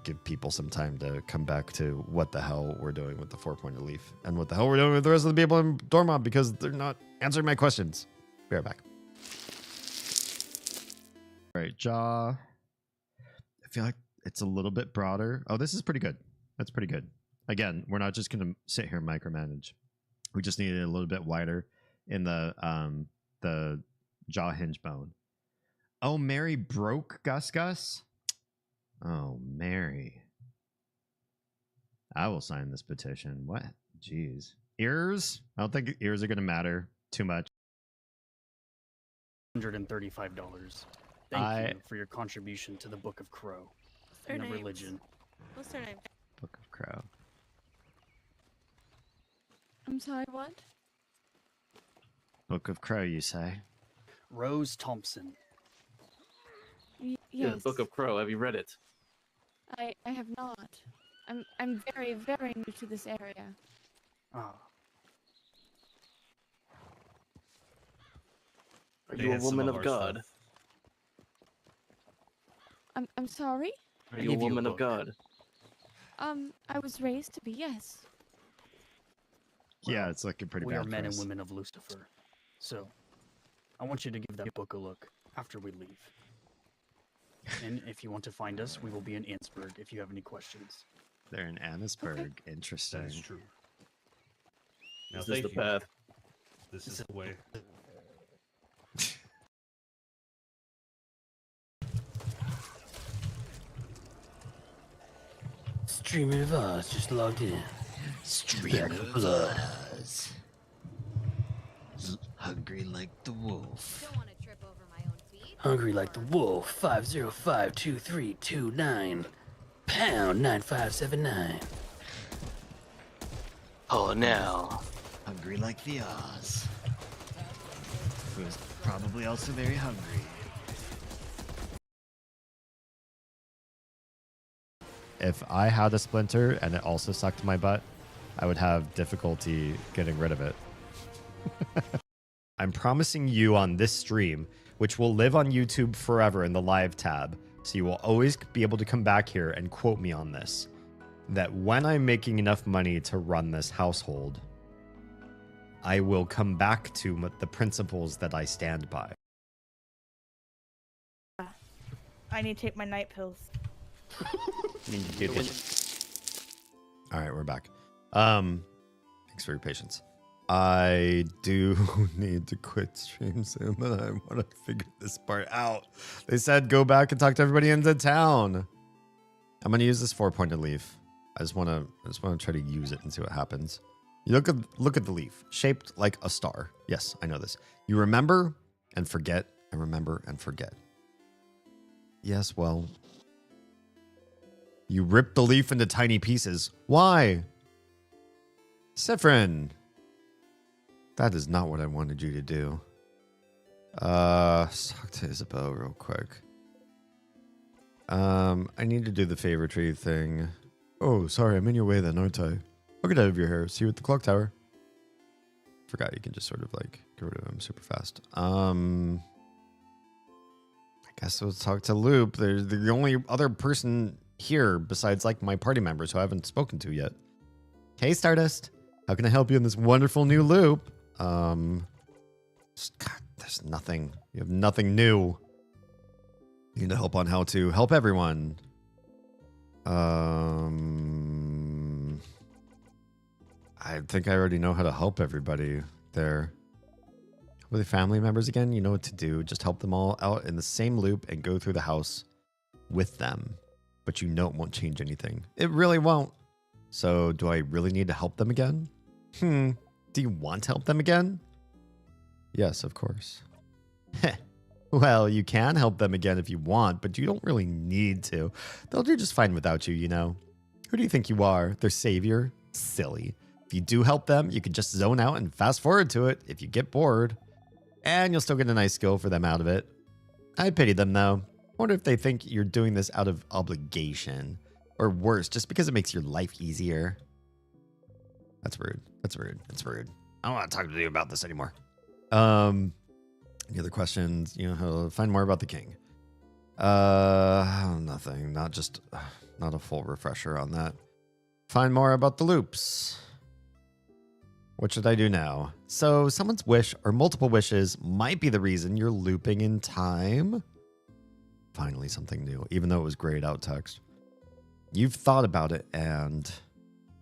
give people some time to come back to what the hell we're doing with the 4-pointed leaf and what the hell we're doing with the rest of the people in Dormont, because they're not answering my questions. Be right back. All right, jaw. I feel like it's a little bit broader. Oh, this is pretty good. That's pretty good. Again, we're not just going to sit here and micromanage. We just need it a little bit wider in the jaw hinge bone. Oh, Mary broke Gus. Oh, Mary. I will sign this petition. What? Jeez. Ears? I don't think ears are going to matter too much. $135. Thank you for your contribution to the Book of Crow and the religion. What's their name? Book of Crow. I'm sorry, what? Book of Crow, you say? Rose Thompson. Yes. Yeah, Book of Crow. Have you read it? I have not. I'm very, very new to this area. Ah. Are you a woman of God? I'm sorry? Are you a woman of God? I was raised to be, yes. Yeah, it's looking pretty we bad. We are men for and us. women of Lucifer. So, I want you to give that book a look after we leave. And if you want to find us, we will be in Annesburg if you have any questions. They're in Annesburg. Okay. Interesting. That is true. Now, This this is the the path. This is the way. Streamer of Oz just logged in. Streamer of blood. Hungry like the wolf. Hungry like the wolf. 5052329. Pound 9579. Oh, now. Hungry like the Oz. Who's probably also very hungry. If I had a splinter and it also sucked my butt, I would have difficulty getting rid of it. I'm promising you on this stream, which will live on YouTube forever in the live tab, so you will always be able to come back here and quote me on this, that when I'm making enough money to run this household, I will come back to the principles that I stand by. I need to take my night pills. All right, we're back. Thanks for your patience. I do need to quit stream soon, but I want to figure this part out. They said go back and talk to everybody in the town. I'm gonna use this 4-pointed leaf. I just want to try to use it and see what happens. You look at the leaf, shaped like a star. Yes, I know this. You remember and forget, and remember and forget. Yes, well, you ripped the leaf into tiny pieces. Why? Sifrin. That is not what I wanted you to do. Talk to Isabel real quick. I need to do the favor tree thing. Oh, sorry, I'm in your way then, aren't I? I'll get out of your hair. See you at the clock tower. Forgot you can just sort of like get rid of him super fast. I guess we'll talk to Loop. They're the only other person here besides like my party members who I haven't spoken to yet. Hey, Stardust. How can I help you in this wonderful new loop? God, there's nothing. You have nothing new. You need to help on how to help everyone. I think I already know how to help everybody there. Were they family members again? You know what to do. Just help them all out in the same loop and go through the house with them. But you know it won't change anything. It really won't. So do I really need to help them again? Do you want to help them again? Yes, of course. Well, you can help them again if you want, but you don't really need to. They'll do just fine without you, you know. Who do you think you are? Their savior? Silly. If you do help them, you can just zone out and fast forward to it if you get bored. And you'll still get a nice skill for them out of it. I pity them, though. I wonder if they think you're doing this out of obligation. Or worse, just because it makes your life easier. That's rude. That's rude. That's rude. I don't want to talk to you about this anymore. Any other questions? You know how to find more about the king. Nothing. Not a full refresher on that. Find more about the loops. What should I do now? So someone's wish or multiple wishes might be the reason you're looping in time. Finally something new, even though it was grayed out text. You've thought about it and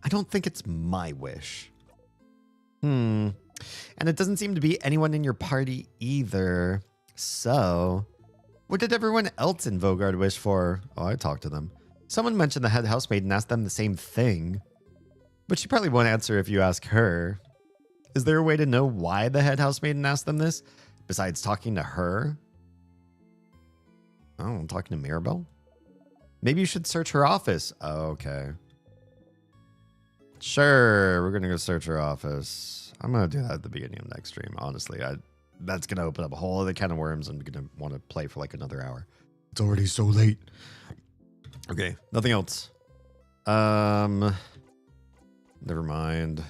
I don't think it's my wish. And it doesn't seem to be anyone in your party either. So, what did everyone else in Vogard wish for? Oh, I talked to them. Someone mentioned the head housemaid and asked them the same thing. But she probably won't answer if you ask her. Is there a way to know why the head housemaid asked them this? Besides talking to her? Oh, I'm talking to Mirabelle? Maybe you should search her office. Oh, okay. Sure, we're going to go search her office. I'm going to do that at the beginning of next stream, honestly. That's going to open up a whole other can of worms. I'm going to want to play for like another hour. It's already so late. Okay, nothing else. Never mind.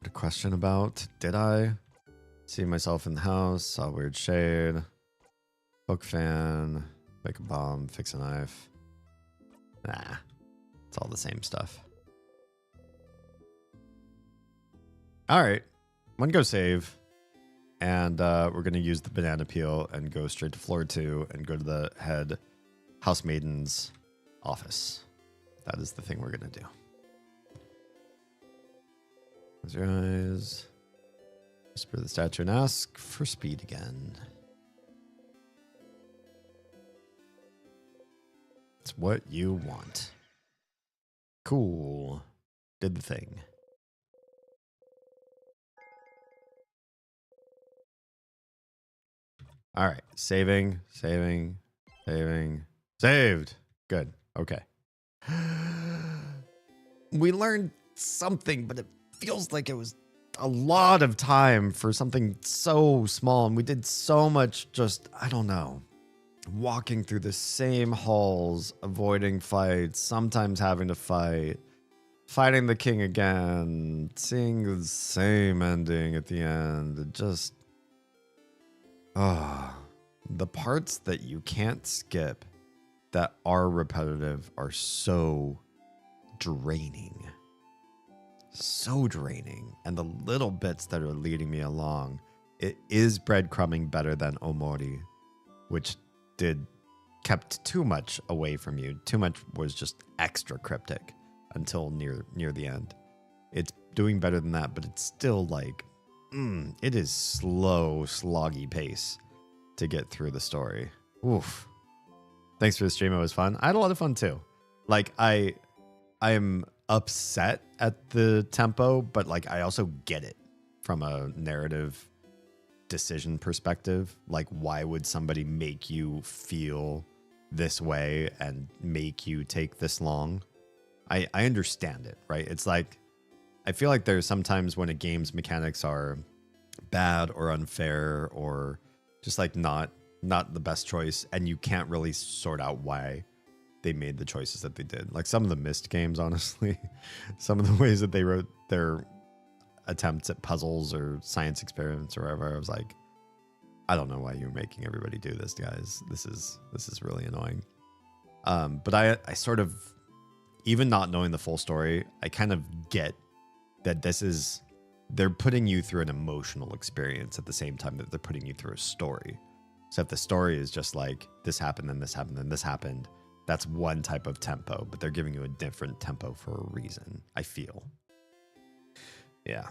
A question about, did I see myself in the house, saw a weird shade, book fan, make a bomb, fix a knife. Nah, it's all the same stuff. All right, I'm gonna go save, and we're gonna use the banana peel and go straight to floor 2 and go to the head housemaiden's office. That is the thing we're gonna do. Close your eyes. Whisper the statue and ask for speed again. It's what you want. Cool. Did the thing. All right. Saving. Saved. Good. Okay. We learned something, but it feels like it was a lot of time for something so small. And we did so much just, I don't know, walking through the same halls, avoiding fights, sometimes having to fight, fighting the king again, seeing the same ending at the end. It just, the parts that you can't skip that are repetitive are so draining. So draining. And the little bits that are leading me along, it is breadcrumbing better than Omori, which kept too much away from you. Too much was just extra cryptic until near the end. It's doing better than that, but it's still like, it is slow, sloggy pace to get through the story. Oof. Thanks for the stream. It was fun. I had a lot of fun too. Like I'm upset at the tempo, but like I also get it from a narrative decision perspective. Like, why would somebody make you feel this way and make you take this long? I understand it, right? It's like, I feel like there's sometimes when a game's mechanics are bad or unfair or just like not the best choice, and you can't really sort out why they made the choices that they did. Like some of the Myst games, honestly, some of the ways that they wrote their attempts at puzzles or science experiments or whatever, I was like, I don't know why you're making everybody do this, guys. This is really annoying. But I sort of, even not knowing the full story, I kind of get that they're putting you through an emotional experience at the same time that they're putting you through a story. So if the story is just like, this happened, then this happened, then this happened, that's one type of tempo, but they're giving you a different tempo for a reason, I feel. Yeah.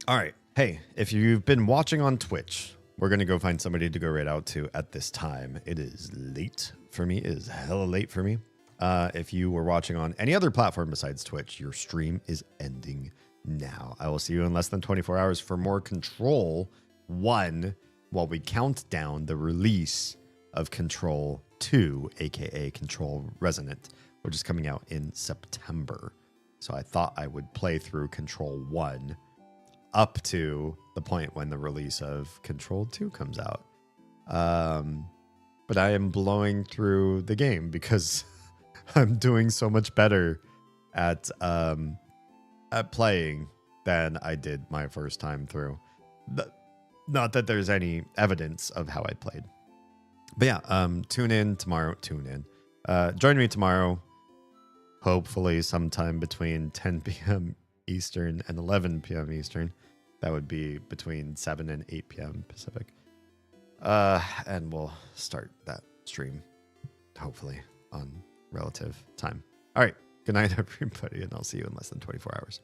All right. Hey, if you've been watching on Twitch, we're going to go find somebody to go raid out to at this time. It is late for me. It is hella late for me. If you were watching on any other platform besides Twitch, your stream is ending now. I will see you in less than 24 hours for more Control 1 while we count down the release of Control 2, aka Control Resonant, which is coming out in September. So I thought I would play through Control 1 up to the point when the release of Control 2 comes out. But I am blowing through the game because I'm doing so much better at playing than I did my first time through. Not that there's any evidence of how I played. But yeah, tune in tomorrow. Join me tomorrow, hopefully sometime between 10 p.m. Eastern and 11 p.m. Eastern. That would be between 7 and 8 p.m. Pacific. And we'll start that stream, hopefully, on relative time. All right. Good night, everybody, and I'll see you in less than 24 hours.